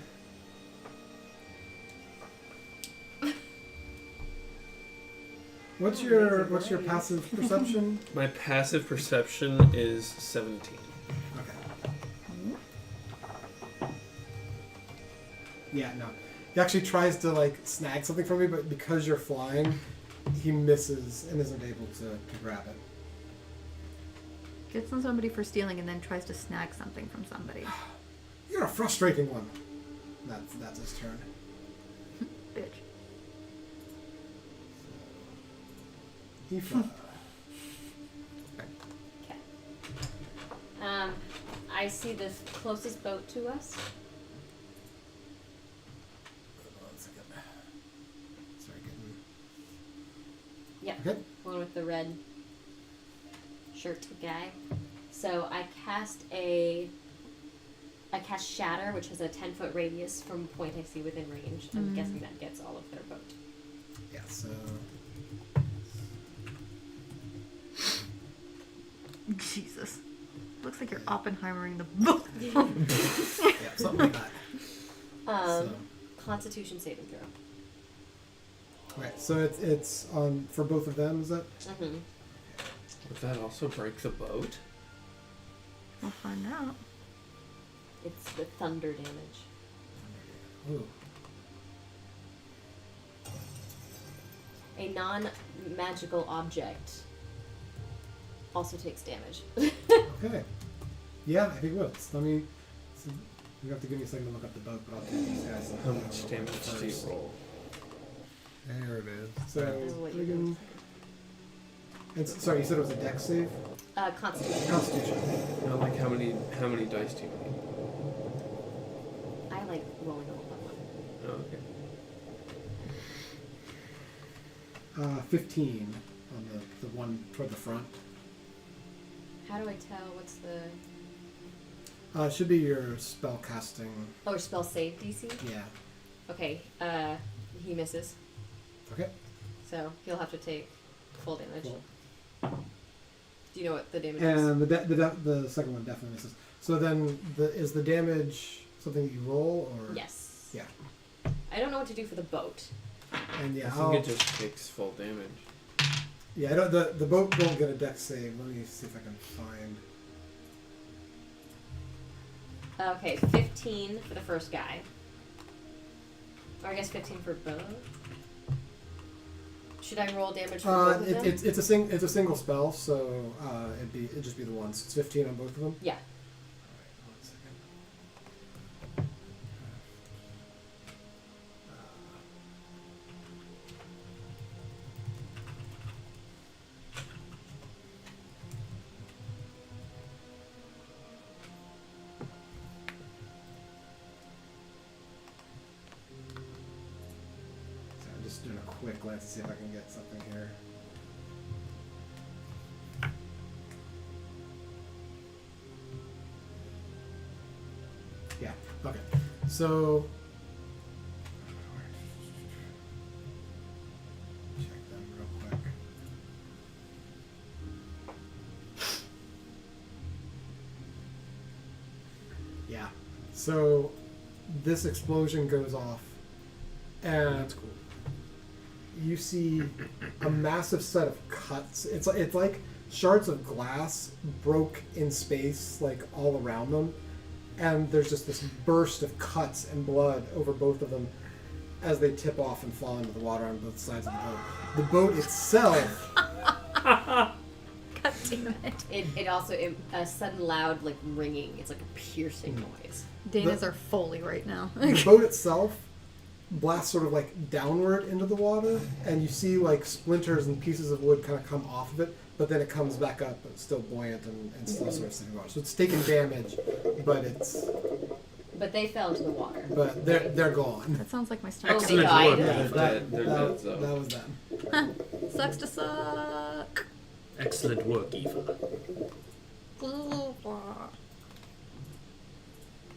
Speaker 1: what's your passive perception?
Speaker 7: My passive perception is 17.
Speaker 1: Okay. Yeah, no. He actually tries to like snag something from me, but because you're flying, he misses and isn't able to grab it.
Speaker 2: Gets on somebody for stealing and then tries to snag something from somebody.
Speaker 1: You're a frustrating one. That's his turn.
Speaker 2: Bitch.
Speaker 1: Aoife.
Speaker 6: Okay. I see the closest boat to us.
Speaker 1: Hold on a second. Sorry, getting.
Speaker 6: Yep.
Speaker 1: Okay.
Speaker 6: One with the red shirt guy. So I cast Shatter, which has a 10-foot radius from a point I see within range. I'm guessing that gets all of their boat.
Speaker 1: Yeah. So.
Speaker 2: Jesus. Looks like you're Oppenheimering the book.
Speaker 1: Yeah, something like that. So.
Speaker 6: Constitution saving throw.
Speaker 1: Right. So it's on for both of them. Is that?
Speaker 6: Mm-hmm.
Speaker 7: Would that also break the boat?
Speaker 2: We'll find out.
Speaker 6: It's the thunder damage.
Speaker 1: Ooh.
Speaker 6: A non-magical object also takes damage.
Speaker 1: Okay. Yeah, I think it will. So let me. So you have to give me a second to look up the boat, but I'll take these guys.
Speaker 7: How much damage do you roll?
Speaker 10: There it is.
Speaker 1: So,
Speaker 6: what you
Speaker 1: Brigands. And sorry, you said it was a dex save?
Speaker 6: Constitution.
Speaker 1: Constitution.
Speaker 7: No, like how many dice do you need?
Speaker 6: I like rolling a one.
Speaker 7: Oh, okay.
Speaker 1: 15 on the one toward the front.
Speaker 6: How do I tell what's the...
Speaker 1: It should be your spell casting.
Speaker 6: Oh, spell save DC?
Speaker 1: Yeah.
Speaker 6: Okay, he misses.
Speaker 1: Okay.
Speaker 6: So he'll have to take full damage.
Speaker 1: Cool.
Speaker 6: Do you know what the damage is?
Speaker 1: And the second one definitely misses. So then, is the damage something that you roll or?
Speaker 6: Yes.
Speaker 1: Yeah.
Speaker 6: I don't know what to do for the boat.
Speaker 1: And yeah,
Speaker 7: I think it just takes full damage.
Speaker 1: Yeah, I don't, the boat won't get a dex save. Let me see if I can find.
Speaker 6: Okay, 15 for the first guy. Or I guess 15 for both. Should I roll damage for both of them?
Speaker 1: It's a single spell, so it'd just be the one. So it's 15 on both of them.
Speaker 6: Yeah.
Speaker 1: All right, 1 second. Just doing a quick glance to see if I can get something here. Yeah. Okay. So. Check them real quick. Yeah. So this explosion goes off, and
Speaker 4: That's cool.
Speaker 1: you see a massive set of cuts. It's like shards of glass broke in space, like all around them, and there's just this burst of cuts and blood over both of them as they tip off and fall into the water on both sides of the boat. The boat itself.
Speaker 2: God damn it.
Speaker 6: It also a sudden loud like ringing. It's like a piercing noise.
Speaker 2: Danas are Foley right now.
Speaker 1: The boat itself blasts sort of like downward into the water, and you see like splinters and pieces of wood kind of come off of it, but then it comes back up, but it's still buoyant and still sort of sitting water. So it's taking damage, but
Speaker 6: they fell into the water.
Speaker 1: but they're gone.
Speaker 2: That sounds like my
Speaker 6: Oh,
Speaker 2: stomach.
Speaker 6: they
Speaker 4: Excellent
Speaker 6: died.
Speaker 4: work.
Speaker 1: Yeah,
Speaker 3: They're dead,
Speaker 1: that
Speaker 3: so.
Speaker 1: was them.
Speaker 2: Sucks to suck.
Speaker 4: Excellent work, Aoife.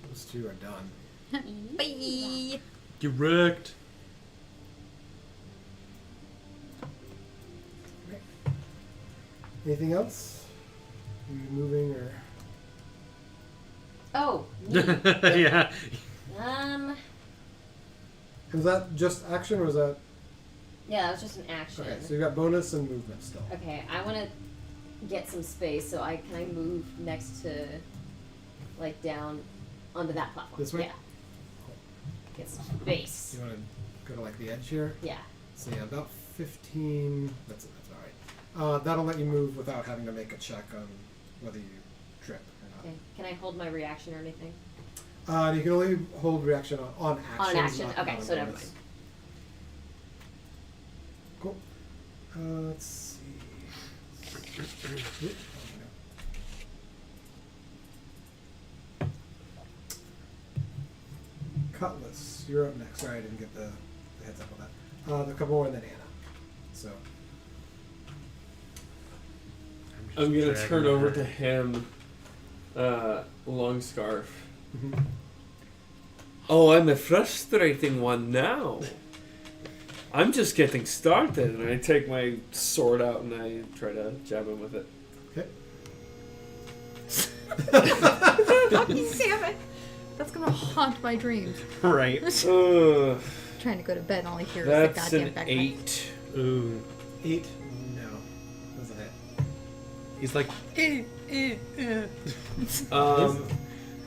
Speaker 1: Those two are done.
Speaker 2: Bye.
Speaker 4: You wrecked.
Speaker 1: Anything else? You moving or?
Speaker 6: Oh. Me.
Speaker 4: Yeah.
Speaker 1: Was that just action or was that?
Speaker 6: Yeah, that was just an action.
Speaker 1: Okay, so you got bonus and movement still.
Speaker 6: Okay, I want to get some space, so can I move next to, like, down onto that platform?
Speaker 1: This way?
Speaker 6: Yeah. Get some space.
Speaker 1: You want to go to like the edge here?
Speaker 6: Yeah.
Speaker 1: So yeah, about 15. That's all right. That'll let you move without having to make a check on whether you trip or not.
Speaker 6: Okay. Can I hold my reaction or anything?
Speaker 1: You can only hold reaction on action.
Speaker 6: On action.
Speaker 1: not
Speaker 6: Okay,
Speaker 1: on
Speaker 6: so never
Speaker 1: bonus.
Speaker 6: mind.
Speaker 1: Cool. Let's see. Oop, Cutlass, you're up next. Sorry, I didn't get the heads up on that. The couple more and then Anna. So
Speaker 3: I'm gonna
Speaker 4: dragging
Speaker 3: turn over
Speaker 4: her.
Speaker 3: to him. Long scarf.
Speaker 1: Mhm.
Speaker 3: Oh, I'm a frustrating one now. I'm just getting started, and I take my sword out and I try to jab him with it.
Speaker 1: okay.
Speaker 2: Damn it. That's gonna haunt my dreams.
Speaker 4: Right.
Speaker 3: Ugh,
Speaker 2: Trying to go to bed and all I hear is the
Speaker 3: that's
Speaker 2: goddamn
Speaker 3: an
Speaker 2: bagpipe.
Speaker 3: 8.
Speaker 4: Ooh.
Speaker 1: 8. No, doesn't hit.
Speaker 4: He's like,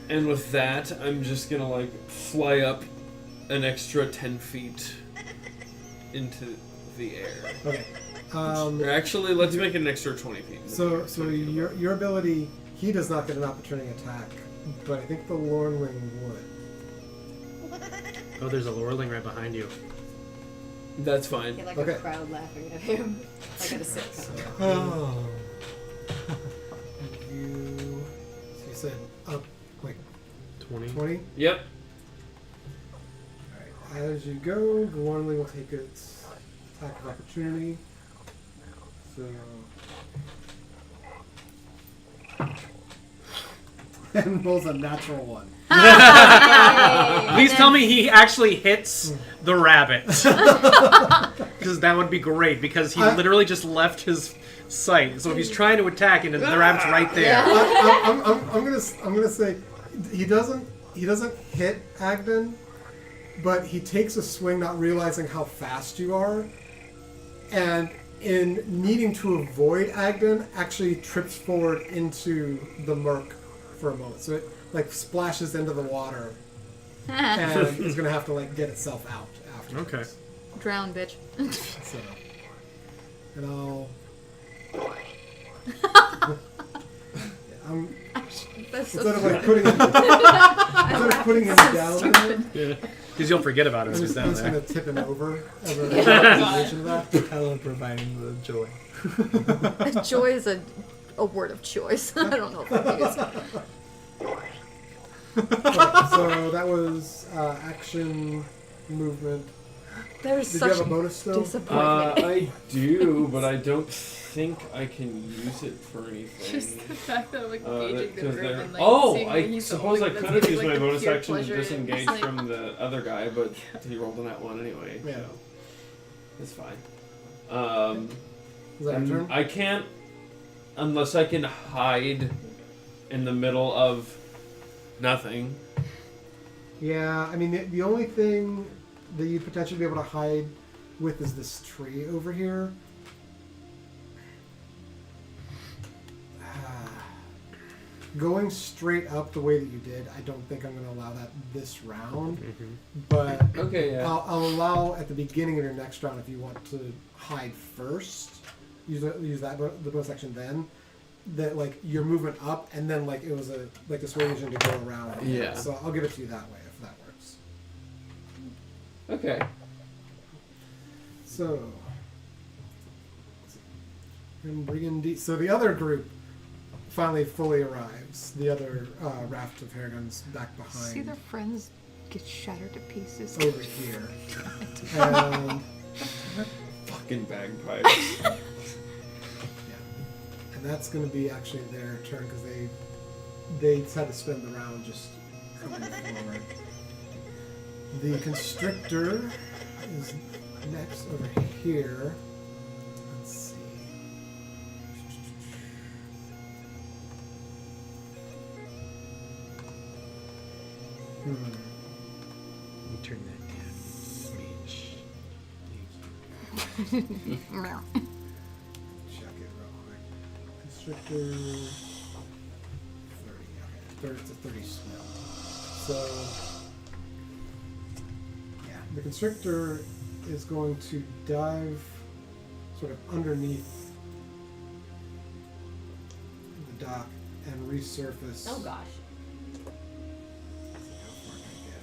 Speaker 3: And with that, I'm just gonna like fly up an extra 10 feet into the air.
Speaker 1: Okay.
Speaker 3: Or actually, let's make it an extra 20 feet.
Speaker 1: So your ability, he does not get an opportunity attack, but I think the Lornling would.
Speaker 4: oh, there's a Lorling right behind you.
Speaker 3: That's fine.
Speaker 6: Get like
Speaker 1: Okay.
Speaker 6: a crowd laughing at him. Like at a sitcom.
Speaker 1: Oh. So you said up like
Speaker 4: 20.
Speaker 1: 20?
Speaker 3: Yep.
Speaker 1: Alright. As you go, the Lornling will take its attack of opportunity. So. And rolls a natural one.
Speaker 4: Please tell me he actually hits the rabbit. Because that would be great, because he literally just left his sight. So if he's trying to attack and the rabbit's right there.
Speaker 1: I'm gonna say he doesn't hit Agden, but he takes a swing not realizing how fast you are, and in needing to avoid Agden actually trips forward into the murk for a moment. So it like splashes into the water and is gonna have to like get itself out afterwards.
Speaker 4: Okay.
Speaker 2: Drown, bitch.
Speaker 1: So, and I'll. I'm,
Speaker 2: That's so
Speaker 1: instead of like
Speaker 2: stupid.
Speaker 1: putting him down there,
Speaker 4: Yeah. Because you'll forget about him
Speaker 1: I'm
Speaker 4: if he's
Speaker 1: just,
Speaker 4: down
Speaker 1: I'm just
Speaker 4: there.
Speaker 1: gonna tip him over as a representation of that.
Speaker 10: I love providing the joy.
Speaker 2: Joy is a word of choice. I don't know if I use it.
Speaker 1: Okay, so that was action, movement,
Speaker 2: There's
Speaker 1: Did
Speaker 2: such
Speaker 1: you have a bonus still?
Speaker 2: disappointment.
Speaker 3: I do, but I don't think I can use it for anything.
Speaker 8: Just the fact that I'm like engaging the
Speaker 3: Because
Speaker 8: group
Speaker 3: they're-
Speaker 8: and like
Speaker 3: oh,
Speaker 8: seeing that
Speaker 3: I
Speaker 8: he's the
Speaker 3: suppose
Speaker 8: only
Speaker 3: I
Speaker 8: one that's
Speaker 3: could have
Speaker 8: getting,
Speaker 3: used
Speaker 8: like,
Speaker 3: my
Speaker 8: the
Speaker 3: bonus
Speaker 8: pure
Speaker 3: action to
Speaker 8: pleasure.
Speaker 3: disengage
Speaker 8: It's like-
Speaker 3: from the other guy, but he rolled on that one anyway.
Speaker 1: Yeah.
Speaker 3: So it's fine.
Speaker 1: Is that your
Speaker 3: And
Speaker 1: turn?
Speaker 3: I can't unless I can hide in the middle of nothing.
Speaker 1: Yeah, I mean, the only thing that you potentially be able to hide with is this tree over here. Going straight up the way that you did, I don't think I'm going to allow that this round. But
Speaker 3: Okay, yeah.
Speaker 1: I'll allow at the beginning of your next round if you want to hide first. Use that the bonus action then. That like your movement up and then like it was a swing to go around.
Speaker 3: Yeah.
Speaker 1: So I'll give it to you that way if that works.
Speaker 3: Okay.
Speaker 1: So, so the other group finally fully arrives. The other raft of Harengon's back behind.
Speaker 2: See their friends get shattered to pieces.
Speaker 1: Over here. And,
Speaker 3: Fucking bagpipes.
Speaker 1: yeah. And that's going to be actually their turn because they had to spend the round just coming forward. The constrictor is next over here. Let's see.
Speaker 4: Let me turn that down. Smidge. Thank you.
Speaker 1: Check it real quick. Constrictor 30. Okay, it's a 30 spell. So yeah, the constrictor is going to dive sort of underneath the dock and resurface.
Speaker 6: Oh gosh.
Speaker 1: Let's see how far I can get.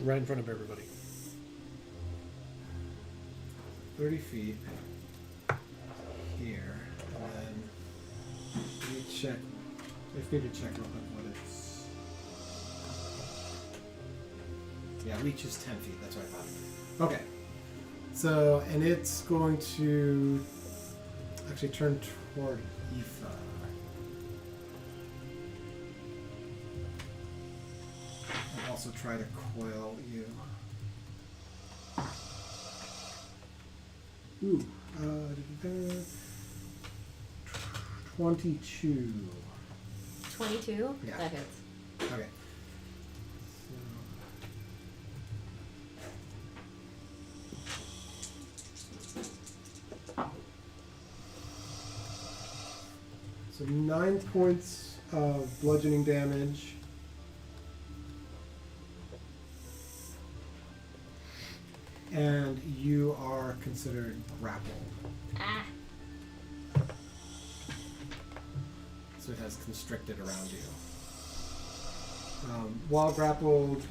Speaker 4: Right in front of everybody.
Speaker 1: 30 feet here, and then we check. I need to check real quick what it's. Yeah, reach is 10 feet. That's what I thought. Okay. So, and it's going to actually turn toward Aoife. And also try to coil you. Ooh, 22.
Speaker 6: 22?
Speaker 1: Yeah.
Speaker 6: That hits.
Speaker 1: Okay. So 9 points of bludgeoning damage. And you are considered grappled.
Speaker 6: Ah.
Speaker 1: So it has constricted around you. While grappled,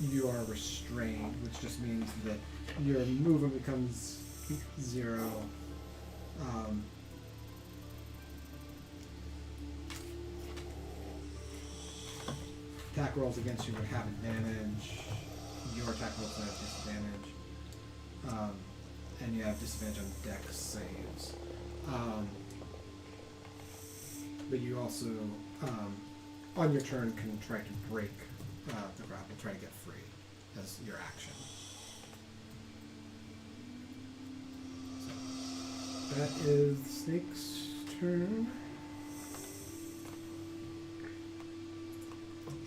Speaker 1: you are restrained, which just means that your movement becomes 0. Attack rolls against you would have advantage. Your attack rolls would have disadvantage. And you have disadvantage on dex saves. But you also, on your turn, can try to break the grapple, try to get free as your action. So that is the snake's turn.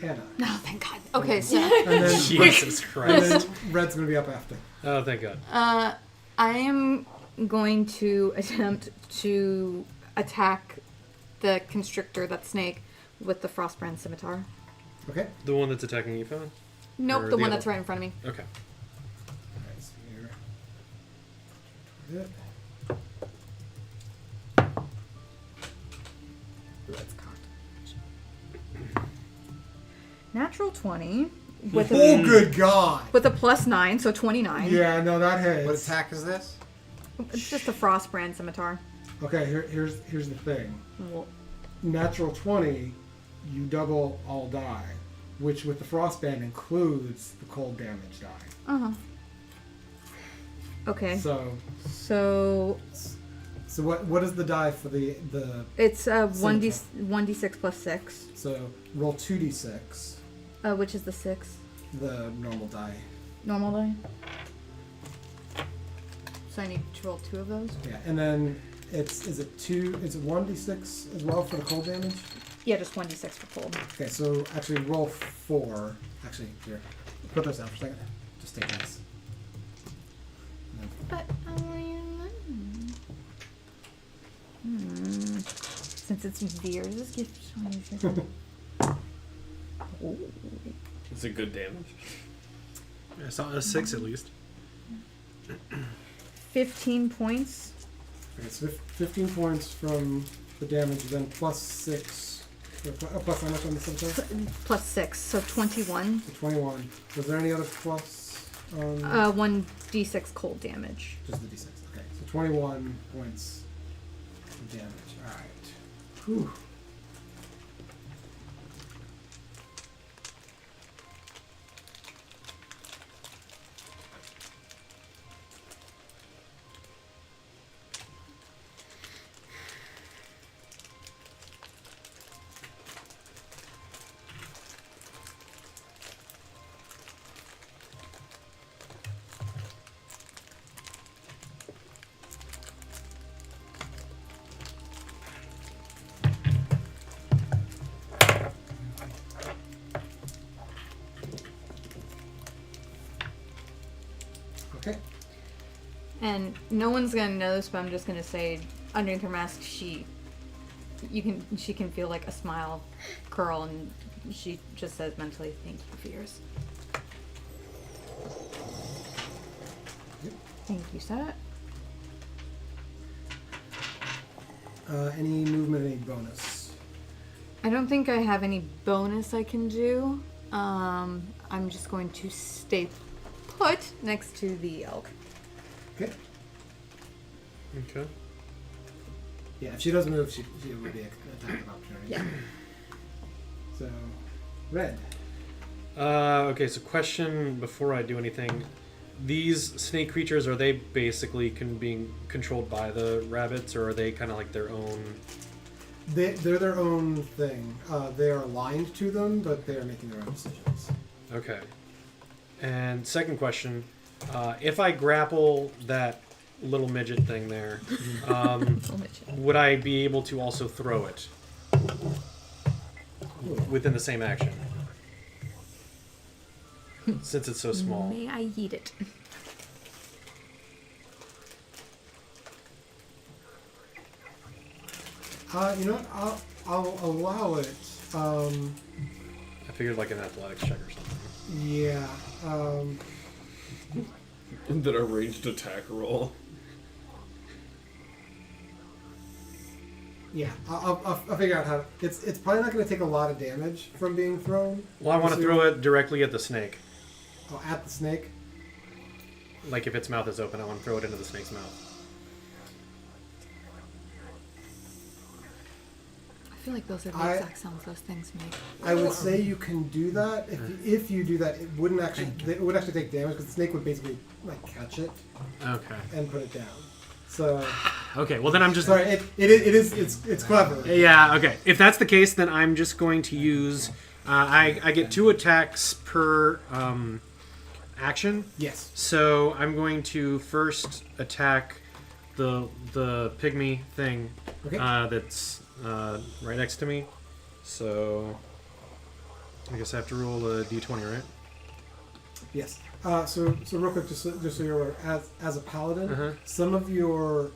Speaker 1: Anna.
Speaker 2: No, thank God. Okay, so
Speaker 1: And then,
Speaker 4: Jesus
Speaker 1: and
Speaker 4: Christ.
Speaker 1: then Red's going to be up after.
Speaker 4: Oh, thank God.
Speaker 2: I am going to attempt to attack the constrictor, that snake, with the frostbrand scimitar.
Speaker 1: Okay.
Speaker 4: The one that's attacking Aoife?
Speaker 2: Nope,
Speaker 4: Or
Speaker 2: the
Speaker 4: the
Speaker 2: one
Speaker 4: other
Speaker 2: that's right in front of me.
Speaker 4: Okay.
Speaker 1: Alright, so here. It.
Speaker 2: Let's cocked. Natural 20 with
Speaker 1: Oh,
Speaker 2: a
Speaker 1: good God!
Speaker 2: with a +9, so 29.
Speaker 1: Yeah, no, that hits.
Speaker 10: What attack is this?
Speaker 2: It's just a frostbrand scimitar.
Speaker 1: Okay, here's the thing.
Speaker 2: Well,
Speaker 1: Natural 20, you double all die, which with the frostband includes the cold damage die.
Speaker 2: uh-huh. Okay.
Speaker 1: So what is the die for the
Speaker 2: It's
Speaker 1: Scimitar.
Speaker 2: 1d6 plus 6,
Speaker 1: so roll 2d6,
Speaker 2: which is the 6
Speaker 1: the normal die.
Speaker 2: normal die. So I need to roll 2 of those.
Speaker 1: Yeah, and then is it 1d6 as well for the cold damage?
Speaker 2: Yeah, just 1d6 for cold.
Speaker 1: Okay, so actually roll 4. Actually, here, put those down for a second. Just take this.
Speaker 2: But since it's Veer's gift, oh.
Speaker 3: It's a good damage.
Speaker 4: I saw a 6 at least.
Speaker 2: 15 points.
Speaker 1: Okay, so 15 points from the damage, then plus 6. Plus how much on the scimitar?
Speaker 2: Plus 6, so 21.
Speaker 1: So 21. Was there any other plus?
Speaker 2: 1d6 cold damage.
Speaker 1: Just the d6. Okay, so 21 points of damage. All right. Whew. Okay.
Speaker 2: And no one's gonna know this, but I'm just gonna say, underneath her mask, she can feel like a smile curl, and she just says mentally, "Thank you for yours." Thank you, Seth.
Speaker 1: Any movement, any bonus?
Speaker 2: I don't think I have any bonus I can do. I'm just going to stay put next to the elk.
Speaker 1: Okay.
Speaker 4: Okay.
Speaker 1: Yeah, if she doesn't move, she would be an attack of opportunity.
Speaker 2: Yeah.
Speaker 1: So, red.
Speaker 4: Okay, so question before I do anything. These snake creatures, are they basically being controlled by the rabbits, or are they kind of like their own?
Speaker 1: They're their own thing. They are aligned to them, but they are making their own decisions.
Speaker 4: Okay. And second question, if I grapple that little midget thing there, would I be able to also throw it within the same action? Since it's so small.
Speaker 2: May I eat it?
Speaker 1: You know what? I'll allow it.
Speaker 4: I figured like an athletics check or something.
Speaker 1: Yeah.
Speaker 3: And then a ranged attack roll.
Speaker 1: Yeah, I'll figure out how. It's probably not going to take a lot of damage from being thrown.
Speaker 4: Well, I want to throw it directly at the snake.
Speaker 1: Oh, at the snake?
Speaker 4: Like if its mouth is open, I want to throw it into the snake's mouth.
Speaker 2: I feel like those are the exact sounds those things make.
Speaker 1: I would say you can do that. If you do that, it wouldn't actually. It would actually take damage because the snake would basically like catch it.
Speaker 4: Okay.
Speaker 1: And put it down. So.
Speaker 4: Okay. Well, then I'm just.
Speaker 1: Sorry. It's clever.
Speaker 4: Yeah. Okay. If that's the case, then I'm just going to use. I get 2 attacks per action.
Speaker 1: Yes.
Speaker 4: So I'm going to first attack the pygmy thing.
Speaker 1: Okay.
Speaker 4: That's right next to me. So I guess I have to roll a d20, right?
Speaker 1: Yes. So real quick, just so you're aware, as a paladin, some of your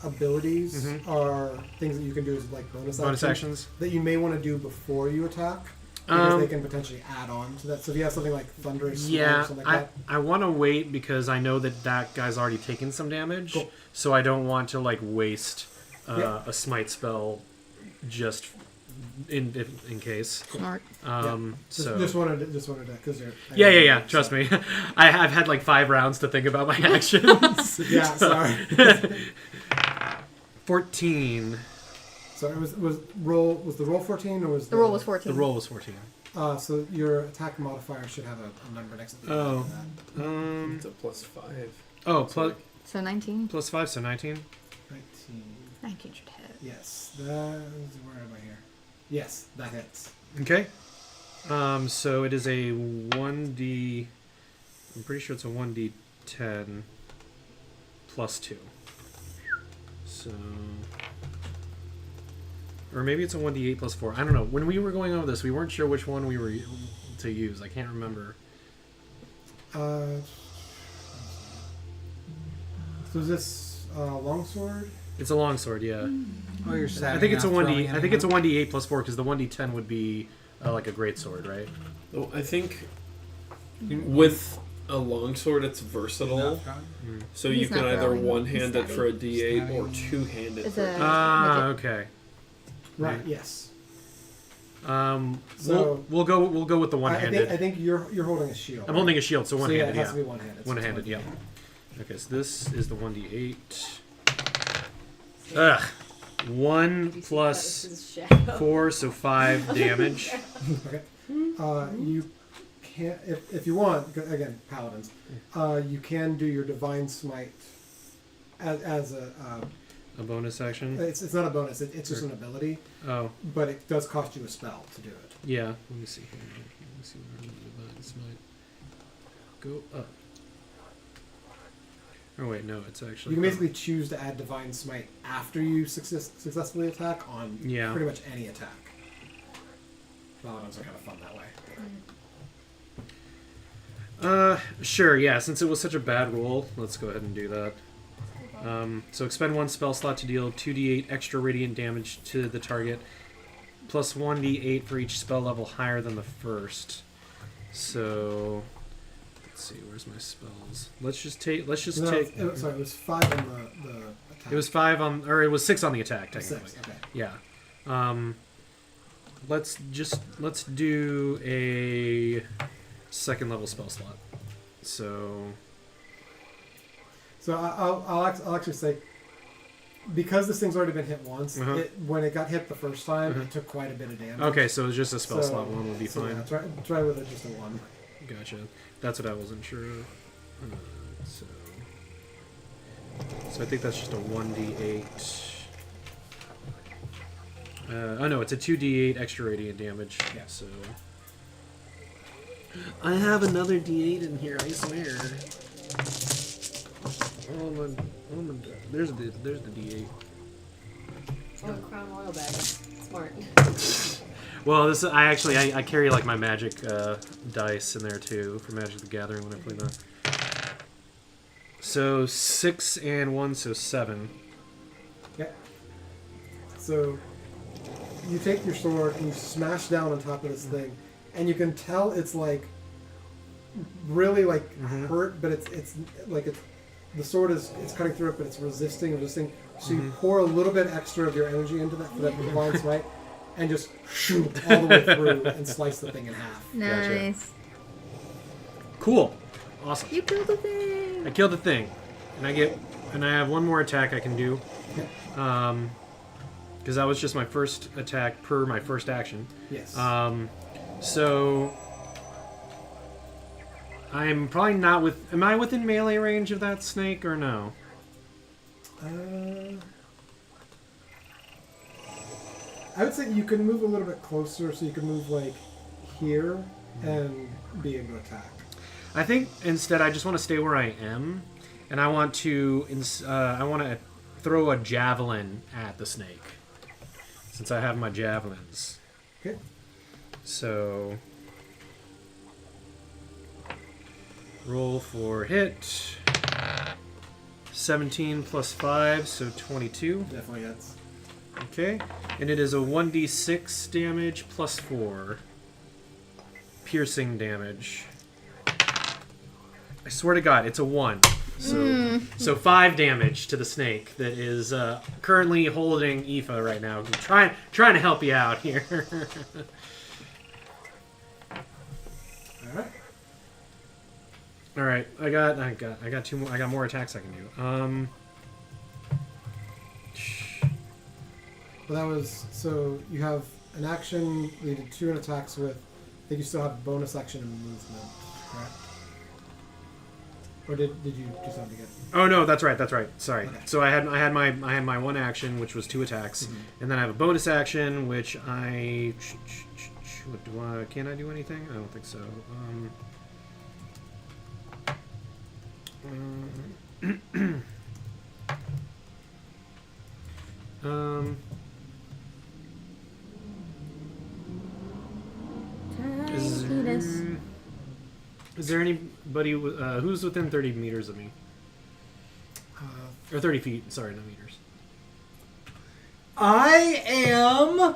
Speaker 1: abilities are things that you can do as like bonus actions that you may want to do before you attack. Because they can potentially add on to that. So if you have something like Thunderous or something like that.
Speaker 4: I want to wait because I know that guy's already taken some damage.
Speaker 1: Cool.
Speaker 4: So I don't want to like waste a smite spell just in case.
Speaker 2: Smart.
Speaker 1: Just wanted to because you're.
Speaker 4: Yeah. Trust me, I've had like 5 rounds to think about my actions.
Speaker 1: Yeah, sorry.
Speaker 4: 14.
Speaker 1: So it was the roll 14 or was
Speaker 2: The roll was 14.
Speaker 4: The roll was 14.
Speaker 1: So your attack modifier should have a number next to the
Speaker 4: Oh.
Speaker 3: It's a +5.
Speaker 4: Oh,
Speaker 3: That's
Speaker 4: plus,
Speaker 3: like-
Speaker 2: So 19?
Speaker 4: plus 5, so 19.
Speaker 1: 19.
Speaker 2: 19 should hit.
Speaker 1: Yes, that is, where am I here? Yes, that hits.
Speaker 4: Okay. So it is a 1d. I'm pretty sure it's a 1d10 plus 2. So. Or maybe it's a 1d8 plus 4. I don't know. When we were going over this, we weren't sure which one we were to use. I can't remember.
Speaker 1: So is this longsword?
Speaker 4: It's a longsword, yeah.
Speaker 10: Oh, you're
Speaker 4: I think it's a 1d. I think it's a
Speaker 10: one.
Speaker 4: 1d8 plus 4 because the 1d10 would be like a great sword, right?
Speaker 3: Oh, I think with a longsword, it's versatile. So
Speaker 2: He's
Speaker 3: you can
Speaker 2: not
Speaker 3: either
Speaker 2: throwing,
Speaker 3: one-hand
Speaker 2: he's
Speaker 3: it for a D8
Speaker 10: stabbing.
Speaker 3: or two-hand it
Speaker 2: It's
Speaker 3: for
Speaker 2: a-
Speaker 3: a
Speaker 4: Ah,
Speaker 2: midget.
Speaker 4: okay.
Speaker 1: Right. Yes.
Speaker 4: We'll go with the one-handed.
Speaker 1: I think you're holding a shield.
Speaker 4: I'm holding a shield, so
Speaker 1: So yeah,
Speaker 4: one-handed.
Speaker 1: it has
Speaker 4: Yeah,
Speaker 1: to be one-handed. so it's
Speaker 4: one-handed. Yeah.
Speaker 1: 1d8.
Speaker 4: Okay, so this is the 1d8. Ugh. 1 plus 4, so 5 damage.
Speaker 1: Okay. You can, if you want, again, paladins, you can do your divine smite as a.
Speaker 4: A bonus action.
Speaker 1: It's not a bonus. It's just an ability,
Speaker 4: Oh,
Speaker 1: but it does cost you a spell to do it.
Speaker 4: yeah. Let me see here. Let me see where the divine smite. Go up. Oh wait, no, it's actually.
Speaker 1: You can basically choose to add divine smite after you successfully attack on
Speaker 4: Yeah.
Speaker 1: pretty much any attack. Paladins are kind of fun that way.
Speaker 4: Sure, yeah. Since it was such a bad roll, let's go ahead and do that. So expend 1 spell slot to deal 2d8 extra radiant damage to the target, plus 1d8 for each spell level higher than the first. So let's see, where's my spells? Let's just take.
Speaker 1: No, sorry, it was 5 on the attack.
Speaker 4: It was 5 on, or it was 6 on the attack technically.
Speaker 1: 6. Okay.
Speaker 4: Yeah. Let's do a second level spell slot. So
Speaker 1: I'll actually say, because this thing's already been hit once, when it got hit the first time, it took quite a bit of damage.
Speaker 4: okay, so it's just a spell slot one would be fine.
Speaker 1: Yeah, try with just a 1.
Speaker 4: Gotcha. That's what I wasn't sure. So I think that's just a 1d8. Oh no, it's a 2d8 extra radiant damage.
Speaker 1: Yeah.
Speaker 4: So I have another d8 in here. I swear. Oh my! There's the d8.
Speaker 6: Oh, crown oil bag. Smart.
Speaker 4: Well, this I carry like my magic dice in there too for Magic the Gathering when I play that. So 6 and 1, so 7.
Speaker 1: Yeah. So you take your sword and you smash down on top of this thing, and you can tell it's like really like hurt, but it's like the sword is cutting through it, but it's resisting. So you pour a little bit extra of your energy into that for that divine smite, and just shoot all the way through and slice the thing in half.
Speaker 2: Nice.
Speaker 4: Cool. Awesome.
Speaker 2: You killed the thing.
Speaker 4: I killed the thing, and I have one more attack I can do. Because that was just my first attack per my first action.
Speaker 1: Yes.
Speaker 4: So I'm probably not with. Am I within melee range of that snake or no?
Speaker 1: I would say you can move a little bit closer, so you can move like here and be able to attack.
Speaker 4: I think instead I just want to stay where I am, and I want to throw a javelin at the snake since I have my javelins.
Speaker 1: Okay.
Speaker 4: So roll for hit. 17 plus 5, so 22.
Speaker 1: Definitely hits.
Speaker 4: Okay, and it is a 1d6 damage plus 4 piercing damage. I swear to God, it's a 1. So 5 damage to the snake that is currently holding Aoife right now. I'm trying to help you out here.
Speaker 1: All right.
Speaker 4: All right, I got 2 more. I got more attacks I can do.
Speaker 1: Well, that was so you have an action leading 2 attacks with. I think you still have bonus action and movement, correct? Or did you do something again?
Speaker 4: Oh no, that's right. Sorry.
Speaker 1: Okay.
Speaker 4: So I had my one action, which was 2 attacks, and then I have a bonus action, which I. What do I? Can I do anything? I don't think so. Is there anybody who's within 30 meters of me? Or 30 feet? Sorry, not meters.
Speaker 10: I am.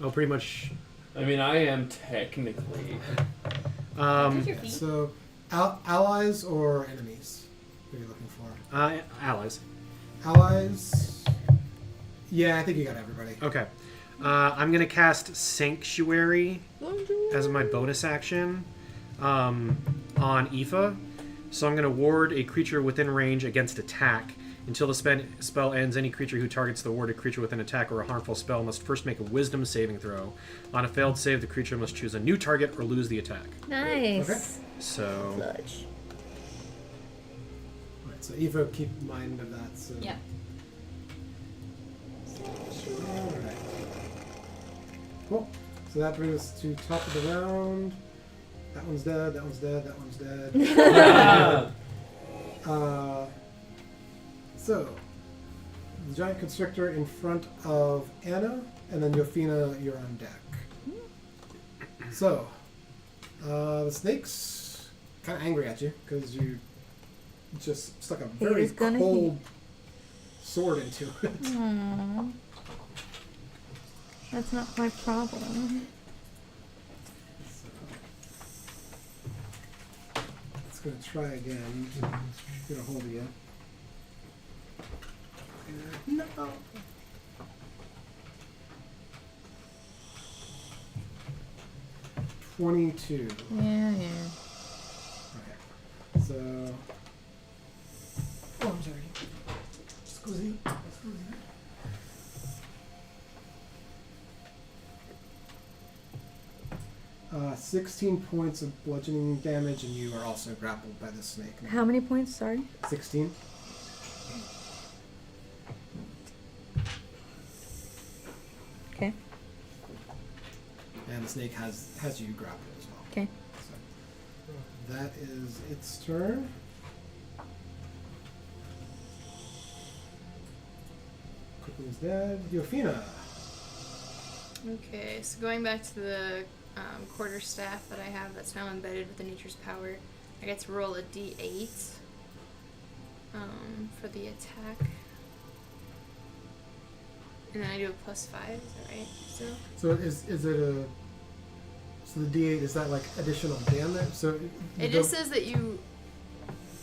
Speaker 4: Oh, pretty much.
Speaker 7: I mean, I am technically.
Speaker 6: Take your feet.
Speaker 1: So, allies or enemies? What are you looking for?
Speaker 4: Allies.
Speaker 1: Allies. Yeah, I think you got everybody.
Speaker 4: Okay. I'm gonna cast Sanctuary as my bonus action on Aoife. So I'm gonna ward a creature within range against attack. Until the spell ends, any creature who targets the warded creature with an attack or a harmful spell must first make a Wisdom saving throw. On a failed save, the creature must choose a new target or lose the attack.
Speaker 2: Nice.
Speaker 1: Okay.
Speaker 4: So
Speaker 2: Clutch.
Speaker 1: Alright, so Aoife, keep mind of that. So.
Speaker 6: Yeah.
Speaker 1: Alright. Cool. So that brings us to top of the round. That one's dead, that one's dead, that one's dead. So, the giant constrictor in front of Anna, and then Yophina, you're on deck. So, the snake's kind of angry at you because you just stuck a very
Speaker 2: He's gonna
Speaker 1: cold sword into it.
Speaker 2: Aww. That's not my problem.
Speaker 1: It's going to try again. It's going to hold you. No. 22.
Speaker 2: Yeah.
Speaker 1: Okay. So. Oh, I'm sorry. Scusi. 16 points of bludgeoning damage, and you are also grappled by the snake.
Speaker 2: How many points? Sorry.
Speaker 1: 16.
Speaker 2: Okay.
Speaker 1: And the snake has you grappled as well.
Speaker 2: Okay.
Speaker 1: So that is its turn. Quickly is dead. Yophina.
Speaker 8: Okay, so going back to the quarterstaff that I have that's now embedded with the nature's power, I get to roll a d8 for the attack. And then I do a +5, is that right?
Speaker 1: So is it a... So the D8, is that like additional damage? So
Speaker 8: It just says that you...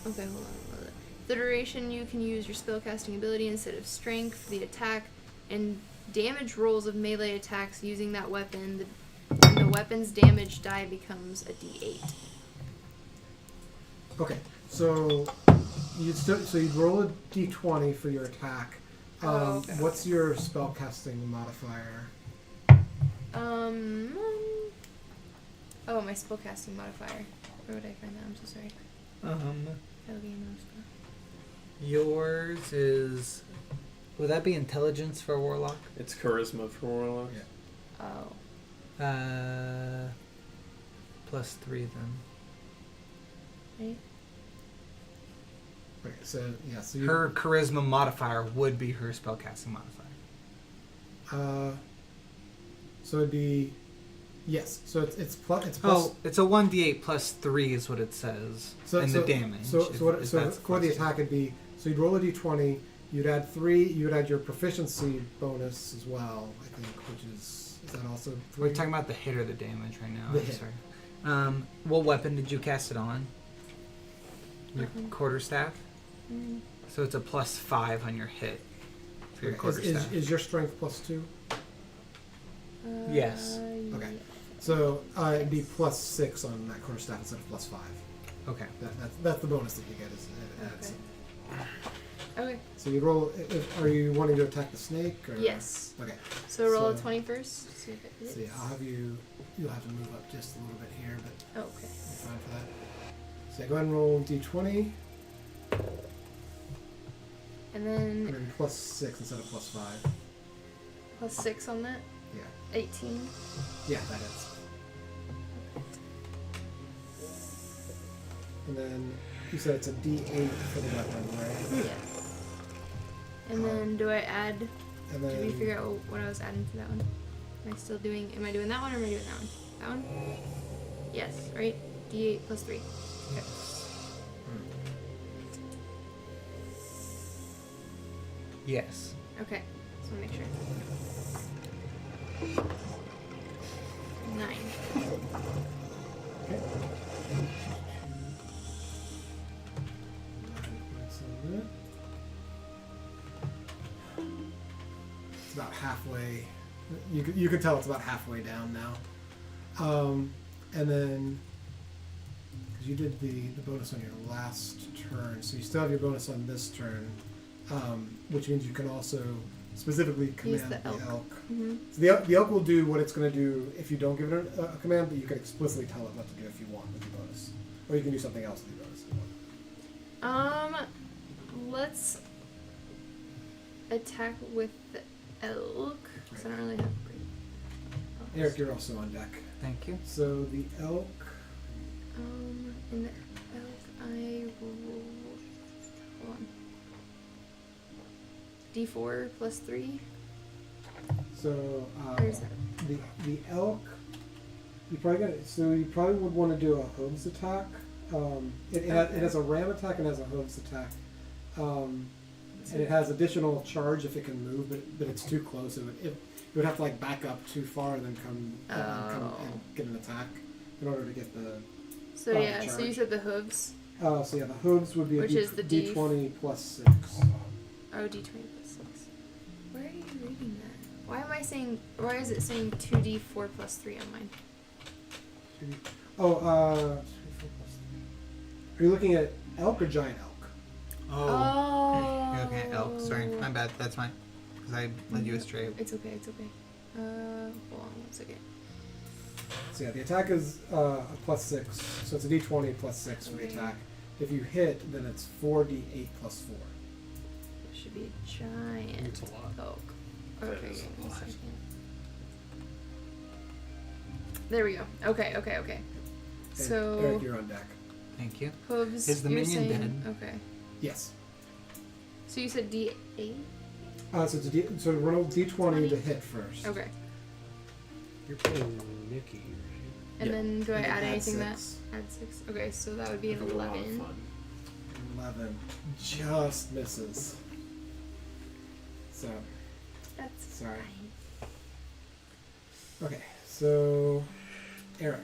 Speaker 8: Okay, hold on. The duration you can use your spellcasting ability instead of strength for the attack, and damage rolls of melee attacks using that weapon. The weapon's damage die becomes a d8.
Speaker 1: Okay, so you'd roll a d20 for your attack.
Speaker 8: Okay.
Speaker 1: What's your spellcasting modifier?
Speaker 8: Oh, my spellcasting modifier. Where would I find that? I'm so sorry. That'll be in those.
Speaker 10: Yours is. Would that be intelligence for a warlock?
Speaker 7: It's charisma for warlocks.
Speaker 1: Yeah.
Speaker 8: Oh.
Speaker 10: +3 then.
Speaker 8: Right?
Speaker 1: Okay, so yeah, so
Speaker 10: Her charisma modifier would be her spellcasting modifier.
Speaker 1: So it'd be yes. So it's plus.
Speaker 10: Oh, it's a 1d8 +3 is what it says, and the damage.
Speaker 1: So for the attack, it'd be so you'd roll a d20. You'd add 3. You'd add your proficiency bonus as well. I think, which is that also? 3?
Speaker 10: We're talking about the hit or the damage right now.
Speaker 1: The
Speaker 10: I'm
Speaker 1: hit.
Speaker 10: sorry. What weapon did you cast it on? Your quarterstaff. So it's a +5 on your hit for your quarterstaff.
Speaker 1: Is your strength +2?
Speaker 10: Yes.
Speaker 1: Okay. So it'd be +6 on that quarterstaff instead of +5.
Speaker 10: Okay.
Speaker 1: That's the bonus that you get. Is it adds.
Speaker 8: Okay.
Speaker 1: So you roll. Are you wanting to attack the snake? Or?
Speaker 8: Yes.
Speaker 1: Okay.
Speaker 8: So roll a
Speaker 1: So-
Speaker 8: 20 first. See if it hits.
Speaker 1: So yeah, I'll have you. You'll have to move up just a little bit here, but
Speaker 8: Oh, okay.
Speaker 1: you're fine for that. So yeah, go ahead and roll d20,
Speaker 8: And
Speaker 1: and
Speaker 8: then
Speaker 1: then +6 instead of +5.
Speaker 8: plus 6 on that.
Speaker 1: Yeah.
Speaker 8: 18.
Speaker 1: Yeah, that is. And then you said it's a d8 for the weapon, right?
Speaker 8: Yes. And then do I add?
Speaker 1: And
Speaker 8: Did we
Speaker 1: then
Speaker 8: figure out what I was adding to that one? Am I still doing? Am I doing that one or am I doing that one? That one? Yes. Right. D8 plus 3.
Speaker 5: Yes.
Speaker 8: Okay. Just want to make sure. 9.
Speaker 1: okay. It's about halfway. You can tell it's about halfway down now. And then because you did the bonus on your last turn, so you still have your bonus on this turn, which means you can also specifically
Speaker 8: Use
Speaker 1: command
Speaker 8: the elk. Mm-hmm.
Speaker 1: So the elk will do what it's going to do if you don't give it a command, but you can explicitly tell it what to do if you want with your bonus, or you can do something else with your bonus if you want.
Speaker 8: Let's attack with the elk. Because I don't really have great elks.
Speaker 1: Eric, you're also on deck.
Speaker 5: Thank you.
Speaker 1: So the elk.
Speaker 8: In the elk, I roll. Hold on. D4 plus 3.
Speaker 1: So
Speaker 8: Or is that?
Speaker 1: the elk. You probably would want to do a hooves attack. It has a ram attack and has a hooves attack. And it has additional charge if it can move, but it's too close. It would have to like back up too far and then come and get an attack in order to get the.
Speaker 8: So yeah, so you
Speaker 1: charge.
Speaker 8: said the hooves.
Speaker 1: So yeah, the hooves would be
Speaker 8: Which is the
Speaker 1: D20 plus 6.
Speaker 8: Oh, D20 plus 6. Where are you reading that? Why is it saying 2D4 plus 3 on mine?
Speaker 1: Are you looking at elk or giant elk?
Speaker 5: Oh. You're looking at elk. Sorry, my bad. That's fine. Because I led you astray.
Speaker 8: It's okay, it's okay. Hold on 1 second.
Speaker 1: So yeah, the attack is a plus 6, so it's a D20 plus 6 for the attack. If you hit, then it's 4D8 plus 4.
Speaker 8: It should be a giant
Speaker 4: It's a lot.
Speaker 8: elk. Okay,
Speaker 3: is a
Speaker 8: give me a
Speaker 3: lot.
Speaker 8: second. There we go. Okay.
Speaker 1: And
Speaker 8: So
Speaker 1: Eric, you're on deck.
Speaker 5: Thank you.
Speaker 8: hooves.
Speaker 5: Is the
Speaker 8: you're
Speaker 5: minion
Speaker 8: saying,
Speaker 5: dead?
Speaker 8: Okay.
Speaker 1: Yes.
Speaker 8: So you said D8.
Speaker 1: So it's a so roll D20 to hit first.
Speaker 8: Okay.
Speaker 4: You're playing Nikki, right?
Speaker 8: And
Speaker 3: Yeah.
Speaker 8: then do I
Speaker 1: And
Speaker 8: add
Speaker 1: add
Speaker 8: anything that
Speaker 1: 6.
Speaker 8: adds 6? Okay, so that would be an
Speaker 3: It'd be a lot of
Speaker 8: 11.
Speaker 3: fun.
Speaker 1: 11 just misses. So
Speaker 8: That's
Speaker 1: sorry.
Speaker 8: fine.
Speaker 1: Okay, so Eric.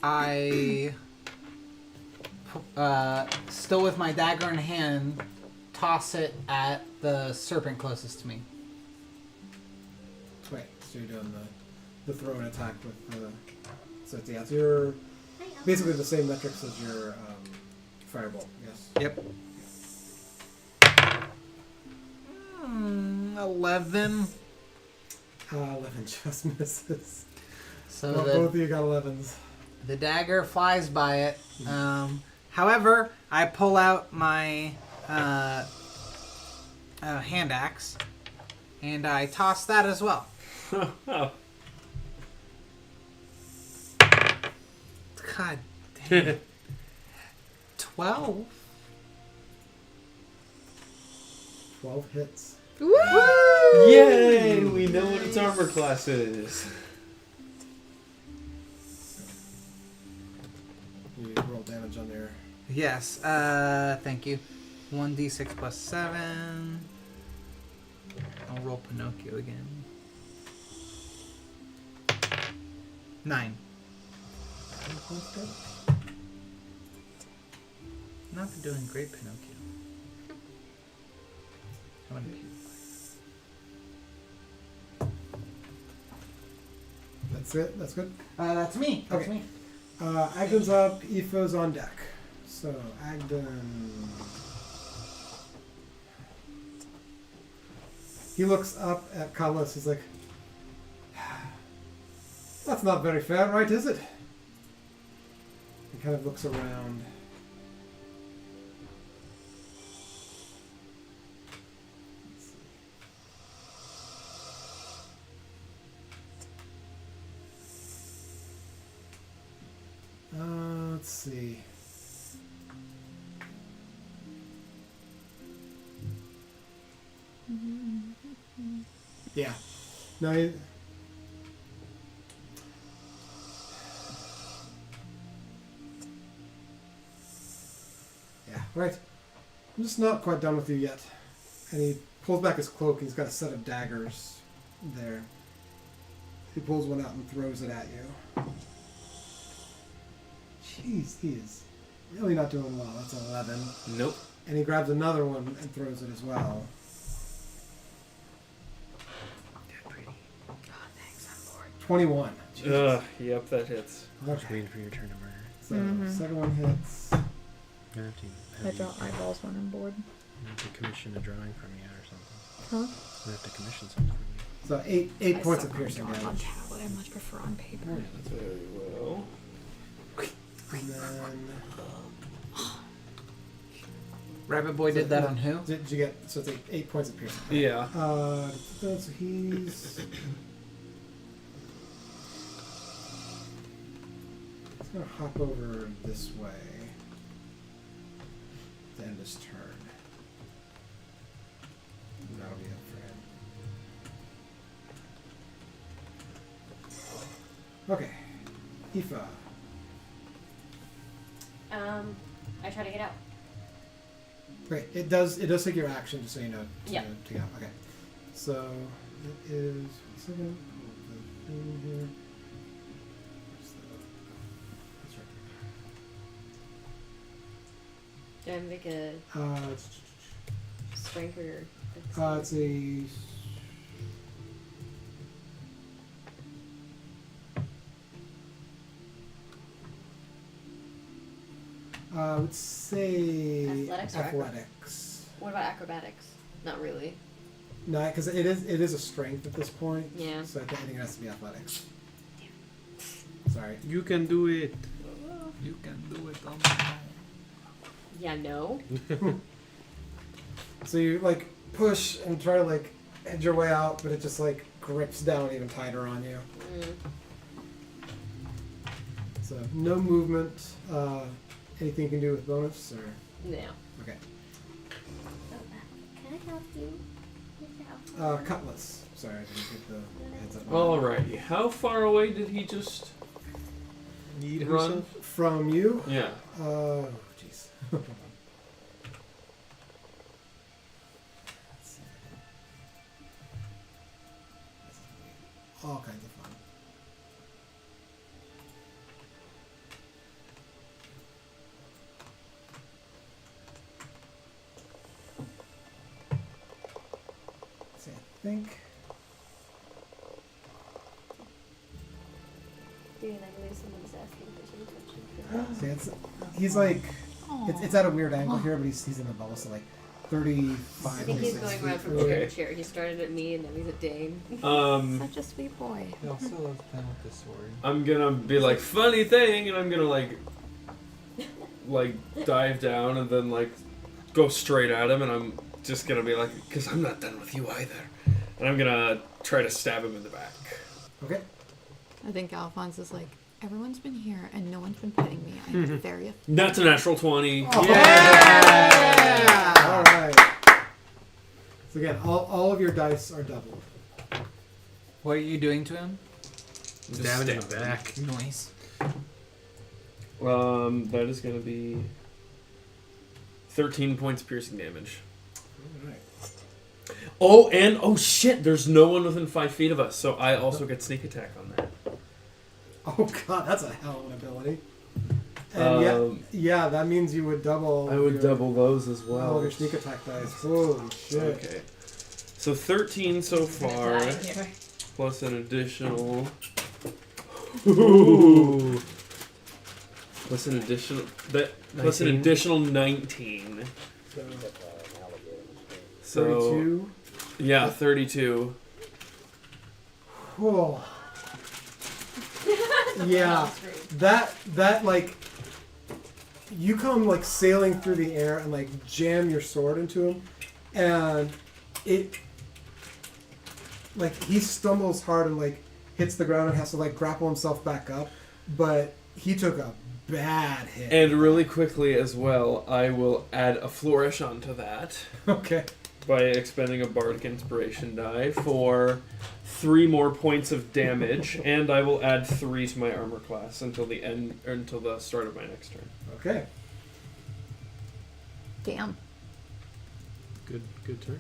Speaker 5: I, still with my dagger in hand, toss it at the serpent closest to me.
Speaker 1: Wait, so you're doing the throw and attack with the. So it's, yeah, it's your basically the same metrics as your firebolt. Yes.
Speaker 5: Yep. 11.
Speaker 1: 11 just misses.
Speaker 5: So
Speaker 1: Well,
Speaker 5: the
Speaker 1: both of you got 11s.
Speaker 5: The dagger flies by it. However, I pull out my hand axe and I toss that as well.
Speaker 3: Oh.
Speaker 5: God damn it. 12?
Speaker 1: 12 hits.
Speaker 3: Yay! We know what its armor class is.
Speaker 1: You roll damage on there.
Speaker 5: Yes, thank you. 1d6 plus 7. I'll roll Pinocchio again. 9. Not doing great, Pinocchio. I want to puke.
Speaker 1: That's it? That's good?
Speaker 5: That's me. That's
Speaker 1: Okay.
Speaker 5: me.
Speaker 1: Agden's up, Aoife's on deck. So, Agden. He looks up at Cutlass. He's like, "That's not very fair, right? Is it?" He kind of looks around. Let's see. Yeah. No. Yeah. Right. I'm just not quite done with you yet. And he pulls back his cloak. He's got a set of daggers there. He pulls one out and throws it at you. Jeez, he is really not doing well. That's 11.
Speaker 3: Nope.
Speaker 1: And he grabs another one and throws it as well.
Speaker 2: Oh, thanks, I'm bored.
Speaker 1: 21.
Speaker 3: Yep, that hits.
Speaker 4: Just waiting for your turn to murder.
Speaker 1: So, second one hits.
Speaker 4: I have to,
Speaker 2: I draw eyeballs when I'm bored.
Speaker 4: I have to commission a drawing from you or something.
Speaker 2: Huh?
Speaker 4: I have to commission something from you.
Speaker 1: So, eight points of piercing
Speaker 2: On
Speaker 1: damage.
Speaker 2: tablet, I much prefer on paper.
Speaker 3: Very well.
Speaker 1: And then,
Speaker 5: Rabbit Boy did that on who?
Speaker 1: did you get? So it's eight points of piercing.
Speaker 3: Yeah.
Speaker 1: So he's gonna hop over this way to end his turn. And that'll be it for him. Okay, Aoife.
Speaker 6: I try to get out.
Speaker 1: Great. It does take your action, just so you know.
Speaker 6: Yeah.
Speaker 1: To get out. Okay. So it is. 1 second. The thing here. Where's the- that's right
Speaker 6: Do I make a
Speaker 1: there.
Speaker 6: strength or?
Speaker 1: It's a. I would say
Speaker 6: Athletics or
Speaker 1: athletics.
Speaker 6: What about acrobatics? Not really.
Speaker 1: No, because it is a strength at this point.
Speaker 6: Yeah.
Speaker 1: So I think it has to be athletics. Sorry.
Speaker 4: You can do it.
Speaker 5: You can do it on your own.
Speaker 6: Yeah, no.
Speaker 1: So you like push and try to like edge your way out, but it just like grips down even tighter on you. So no movement. Anything you can do with bonus or
Speaker 6: No.
Speaker 1: okay.
Speaker 6: Can I help you?
Speaker 1: Cutlass. Sorry, I didn't get the heads up.
Speaker 3: Alrighty. How far away did he just
Speaker 4: Need
Speaker 3: run?
Speaker 1: From you?
Speaker 3: Yeah.
Speaker 1: Oh, jeez. Let's see. All kinds of fun. Let's see, I think.
Speaker 6: Dude, I believe someone's asking for some touching.
Speaker 1: See, he's like, it's at a weird angle here, but he's in the bubble, so like 35.
Speaker 6: I think he's
Speaker 1: 36
Speaker 6: going
Speaker 1: feet
Speaker 6: around from
Speaker 1: through.
Speaker 6: chair to chair. He started at me and now he's at Dane.
Speaker 2: Such a sweet boy.
Speaker 11: He also loves playing with the sword.
Speaker 3: I'm gonna be like, funny thing, and I'm gonna like dive down and then like go straight at him, and I'm just gonna be like, because I'm not done with you either, and I'm gonna try to stab him in the back.
Speaker 1: Okay.
Speaker 2: I think Alphonse is like, everyone's been here and no one's been petting me. I'm very offended.
Speaker 3: That's a natural 20.
Speaker 1: Yeah! All right. So again, all of your dice are doubled.
Speaker 5: What are you doing to him?
Speaker 4: Stabbing in the back.
Speaker 5: Noise.
Speaker 3: That is gonna be 13 points piercing damage.
Speaker 1: All right.
Speaker 3: Oh, and oh shit, there's no one within 5 feet of us, so I also get sneak attack on that.
Speaker 1: Oh god, that's a hell of an ability. And yeah, that means you would double.
Speaker 3: I would
Speaker 1: your,
Speaker 3: double those as
Speaker 1: all
Speaker 3: well.
Speaker 1: of your sneak attack dice. Holy shit.
Speaker 3: Okay. So 13 so far, plus an additional.
Speaker 4: Ooh.
Speaker 3: Plus an additional. Plus
Speaker 4: 19.
Speaker 3: an additional 19.
Speaker 1: So
Speaker 3: So
Speaker 1: 32.
Speaker 3: Yeah, 32.
Speaker 1: Whoa. Yeah, that like you come like sailing through the air and like jam your sword into him, and it like he stumbles hard and like hits the ground and has to like grapple himself back up, but he took a bad hit.
Speaker 3: And really quickly as well, I will add a flourish onto that
Speaker 1: Okay.
Speaker 3: by expending a bardic inspiration die for 3 more points of damage, and I will add 3 to my armor class until the end or until the start of my next turn.
Speaker 1: Okay.
Speaker 2: Damn.
Speaker 4: Good turn.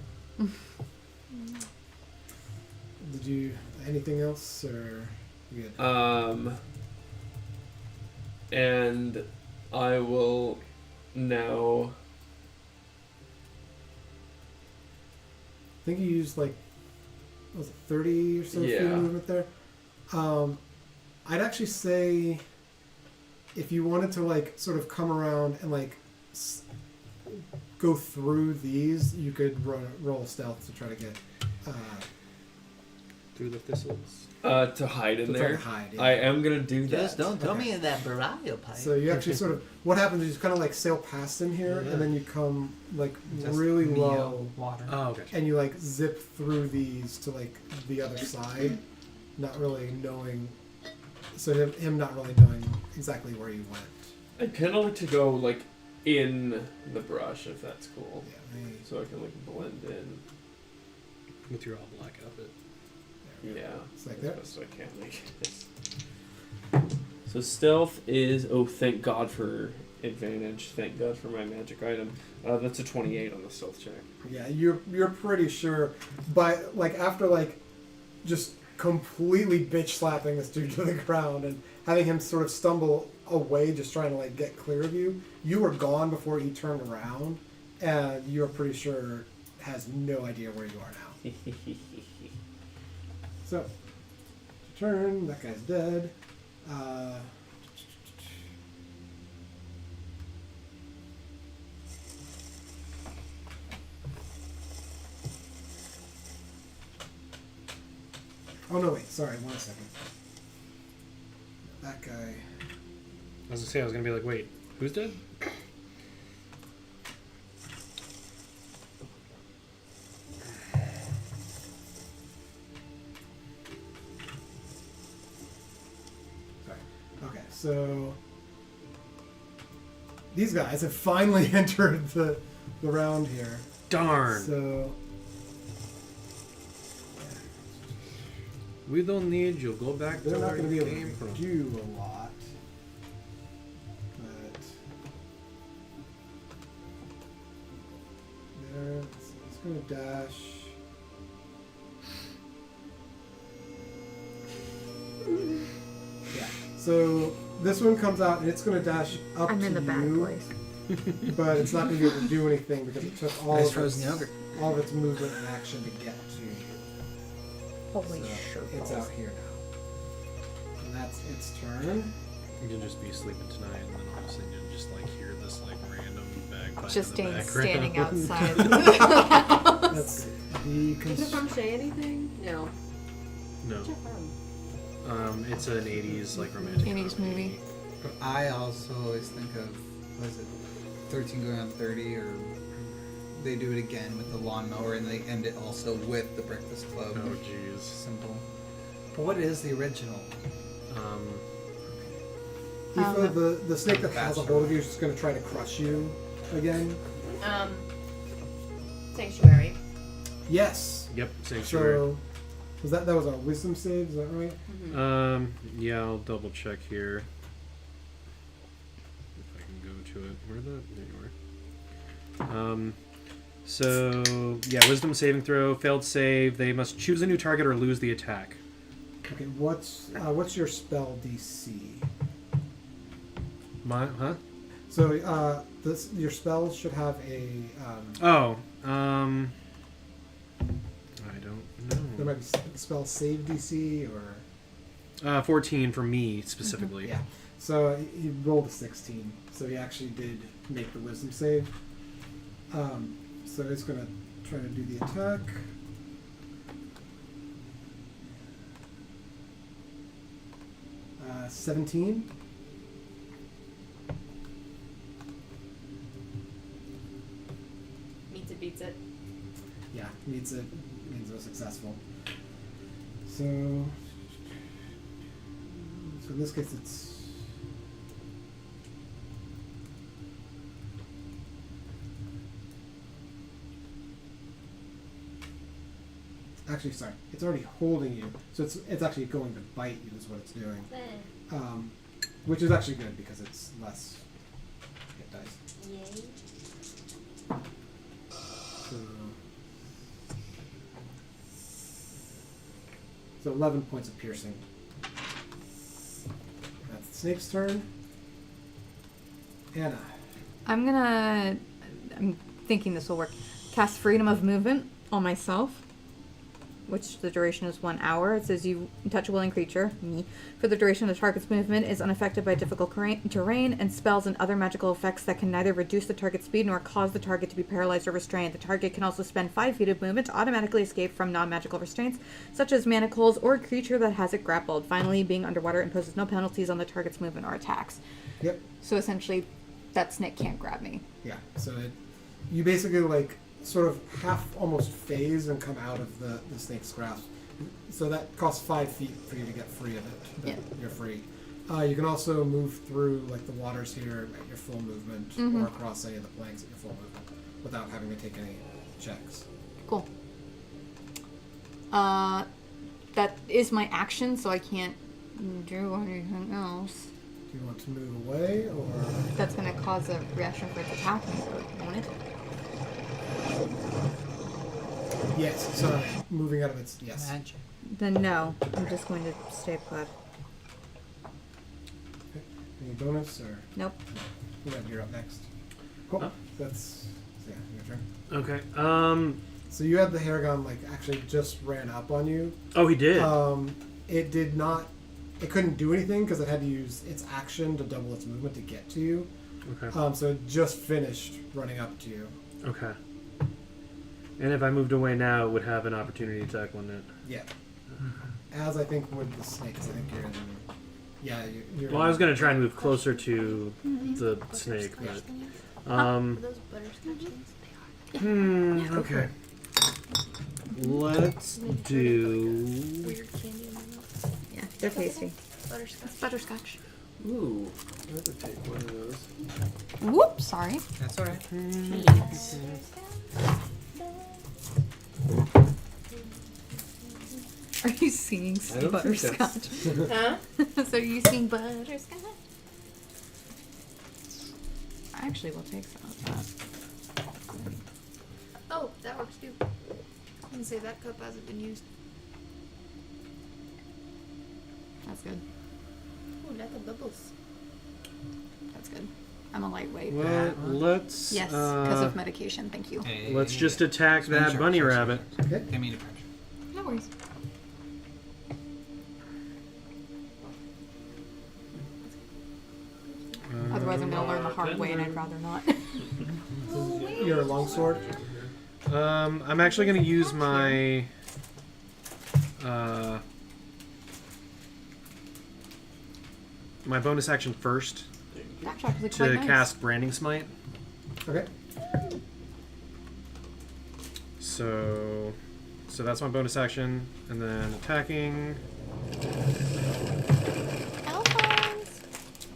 Speaker 1: Did you anything else or you good?
Speaker 3: And I will now.
Speaker 1: I think you used like what was it 30 or so feet
Speaker 3: Yeah.
Speaker 1: of movement there. I'd actually say if you wanted to like sort of come around and like go through these, you could roll stealth to try to get
Speaker 4: Through the thistles.
Speaker 3: To hide in
Speaker 1: to try
Speaker 3: there.
Speaker 1: to hide. Yeah.
Speaker 3: I am gonna do that.
Speaker 11: Just don't throw
Speaker 1: Okay.
Speaker 11: me in that barayo pipe.
Speaker 1: So you actually sort of what happens is you kind of like sail past him here,
Speaker 10: Yeah.
Speaker 1: and then you come like
Speaker 10: Just
Speaker 1: really
Speaker 10: Neo
Speaker 1: low,
Speaker 10: water.
Speaker 4: Oh, okay.
Speaker 1: and you like zip through these to like the other side, not really knowing. So him not really knowing exactly where you went.
Speaker 3: I kind of like to go like in the brush if that's cool,
Speaker 1: Yeah. Maybe,
Speaker 3: so I can like blend in.
Speaker 4: With your all black outfit.
Speaker 3: Yeah,
Speaker 1: It's like
Speaker 3: as
Speaker 1: there.
Speaker 3: best I can make it. So stealth is thank God for advantage. Thank God for my magic item. That's a 28 on the stealth check.
Speaker 1: Yeah, you're pretty sure, but like after like just completely bitch slapping this dude to the ground and having him sort of stumble away, just trying to like get clear of you, you were gone before he turned around, and you're pretty sure has no idea where you are now. So, turn. That guy's dead. Oh no! Wait. Sorry. 1 second. That guy.
Speaker 4: I was gonna say, I was gonna be like, wait, who's dead?
Speaker 1: Sorry. Okay. So these guys have finally entered the round here.
Speaker 4: Darn.
Speaker 1: So
Speaker 4: We don't need you. Go back to
Speaker 1: they're not
Speaker 4: where
Speaker 1: going to be
Speaker 4: you
Speaker 1: able
Speaker 4: came
Speaker 1: to
Speaker 4: from.
Speaker 1: do a lot. But there, it's going to dash. Yeah. So this one comes out and it's going to dash up
Speaker 2: I'm
Speaker 1: to
Speaker 2: in the bad
Speaker 1: you,
Speaker 2: place.
Speaker 1: but it's not going to be able to do anything because it took all
Speaker 10: Nice
Speaker 1: of
Speaker 10: frozen
Speaker 1: its,
Speaker 10: yogurt.
Speaker 1: all of its movement and action to get to you.
Speaker 2: Holy
Speaker 1: So
Speaker 2: shit.
Speaker 1: it's out here now. And that's its turn.
Speaker 4: You can just be sleeping tonight, and then all of a sudden you just like hear this like random bagpipe
Speaker 2: Just
Speaker 4: in the
Speaker 2: standing
Speaker 4: background.
Speaker 2: outside.
Speaker 1: That's the
Speaker 6: Is it from Shay anything? No.
Speaker 4: No,
Speaker 6: What's it from?
Speaker 4: it's an '80s like romantic
Speaker 2: 80s movie.
Speaker 10: I also always think of, what is it, 13 going on 30, or they do it again with the lawnmower and they end it also with the Breakfast Club
Speaker 4: Oh jeez.
Speaker 10: symbol. But what is the original?
Speaker 1: Aoife, the snake that has a
Speaker 10: Bachelor.
Speaker 1: hold of you is just going to try to crush you again.
Speaker 6: Sanctuary.
Speaker 1: Yes.
Speaker 4: Yep, sanctuary.
Speaker 1: So that was a wisdom save? Is that right?
Speaker 4: Yeah, I'll double check here. If I can go to it. Where the? There you are. So yeah, wisdom saving throw, failed save. They must choose a new target or lose the attack.
Speaker 1: Okay. What's your spell DC?
Speaker 4: Huh?
Speaker 1: So your spells should have a.
Speaker 4: I don't
Speaker 1: There
Speaker 4: know.
Speaker 1: might be spell save DC or.
Speaker 4: 14 for me specifically.
Speaker 1: Yeah. So he rolled a 16. So he actually did make the wisdom save. So it's going to try to do the attack. 17.
Speaker 6: Meets it, beats it.
Speaker 1: Yeah, means it successful. So in this case, it's actually sorry. It's already holding you, so it's actually going to bite you. Is what it's doing, which is actually good because it's less hit dice.
Speaker 6: Yay.
Speaker 1: So 11 points of piercing. That's the snake's turn. Anna.
Speaker 2: I'm thinking this will work. Cast Freedom of Movement on myself, which the duration is 1 hour. It says you touch a willing creature, me, for the duration of the target's movement is unaffected by difficult terrain and spells and other magical effects that can neither reduce the target's speed nor cause the target to be paralyzed or restrained. The target can also spend 5 feet of movement to automatically escape from non-magical restraints, such as manacles or a creature that has it grappled. Finally, being underwater imposes no penalties on the target's movement or attacks.
Speaker 1: Yep.
Speaker 2: So essentially, that snake can't grab me.
Speaker 1: Yeah. So you basically like sort of half almost phase and come out of the snake's grasp. So that costs 5 feet for you to get free of it. But
Speaker 2: Yeah.
Speaker 1: You're free. You can also move through like the waters here at your full movement or across any of the planks at your full movement without having to take any checks.
Speaker 2: Cool. That is my action, so I can't do anything else.
Speaker 1: Do you want to move away or?
Speaker 2: That's going to cause a reaction for its attack, won't it?
Speaker 1: Yes. Sorry. Moving out of its yes.
Speaker 10: Magic.
Speaker 2: Then no. I'm just going to stay put.
Speaker 1: Okay. Any bonus or?
Speaker 2: Nope.
Speaker 1: You're up next. Cool.
Speaker 3: Huh?
Speaker 1: That's your turn.
Speaker 4: Okay.
Speaker 1: So you had the Harengon like actually just ran up on you.
Speaker 4: Oh, he did.
Speaker 1: It did not. It couldn't do anything because it had to use its action to double its movement to get to you.
Speaker 4: Okay.
Speaker 1: So it just finished running up to you.
Speaker 4: Okay. And if I moved away now, it would have an opportunity attack, wouldn't it?
Speaker 1: Yeah. As I think with the snakes, I think you're in. Yeah, you're.
Speaker 4: Well, I was gonna try and move closer to the snake, but
Speaker 8: Are those butterscotch things?
Speaker 4: okay. Let's do.
Speaker 8: Weird candy in my mouth.
Speaker 2: Yeah, they're tasty.
Speaker 8: Butterscotch.
Speaker 2: Butterscotch.
Speaker 3: Ooh, I would take one of those.
Speaker 2: Whoop, sorry.
Speaker 10: That's alright.
Speaker 2: Are you singing
Speaker 3: I don't think that's-
Speaker 2: butterscotch?
Speaker 8: Huh?
Speaker 2: So are you singing butterscotch? I actually will take some of that.
Speaker 8: Oh, that works too. You can say that cup hasn't been used.
Speaker 2: That's good.
Speaker 8: Ooh, not the bubbles.
Speaker 2: That's good. I'm a lightweight.
Speaker 4: Well, let's.
Speaker 2: Yes, because of medication. Thank you.
Speaker 4: Let's just attack that
Speaker 10: Sure,
Speaker 4: bunny
Speaker 10: sure, sure.
Speaker 4: rabbit.
Speaker 1: Okay.
Speaker 10: Give me the pressure.
Speaker 2: No worries. Otherwise, I'm going to learn the hard way, and I'd rather not.
Speaker 1: Your longsword.
Speaker 4: I'm actually going to use my. My bonus action first
Speaker 2: That's actually
Speaker 4: to
Speaker 2: quite nice.
Speaker 4: cast Branding Smite.
Speaker 1: Okay.
Speaker 4: So that's my bonus action, and then attacking.
Speaker 2: Alphonse!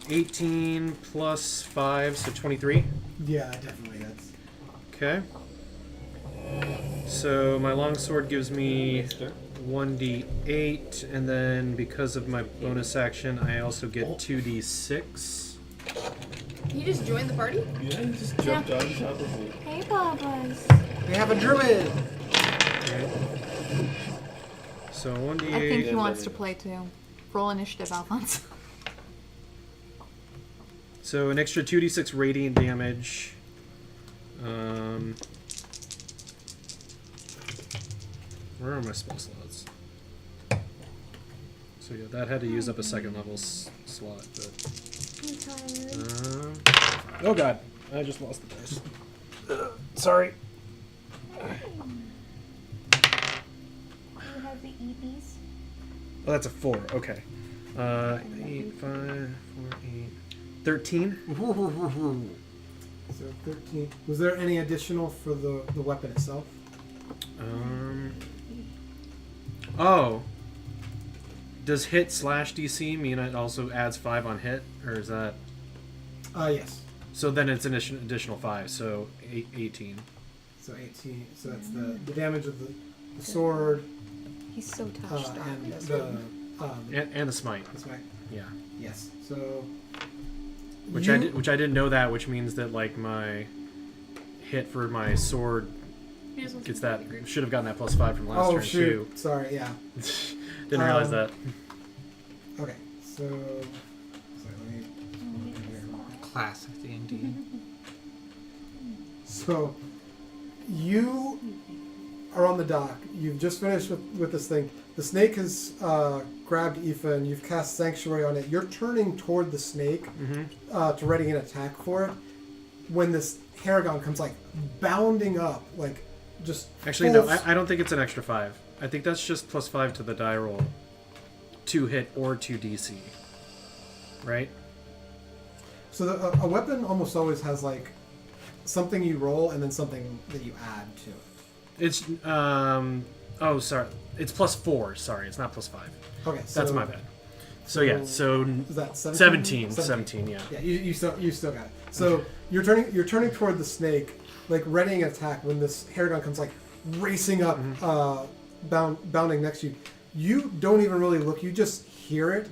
Speaker 4: 18 plus 5, so 23.
Speaker 1: Yeah, definitely. That's.
Speaker 4: Okay. So my longsword gives me 1d8, and then because of my bonus action, I also get 2d6.
Speaker 8: You just joined the party?
Speaker 3: Yeah, you just jumped on top of me.
Speaker 2: Hey, Bubba's.
Speaker 10: We have a druid!
Speaker 4: Okay. So 1d8.
Speaker 2: I think he wants to play too. Roll initiative, Alphonse.
Speaker 4: So an extra 2d6 radiant damage. Where are my spell slots? So yeah, that had to use up a second level slot. But, oh god, I just lost the dice. Sorry.
Speaker 12: You have the EBs.
Speaker 4: Oh, that's a 4. Okay. 8, 5, 4, 8, 13.
Speaker 1: So 13. Was there any additional for the weapon itself?
Speaker 4: Oh. Does hit / DC mean it also adds 5 on hit, or is that?
Speaker 1: Yes.
Speaker 4: So then it's an additional 5, so 18.
Speaker 1: So 18. So that's the damage of the sword
Speaker 2: He's so touched up.
Speaker 1: and the
Speaker 4: And the smite.
Speaker 1: that's right.
Speaker 4: Yeah.
Speaker 1: Yes. So
Speaker 4: Which I didn't know that, which means that like my hit for my sword
Speaker 8: He just wants
Speaker 4: gets
Speaker 8: to be
Speaker 4: that.
Speaker 8: in the group.
Speaker 4: Should have gotten that +5 from last
Speaker 1: Oh
Speaker 4: turn
Speaker 1: shoot! Sorry. Yeah.
Speaker 4: too. Didn't realize that.
Speaker 1: Okay. So let me.
Speaker 5: Classic D&D.
Speaker 1: So you are on the dock. You've just finished with this thing. The snake has grabbed Aoife and you've cast Sanctuary on it. You're turning toward the snake to ready an attack for it. When this Harengon comes like bounding up, like just
Speaker 4: Actually,
Speaker 1: full
Speaker 4: no. I don't think it's an extra 5. I think that's just +5 to the die roll. 2 hit or 2 DC. Right?
Speaker 1: So a weapon almost always has like something you roll and then something that you add to it.
Speaker 4: It's oh sorry. It's +4. Sorry, it's not +5.
Speaker 1: Okay, so
Speaker 4: That's my bad. So yeah, so
Speaker 1: is that 17?
Speaker 4: 17, yeah.
Speaker 1: Yeah, you still got it. So you're turning toward the snake, like readying an attack when this Harengon comes like racing up, bounding next to you. You don't even really look. You just hear it,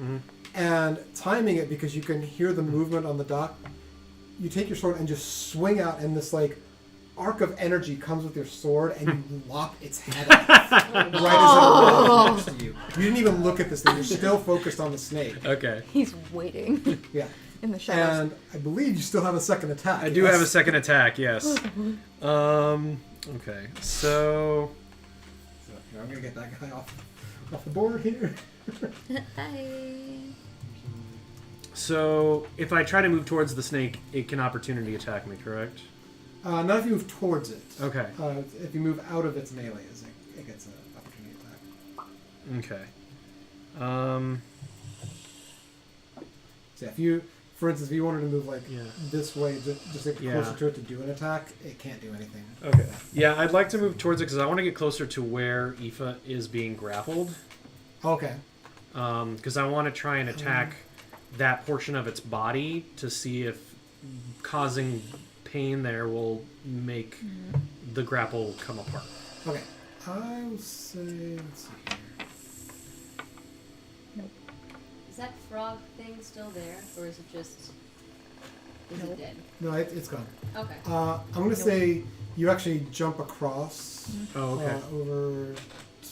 Speaker 1: and timing it because you can hear the movement on the dock. You take your sword and just swing out, and this like arc of energy comes with your sword, and you lop its head off right as it rolls next to you. You didn't even look at this thing. You're still focused on the snake.
Speaker 4: Okay.
Speaker 2: He's waiting
Speaker 1: Yeah.
Speaker 2: in the shadows.
Speaker 1: And I believe you still have a second attack.
Speaker 4: I do have a second attack, yes. Okay, so
Speaker 1: Here, I'm gonna get that guy off the board here.
Speaker 4: So if I try to move towards the snake, it can opportunity attack me, correct?
Speaker 1: Not if you move towards it.
Speaker 4: Okay.
Speaker 1: If you move out of its melee, it gets an opportunity attack.
Speaker 4: Okay.
Speaker 1: So if you, for instance, if you wanted to move like
Speaker 4: Yeah.
Speaker 1: this way, just get
Speaker 4: Yeah.
Speaker 1: closer to it to do an attack, it can't do anything.
Speaker 4: Okay. Yeah, I'd like to move towards it because I want to get closer to where Aoife is being grappled.
Speaker 1: Okay.
Speaker 4: Because I want to try and attack that portion of its body to see if causing pain there will make the grapple come apart.
Speaker 1: Okay. I will say, let's see here.
Speaker 6: Is that frog thing still there, or is it just? Is it dead?
Speaker 1: No, it's gone.
Speaker 6: Okay.
Speaker 1: I'm gonna say you actually jump across
Speaker 4: Oh, okay.
Speaker 1: over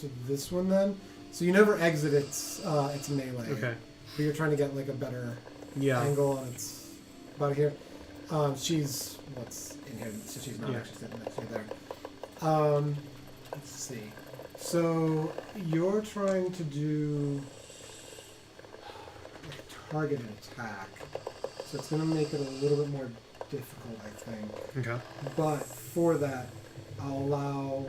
Speaker 1: to this one then. So you never exit its melee.
Speaker 4: Okay.
Speaker 1: But you're trying to get like a better
Speaker 4: Yeah.
Speaker 1: angle on its body here. She's what's in here, so she's not
Speaker 4: Yeah.
Speaker 1: actually sitting next to you there. Let's see. So you're trying to do a targeted attack. So it's going to make it a little bit more difficult, I think.
Speaker 4: Okay.
Speaker 1: But for that, I'll allow,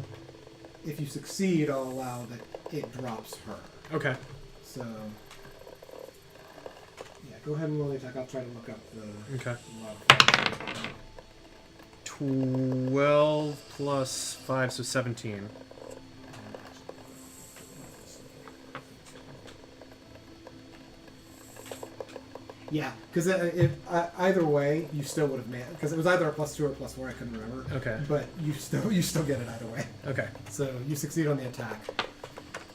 Speaker 1: if you succeed, I'll allow that it drops her.
Speaker 4: Okay.
Speaker 1: So, yeah, go ahead and roll the attack. I'll try to look up the
Speaker 4: Okay.
Speaker 1: modifier.
Speaker 4: 12 plus 5, so 17.
Speaker 1: Yeah, because either way, you still would have made it. Because it was either a +2 or +4. I couldn't remember.
Speaker 4: Okay.
Speaker 1: But you still get it either way.
Speaker 4: Okay.
Speaker 1: So you succeed on the attack.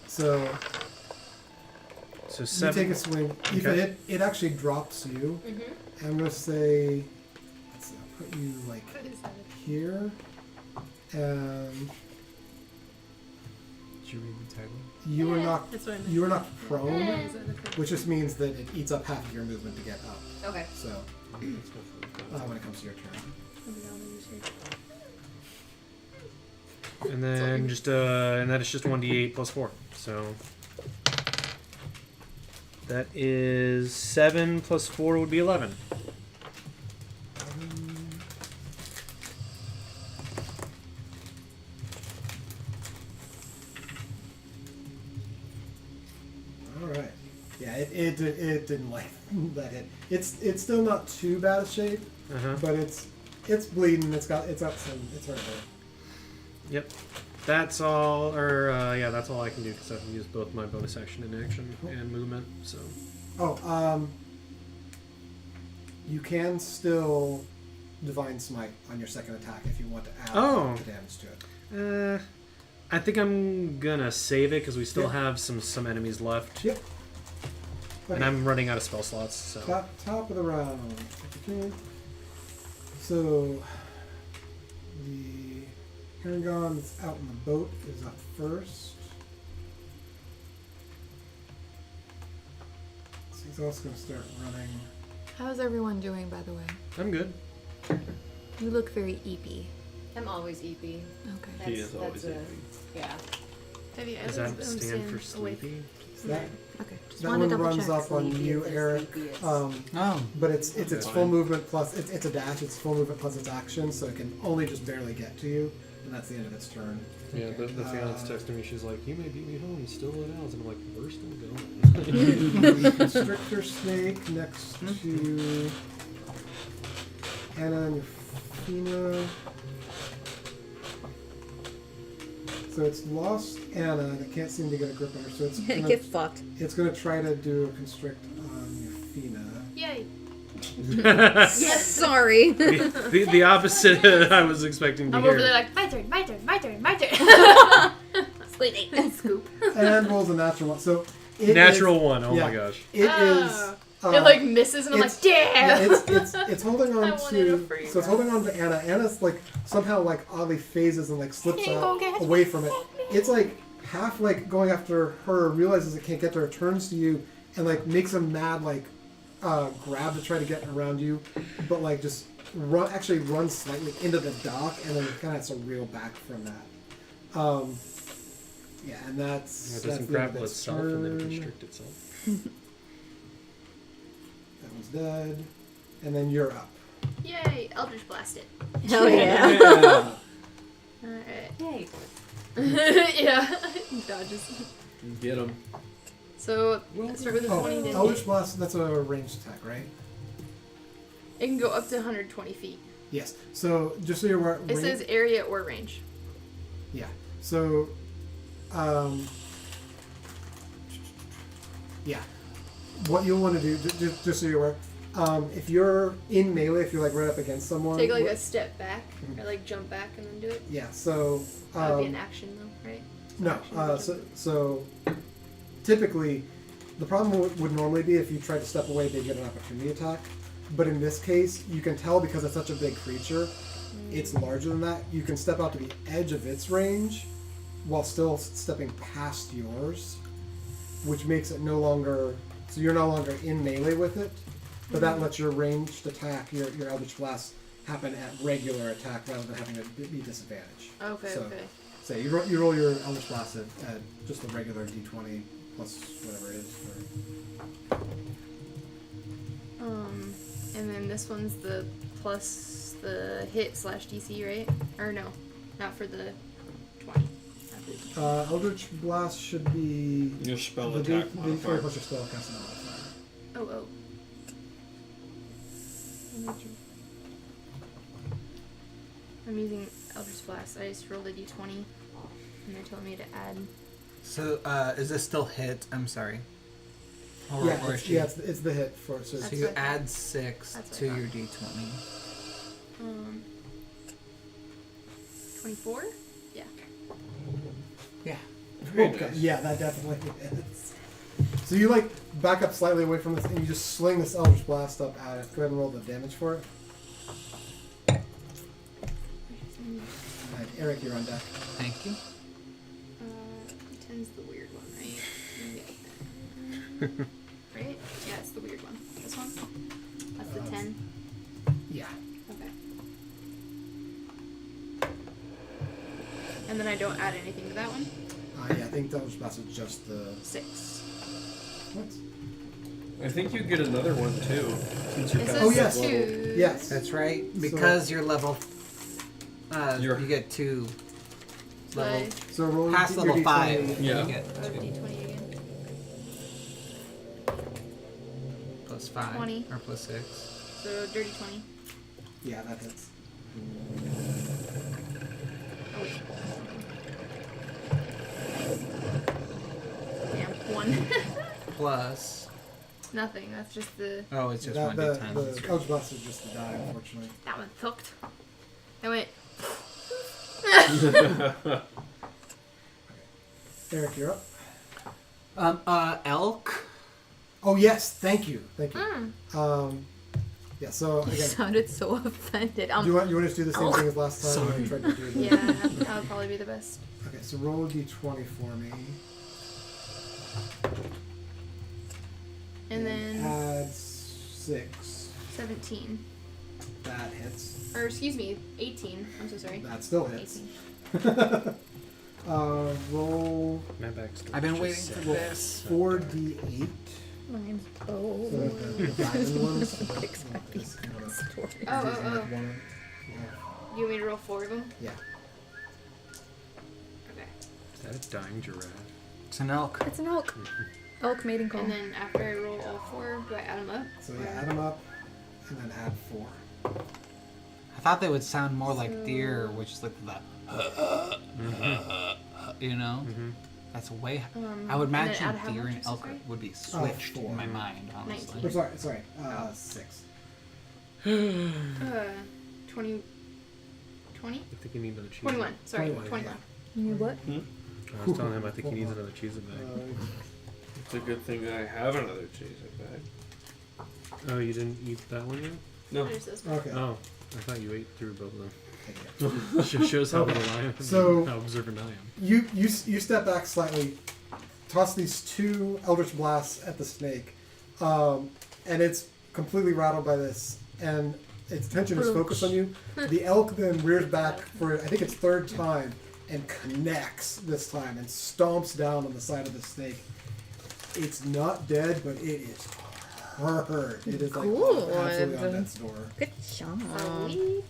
Speaker 1: So
Speaker 4: So
Speaker 1: you
Speaker 4: 7.
Speaker 1: take a swing. Aoife,
Speaker 4: Okay.
Speaker 1: it actually drops you.
Speaker 6: Mm-hmm.
Speaker 1: And I'm gonna say, let's see, I'll put you like
Speaker 8: What is that?
Speaker 1: here, and
Speaker 11: Did you read the title?
Speaker 1: you were knocked.
Speaker 8: That's what I meant.
Speaker 1: You were knocked prone,
Speaker 8: Is that okay?
Speaker 1: which just means that it eats up half of your movement to get up.
Speaker 6: Okay.
Speaker 1: So
Speaker 11: Let's go for it.
Speaker 1: when it comes to your turn.
Speaker 4: And then just and that is just 1d8 plus 4. So that is 7 plus 4 would be 11.
Speaker 1: All right. Yeah, it didn't like that hit. It's still not too bad a shape, but it's bleeding. It's hurt.
Speaker 4: Yep. That's all, that's all I can do because I've used both my bonus action and action and movement. So.
Speaker 1: Oh, you can still Divine Smite on your second attack if you want to add the damage to it.
Speaker 4: I think I'm gonna save it because we still have some enemies left.
Speaker 1: Yep. Okay.
Speaker 4: And I'm running out of spell slots. So.
Speaker 1: Top of the round. So the Harengon that's out in the boat is up first. So he's also going to start running.
Speaker 2: How's everyone doing, by the way?
Speaker 4: I'm good.
Speaker 2: You look very eepy.
Speaker 6: I'm always eepy.
Speaker 2: Okay.
Speaker 7: He is always eepy.
Speaker 6: Yeah.
Speaker 8: Have you
Speaker 4: Does that stand for sleepy?
Speaker 1: That,
Speaker 2: Okay. Just
Speaker 1: that
Speaker 2: wanted
Speaker 1: one
Speaker 2: to double
Speaker 1: runs
Speaker 2: check.
Speaker 1: up on you, Eric. But it's its full movement plus it's a dash. It's full movement plus its action, so it can only just barely get to you, and that's the end of its turn.
Speaker 4: Yeah, the fiance's texting me. She's like, "You may beat me home, still at Al's," and I'm like, "We're still going."
Speaker 1: Constrictor snake next to Anna and Yophina. So it's lost Anna, and it can't seem to get a grip on her. So it's gonna,
Speaker 13: Get fucked.
Speaker 1: It's going to try to do a constrict on Yophina.
Speaker 8: Yay.
Speaker 13: Yes, sorry.
Speaker 4: the opposite I was expecting to
Speaker 8: I'm
Speaker 4: hear.
Speaker 8: over there like, my turn.
Speaker 6: Scoop.
Speaker 1: And rolls a natural one. So
Speaker 4: Natural one. Oh my gosh.
Speaker 1: It is.
Speaker 8: It like misses, and I'm like, damn.
Speaker 1: Yeah, it's holding on
Speaker 8: I wanted a
Speaker 1: to.
Speaker 8: free
Speaker 1: So it's holding on to Anna. Anna's like somehow like oddly phases and like slips out away from it. It's like half like going after her, realizes it can't get to her, turns to you, and like makes a mad like grab to try to get around you, but like just runs slightly into the dock and then kind of has to reel back from that. Yeah, and that's
Speaker 4: It doesn't grapple itself and then constrict itself.
Speaker 1: That one's dead, and then you're up.
Speaker 8: Yay, Eldritch Blast it.
Speaker 13: Hell yeah.
Speaker 8: Alright.
Speaker 6: Yay.
Speaker 8: Yeah. Dodges.
Speaker 7: Get him.
Speaker 8: So, let's start with a 20 to hit.
Speaker 1: Eldritch Blast, that's a ranged attack, right?
Speaker 8: It can go up to 120 feet.
Speaker 1: Yes. So, just so you're aware...
Speaker 8: It says area or range.
Speaker 1: Yeah. So, yeah. What you'll want to do, just so you're aware, if you're in melee, if you're like right up against someone...
Speaker 8: Take like a step back, or like jump back and then do it.
Speaker 1: Yeah, so...
Speaker 8: That would be an action though, right?
Speaker 1: No. So typically, the problem would normally be if you try to step away, they get an opportunity attack. But in this case, you can tell because it's such a big creature, it's larger than that. You can step out to the edge of its range while still stepping past yours, which makes it no longer... So you're no longer in melee with it, but that lets your ranged attack, your Eldritch Blast, happen at regular attack rather than having to be disadvantaged.
Speaker 8: Okay, okay.
Speaker 1: So you roll your Eldritch Blast at just a regular d20 plus whatever it is.
Speaker 8: And then this one's the plus the hit / DC, right? Or no, not for the 20.
Speaker 1: Eldritch Blast should be
Speaker 7: Your spell
Speaker 1: the
Speaker 7: attack
Speaker 1: D20
Speaker 7: modifier.
Speaker 1: plus your spell casting modifier.
Speaker 8: Oh. I'm using Eldritch Blast. I just rolled a d20, and they're telling me to add.
Speaker 5: So, is this still hit? I'm sorry.
Speaker 1: Yeah, it's the hit for it. So
Speaker 5: So
Speaker 8: That's
Speaker 5: you
Speaker 8: what I
Speaker 5: add 6
Speaker 8: That's what
Speaker 5: to
Speaker 8: I
Speaker 5: your d20.
Speaker 8: 24? Yeah.
Speaker 5: Yeah.
Speaker 1: okay. Yeah, that definitely is. So you like back up slightly away from this, and you just sling this Eldritch Blast up at it. Go ahead and roll the damage for it. Alright, Eric, you're on deck.
Speaker 5: Thank you.
Speaker 8: 10's the weird one, right? Right? Yeah, it's the weird one. This one? That's the 10.
Speaker 1: Yeah.
Speaker 8: Okay. And then I don't add anything to that one?
Speaker 1: Yeah, I think the Eldritch Blast is just the...
Speaker 8: 6.
Speaker 1: What?
Speaker 7: I think you get another one too. Since you're
Speaker 8: It
Speaker 7: past
Speaker 8: says
Speaker 1: yes.
Speaker 7: level.
Speaker 8: 2.
Speaker 1: Yes.
Speaker 5: That's right. Because you're level...
Speaker 7: You're-
Speaker 5: you get 2
Speaker 8: So
Speaker 5: level...
Speaker 1: So roll
Speaker 5: Past
Speaker 1: your
Speaker 5: level
Speaker 1: D20.
Speaker 5: 5.
Speaker 7: Yeah.
Speaker 5: You get
Speaker 8: I roll
Speaker 5: 2.
Speaker 8: d20 again.
Speaker 10: plus 5.
Speaker 8: 20.
Speaker 10: Or plus 6.
Speaker 8: So dirty 20.
Speaker 1: Yeah, that hits.
Speaker 8: Oh wait. Damn, 1.
Speaker 10: Plus.
Speaker 8: Nothing. That's just the.
Speaker 10: Oh, it's just
Speaker 1: That,
Speaker 10: 1d10.
Speaker 1: the Eldritch Blast is just a die, unfortunately.
Speaker 8: That one hooked. I went.
Speaker 1: Eric, you're up.
Speaker 10: Elk.
Speaker 1: Oh yes, thank you.
Speaker 8: Mm.
Speaker 1: Yeah. So
Speaker 2: You
Speaker 1: again,
Speaker 2: sounded so offended.
Speaker 1: do you want to just do the same thing as last time?
Speaker 10: Sorry.
Speaker 1: I tried to do the-
Speaker 8: Yeah, that would probably be the best.
Speaker 1: Okay, so roll a d20 for me.
Speaker 8: And then
Speaker 1: add 6.
Speaker 8: 17.
Speaker 1: That hits.
Speaker 8: Or excuse me, 18. I'm so sorry.
Speaker 1: That still hits.
Speaker 8: 18.
Speaker 1: Roll
Speaker 11: My backstory.
Speaker 10: I've been
Speaker 11: is
Speaker 10: waiting
Speaker 11: just
Speaker 10: for
Speaker 11: sad.
Speaker 10: this.
Speaker 1: 4d8.
Speaker 2: Mine's
Speaker 1: So the diamond ones.
Speaker 2: Expecting story.
Speaker 8: Oh.
Speaker 1: Yeah.
Speaker 8: You want me to roll 4 of them?
Speaker 1: Yeah.
Speaker 8: Okay.
Speaker 11: Is that a dying giraffe?
Speaker 10: It's an elk.
Speaker 2: It's an elk. Elk mating call.
Speaker 8: And then after I roll all 4, do I add them up?
Speaker 1: So yeah, add them up, and then add 4.
Speaker 10: I thought they would sound more like deer, which is like the. You know?
Speaker 11: Mm-hmm.
Speaker 10: That's way.
Speaker 8: And
Speaker 10: I would
Speaker 8: then
Speaker 10: imagine
Speaker 8: add how
Speaker 10: deer
Speaker 8: much,
Speaker 10: and
Speaker 8: so
Speaker 10: elk
Speaker 8: sorry?
Speaker 10: would be switched
Speaker 1: 4.
Speaker 10: in my mind, honestly.
Speaker 8: 19.
Speaker 1: Sorry. 6.
Speaker 8: 20. 20?
Speaker 11: I think he needs another cheese.
Speaker 8: 21. Sorry,
Speaker 1: 21,
Speaker 8: 21.
Speaker 2: You what?
Speaker 11: I was telling him I think he needs another cheese bag.
Speaker 3: It's a good thing I have another cheese bag.
Speaker 11: Oh, you didn't eat that one yet?
Speaker 3: No.
Speaker 8: There's this.
Speaker 1: Okay.
Speaker 11: Oh, I thought you ate through both of them.
Speaker 1: Thank you.
Speaker 11: Shows how
Speaker 1: Okay.
Speaker 11: little I am.
Speaker 1: So-
Speaker 11: how observant I am.
Speaker 1: You step back slightly, toss these 2 Eldritch Blasts at the snake, and it's completely rattled by this, and its attention is focused on you. The elk then rears back for, I think it's 3rd time, and connects this time, and stomps down on the side of the snake. It's not dead, but it is hurt. It is like absolutely on death's door.
Speaker 2: Good job.
Speaker 8: Sweet.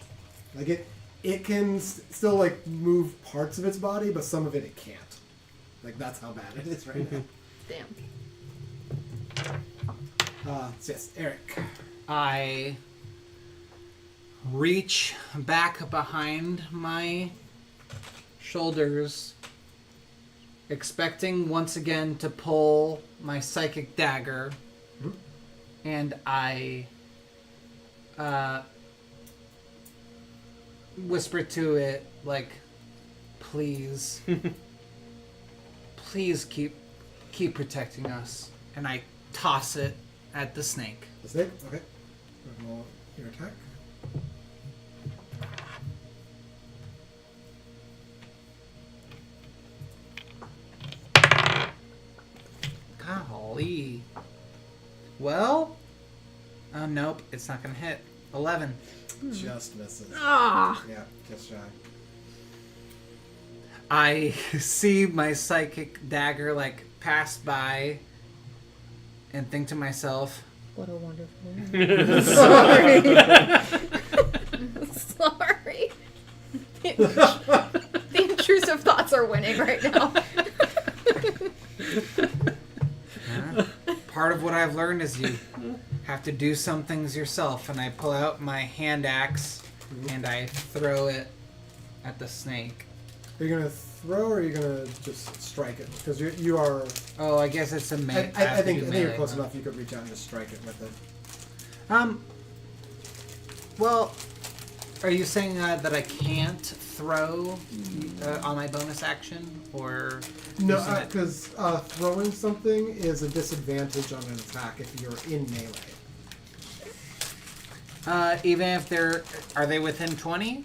Speaker 1: Like it can still like move parts of its body, but some of it can't. Like that's how bad it is right now.
Speaker 8: Damn.
Speaker 1: So yes, Eric.
Speaker 10: I reach back behind my shoulders, expecting once again to pull my psychic dagger, and I whisper to it like, "Please, please keep protecting us." And I toss it at the snake.
Speaker 1: The snake. Okay. Roll your attack.
Speaker 10: Golly. Well, nope, it's not gonna hit. 11.
Speaker 1: Just misses.
Speaker 2: Ah.
Speaker 1: Yeah, just shy.
Speaker 10: I see my psychic dagger like pass by and think to myself,
Speaker 2: What a wonderful. Sorry. Sorry. The intrusive thoughts are winning right now.
Speaker 10: part of what I've learned is you have to do some things yourself. And I pull out my hand axe and I throw it at the snake.
Speaker 1: Are you gonna throw, or are you gonna just strike it? Because you are.
Speaker 10: Oh, I guess it's a melee.
Speaker 1: I think you're close enough. You could reach out and just strike it with it.
Speaker 10: Well, are you saying that I can't throw on my bonus action, or
Speaker 1: No,
Speaker 10: using it-
Speaker 1: because throwing something is a disadvantage on an attack if you're in melee.
Speaker 10: even if are they within 20?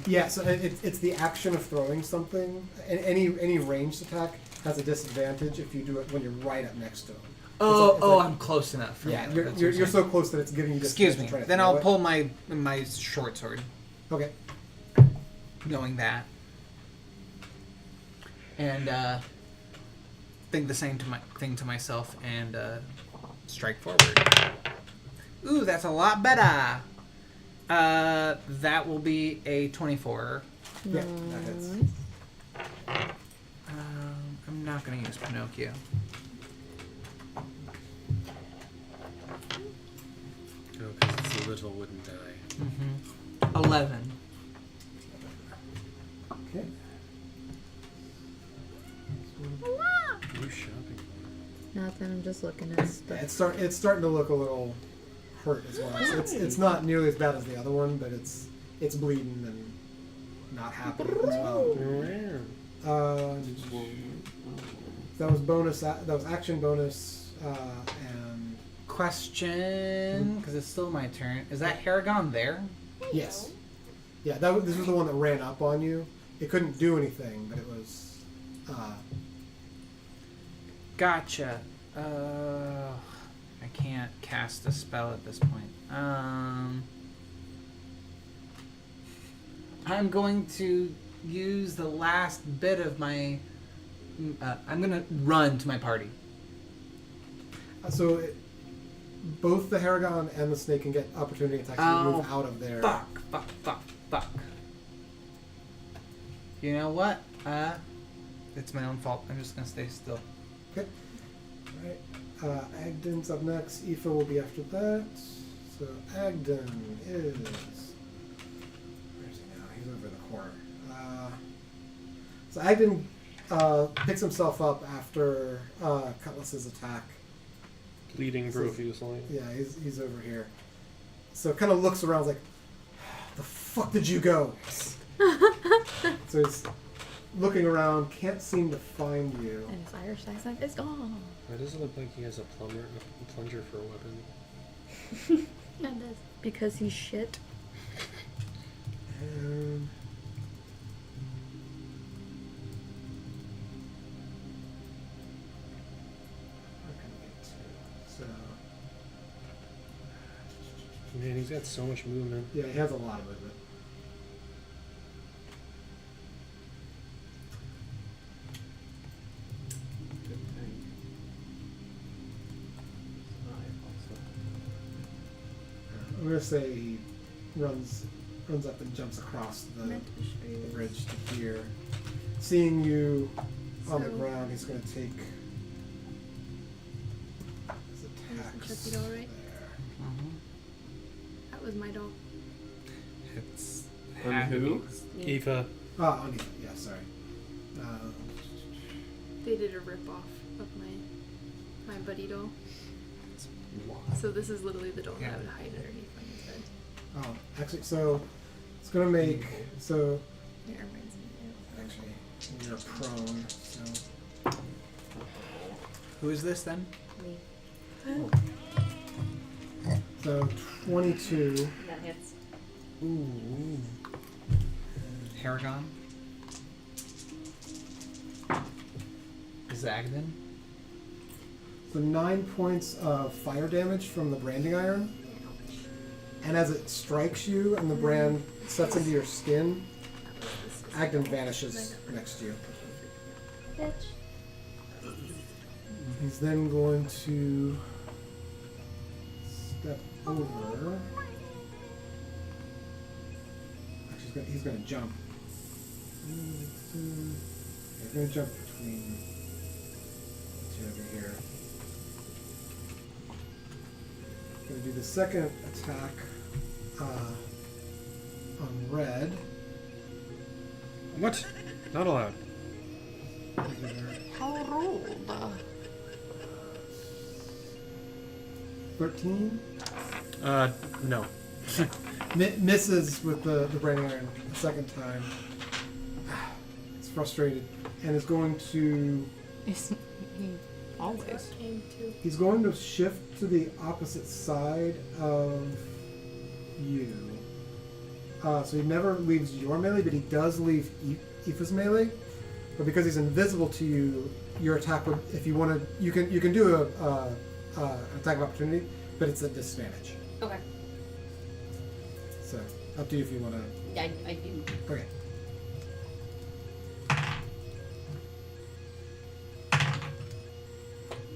Speaker 1: Yeah, so it's the action of throwing something. And any ranged attack has a disadvantage if you do it when you're right up next to them. It's like-
Speaker 10: I'm close enough. For
Speaker 1: Yeah,
Speaker 10: me.
Speaker 1: you're,
Speaker 10: That's what
Speaker 1: you're,
Speaker 10: I'm
Speaker 1: you're
Speaker 10: saying.
Speaker 1: so close that it's giving you.
Speaker 10: Excuse me.
Speaker 1: to try to
Speaker 10: Then
Speaker 1: throw
Speaker 10: I'll
Speaker 1: it.
Speaker 10: pull my short sword,
Speaker 1: Okay.
Speaker 10: knowing that, and think the same thing to myself and strike forward. Ooh, that's a lot better. That will be a 24.
Speaker 1: Yeah, that hits.
Speaker 10: I'm not gonna use Pinocchio.
Speaker 11: little wouldn't die.
Speaker 5: 11.
Speaker 1: Okay.
Speaker 11: What are you shopping for?
Speaker 13: Nothing. I'm just looking at stuff.
Speaker 1: Yeah, it's starting to look a little hurt as well. So it's not nearly as bad as the other one, but it's bleeding and not happy as well. That was bonus. That was action bonus and
Speaker 10: Question, because it's still my turn. Is that Harengon there?
Speaker 1: yes, yeah. This was the one that ran up on you. It couldn't do anything, but it was.
Speaker 10: Gotcha. I can't cast a spell at this point. I'm going to use the last bit of my. I'm gonna run to my party.
Speaker 1: Both the Harengon and the snake can get opportunity attacks to move out of there.
Speaker 10: Fuck. You know what? It's my own fault. I'm just gonna stay still.
Speaker 1: Okay. Alright. Agden's up next. Aoife will be after that. So Agden is. Where's he now? He's over the corner. So Agden picks himself up after Cutlass's attack.
Speaker 11: Bleeding profusely.
Speaker 1: Yeah, he's over here. So kind of looks around like, the fuck did you go? So he's looking around, can't seem to find you.
Speaker 13: And his Irish accent is gone.
Speaker 11: Why does it look like he has a plunger for a weapon?
Speaker 13: Yeah, it does. Because he's shit.
Speaker 1: And where can we get to? So
Speaker 11: Man, he's got so much movement.
Speaker 1: yeah, he has a lot of movement. I'm gonna say he runs up and jumps across the bridge to here. Seeing you on the ground, he's gonna take his attacks
Speaker 8: Chuck it all right?
Speaker 1: there.
Speaker 8: That was my dog.
Speaker 10: It's
Speaker 3: On who?
Speaker 11: Aoife.
Speaker 1: Oh, on you. Yeah, sorry.
Speaker 8: They did a rip off of my buddy doll. So this is literally the doll that I would hide underneath my bed.
Speaker 1: Oh, actually, so it's gonna make so.
Speaker 8: Yeah, it reminds me
Speaker 1: Actually, you're prone. So
Speaker 10: Who is this then?
Speaker 1: so 22.
Speaker 6: That hits.
Speaker 10: Ooh. Harengon. Zagden.
Speaker 1: So 9 points of fire damage from the branding iron. And as it strikes you and the brand sets into your skin, Agden vanishes next to you.
Speaker 6: Bitch.
Speaker 1: He's then going to step over. Actually, he's going to jump. He's going to jump between the two over here. Going to do the second attack on red.
Speaker 11: What? Not allowed.
Speaker 13: How rude.
Speaker 1: 13.
Speaker 11: No.
Speaker 1: Misses with the branding iron the second time. It's frustrated and is going to.
Speaker 13: He always.
Speaker 1: He's going to shift to the opposite side of you. So he never leaves your melee, but he does leave Aoife's melee. But because he's invisible to you, your attack would, if you want to, you can do an attack of opportunity, but it's a disadvantage.
Speaker 6: Okay.
Speaker 1: So up to you if you want to.
Speaker 6: I do.
Speaker 1: Okay.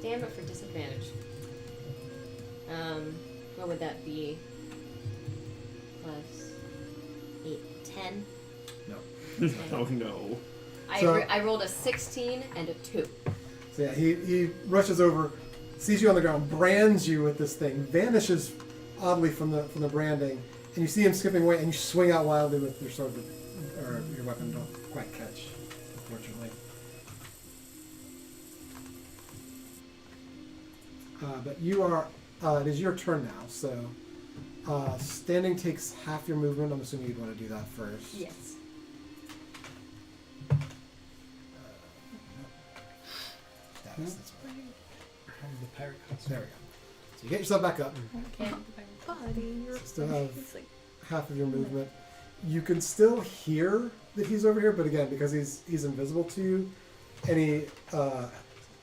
Speaker 6: Damn it for disadvantage. What would that be? Plus 8, 10?
Speaker 1: No.
Speaker 3: Oh no.
Speaker 6: I rolled a 16 and a 2.
Speaker 1: So yeah, he rushes over, sees you on the ground, brands you with this thing, vanishes oddly from the branding, and you see him skipping away, and you swing out wildly with your sword, or your weapon don't quite catch, unfortunately. But you are. It is your turn now. So, standing takes half your movement. I'm assuming you'd want to do that first.
Speaker 6: Yes.
Speaker 1: Status, that's right.
Speaker 11: The pirate
Speaker 1: There we go. So you get yourself back up.
Speaker 6: Okay.
Speaker 13: Buddy, you're
Speaker 1: Still have
Speaker 13: it's like
Speaker 1: half of your movement. You can still hear that he's over here, but again, because he's invisible to you, any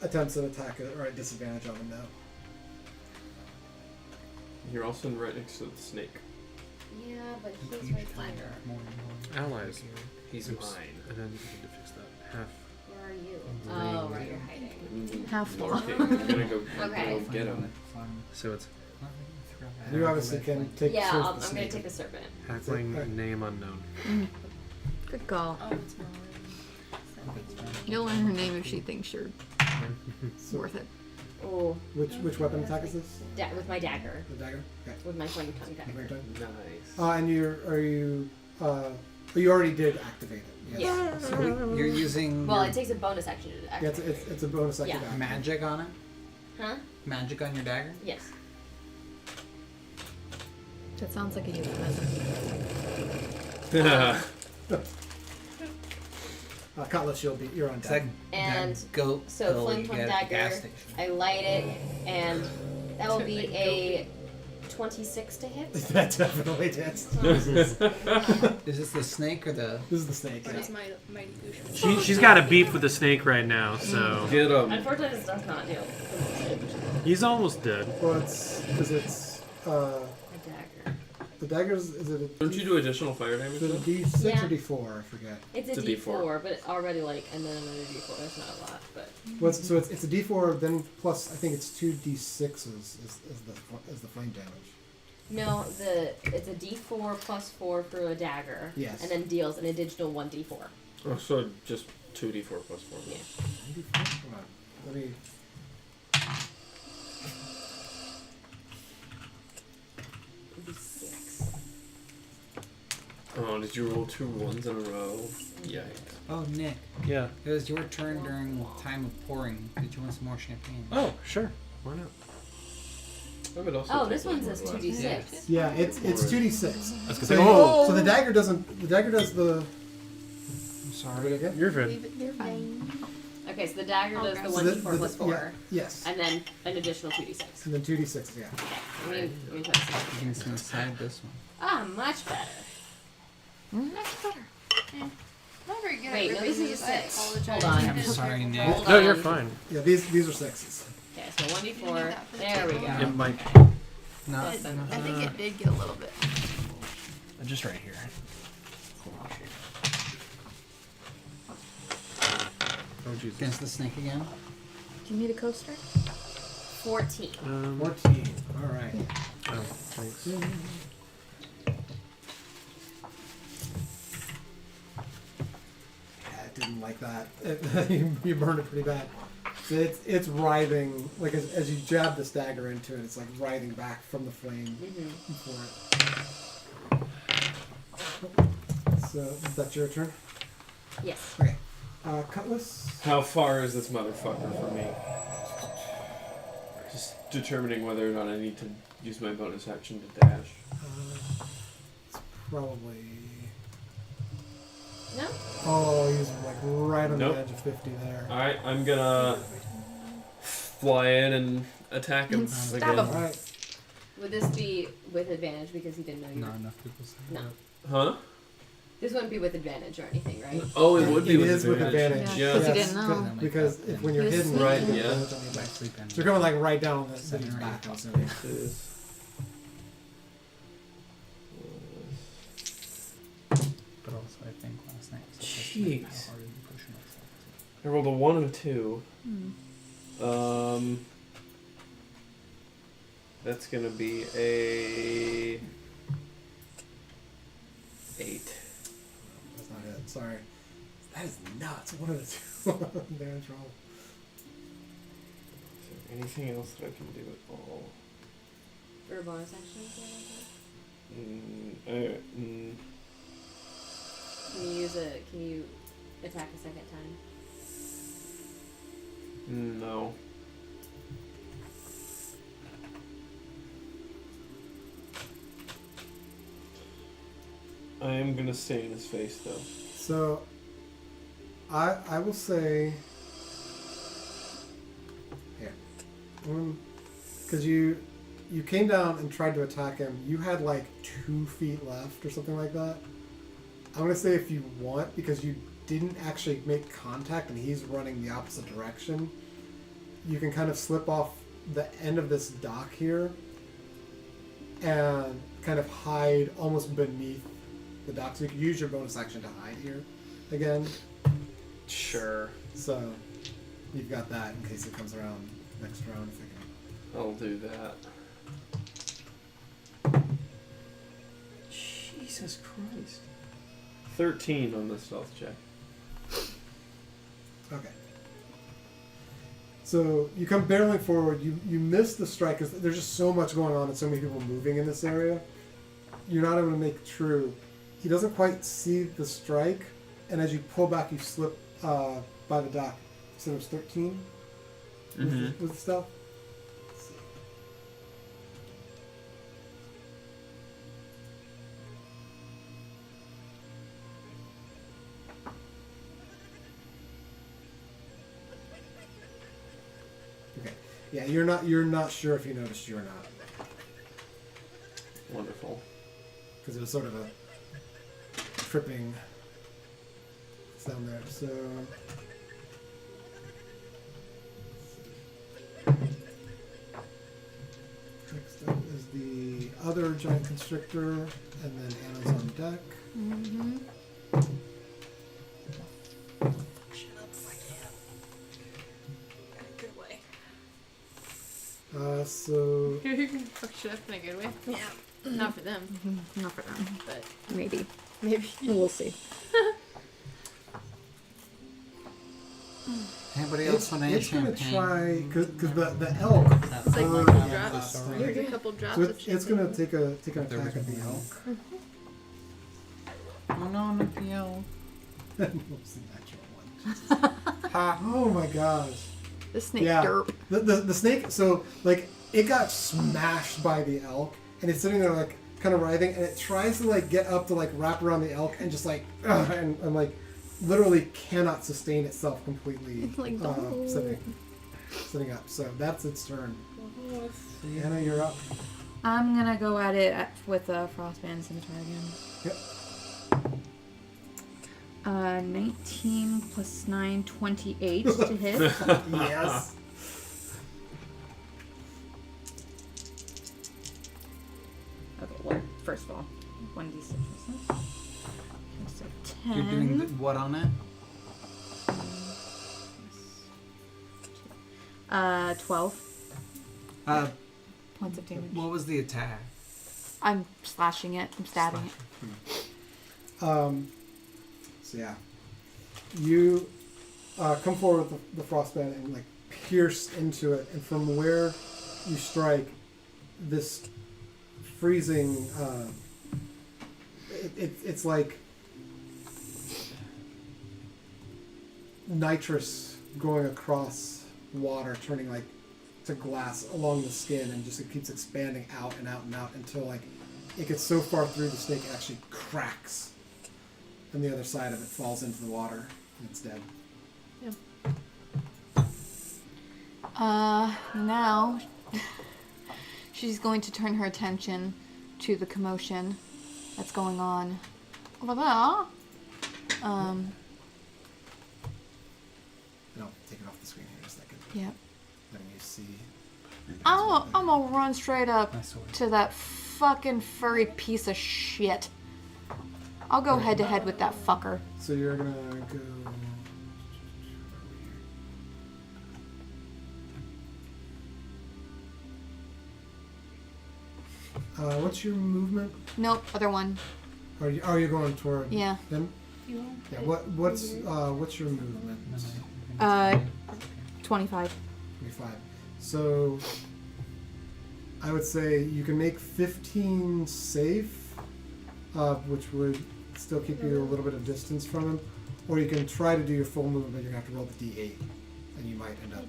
Speaker 1: attempts at attack are at disadvantage on him now.
Speaker 3: You're also right next to the snake.
Speaker 6: Yeah, but he's right here.
Speaker 4: Allies.
Speaker 3: He's
Speaker 4: Oops.
Speaker 3: mine.
Speaker 4: And then you need to fix that. Half.
Speaker 6: Where are you?
Speaker 4: Green.
Speaker 6: Oh, right, you're hiding.
Speaker 13: half
Speaker 3: North.
Speaker 13: floor.
Speaker 3: I'm gonna go
Speaker 6: Okay.
Speaker 3: get him.
Speaker 4: So it's
Speaker 1: And you obviously can take
Speaker 6: Yeah,
Speaker 1: swords
Speaker 6: I'm
Speaker 1: with the
Speaker 6: going to
Speaker 1: snake.
Speaker 6: take the serpent.
Speaker 4: halfling name unknown.
Speaker 13: Good call.
Speaker 8: Oh, it's not.
Speaker 13: You'll learn her name if she thinks you're
Speaker 1: So
Speaker 13: worth it.
Speaker 6: Oh,
Speaker 1: which weapon attack is this?
Speaker 6: with my dagger.
Speaker 1: The dagger. Okay.
Speaker 6: With my flame tongue
Speaker 1: Very
Speaker 6: dagger.
Speaker 1: good.
Speaker 3: Nice.
Speaker 1: And you already did activate it. Yes.
Speaker 6: Yeah.
Speaker 10: So you're using
Speaker 6: Well,
Speaker 10: your
Speaker 6: it takes a bonus action to
Speaker 1: Yeah,
Speaker 6: activate.
Speaker 1: it's a bonus active
Speaker 6: Yeah.
Speaker 1: action.
Speaker 10: magic on it?
Speaker 6: Huh?
Speaker 10: Magic on your dagger?
Speaker 6: Yes.
Speaker 13: That sounds like a euphemism.
Speaker 1: Cutlass shield, you're on
Speaker 10: It's
Speaker 1: deck.
Speaker 10: like
Speaker 6: And
Speaker 10: that goat
Speaker 6: so
Speaker 10: pill
Speaker 6: flame
Speaker 10: you
Speaker 6: tongue
Speaker 10: get at the gas
Speaker 6: dagger,
Speaker 10: station.
Speaker 6: I light it, and that will be a 26 to hit.
Speaker 1: That definitely did.
Speaker 10: Is this the snake or the...
Speaker 1: This is the snake.
Speaker 8: What
Speaker 1: Yeah.
Speaker 8: is my mighty Ushma?
Speaker 4: She's got a beef with the snake right now, so
Speaker 3: Get him.
Speaker 6: Unfortunately, this does not deal with the most damage.
Speaker 4: he's almost dead.
Speaker 1: Well, it's because it's
Speaker 6: A dagger.
Speaker 1: the daggers. Is it a
Speaker 3: Don't you do additional fire damage
Speaker 1: is it a
Speaker 3: though?
Speaker 1: D6
Speaker 6: Yeah.
Speaker 1: or D4? I forget.
Speaker 6: It's
Speaker 3: It's
Speaker 6: a
Speaker 3: a
Speaker 6: D4, but it's already like, and then another D4. That's not a lot, but
Speaker 1: Well, it's a D4 then plus I think it's 2 D6s is the flame damage.
Speaker 6: no, it's a D4 plus 4 for a dagger.
Speaker 1: Yes.
Speaker 6: And then deals an additional 1D4.
Speaker 3: Oh, so just 2d4 plus 4.
Speaker 6: Yeah.
Speaker 1: Come on, let me.
Speaker 6: It'd be 6.
Speaker 3: Oh, did you roll 2 1s in a row? Yikes.
Speaker 10: Oh, Nick.
Speaker 4: Yeah.
Speaker 10: It was your turn during time of pouring. Did you want some more champagne?
Speaker 4: Oh, sure. Why not?
Speaker 3: I would also
Speaker 6: Oh,
Speaker 3: take
Speaker 6: this one
Speaker 3: more
Speaker 6: says
Speaker 3: glass.
Speaker 6: 2D6.
Speaker 1: Yeah, it's 2D6.
Speaker 4: I was gonna
Speaker 1: So,
Speaker 4: say, oh,
Speaker 1: so the dagger does the. I'm sorry. Again.
Speaker 4: you're good.
Speaker 8: Leave it there. Fine.
Speaker 6: Okay, so the dagger does the
Speaker 1: So
Speaker 6: 1D4 plus 4.
Speaker 1: Yeah, yes.
Speaker 6: And then an additional 2D6.
Speaker 1: And then 2D6. Yeah.
Speaker 6: Let me try this.
Speaker 10: You can just inside this one.
Speaker 6: Ah, much better.
Speaker 13: Much better.
Speaker 8: Not very good.
Speaker 6: Wait,
Speaker 8: at
Speaker 6: no,
Speaker 8: really
Speaker 6: this is a
Speaker 8: these.
Speaker 6: 6.
Speaker 8: I apologize.
Speaker 6: Hold on.
Speaker 8: I
Speaker 10: I'm
Speaker 8: did
Speaker 10: sorry,
Speaker 8: it
Speaker 10: Nick.
Speaker 6: Hold
Speaker 4: No, you're
Speaker 6: on.
Speaker 4: fine.
Speaker 1: Yeah, these are 6s.
Speaker 6: Okay, so 1D4. There we go.
Speaker 4: It might.
Speaker 10: No,
Speaker 8: I think it did get a little bit.
Speaker 10: just right here.
Speaker 4: Oh, Jesus.
Speaker 10: Against the snake again?
Speaker 13: Do you need a coaster?
Speaker 6: 14.
Speaker 1: 14. All right.
Speaker 4: Oh, thanks.
Speaker 1: Yeah, it didn't like that. You burned it pretty bad. It's writhing, like as you jab this dagger into it, it's like writhing back from the flame for it. So that's your turn.
Speaker 6: Yes.
Speaker 1: Okay. Cutlass.
Speaker 3: How far is this motherfucker from me? Just determining whether or not I need to use my bonus action to dash.
Speaker 1: It's probably.
Speaker 6: No?
Speaker 1: Oh, he's like right on
Speaker 3: Nope.
Speaker 1: the edge of 50 there.
Speaker 3: Alright, I'm gonna fly in and attack him
Speaker 13: Stab
Speaker 3: again.
Speaker 13: him.
Speaker 1: All right.
Speaker 6: Would this be with advantage because he didn't know you
Speaker 10: No,
Speaker 6: were...
Speaker 10: enough people say
Speaker 6: No.
Speaker 3: Huh?
Speaker 6: This wouldn't be with advantage or anything, right?
Speaker 3: Oh, it would be
Speaker 1: It
Speaker 3: with
Speaker 1: is with
Speaker 3: advantage.
Speaker 1: advantage.
Speaker 13: Yeah,
Speaker 3: Yeah.
Speaker 13: 'cause he didn't know.
Speaker 1: Because when you're
Speaker 13: He was
Speaker 1: hidden,
Speaker 13: sneaky.
Speaker 3: Right,
Speaker 1: you
Speaker 3: yeah.
Speaker 1: have advantage on your back.
Speaker 10: Sleep in.
Speaker 1: So you're coming like right down on the
Speaker 10: Seven
Speaker 1: city's
Speaker 10: or
Speaker 1: back.
Speaker 10: eight.
Speaker 1: I'm assuming.
Speaker 3: It is.
Speaker 10: But also, I think last night was the first night
Speaker 3: Jeez.
Speaker 10: how hard you pushing myself.
Speaker 3: I rolled a 1 and a 2. That's gonna be a 8.
Speaker 1: That's not it. Sorry. That is nuts. What are the two damage roll?
Speaker 3: Is there anything else that I can do at all?
Speaker 6: For bonus actions or anything? Can you attack a second time?
Speaker 3: No. I am gonna stay in his face though.
Speaker 1: So, I will say here, because you came down and tried to attack him. You had like 2 feet left or something like that. I'm gonna say if you want, because you didn't actually make contact and he's running the opposite direction, you can kind of slip off the end of this dock here and kind of hide almost beneath the dock. So you can use your bonus action to hide here again.
Speaker 3: Sure.
Speaker 1: So you've got that in case it comes around next round.
Speaker 3: I'll do that. Jesus Christ. 13 on the stealth check.
Speaker 1: Okay. So you come barreling forward. You miss the strike because there's just so much going on and so many people moving in this area. You're not able to make true. He doesn't quite see the strike, and as you pull back, you slip by the dock. So it was 13 with the stealth. Let's see. Okay. Yeah, you're not sure if you noticed you or not.
Speaker 3: Wonderful.
Speaker 1: Because it was sort of a tripping sound there. So next up is the other giant constrictor, and then Anna's on deck.
Speaker 2: Mm-hmm.
Speaker 8: Good way.
Speaker 1: So
Speaker 8: Fuck shit up in a good way. Yeah. Not for them,
Speaker 2: Not for them.
Speaker 8: but
Speaker 2: Maybe.
Speaker 8: maybe.
Speaker 2: We'll see.
Speaker 10: Anybody else want any
Speaker 1: it's gonna
Speaker 10: champagne?
Speaker 1: try because the elk.
Speaker 8: It's like
Speaker 1: Oh,
Speaker 8: one
Speaker 1: yeah,
Speaker 8: drop.
Speaker 1: sorry.
Speaker 8: Here's a couple drops
Speaker 1: So
Speaker 8: of
Speaker 1: it's gonna take an attack at the elk.
Speaker 10: Oh no, not the elk.
Speaker 1: Whoops, the natural one.
Speaker 10: Ha.
Speaker 1: Oh my gosh.
Speaker 2: The snake
Speaker 1: Yeah.
Speaker 2: derp.
Speaker 1: The snake, so like it got smashed by the elk, and it's sitting there like kind of writhing, and it tries to like get up to like wrap around the elk, and just like and like literally cannot sustain itself completely.
Speaker 2: It's like,
Speaker 1: sitting up. So that's its turn. Anna, you're up.
Speaker 2: I'm gonna go at it with a frostband scimitar again.
Speaker 1: Yep.
Speaker 2: 19 plus 9, 28 to hit.
Speaker 1: Yes.
Speaker 2: Okay, well, first of all, 1d6. So 10.
Speaker 10: You're doing what on it?
Speaker 2: 12 points of damage.
Speaker 10: What was the attack?
Speaker 2: I'm slashing it. I'm stabbing it.
Speaker 1: So yeah, you come forward with the frostband and like pierce into it, and from where you strike, this freezing. It's like nitrous going across water, turning like to glass along the skin, and just it keeps expanding out and out and out until like it gets so far through the snake it actually cracks, and the other side of it falls into the water and it's dead.
Speaker 2: Now she's going to turn her attention to the commotion that's going on over there.
Speaker 1: No, take it off the screen here in a second.
Speaker 2: Yep.
Speaker 1: Letting you see.
Speaker 2: I'm gonna run straight up
Speaker 10: My sword.
Speaker 2: to that fucking furry piece of shit. I'll go head to head with that fucker.
Speaker 1: So you're gonna go. What's your movement?
Speaker 2: Nope, other one.
Speaker 1: Are you going toward
Speaker 2: Yeah.
Speaker 1: him? Yeah. What's your movement?
Speaker 2: 25.
Speaker 1: 25. So I would say you can make 15 safe, which would still keep you a little bit of distance from him, or you can try to do your full movement, but you're going to have to roll the d8, and you might end up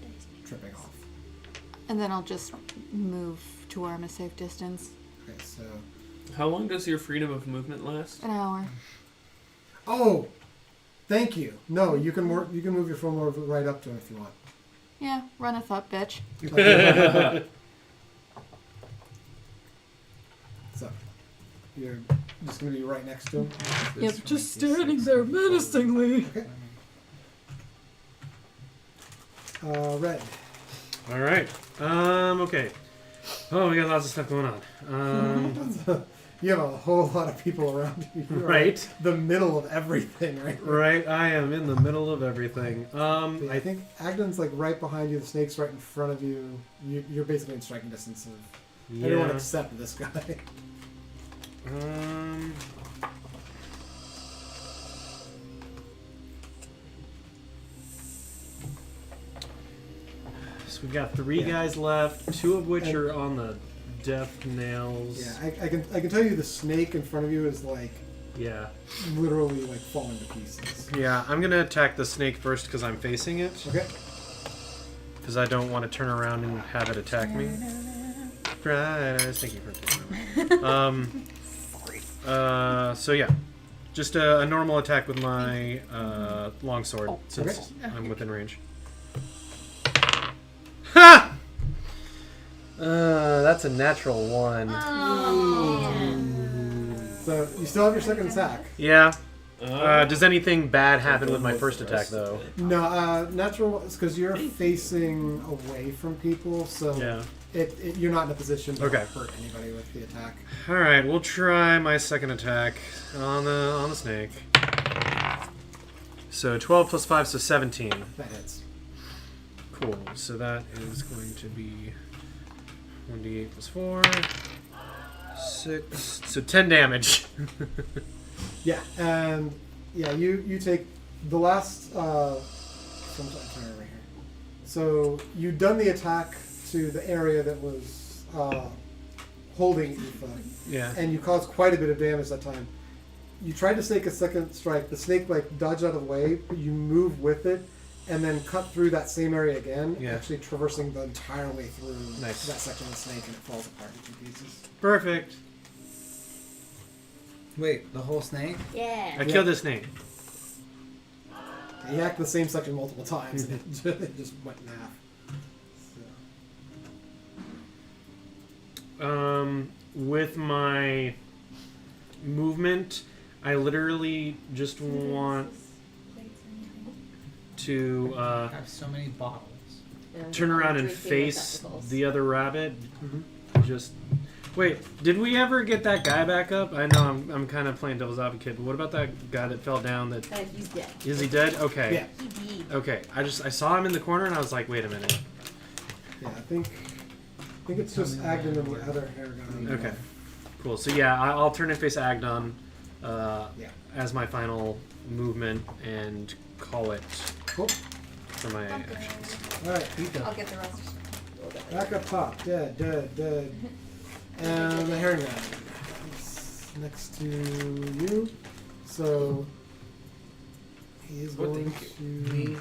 Speaker 1: tripping off.
Speaker 13: And then I'll just move to where I'm a safe distance.
Speaker 1: Okay, so...
Speaker 3: How long does your freedom of movement last?
Speaker 13: An hour.
Speaker 1: Oh! Thank you. No, you can move your full movement right up to him if you want.
Speaker 13: Yeah, runneth up, bitch.
Speaker 1: So, you're just going to be right next to him?
Speaker 13: Yep, just standing there menacingly.
Speaker 1: Okay. Red.
Speaker 4: All right. Okay. Oh, we got lots of stuff going on.
Speaker 1: You have a whole lot of people around you. You're
Speaker 4: Right.
Speaker 1: the middle of everything, right?
Speaker 4: Right. I am in the middle of everything.
Speaker 1: I think Agden's like right behind you. The snake's right in front of you. You're basically in striking distance of everyone except this guy.
Speaker 4: So we've got 3 guys left, 2 of which are on the death nails.
Speaker 1: Yeah, I can tell you the snake in front of you is like literally like falling to pieces.
Speaker 4: Yeah, I'm gonna attack the snake first because I'm facing it.
Speaker 1: Okay.
Speaker 4: Because I don't want to turn around and have it attack me. Right, thank you for taking that. So yeah, just a normal attack with my longsword since I'm within range. Ha! That's a natural 1.
Speaker 1: So you still have your second attack.
Speaker 4: Yeah. Does anything bad happen with my first attack though?
Speaker 1: No, natural is because you're facing away from people, so you're not in a position to hurt anybody with the attack.
Speaker 4: All right, we'll try my second attack on the snake. So 12 plus 5, so 17.
Speaker 1: That hits.
Speaker 4: Cool. So that is going to be 1d8 plus 4, 6. So 10 damage.
Speaker 1: Yeah, and you take the last. Over here. So you've done the attack to the area that was holding Aoife.
Speaker 4: Yeah.
Speaker 1: And you caused quite a bit of damage that time. You tried to take a second strike. The snake dodged out of the way, but you move with it, and then cut through that same area again, actually traversing the entire way through that section of the snake, and it falls apart in 2 pieces.
Speaker 4: Perfect.
Speaker 10: Wait, the whole snake?
Speaker 6: Yeah.
Speaker 4: I killed the snake.
Speaker 1: He hacked the same section multiple times, and it just went in half. So.
Speaker 4: With my movement, I literally just want to
Speaker 10: have so many bottles.
Speaker 4: Turn around and face the other rabbit. Just wait. Did we ever get that guy back up? I know I'm kind of playing devil's advocate, but what about that guy that fell down?
Speaker 6: He's dead.
Speaker 4: Is he dead? Okay.
Speaker 1: Yeah.
Speaker 6: He died.
Speaker 4: Okay. I saw him in the corner and I was like, wait a minute.
Speaker 1: Yeah, I think it's just Agden and the other Harengon.
Speaker 4: Okay. Cool. So yeah, I'll turn and face Agdon as my final movement and call it for my actions.
Speaker 1: All right,
Speaker 6: I'll get the rest.
Speaker 1: back up top. Dead. And the Harengon is next to you. So he is going to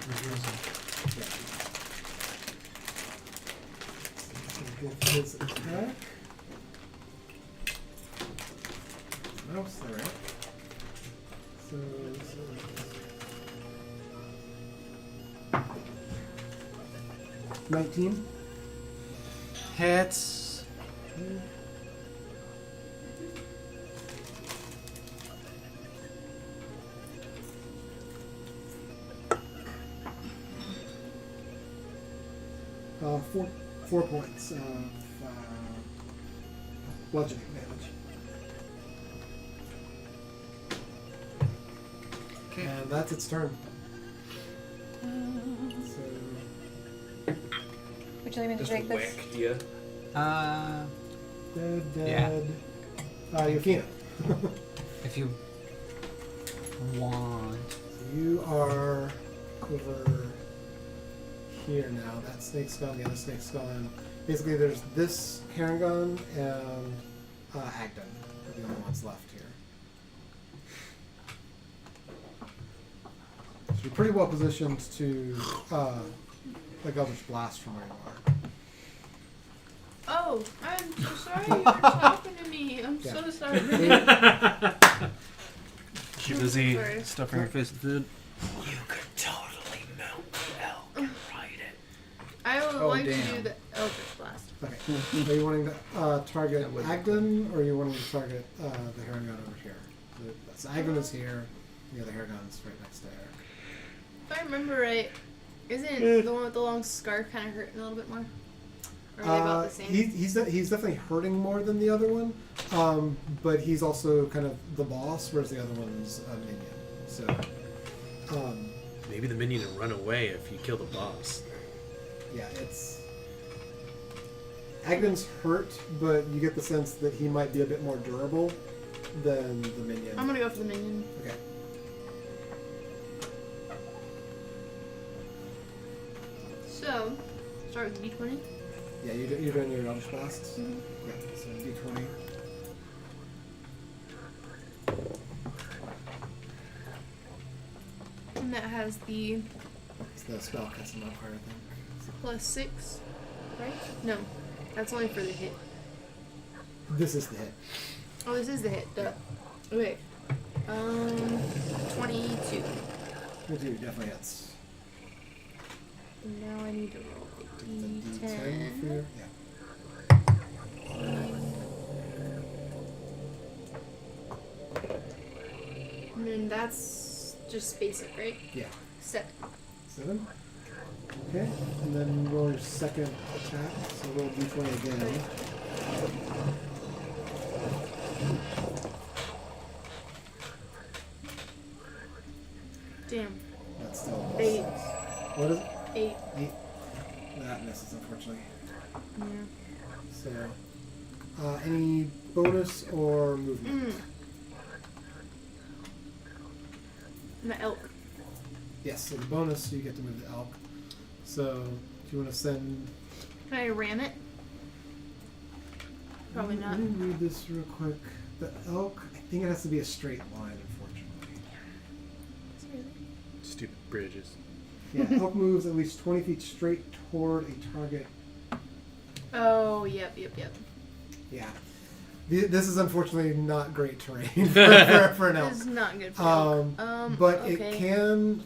Speaker 1: get his attack. Mouse there. So 19
Speaker 10: hits.
Speaker 1: Four points of bludgeoning damage. Okay. And that's its turn. So.
Speaker 6: Would you like me to take this?
Speaker 1: Dead. Yophina.
Speaker 10: If you want.
Speaker 1: So you are over here now. That snake's gone, the other snake's gone. Basically, there's this Harengon and Agden are the only ones left here. So you're pretty well positioned to like Eldritch Blast from where you are.
Speaker 8: Oh, I'm so sorry you were talking to me. I'm
Speaker 1: Yeah.
Speaker 8: so sorry.
Speaker 11: She busy
Speaker 8: Sorry.
Speaker 11: stuffing her face with food.
Speaker 7: You could totally mount the elk and ride it.
Speaker 8: I would
Speaker 5: Oh,
Speaker 8: like to
Speaker 5: damn.
Speaker 8: do the Eldritch Blast.
Speaker 1: Okay. Are you wanting to target
Speaker 5: That would-
Speaker 1: Agden, or are you wanting to target the Harengon over here? So Agden is here, the other Harengon's right next to Eric.
Speaker 8: If I remember right, isn't the one with the long scarf kind of hurting a little bit more? Or are they about the same?
Speaker 1: He's definitely hurting more than the other one, but he's also kind of the boss, whereas the other one's a minion. So,
Speaker 11: Maybe the minion will run away if you kill the boss.
Speaker 1: yeah, it's Agden's hurt, but you get the sense that he might be a bit more durable than the minion.
Speaker 8: I'm gonna go for the minion.
Speaker 1: Okay.
Speaker 8: So, start with D20.
Speaker 1: Yeah, you're doing your Eldritch Blasts?
Speaker 8: Mhm.
Speaker 1: Yeah, so D20.
Speaker 8: And that has the
Speaker 1: It's the spell casting modifier, I think.
Speaker 8: +6, right? No, that's only for the hit.
Speaker 1: This is the hit.
Speaker 8: Oh, this is the hit. Duh. Okay. 22.
Speaker 1: The dude definitely hits.
Speaker 8: And now I need to roll a
Speaker 1: The D10 for
Speaker 8: D10.
Speaker 1: your, yeah.
Speaker 8: And then that's just basic, right?
Speaker 1: Yeah.
Speaker 8: 7.
Speaker 1: 7. Okay, and then roll your second attack. So roll D20 again.
Speaker 8: Damn.
Speaker 1: That's still
Speaker 8: 8.
Speaker 1: What is it?
Speaker 8: 8.
Speaker 1: 8. That misses, unfortunately.
Speaker 8: Yeah.
Speaker 1: So, any bonus or movement?
Speaker 8: The elk.
Speaker 1: Yes, so the bonus, you get to move the elk. So, do you want to send...
Speaker 8: Can I ram it? Probably not.
Speaker 1: Let me read this real quick. The elk, I think it has to be a straight line, unfortunately.
Speaker 11: Stupid bridges.
Speaker 1: Yeah, elk moves at least 20 feet straight toward a target.
Speaker 8: Oh, yep.
Speaker 1: Yeah. This is unfortunately not great terrain for an elk.
Speaker 8: This is not good for elk.
Speaker 1: But
Speaker 8: okay.
Speaker 1: it can,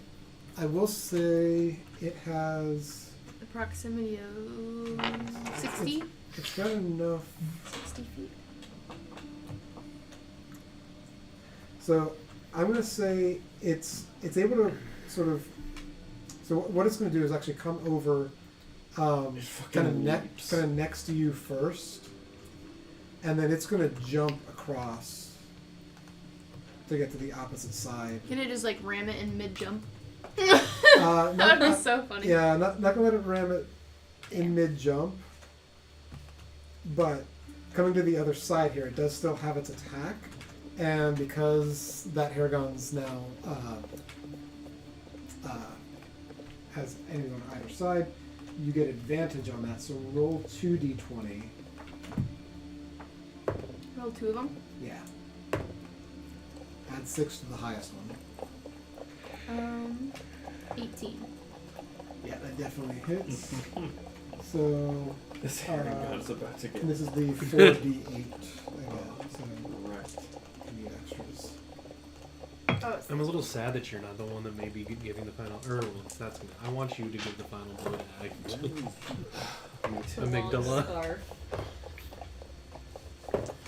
Speaker 1: I will say, it has...
Speaker 8: The proximity of 60?
Speaker 1: It's got enough...
Speaker 8: 60 feet?
Speaker 1: So I'm going to say it's able to sort of... So what it's going to do is actually come over kind of next to you first. And then it's going to jump across to get to the opposite side.
Speaker 8: Can it just like ram it in mid jump?
Speaker 1: That
Speaker 8: That would be so funny.
Speaker 1: Yeah, not going to let it ram it in mid jump. But coming to the other side here, it does still have its attack. And because that Harengon's now has anyone on either side, you get advantage on that. So roll 2d20.
Speaker 8: Roll 2 of them.
Speaker 1: Yeah. Add 6 to the highest one.
Speaker 8: 18.
Speaker 1: Yeah, that definitely hits. So
Speaker 7: This Harengon's about to get
Speaker 1: this is the 4d8 again. So
Speaker 7: wrecked.
Speaker 1: I need extras.
Speaker 8: Oh,
Speaker 11: I'm a little sad that you're not the one that may be giving the final. That's good. I want you to give the final blow to Agden. Amygdala.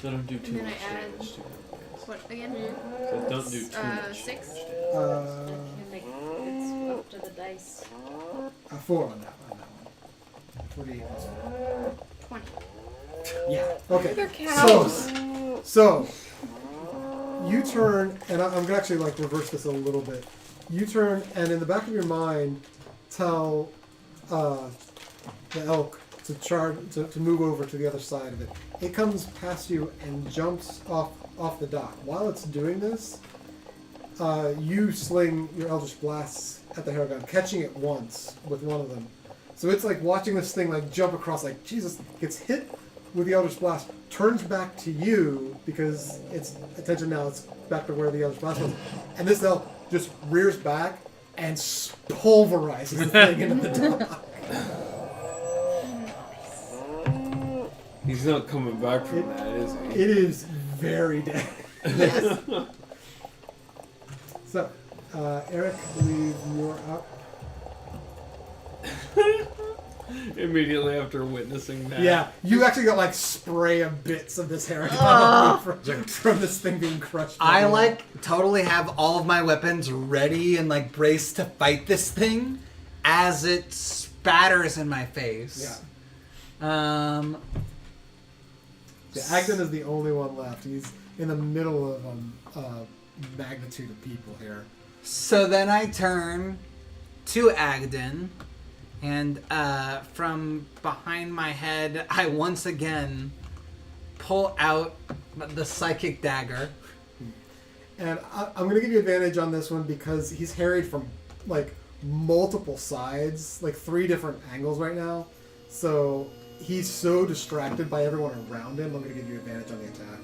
Speaker 7: So don't do too
Speaker 8: And then
Speaker 7: much
Speaker 8: I add-
Speaker 7: damage to it.
Speaker 8: what again?
Speaker 7: So don't do too much
Speaker 8: 6.
Speaker 7: damage.
Speaker 6: It's up to the dice.
Speaker 1: 4 on that one. 48 plus
Speaker 8: 20.
Speaker 1: 4. Yeah. Okay. So you turn, and I'm gonna actually like reverse this a little bit. You turn, and in the back of your mind, tell the elk to charge to move over to the other side of it. It comes past you and jumps off the dock. While it's doing this, you sling your Eldritch Blasts at the Harengon, catching it once with one of them. So it's like watching this thing like jump across, like Jesus gets hit with the Eldritch Blast, turns back to you because its attention now it's back to where the Eldritch Blast was, and this elf just rears back and pulverizes the thing into the dock.
Speaker 3: He's not coming back from that, is he?
Speaker 1: It is very dead.
Speaker 2: Yes.
Speaker 1: So, Eric, I believe you're up.
Speaker 3: Immediately after witnessing that.
Speaker 1: Yeah, you actually got like spray of bits of this Harengon from this thing being crushed.
Speaker 10: I like totally have all of my weapons ready and like braced to fight this thing as it spatters in my face.
Speaker 1: Yeah. Agden is the only one left. He's in the middle of a magnitude of people here.
Speaker 10: So then I turn to Agden, and from behind my head, I once again pull out the psychic dagger.
Speaker 1: And I'm going to give you advantage on this one because he's harried from like multiple sides, like 3 different angles right now. So he's so distracted by everyone around him. I'm going to give you advantage on the attack.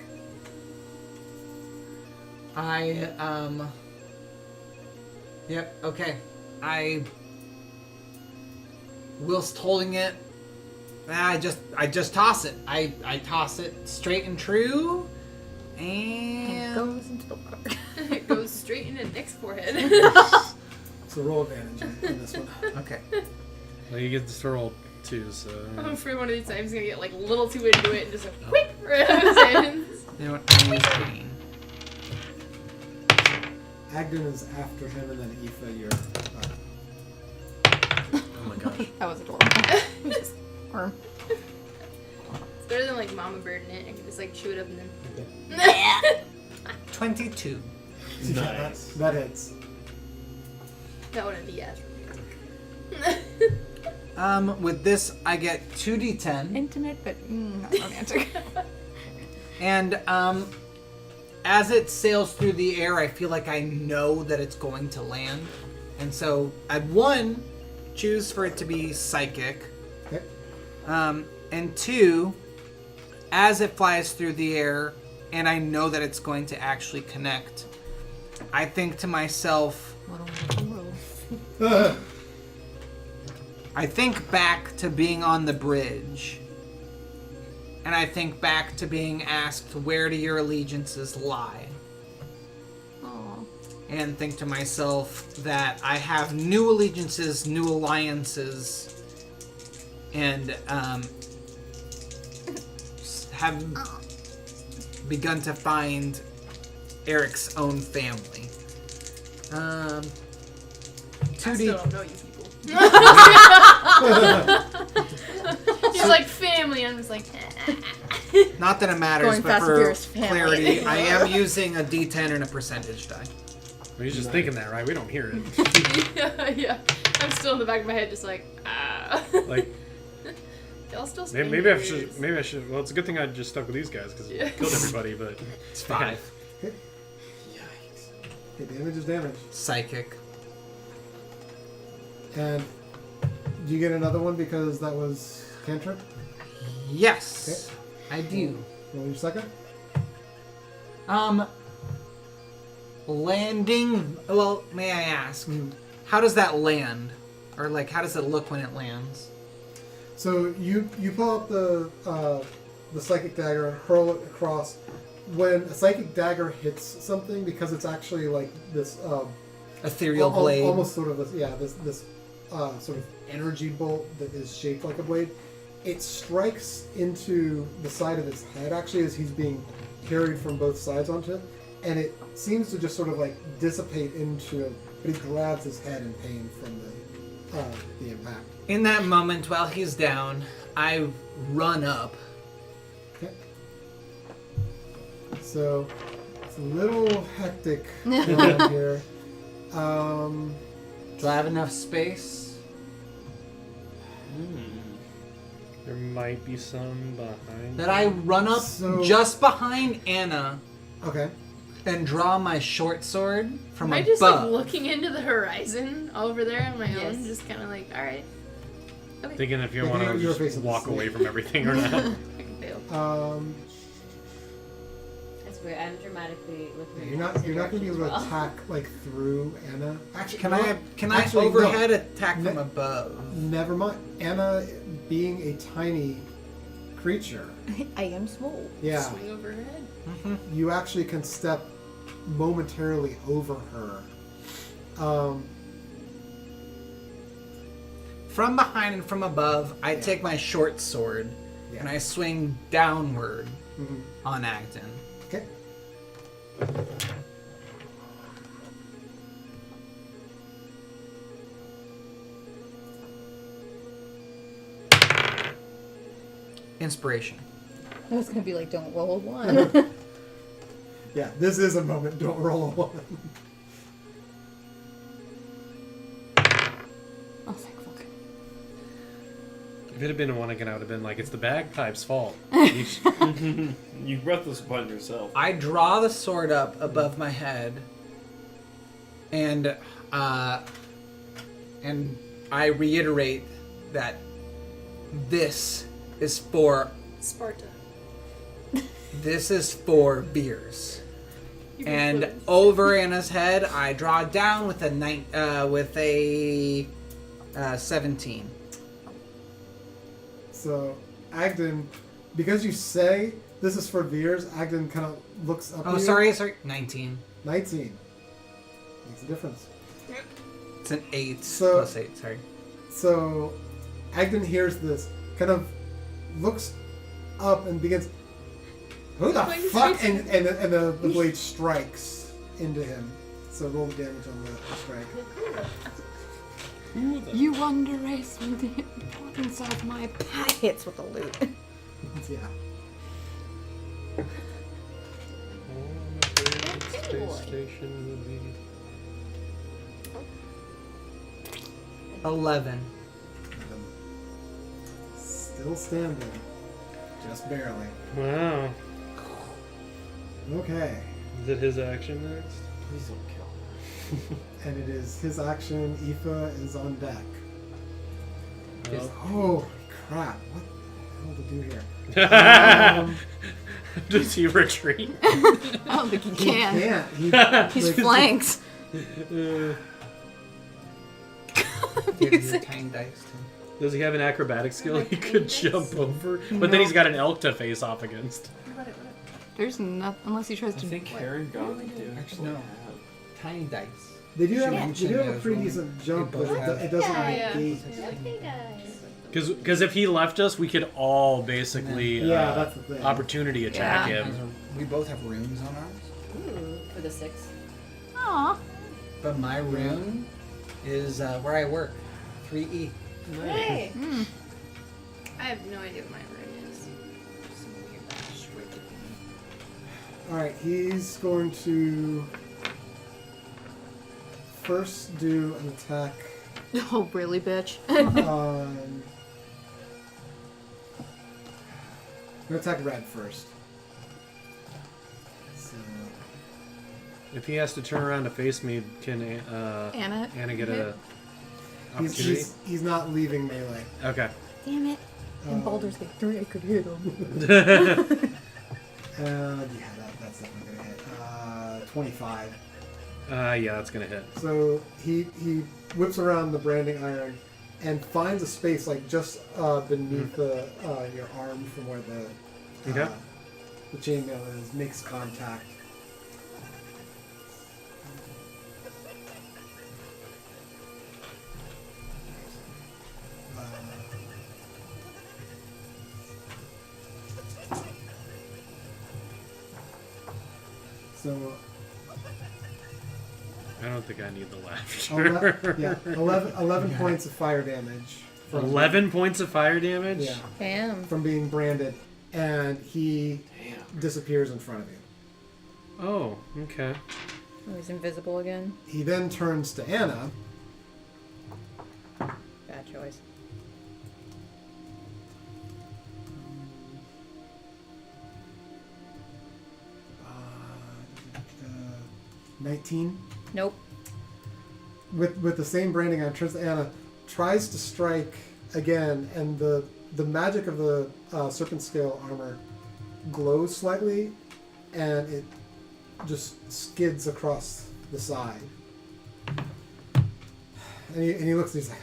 Speaker 10: Yep, okay. Whilst holding it, I just toss it. I toss it straight and true, and
Speaker 2: It goes into the water.
Speaker 8: It goes straight into Nick's forehead.
Speaker 1: So roll advantage on this one.
Speaker 10: okay.
Speaker 11: Well, you get to roll 2, so.
Speaker 8: I'm afraid one of these times he's gonna get like a little too into it and just like whip right out of his hands.
Speaker 10: You know what? I'm using
Speaker 1: Agden is after him, and then Aoife, you're
Speaker 11: Oh my gosh.
Speaker 2: That was adorable. Just worm.
Speaker 8: It's better than like Mama Bird in it. I can just like chew it up and then.
Speaker 10: 22.
Speaker 3: Nice.
Speaker 1: That hits.
Speaker 8: That wouldn't be as romantic.
Speaker 10: With this, I get 2d10.
Speaker 2: Intimate, but not romantic.
Speaker 10: And as it sails through the air, I feel like I know that it's going to land. And so I'd 1, choose for it to be psychic.
Speaker 1: Okay.
Speaker 10: And 2, as it flies through the air and I know that it's going to actually connect, I think to myself,
Speaker 2: What a wonderful world.
Speaker 10: I think back to being on the bridge. And I think back to being asked, where do your allegiances lie?
Speaker 2: Aw.
Speaker 10: And think to myself that I have new allegiances, new alliances, and have begun to find Eric's own family.
Speaker 8: I
Speaker 10: 2D.
Speaker 8: still don't know you people. He's like family. I'm just like.
Speaker 10: Not that it matters,
Speaker 2: Going
Speaker 10: but
Speaker 2: fast
Speaker 10: for
Speaker 2: with yours, family.
Speaker 10: clarity, I am using a D10 and a percentage die.
Speaker 11: Well, he's just thinking that, right? We don't hear it.
Speaker 8: Yeah. I'm still in the back of my head, just like
Speaker 11: Like,
Speaker 8: Y'all still
Speaker 11: maybe I should. Well, it's a good thing I just stuck with these guys because
Speaker 8: Yeah.
Speaker 11: it killed everybody. But
Speaker 10: It's 5.
Speaker 3: Yikes.
Speaker 1: Okay, damage is damage.
Speaker 10: Psychic.
Speaker 1: And do you get another one because that was cantrip?
Speaker 10: Yes, I do.
Speaker 1: Roll your second.
Speaker 10: Landing. Well, may I ask, how does that land, or like, how does it look when it lands?
Speaker 1: So you pull out the psychic dagger and hurl it across. When a psychic dagger hits something, because it's actually like this
Speaker 10: Ethereal blade.
Speaker 1: almost sort of this sort of energy bolt that is shaped like a blade. It strikes into the side of his head, actually, as he's being carried from both sides onto it, and it seems to just sort of like dissipate into it, but he grabs his head in pain from the impact.
Speaker 10: In that moment, while he's down, I run up.
Speaker 1: Okay. So it's a little hectic down here.
Speaker 10: Do I have enough space?
Speaker 11: there might be some behind.
Speaker 10: That I run up
Speaker 1: So-
Speaker 10: just behind Anna
Speaker 1: Okay.
Speaker 10: and draw my short sword from
Speaker 8: Am I
Speaker 10: above.
Speaker 8: just like looking into the horizon over there on my own?
Speaker 6: Yes.
Speaker 8: Just kind of like, all right. Okay.
Speaker 4: Thinking if you
Speaker 1: Yeah,
Speaker 4: want to
Speaker 1: you're
Speaker 4: just
Speaker 1: facing the
Speaker 4: walk
Speaker 1: snake.
Speaker 4: away from everything or not.
Speaker 8: I can bail.
Speaker 6: That's weird. I'm dramatically looking.
Speaker 1: You're not going to be able to attack like through Anna. Actually,
Speaker 10: Can
Speaker 1: no.
Speaker 10: I
Speaker 1: Actually, no.
Speaker 10: overhead attack
Speaker 1: Ne-
Speaker 10: from above?
Speaker 1: Never mind. Anna, being a tiny creature,
Speaker 2: I am small.
Speaker 1: yeah,
Speaker 8: Swing overhead.
Speaker 1: you actually can step momentarily over her.
Speaker 10: From behind and from above, I take my short sword
Speaker 1: Yeah.
Speaker 10: and I swing downward
Speaker 1: Mhm.
Speaker 10: on Agden.
Speaker 1: Okay.
Speaker 10: Inspiration.
Speaker 2: I was gonna be like, don't roll a 1.
Speaker 1: Yeah, this is a moment. Don't roll a 1.
Speaker 2: Oh, thank fuck.
Speaker 4: If it had been a one again, I would have been like, it's the bagpipe's fault.
Speaker 7: You brought this upon yourself.
Speaker 10: I draw the sword up above my head, and I reiterate that this is for
Speaker 8: Sparta.
Speaker 10: beers. And over Anna's head, I draw down with a 17.
Speaker 1: So, Agden, because you say this is for Veers, Agden kind of looks up.
Speaker 10: Oh,
Speaker 1: at you.
Speaker 10: sorry, 19.
Speaker 1: 19. Makes a difference.
Speaker 10: It's an 8
Speaker 1: So-
Speaker 10: plus 8. Sorry.
Speaker 1: So, Agden hears this, kind of looks up and begins, who the fuck? And the blade strikes into him. So roll the damage on the strike.
Speaker 2: You underestimate the importance of my hits with the loot.
Speaker 1: Yeah.
Speaker 8: Boy.
Speaker 4: Station would be...
Speaker 10: 11.
Speaker 1: Still standing. Just barely.
Speaker 4: Wow.
Speaker 1: Okay.
Speaker 4: Is it his action next?
Speaker 7: Please don't kill.
Speaker 1: And it is his action. Aoife is on deck.
Speaker 4: Well,
Speaker 1: Oh, crap. What the hell to do here?
Speaker 4: does he retreat?
Speaker 2: I don't think he
Speaker 1: He
Speaker 2: can.
Speaker 1: can't.
Speaker 2: He's
Speaker 1: like,
Speaker 2: flanked.
Speaker 10: Give you tiny dice too.
Speaker 4: Does he have an acrobatic skill he could jump over? But then he's got an elk to face off against.
Speaker 2: There's nothing unless he tries
Speaker 7: I
Speaker 2: to.
Speaker 7: think Harengon do
Speaker 10: Actually, no.
Speaker 7: have.
Speaker 10: Tiny dice.
Speaker 1: They do
Speaker 10: She
Speaker 1: have,
Speaker 10: mentioned
Speaker 1: they do have a
Speaker 10: those
Speaker 1: pretty
Speaker 10: when
Speaker 1: decent jump,
Speaker 10: we
Speaker 1: but
Speaker 10: both have-
Speaker 1: it doesn't
Speaker 8: Yeah.
Speaker 1: negate.
Speaker 4: Because if he left us, we could all basically
Speaker 1: Yeah, that's the thing.
Speaker 4: opportunity attack
Speaker 2: Yeah.
Speaker 4: him.
Speaker 10: We both have runes on ours,
Speaker 6: Ooh, for the 6.
Speaker 2: Aw.
Speaker 10: but my rune is where I work. 3E.
Speaker 8: Hey! I have no idea what my room is. Some weird shit.
Speaker 1: Alright, he's going to first do an attack
Speaker 2: Oh, really, bitch?
Speaker 1: on. I'm going to attack red first. So,
Speaker 4: If he has to turn around to face me, can
Speaker 2: Anna
Speaker 4: get a
Speaker 1: he's,
Speaker 4: opportunity?
Speaker 1: he's not leaving melee.
Speaker 4: Okay.
Speaker 2: Damn it. And Baldur's Gate 3, I could hit him.
Speaker 1: Yeah, that's definitely going to hit. 25.
Speaker 4: Yeah, that's gonna hit.
Speaker 1: So he whips around the branding iron and finds a space like just beneath your arm from where the chainmail is. Makes contact. So
Speaker 4: I don't think I need the laughter.
Speaker 1: 11 points of fire damage.
Speaker 4: 11 points of fire damage?
Speaker 1: Yeah,
Speaker 2: Damn.
Speaker 1: from being branded, and he disappears in front of you.
Speaker 4: Oh, okay.
Speaker 2: Oh, he's invisible again.
Speaker 1: He then turns to Anna.
Speaker 2: Bad choice.
Speaker 1: Uh, 19.
Speaker 2: Nope.
Speaker 1: With the same branding on, turns to Anna, tries to strike again, and the magic of the serpent scale armor glows slightly, and it just skids across the side. And he looks and he's like,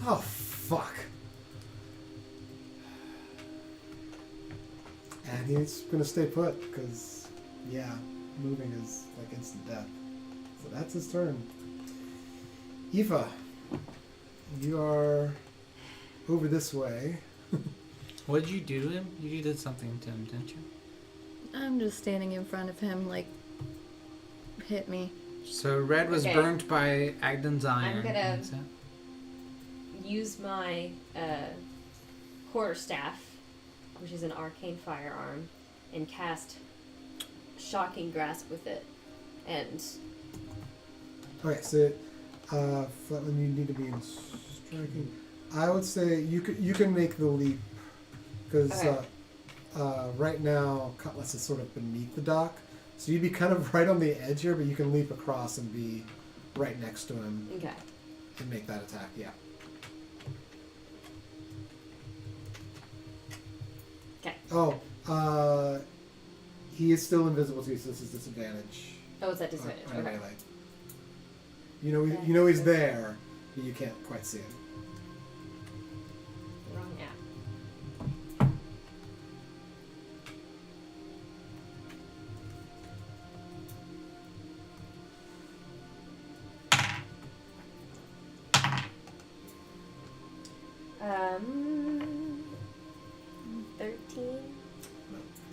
Speaker 1: oh, fuck. And he's going to stay put because, yeah, moving is like instant death. So that's his turn. Aoife, you are over this way.
Speaker 10: What did you do to him? You did something to him, didn't you?
Speaker 2: I'm just standing in front of him, like, hit me.
Speaker 10: So Red was
Speaker 6: Okay.
Speaker 10: burnt by Agden's iron.
Speaker 6: I'm gonna
Speaker 10: Is that-
Speaker 6: use my quarterstaff, which is an arcane firearm, and cast Shocking Grasp with it. And
Speaker 1: Okay, so Flatland, you need to be in striking. I would say you can make the leap because
Speaker 6: Okay.
Speaker 1: right now Cutlass is sort of beneath the dock, so you'd be kind of right on the edge here, but you can leap across and be right next to him
Speaker 6: okay.
Speaker 1: and make that attack. Yeah.
Speaker 6: Okay.
Speaker 1: Oh, he is still invisible to you, so this is disadvantage.
Speaker 6: Oh, it's at disadvantage.
Speaker 1: on
Speaker 6: Okay.
Speaker 1: melee. You know he's there, but you can't quite see him.
Speaker 6: Wrong app. Um, 13.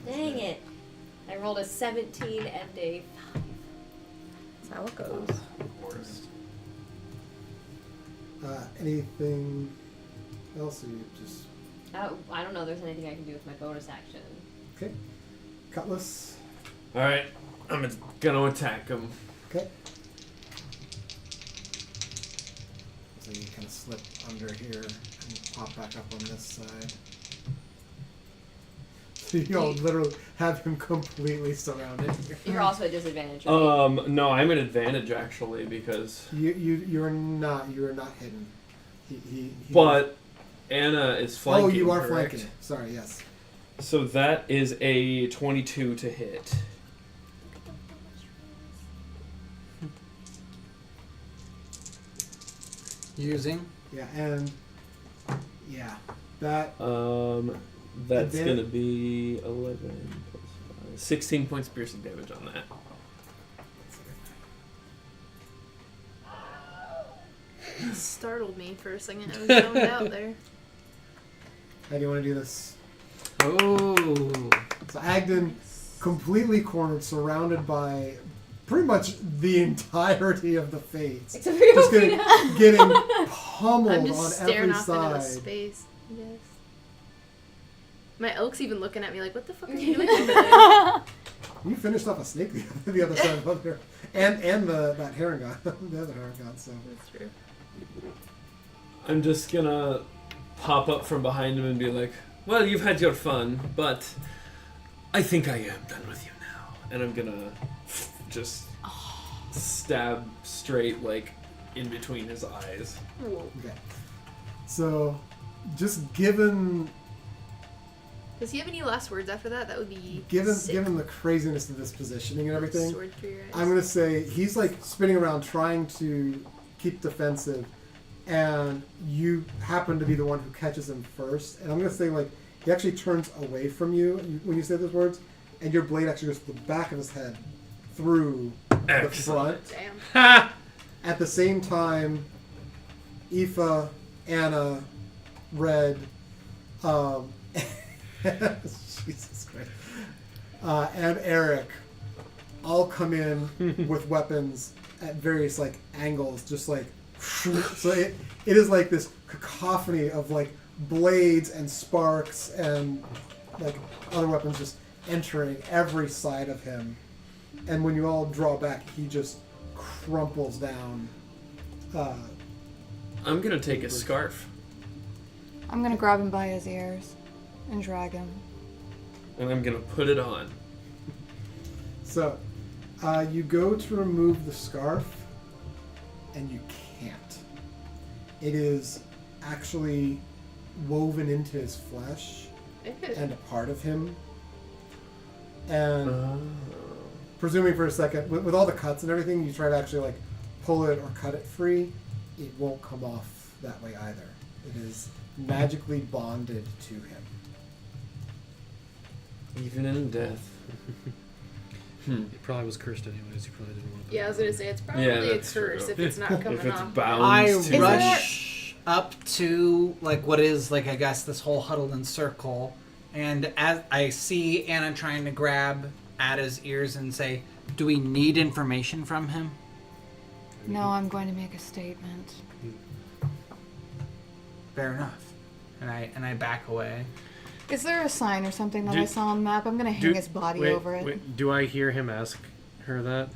Speaker 6: Dang it! I rolled a 17 and a 5.
Speaker 2: That's how it goes.
Speaker 3: Worst.
Speaker 1: Anything else? Or you just
Speaker 6: I don't know if there's anything I can do with my bonus action.
Speaker 1: okay? Cutlass.
Speaker 3: All right, I'm gonna attack him.
Speaker 1: Okay. So you kind of slip under here and pop back up on this side. So you'll literally have him completely surrounded here.
Speaker 6: You're also at disadvantage, right?
Speaker 3: No, I'm at advantage actually because.
Speaker 1: You are not hidden. He
Speaker 3: But Anna is flanking.
Speaker 1: oh, you are
Speaker 3: correct?
Speaker 1: flanking. Sorry, yes.
Speaker 3: So that is a 22 to hit.
Speaker 10: Using?
Speaker 1: Yeah, and yeah, that
Speaker 3: That's
Speaker 1: Advan-
Speaker 3: gonna be 11 plus 5. 16 points piercing damage on that.
Speaker 8: It startled me for a second. I was zoned out there.
Speaker 1: How do you want to do this?
Speaker 10: Oh.
Speaker 1: So Agden, completely cornered, surrounded by pretty much the entirety of the Fates.
Speaker 6: Except for
Speaker 1: Just
Speaker 6: Yophina.
Speaker 1: getting pummeled
Speaker 8: I'm just
Speaker 1: on
Speaker 8: staring
Speaker 1: every
Speaker 8: off into the
Speaker 1: side.
Speaker 8: space. I guess. My elk's even looking at me like, "What the fuck are you doing over there?"
Speaker 1: You finished off a snake the other side of there, and that Harengon, the other Harengon. So
Speaker 8: That's true.
Speaker 3: I'm just gonna pop up from behind him and be like, well, you've had your fun, but I think I am done with you now. And I'm gonna just stab straight, like, in between his eyes.
Speaker 1: okay, so just given
Speaker 8: Does he have any last words after that? That would be
Speaker 1: given
Speaker 8: sick.
Speaker 1: given the craziness of this positioning and everything,
Speaker 8: Sword through your eyes.
Speaker 1: I'm gonna say he's like spinning around trying to keep defensive, and you happen to be the one who catches him first. And I'm gonna say like he actually turns away from you when you say those words, and your blade actually goes to the back of his head through the front.
Speaker 8: Damn.
Speaker 1: At the same time, Aoife, Anna, Red, Jesus Christ, and Eric all come in with weapons at various like angles, just like so it is like this cacophony of like blades and sparks and like other weapons just entering every side of him, and when you all draw back, he just crumples down.
Speaker 3: I'm gonna take a scarf
Speaker 13: I'm gonna grab him by his ears and drag him.
Speaker 3: and I'm gonna put it on.
Speaker 1: So, you go to remove the scarf, and you can't. It is actually woven into his flesh and a part of him. And presuming for a second, with all the cuts and everything, you try to actually like pull it or cut it free, it won't come off that way either. It is magically bonded to him.
Speaker 3: Even in death.
Speaker 11: It probably was cursed anyways. You probably didn't want to.
Speaker 8: Yeah, I was gonna say it's probably
Speaker 3: Yeah,
Speaker 8: a
Speaker 3: that's
Speaker 8: curse
Speaker 3: true.
Speaker 8: if it's not coming
Speaker 3: If it's
Speaker 8: off.
Speaker 3: bound
Speaker 10: I
Speaker 3: to
Speaker 10: rush up to like what is like I guess this whole huddled in circle, and as I see Anna trying to grab Ada's ears and say, "Do we need information from him?"
Speaker 13: No, I'm going to make a statement.
Speaker 10: Fair enough. And I back away.
Speaker 13: Is there a sign or something that I
Speaker 11: Do-
Speaker 13: saw on the map? I'm going to hang his body over it.
Speaker 11: Wait, do I hear him ask her that?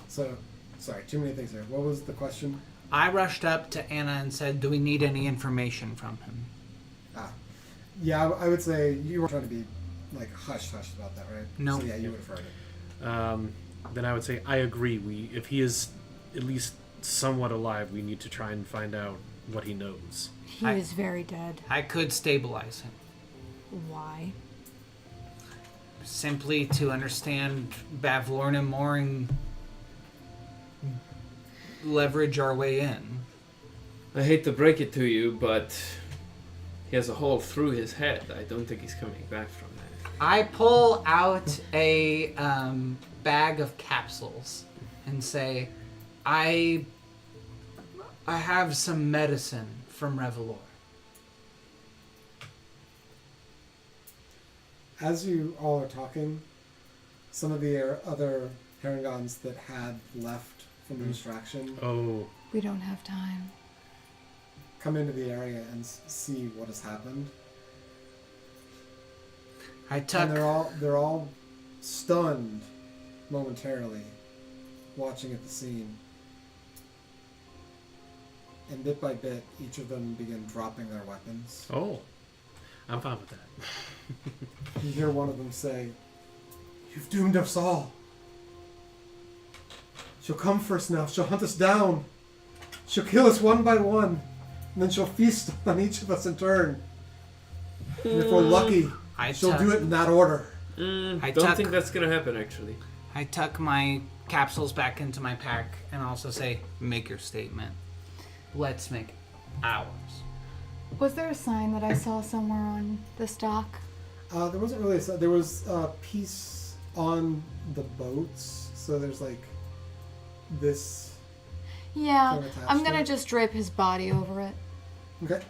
Speaker 1: So, sorry, too many things there. What was the question?
Speaker 10: I rushed up to Anna and said, "Do we need any information from him?"
Speaker 1: Yeah, I would say you were trying to be like hush about that, right?
Speaker 10: No.
Speaker 1: So yeah, you would have heard it.
Speaker 11: Then I would say I agree. If he is at least somewhat alive, we need to try and find out what he knows.
Speaker 13: He is very dead.
Speaker 10: I could stabilize him.
Speaker 13: Why?
Speaker 10: Simply to understand Bavlorna more and leverage our way in.
Speaker 3: I hate to break it to you, but he has a hole through his head. I don't think he's coming back from that.
Speaker 10: I pull out a bag of capsules and say, I have some medicine from Revelor.
Speaker 1: As you all are talking, some of the other Harengons that had left from the distraction
Speaker 11: Oh,
Speaker 13: We don't have time.
Speaker 1: come into the area and see what has happened.
Speaker 10: I tuck.
Speaker 1: And they're all stunned momentarily, watching at the scene. And bit by bit, each of them begin dropping their weapons.
Speaker 11: oh, I'm fine with that.
Speaker 1: You hear one of them say, "You've doomed us all. She'll come for us now. She'll hunt us down. She'll kill us one by one. And then she'll feast on each of us in turn. And if we're lucky, she'll do it in that order."
Speaker 10: I
Speaker 3: Don't
Speaker 10: tuck-
Speaker 3: think that's gonna happen, actually.
Speaker 10: I tuck my capsules back into my pack and also say, "Make your statement. Let's make ours."
Speaker 13: Was there a sign that I saw somewhere on this dock?
Speaker 1: There wasn't really there was a piece on the boats. So there's like this.
Speaker 13: Yeah,
Speaker 1: Kind of attached
Speaker 13: I'm
Speaker 1: to
Speaker 13: gonna
Speaker 1: it?
Speaker 13: just drape his body over it.
Speaker 1: Okay.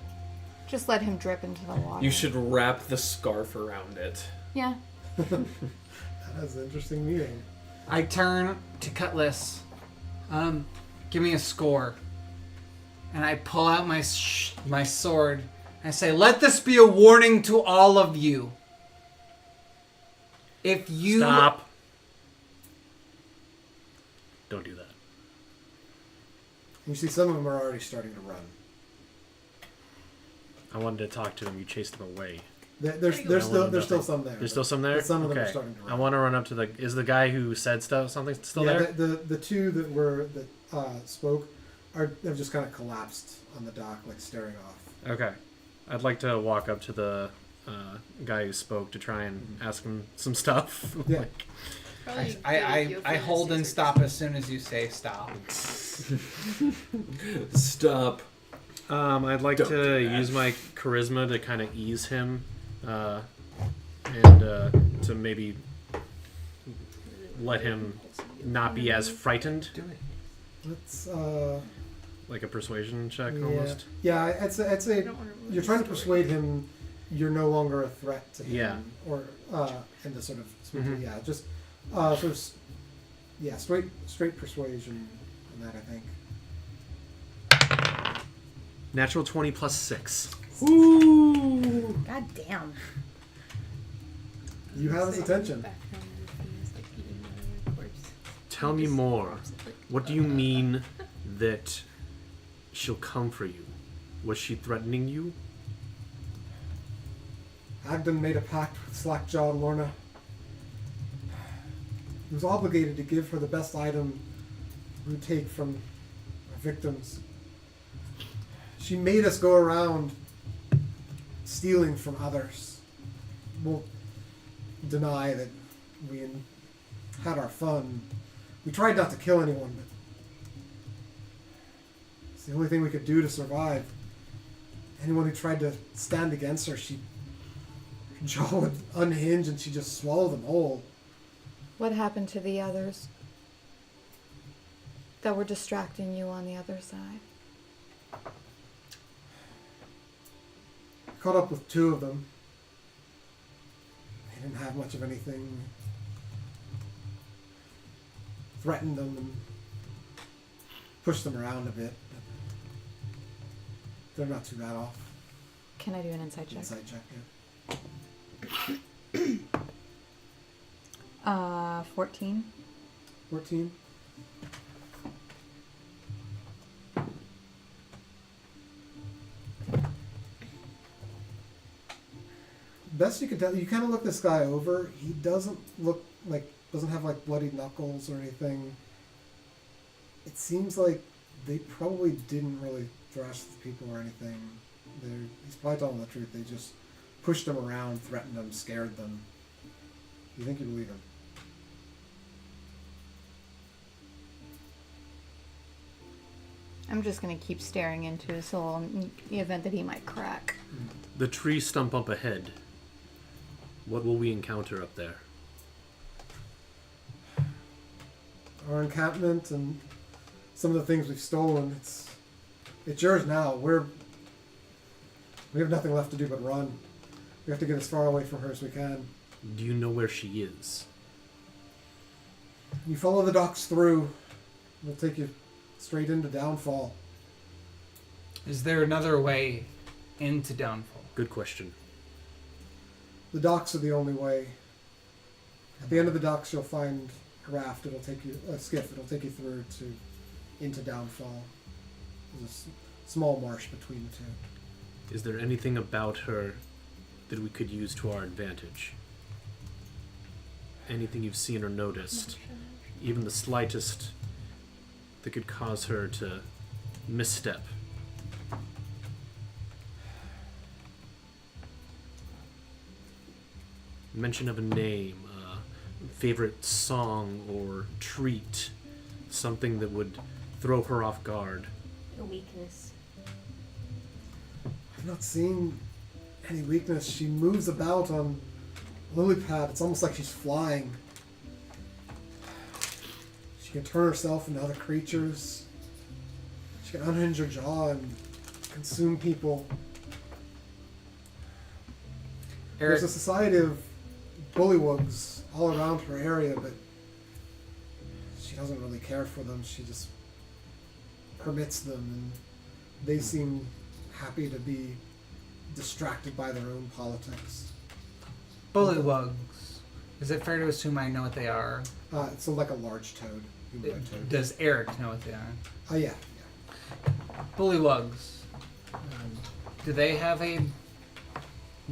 Speaker 13: Just let him drip into the water.
Speaker 3: You should wrap the scarf around it.
Speaker 13: Yeah.
Speaker 1: That is an interesting meeting.
Speaker 10: I turn to Cutlass. Give me a score. And I pull out my sword. And I say, "Let this be a warning to all of you. If you
Speaker 11: Stop. Don't do that.
Speaker 1: You see some of them are already starting to run.
Speaker 11: I wanted to talk to him. You chased him away.
Speaker 1: There's still some there.
Speaker 11: There's still some there?
Speaker 1: But some of them are
Speaker 11: Okay.
Speaker 1: starting to run.
Speaker 11: I want to run up to the... Is the guy who said something still
Speaker 1: yeah,
Speaker 11: there?
Speaker 1: the two that spoke have just kind of collapsed on the dock, like staring off.
Speaker 11: Okay. I'd like to walk up to the guy who spoke to try and ask him some stuff.
Speaker 1: Yeah.
Speaker 11: Like,
Speaker 8: Probably
Speaker 10: I
Speaker 8: good with
Speaker 10: I
Speaker 8: Yophina
Speaker 10: hold and
Speaker 8: Caesar.
Speaker 10: stop as soon as you say stop.
Speaker 3: Stop.
Speaker 11: I'd like
Speaker 3: Don't
Speaker 11: to
Speaker 3: do that.
Speaker 11: use my charisma to kind of ease him, and to maybe let him not be as frightened.
Speaker 10: Do it.
Speaker 1: Let's
Speaker 11: Like a persuasion check,
Speaker 1: yeah.
Speaker 11: almost.
Speaker 1: Yeah, I'd say
Speaker 8: I don't wanna ruin
Speaker 1: you're
Speaker 8: the
Speaker 1: trying to
Speaker 8: story.
Speaker 1: persuade him you're no longer a threat to him.
Speaker 11: Yeah.
Speaker 1: Or and to sort of speak
Speaker 11: Mhm.
Speaker 1: yeah, just sort of straight persuasion on that, I think.
Speaker 11: Natural 20 plus 6.
Speaker 2: God damn.
Speaker 1: You have his attention.
Speaker 8: Background Yopina's, like, eating the corpse.
Speaker 11: Tell me more. What do you mean that she'll come for you? Was she threatening you?
Speaker 1: Agdon made a pact with Slackjaw and Lorna. He was obligated to give her the best item we would take from our victims. She made us go around stealing from others. We'll deny that we had our fun. We tried not to kill anyone, but it's the only thing we could do to survive. Anyone who tried to stand against her, her jaw would unhinge and she'd just swallow them whole.
Speaker 13: What happened to the others that were distracting you on the other side?
Speaker 1: Caught up with 2 of them. They didn't have much of anything. Threatened them and pushed them around a bit. They're not too bad off.
Speaker 13: Can I do an insight check?
Speaker 1: Insight check, yeah.
Speaker 13: 14.
Speaker 1: 14. Best you can tell, you kind of look this guy over. He doesn't have like bloody knuckles or anything. It seems like they probably didn't really thrash the people or anything. He's probably telling the truth. They just pushed them around, threatened them, scared them. You think you believe him?
Speaker 13: I'm just going to keep staring into his soul in the event that he might crack.
Speaker 11: The tree stump up ahead. What will we encounter up there?
Speaker 1: Our encampment and some of the things we've stolen. It's yours now. We have nothing left to do but run. We have to get as far away from her as we can.
Speaker 11: Do you know where she is?
Speaker 1: You follow the docks through. It'll take you straight into Downfall.
Speaker 10: Is there another way into Downfall?
Speaker 11: Good question.
Speaker 1: The docks are the only way. At the end of the docks, you'll find a raft. It'll take you a skiff. It'll take you through into Downfall. There's a small marsh between the 2.
Speaker 11: Is there anything about her that we could use to our advantage? Anything you've seen or noticed? Even the slightest that could cause her to misstep? Mention of a name, a favorite song or treat, something that would throw her off guard.
Speaker 6: A weakness.
Speaker 1: I've not seen any weakness. She moves about on lily pad. It's almost like she's flying. She can turn herself into other creatures. She can unhinge her jaw and consume people.
Speaker 10: Eric,
Speaker 1: There's a society of bullywugs all around her area, but she doesn't really care for them. She just permits them, and they seem happy to be distracted by their own politics.
Speaker 10: bullywugs. Is it fair to assume I know what they are?
Speaker 1: It's like a large toad. Humanoid toad.
Speaker 10: Does Eric know what they are?
Speaker 1: Oh, yeah.
Speaker 10: Bullywugs. Do they have a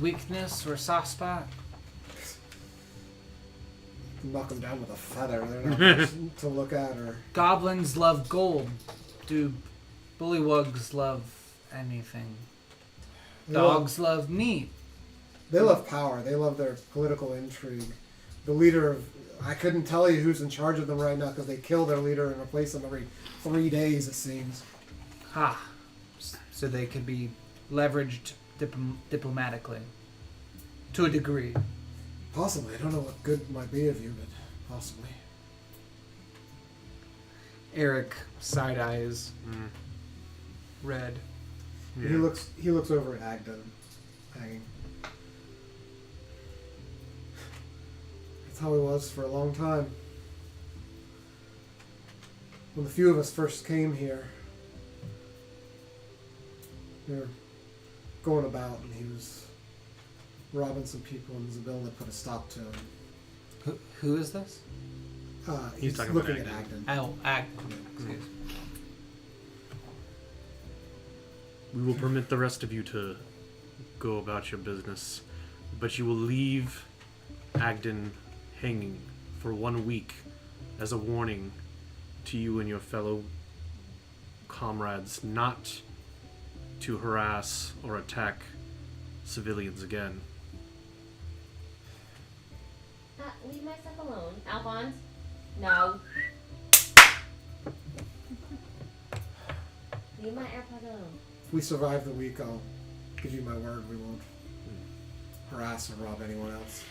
Speaker 10: weakness or soft spot?
Speaker 1: Knock them down with a feather. They're not much to look at. Or
Speaker 10: Goblins love gold. Do bullywugs love anything? Dogs love meat.
Speaker 1: They love power. They love their political intrigue. The leader of... I couldn't tell you who's in charge of them right now because they kill their leader and replace them every 3 days, it seems.
Speaker 10: Ha. So they could be leveraged diplomatically. To a degree.
Speaker 1: Possibly. I don't know what good might be of you, but possibly.
Speaker 10: Eric side eyes. Red.
Speaker 1: Yeah. He looks over at Agden, hanging. That's how he was for a long time. When the few of us first came here, we were going about, and he was robbing some people, and Zabilna put a stop to him.
Speaker 10: Who is this?
Speaker 1: He's
Speaker 11: talking
Speaker 1: looking
Speaker 11: about
Speaker 1: at Agden.
Speaker 10: Oh, Agden. Excuse me.
Speaker 11: We will permit the rest of you to go about your business, but you will leave Agden hanging for 1 week as a warning to you and your fellow comrades not to harass or attack civilians again.
Speaker 6: Leave my stuff alone. Alphonse? No. Leave my AirPods alone.
Speaker 1: If we survive the week, I'll give you my word we won't harass or rob anyone else.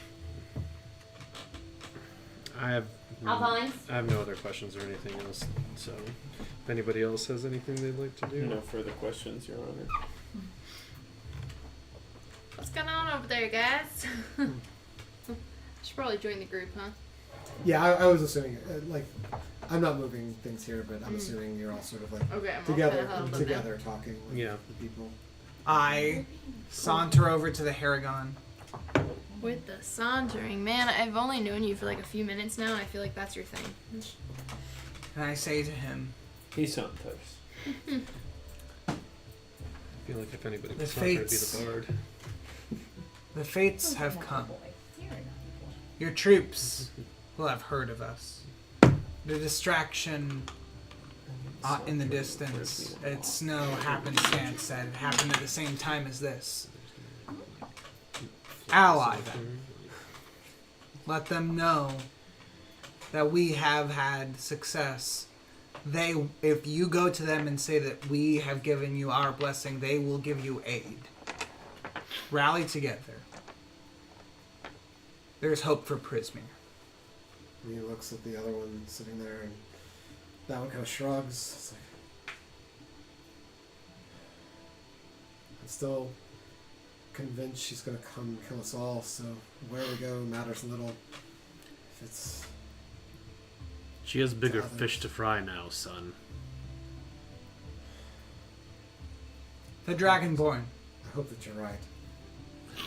Speaker 11: I have
Speaker 6: Alphonse?
Speaker 11: no other questions or anything else. So, if anybody else has anything they'd like to do,
Speaker 7: No further questions, Your Honor.
Speaker 8: What's going on over there, guys? Should probably join the group, huh?
Speaker 1: Yeah, I was assuming, I'm not moving things here, but I'm assuming you're all sort of like
Speaker 8: Okay, I'm
Speaker 1: together,
Speaker 8: all kinda
Speaker 1: together talking with
Speaker 11: Yeah.
Speaker 1: the people.
Speaker 5: I saunter over to the Harengon.
Speaker 8: With the sauntering, man, I've only known you for like a few minutes now, and I feel like that's your thing.
Speaker 5: And I say to him,
Speaker 7: He saunters.
Speaker 11: I feel like if anybody
Speaker 5: The
Speaker 11: was not going to be
Speaker 5: fates.
Speaker 11: the bard.
Speaker 5: the fates have come. Your troops will have heard of us. The distraction in the distance, it's no happenstance that it happened at the same time as this. Ally them. Let them know that we have had success. If you go to them and say that we have given you our blessing, they will give you aid. Rally together. There's hope for Prismir.
Speaker 1: And he looks at the other one sitting there, and that one kind of shrugs. It's like, I'm still convinced she's going to come and kill us all, so where we go matters little. If it's...
Speaker 11: She has bigger
Speaker 1: others.
Speaker 11: fish to fry now, son.
Speaker 5: The Dragonborn.
Speaker 1: I hope that you're right.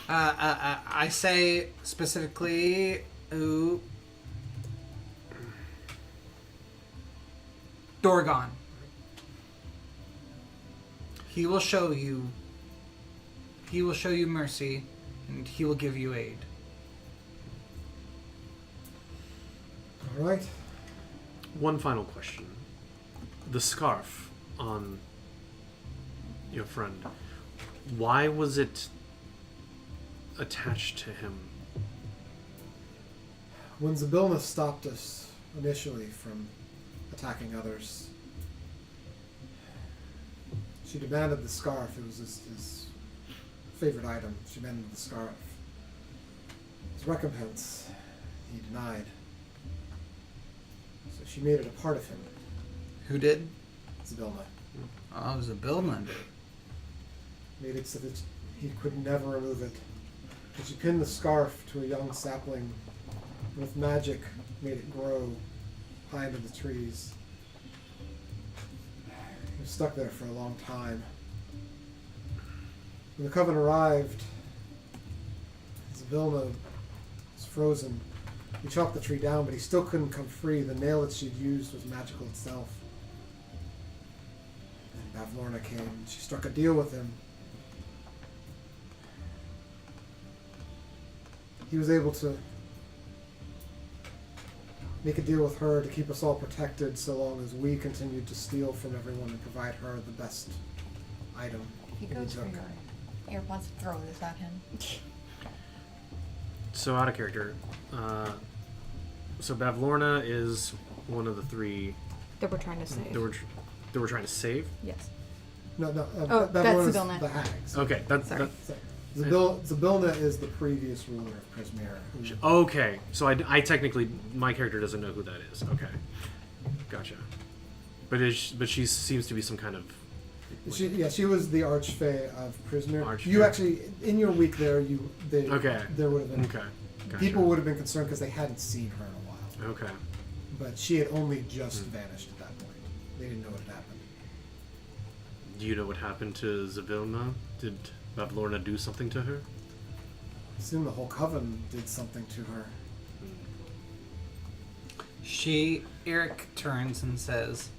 Speaker 5: I say specifically, Dorgon. He will show you mercy, and he will give you aid.
Speaker 1: All right.
Speaker 11: One final question. The scarf on your friend, why was it attached to him?
Speaker 1: When Zabilna stopped us initially from attacking others, she demanded the scarf. It was his favorite item. She demanded the scarf. As recompense, he denied. So she made it a part of him.
Speaker 5: Who did?
Speaker 1: Zabilna.
Speaker 5: Oh, it was a Bildman.
Speaker 1: Made it so that he could never remove it. And she pinned the scarf to a young sapling, and with magic made it grow high into the trees. He was stuck there for a long time. When the coven arrived, Zabilna was frozen. He chopped the tree down, but he still couldn't come free. The nail that she'd used was magical itself. And Bavlorna came, and she struck a deal with him. He was able to make a deal with her to keep us all protected so long as we continued to steal from everyone and provide her the best item.
Speaker 13: He
Speaker 1: that we
Speaker 13: goes for
Speaker 1: took.
Speaker 13: your AirPods, throw this at him.
Speaker 11: So out of character. So Bavlorna is one of the three
Speaker 2: That we're trying to save.
Speaker 11: that we're trying to save.
Speaker 2: Yes.
Speaker 1: No,
Speaker 2: Oh, that's
Speaker 1: Bavlorna's
Speaker 2: Zabilna.
Speaker 1: the hags.
Speaker 11: Okay, that's
Speaker 2: Sorry.
Speaker 1: Zabilna is the previous ruler of Prismir. who-
Speaker 11: okay. So I technically my character doesn't know who that is. Okay, gotcha. But she seems to be some kind of.
Speaker 1: She was the archfey of Prismir.
Speaker 11: Archfey.
Speaker 1: You actually, in your week there,
Speaker 11: Okay.
Speaker 1: there would have been
Speaker 11: Okay. Gotcha.
Speaker 1: people would have been concerned because they hadn't seen her in a while.
Speaker 11: Okay.
Speaker 1: But she had only just vanished at that point. They didn't know what had happened.
Speaker 11: Do you know what happened to Zavilna? Did Bavlorna do something to her?
Speaker 1: I assume the whole coven did something to her.
Speaker 5: Eric turns and says,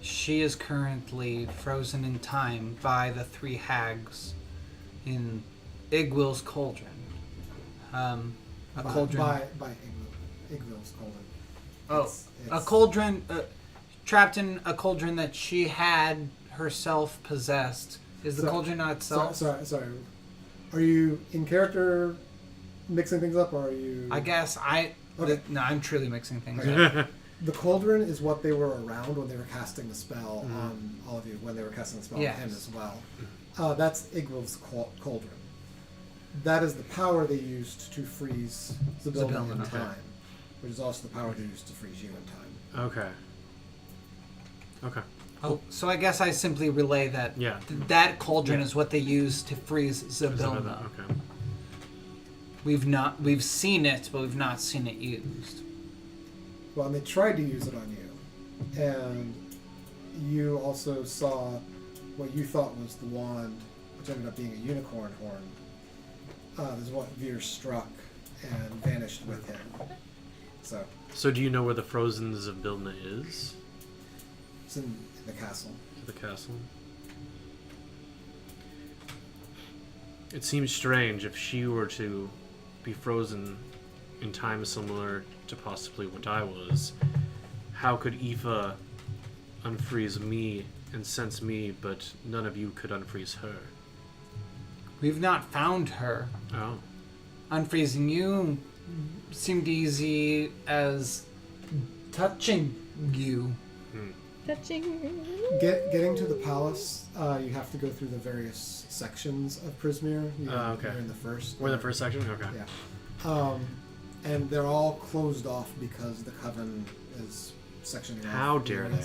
Speaker 5: she is currently frozen in time by the three hags in Igwil's cauldron. A cauldron.
Speaker 1: By Igvil's cauldron.
Speaker 5: Oh, a cauldron, trapped in a cauldron that she had herself possessed
Speaker 10: Is the cauldron not itself?
Speaker 1: Sorry. Are you in character mixing things up, or are you?
Speaker 10: I guess
Speaker 1: Okay.
Speaker 10: No, I'm truly mixing things
Speaker 1: Okay.
Speaker 10: up.
Speaker 1: The cauldron is what they were around when they were casting the spell on all of you, when they were casting the spell on him as well. That's Igril's cauldron. That is the power they used to freeze Zabilna in time, which is also the power they used to freeze you in time.
Speaker 11: Okay.
Speaker 10: Oh, so I guess I simply relay that.
Speaker 11: Yeah.
Speaker 10: That cauldron is what they used to freeze Zabilna.
Speaker 11: Okay.
Speaker 10: We've seen it, but we've not seen it used.
Speaker 1: Well, and they tried to use it on you, and you also saw what you thought was the wand, which ended up being a unicorn horn. This is what Veer struck and vanished with him. So
Speaker 11: do you know where the frozen Zabilna is?
Speaker 1: it's in the castle.
Speaker 11: The castle. It seems strange if she were to be frozen in time similar to possibly what I was. How could Aoife unfreeze me and sense me, but none of you could unfreeze her?
Speaker 10: We've not found her.
Speaker 11: Oh.
Speaker 10: Unfreezing you seemed easy as touching you.
Speaker 2: Touching.
Speaker 1: Getting to the palace, you have to go through the various sections of Prismere.
Speaker 11: Okay.
Speaker 1: You're in the first.
Speaker 11: We're in the first section? Okay.
Speaker 1: Yeah. And they're all closed off because the coven is sectioning off.
Speaker 11: How dare they?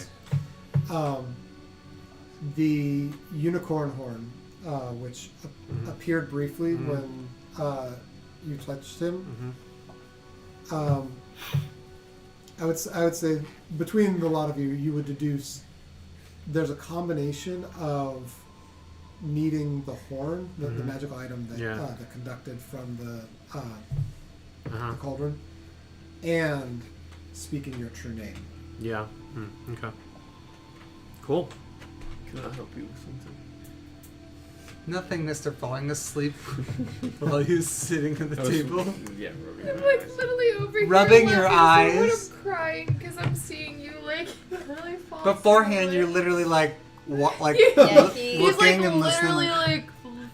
Speaker 1: The unicorn horn, which appeared briefly when you touched him. I would say between the lot of you, you would deduce there's a combination of needing the horn, the magical item that conducted from the cauldron, and speaking your true name.
Speaker 11: Yeah. Okay. Cool.
Speaker 3: Can I help you with something?
Speaker 10: Nothing, Mr. Falling asleep while he's sitting at the table.
Speaker 3: Yeah,
Speaker 8: I'm like literally over here
Speaker 10: Rubbing your
Speaker 8: laughing so hard
Speaker 10: eyes.
Speaker 8: I'm crying because I'm seeing you like literally fall
Speaker 10: Beforehand,
Speaker 8: asleep.
Speaker 10: you're literally like, what, like
Speaker 6: Yeah, he's
Speaker 8: He's like
Speaker 10: looking and listening.
Speaker 8: literally like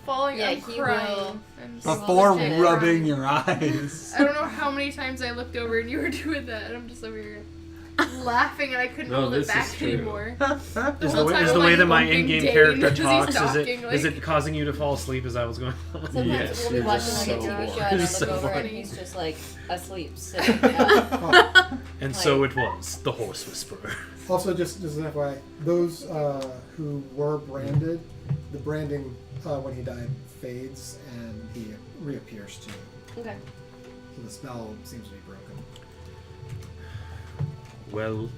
Speaker 8: falling.
Speaker 6: Yeah,
Speaker 8: I'm
Speaker 6: he
Speaker 8: crying.
Speaker 6: will.
Speaker 8: I'm so
Speaker 10: Before
Speaker 8: legit
Speaker 10: rubbing
Speaker 8: crying.
Speaker 10: your eyes.
Speaker 8: I don't know how many times I looked over and you were doing that, and I'm just over here laughing, and I couldn't hold it
Speaker 3: this is
Speaker 8: back
Speaker 3: true.
Speaker 8: anymore.
Speaker 11: Is
Speaker 8: whole
Speaker 11: the
Speaker 8: time
Speaker 11: way
Speaker 8: I'm, like,
Speaker 11: that my
Speaker 8: bumping
Speaker 11: in-game
Speaker 8: Dane
Speaker 11: character
Speaker 8: as he's
Speaker 11: talks,
Speaker 8: talking,
Speaker 11: is it causing you to fall asleep? Is that what's going on?
Speaker 6: Sometimes
Speaker 3: Yes,
Speaker 6: we'll be
Speaker 3: you're
Speaker 6: watching
Speaker 3: just
Speaker 6: like a
Speaker 3: so
Speaker 6: TV
Speaker 3: bored.
Speaker 6: show and I
Speaker 11: It's
Speaker 6: look
Speaker 11: so
Speaker 6: over and
Speaker 11: funny.
Speaker 6: he's just like asleep, sitting.
Speaker 11: And so it was the Horse Whisperer.
Speaker 1: Also, just as an FYI, those who were branded, the branding when he died fades and he reappears to you.
Speaker 6: Okay.
Speaker 1: So the spell seems to be broken.
Speaker 11: Well,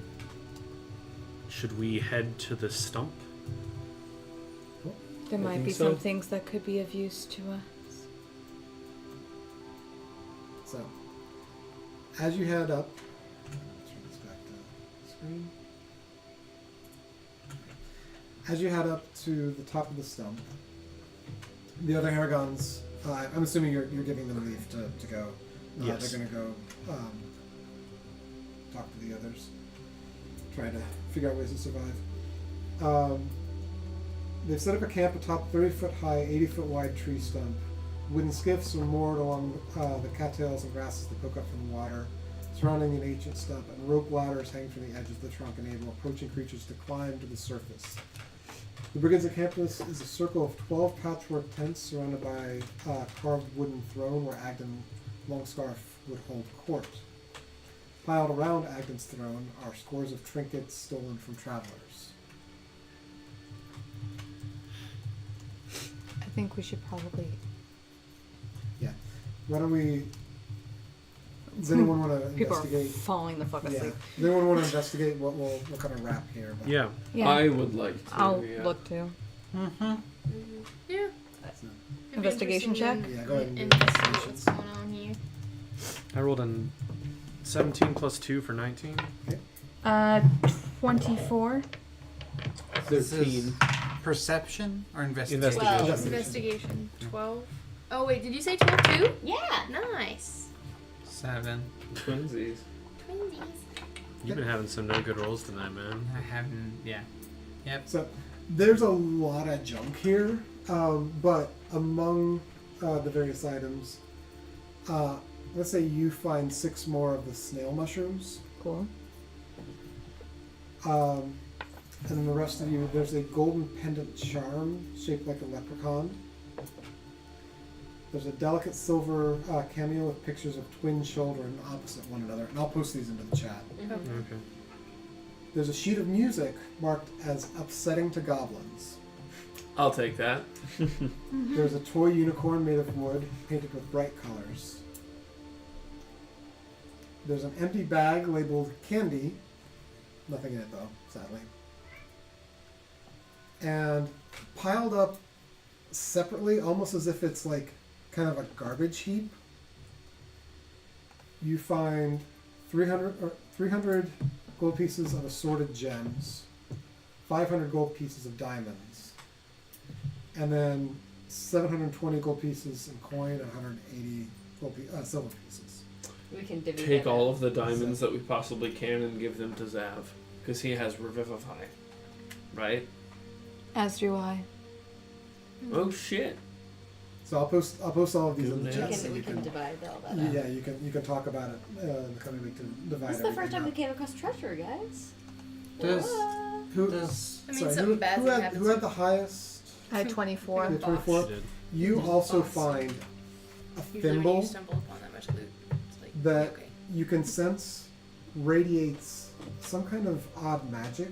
Speaker 11: should we head to the stump?
Speaker 2: There might
Speaker 3: think
Speaker 2: be
Speaker 3: so.
Speaker 2: some things that could be of use to us.
Speaker 1: So, as you head up, turn this back to screen. As you head up to the top of the stump, the other Haregons, I'm assuming you're giving them leave to go.
Speaker 11: Yes.
Speaker 1: They're going to go talk to the others, try to figure out ways to survive. They've set up a camp atop 30-foot high, 80-foot wide tree stump. Wooden skiffs are moored along the cattails and grasses that poke up from the water, surrounding an ancient stump, and rope ladders hang from the edge of the trunk, enable approaching creatures to climb to the surface. The Brigands encampment is a circle of 12 patchwork tents surrounded by a carved wooden throne where Agden Longscarf would hold court. Piled around Agden's throne are scores of trinkets stolen from travelers.
Speaker 2: I think we should probably.
Speaker 1: Yeah. Why don't we... Does anyone want to
Speaker 2: People are
Speaker 1: investigate?
Speaker 2: falling the fuck
Speaker 1: Yeah.
Speaker 2: asleep.
Speaker 1: Does anyone want to investigate what we'll kind of wrap here? But
Speaker 11: Yeah.
Speaker 2: Yeah.
Speaker 3: I would like to.
Speaker 2: I'll
Speaker 3: yeah.
Speaker 2: look too.
Speaker 10: Mm-hmm.
Speaker 8: Yeah.
Speaker 10: That's not.
Speaker 8: It'd be
Speaker 2: Investigation
Speaker 8: interesting
Speaker 2: check?
Speaker 8: to
Speaker 1: Yeah, go ahead and do
Speaker 8: investigate
Speaker 1: investigations.
Speaker 8: what's going on here.
Speaker 11: I rolled a 17 plus 2 for 19.
Speaker 2: 24.
Speaker 10: This is
Speaker 3: 13.
Speaker 10: Perception or investigation?
Speaker 11: Investigation.
Speaker 6: Well,
Speaker 8: Investigation 12. Oh wait, did you say 12 too?
Speaker 6: Yeah.
Speaker 8: Nice.
Speaker 10: 7.
Speaker 3: Twinsies.
Speaker 8: Twinsies.
Speaker 11: You've been having some no good rolls tonight, man.
Speaker 10: I haven't. Yeah. Yep.
Speaker 1: So, There's a lot of junk here, but among the various items, let's say you find 6 more of the snail mushrooms.
Speaker 2: Cool.
Speaker 1: And then the rest of you, there's a golden pendant charm shaped like a leprechaun. There's a delicate silver cameo with pictures of twin children opposite one another. And I'll post these into the chat.
Speaker 4: Okay.
Speaker 1: There's a sheet of music marked as upsetting to goblins.
Speaker 3: I'll take that.
Speaker 1: There's a toy unicorn made of wood, painted with bright colors. There's an empty bag labeled candy. Nothing in it though, sadly. And piled up separately, almost as if it's like kind of a garbage heap, you find 300 gold pieces of assorted gems, 500 gold pieces of diamonds, and then 720 gold pieces in coin and 180 silver pieces.
Speaker 6: We can divvy
Speaker 3: Take
Speaker 6: that
Speaker 3: all
Speaker 6: up.
Speaker 3: of the diamonds that we possibly can and give them to Zav, because he has Revivify, right?
Speaker 2: As do I.
Speaker 3: Oh shit!
Speaker 1: So I'll post all of these in the
Speaker 3: Good
Speaker 1: chat
Speaker 3: man.
Speaker 1: so
Speaker 6: We
Speaker 1: you
Speaker 6: can
Speaker 1: can
Speaker 6: divide all that up.
Speaker 1: yeah, you can talk about it in the coming week to divide.
Speaker 6: This is the first
Speaker 1: everything
Speaker 6: time we
Speaker 1: up.
Speaker 6: came across treasure, guys.
Speaker 10: Does
Speaker 6: What?
Speaker 1: Who,
Speaker 10: does
Speaker 8: I mean,
Speaker 1: sorry,
Speaker 8: something
Speaker 1: who,
Speaker 8: bad
Speaker 1: who
Speaker 8: that
Speaker 1: had
Speaker 8: happens
Speaker 1: who had
Speaker 8: to-
Speaker 1: the highest?
Speaker 2: I had 24.
Speaker 1: Yeah, 24.
Speaker 4: She did.
Speaker 1: You also
Speaker 8: Boss.
Speaker 1: find a
Speaker 8: Usually when
Speaker 1: thimble
Speaker 8: you stumble upon that much loot, it's like,
Speaker 1: that
Speaker 8: okay.
Speaker 1: you can sense radiates some kind of odd magic.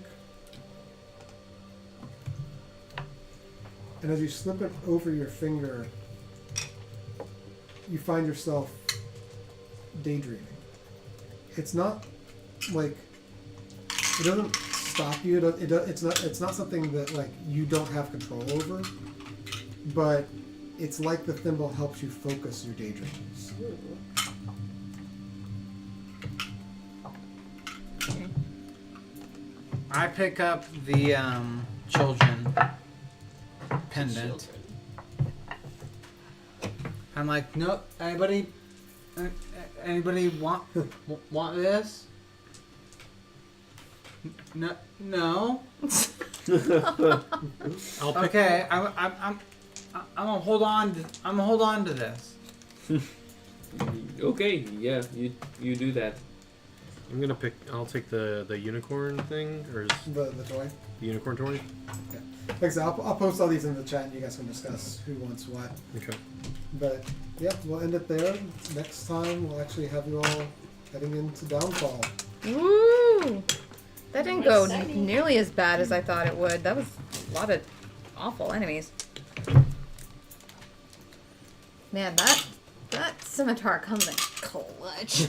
Speaker 1: And as you slip it over your finger, you find yourself daydreaming. It's not like it doesn't stop you. It's not something that like you don't have control over. But it's like the thimble helps you focus your daydreams.
Speaker 10: I pick up the children pendant. I'm like, no, anybody want this? No.
Speaker 4: I'll pick.
Speaker 10: Okay, I'm gonna hold on. I'm gonna hold on to this.
Speaker 3: Okay, yeah, you do that.
Speaker 4: I'm gonna pick. I'll take the unicorn thing, or is
Speaker 1: The toy.
Speaker 4: the unicorn toy?
Speaker 1: Like I said, I'll post all these in the chat and you guys can discuss who wants what.
Speaker 4: Okay.
Speaker 1: But yeah, we'll end it there. Next time we'll actually have you all heading into Downfall.
Speaker 2: Woo! That didn't go
Speaker 6: Exciting.
Speaker 2: nearly as bad as I thought it would. That was a lot of awful enemies. Man, that scimitar comes in clutch.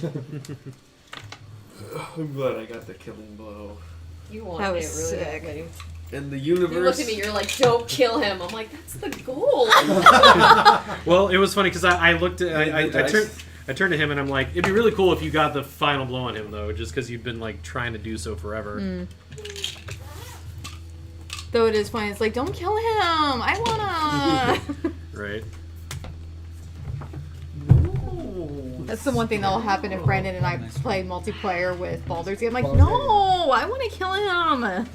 Speaker 3: I'm glad I got the killing blow.
Speaker 6: You want
Speaker 2: That
Speaker 6: it
Speaker 2: was
Speaker 6: really
Speaker 2: sick.
Speaker 6: badly.
Speaker 3: And the
Speaker 6: You
Speaker 3: universe.
Speaker 6: looked at me, you're like, don't kill him. I'm like, that's the goal.
Speaker 4: Well, it was funny because I looked at
Speaker 3: Dice.
Speaker 4: I turned to him and I'm like, it'd be really cool if you got the final blow on him though, just because you've been like trying to do so forever.
Speaker 2: Though it is funny, it's like, don't kill him. I wanna.
Speaker 4: Right.
Speaker 2: That's the one thing that'll happen if Brandon and I play multiplayer with Baldur's Gate. I'm like, no, I want to kill him.